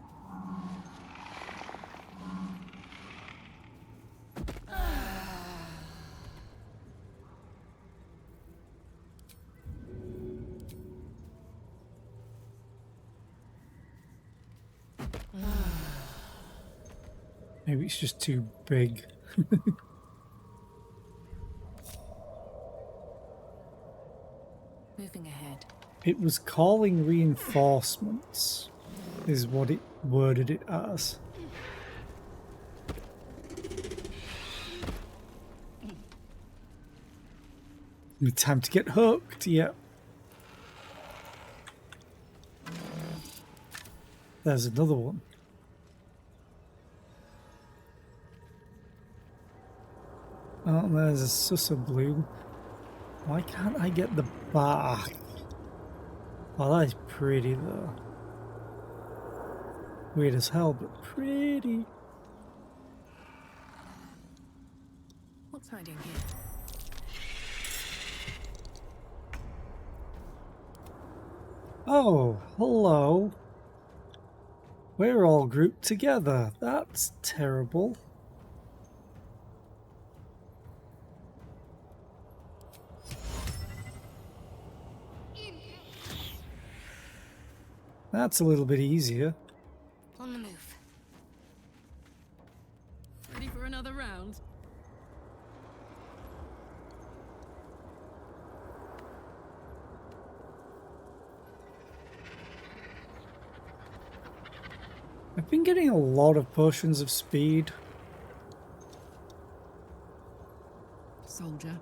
Maybe it's just too big. Moving ahead. It was calling reinforcements, is what it worded it as. Time to get hooked, yep. There's another one. Oh, there's a Sussa Bloom. Why can't I get the bark? Oh, that is pretty though. Weird as hell, but pretty. What's hiding here? Oh, hello. We're all grouped together. That's terrible. That's a little bit easier. On the move. Ready for another round? I've been getting a lot of potions of speed. Soldier.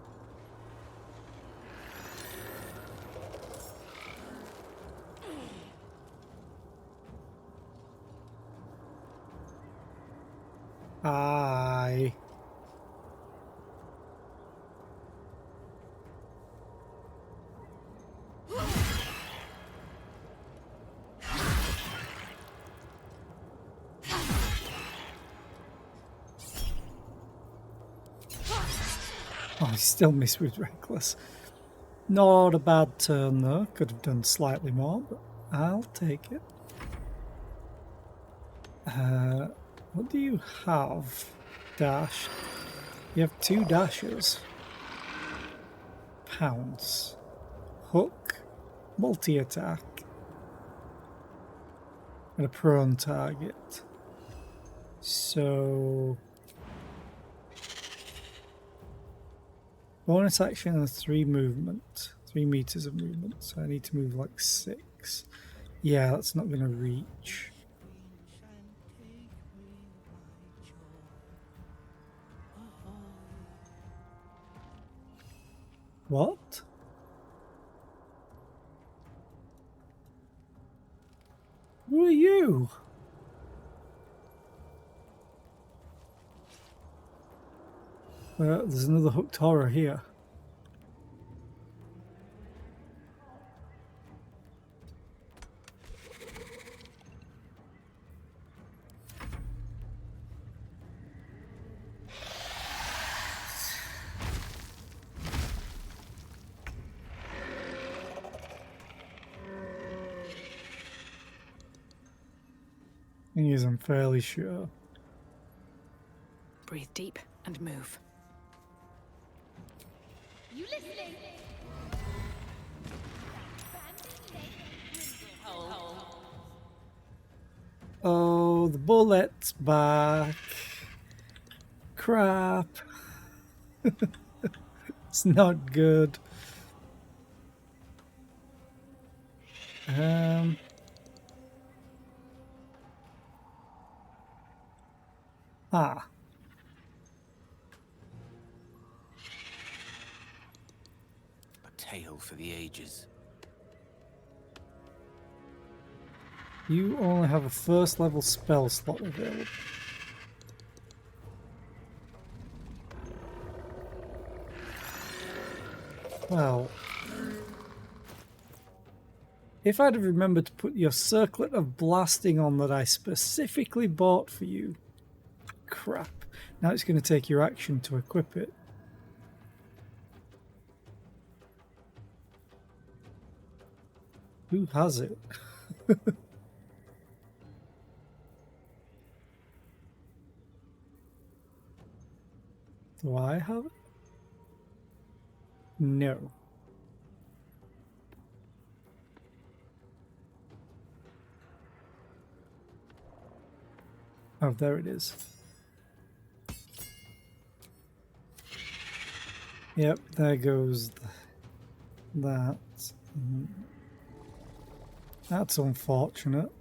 Aye. Oh, I still miss with Reckless. Not a bad turn though. Could have done slightly more, but I'll take it. What do you have? Dash. You have 2 dashes. Pounce. Hook. Multi-attack. And a prone target. So... bonus action and 3 movement. 3 meters of movement. So I need to move like 6. Yeah, that's not going to reach. What? Who are you? There's another hooked horror here. Thing is, I'm fairly sure. Breathe deep and move. You listening? Oh, the bullet's back. Crap. It's not good. Ah. A tale for the ages. You only have a first level spell slot available. Well, if I'd have remembered to put your circlet of blasting on that I specifically bought for you. Crap. Now it's going to take your action to equip it. Who has it? Do I have it? No. Oh, there it is. Yep, there goes that. That's unfortunate.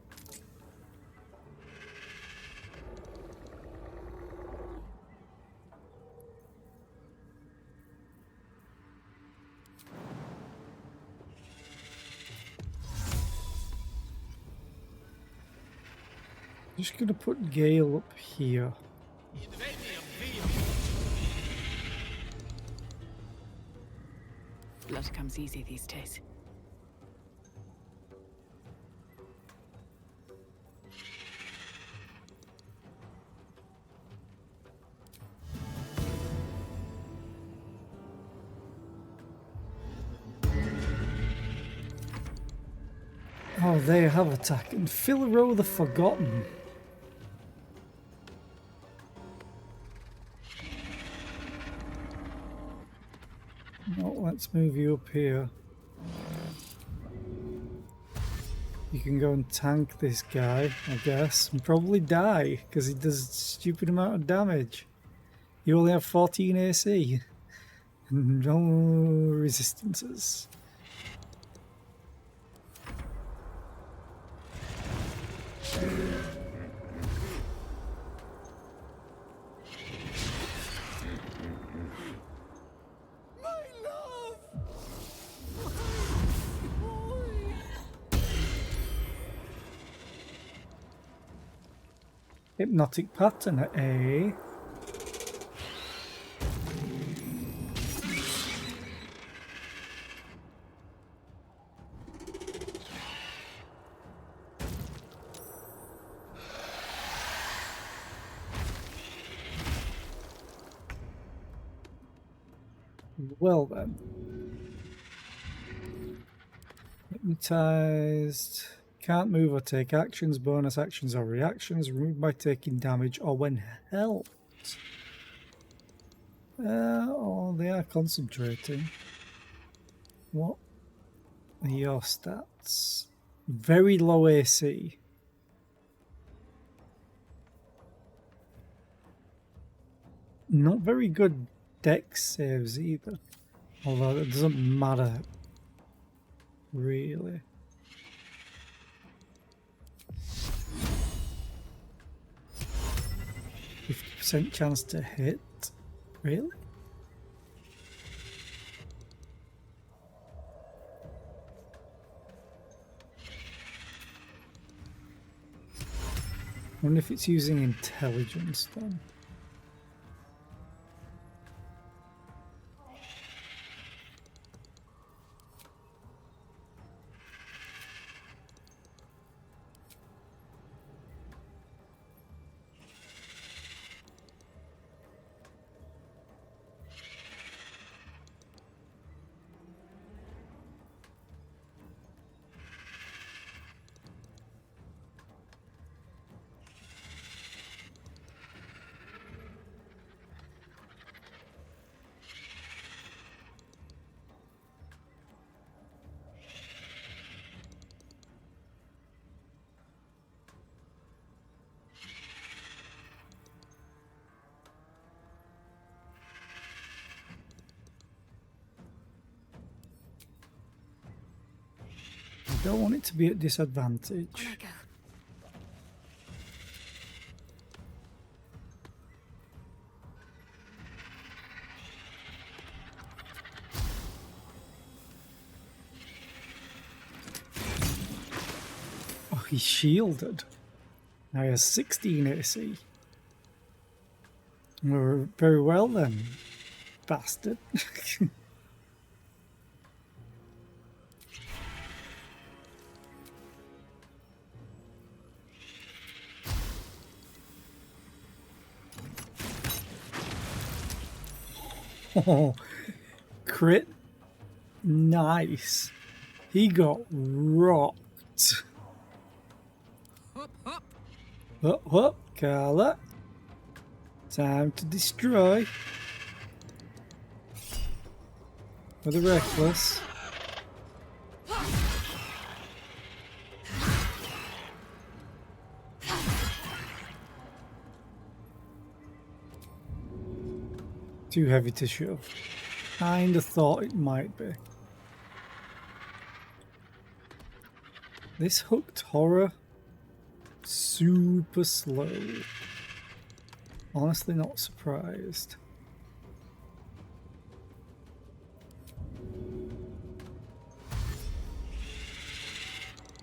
Just gonna put Gale up here. Blood comes easy these days. Oh, they have attack. And Philro the Forgotten. No, let's move you up here. You can go and tank this guy, I guess, and probably die because he does a stupid amount of damage. You only have 14 AC and no resistances. Hypnotic pattern, eh? Well then. Hypnotized. Can't move or take actions, bonus actions or reactions, removed by taking damage or when helped. Oh, they are concentrating. What are your stats? Very low AC. Not very good dex saves either. Although it doesn't matter, really. %50 chance to hit? Really? I wonder if it's using intelligence then. I don't want it to be at disadvantage. Oh, he's shielded. Now he has 16 AC. Very well then, bastard. Oh, crit. Nice. He got rocked. Up, up, Carla. Time to destroy. For the reckless. Too heavy to shove. Kinda thought it might be. This hooked horror, super slow. Honestly not surprised.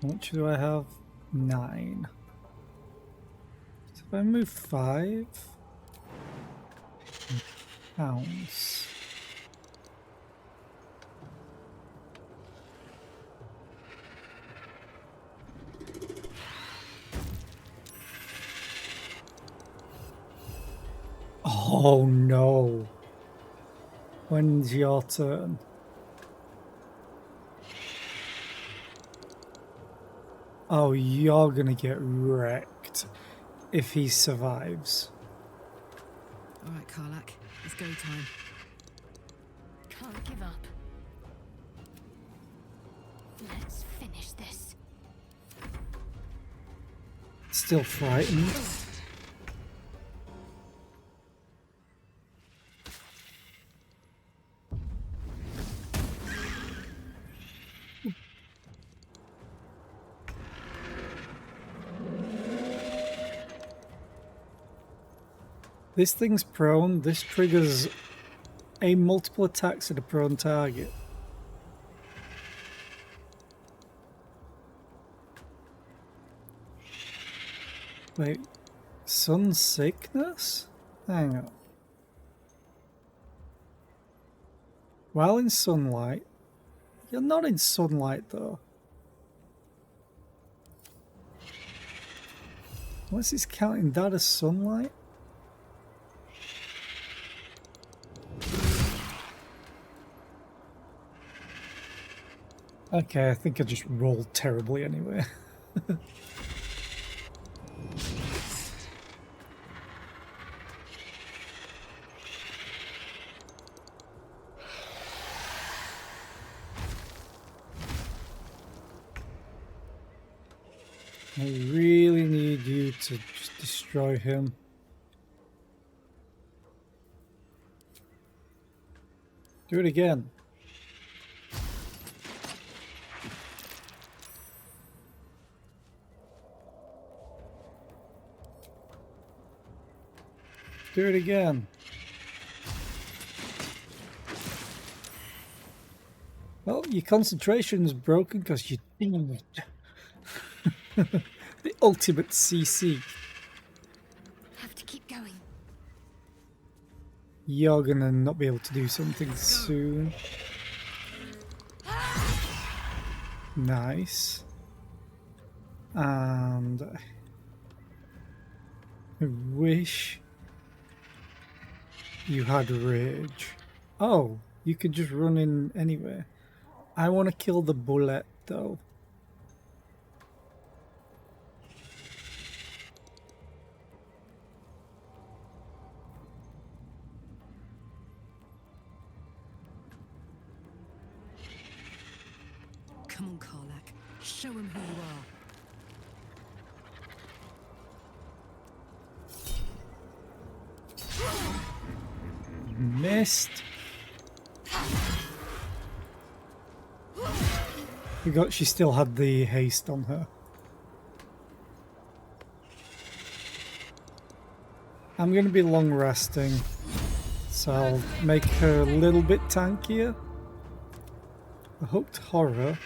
How much do I have? 9. So if I move 5 pounds. Oh no. When's your turn? Oh, you're gonna get wrecked if he survives. Alright, Karlak, it's go time. Can't give up. Let's finish this. Still frightened. This thing's prone. This triggers multiple attacks at a prone target. Wait, sun sickness? Hang on. While in sunlight, you're not in sunlight though. Unless it's counting that as sunlight. Okay, I think I just rolled terribly anyway. I really need you to just destroy him. Do it again. Do it again. Well, your concentration's broken because you dinged. The ultimate CC. Have to keep going. You're gonna not be able to do something soon. Nice. And I wish you had rage. Oh, you could just run in anyway. I want to kill the bullet though. Come on, Karlak. Show him who you are. Missed. She still had the haste on her. I'm going to be long resting, so I'll make her a little bit tankier. The hooked horror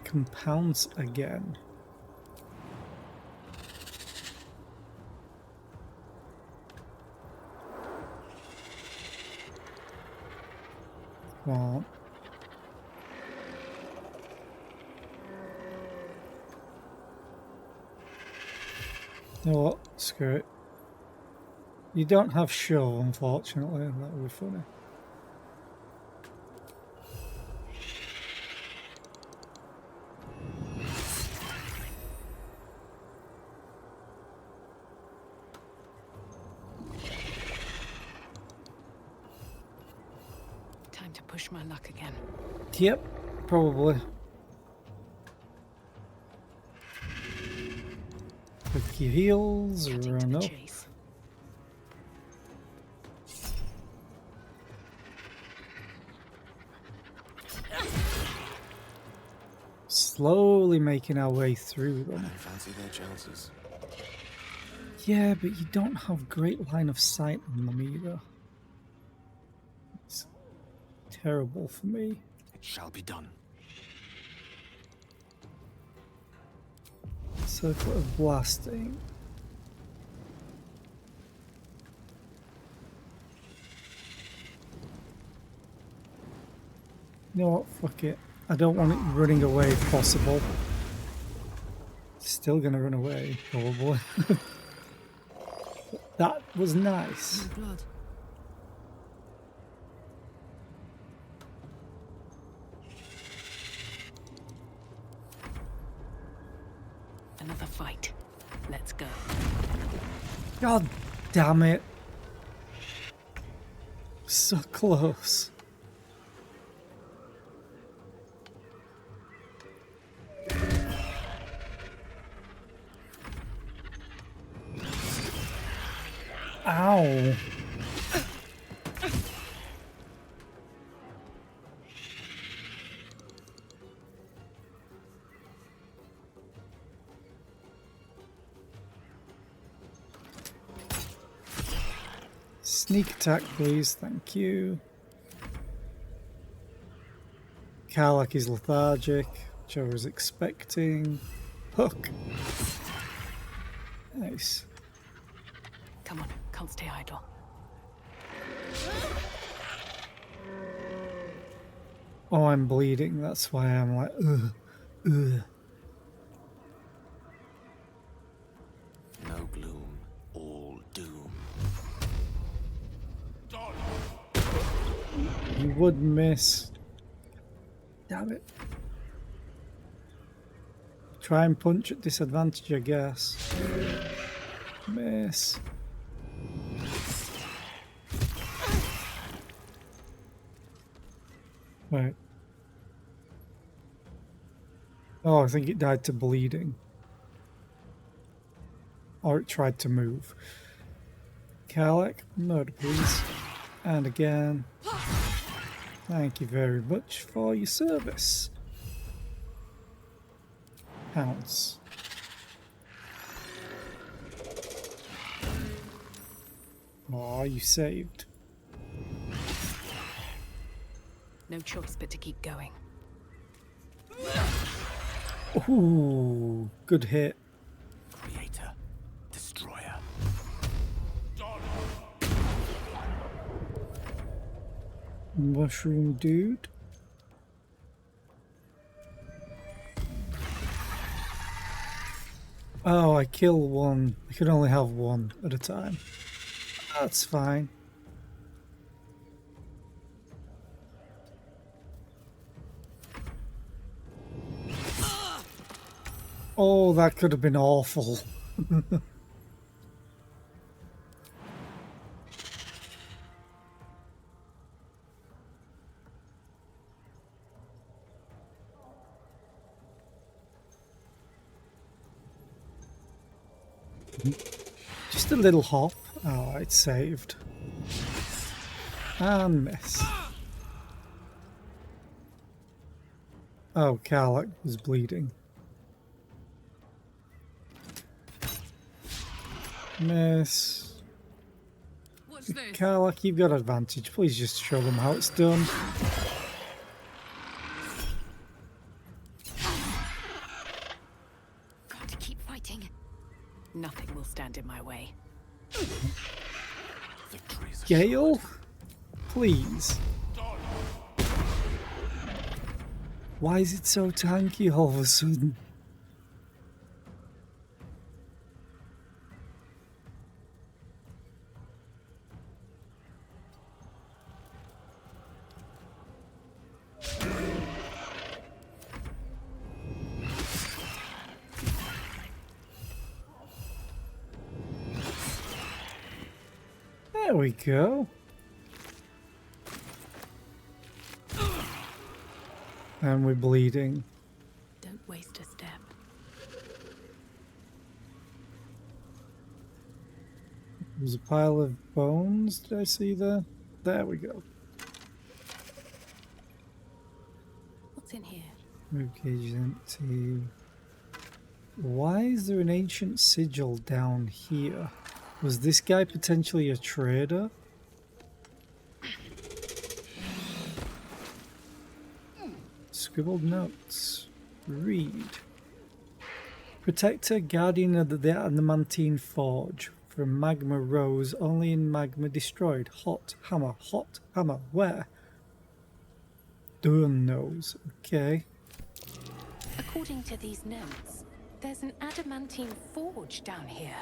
compounds again. Come on. You know what? Screw it. You don't have show, unfortunately. That would be funny. Time to push my luck again. Yep, probably. Click your heels, run up. Slowly making our way through them. I don't fancy their chances. Yeah, but you don't have great line of sight on them either. It's terrible for me. It shall be done. Circle of blasting. You know what? Fuck it. I don't want it running away if possible. Still gonna run away, probably. That was nice. Blood. Another fight. Let's go. God damn it. So close. Ow. Sneak attack, please. Thank you. Karlach is lethargic, which I was expecting. Hook. Nice. Come on, can't stay idle. Oh, I'm bleeding. That's why I'm like, ugh, ugh. No gloom, all doom. You would miss. Damn it. Try and punch at disadvantage, I guess. Miss. Right. Oh, I think it died to bleeding. Or it tried to move. Karlach, murder please. And again. Thank you very much for your service. Pounce. Oh, you saved. No choice but to keep going. Ooh, good hit. Creator, destroyer. Mushroom dude. Oh, I kill one. I can only have one at a time. That's fine. Oh, that could have been awful. Just a little hop. Oh, it's saved. And miss. Oh, Karlach was bleeding. Miss. What's this? Karlach, you've got advantage. Please just show them how it's done. Got to keep fighting. Nothing will stand in my way. Gale? Please. Why is it so tanky all of a sudden? There we go. And we're bleeding. Don't waste a step. There's a pile of bones. Did I see there? There we go. What's in here? Ribcage is empty. Why is there an ancient sigil down here? Was this guy potentially a trader? Scribbled notes. Read. Protector, guardian of the adamantine forge. From magma rose, only in magma destroyed. Hot hammer, where? Durham knows. Okay. According to these notes, there's an adamantine forge down here.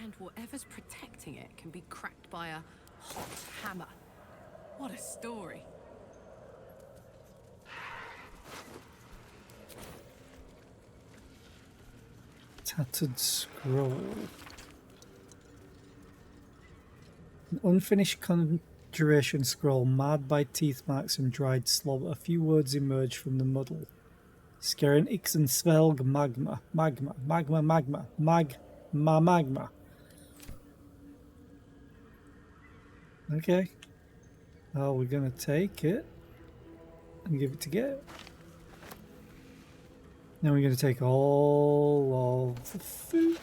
And whatever's protecting it can be cracked by a hot hammer. What a story. Tattered scroll. An unfinished conjuration scroll marred by teeth marks and dried slobber. A few words emerge from the muddle. Skeren Ixen Svelg Magma. Magma. Okay. Well, we're gonna take it and give it to Get. Now we're gonna take all of the food.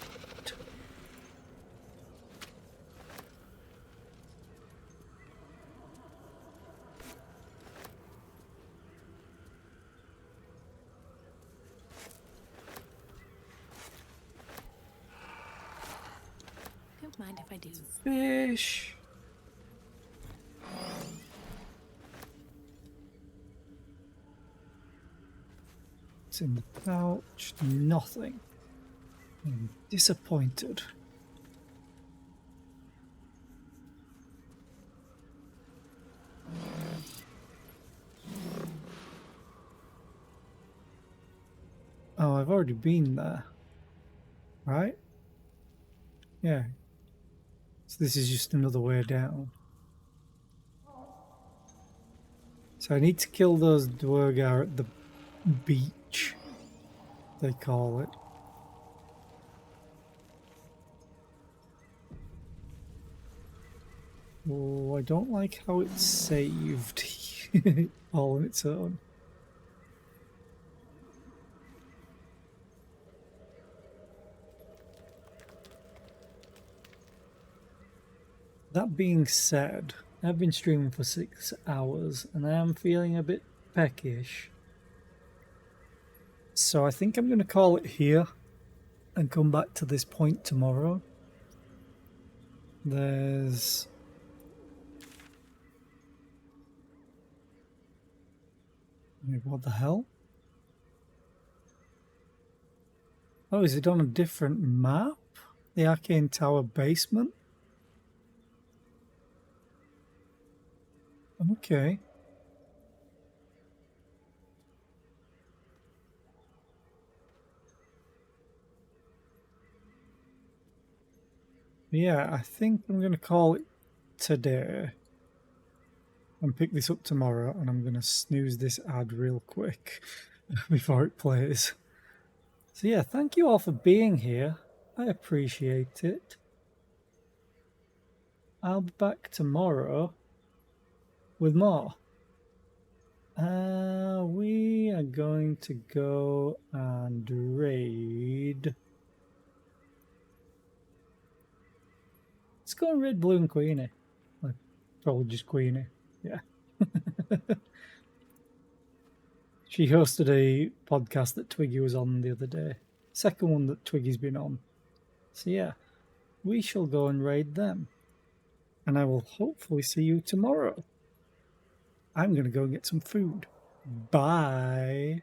Don't mind if I do. Fish. It's in the pouch. Nothing. I'm disappointed. Oh, I've already been there. Right? Yeah. So this is just another way down. So I need to kill those Dwergar at the beach, they call it. Oh, I don't like how it's saved all on its own. That being said, I've been streaming for 6 hours and I am feeling a bit peckish. So I think I'm going to call it here and come back to this point tomorrow. There's... Wait, what the hell? Oh, is it on a different map? The Arcane Tower basement? Okay. Yeah, I think I'm going to call it today and pick this up tomorrow, and I'm going to snooze this ad real quick before it plays. So yeah, thank you all for being here. I appreciate it. I'll be back tomorrow with more. We are going to go and raid. Let's go and raid Blue and Queenie. Like, probably just Queenie. Yeah. She hosted a podcast that Twiggy was on the other day. Second one that Twiggy's been on. So yeah, we shall go and raid them. And I will hopefully see you tomorrow. I'm going to go and get some food. Bye.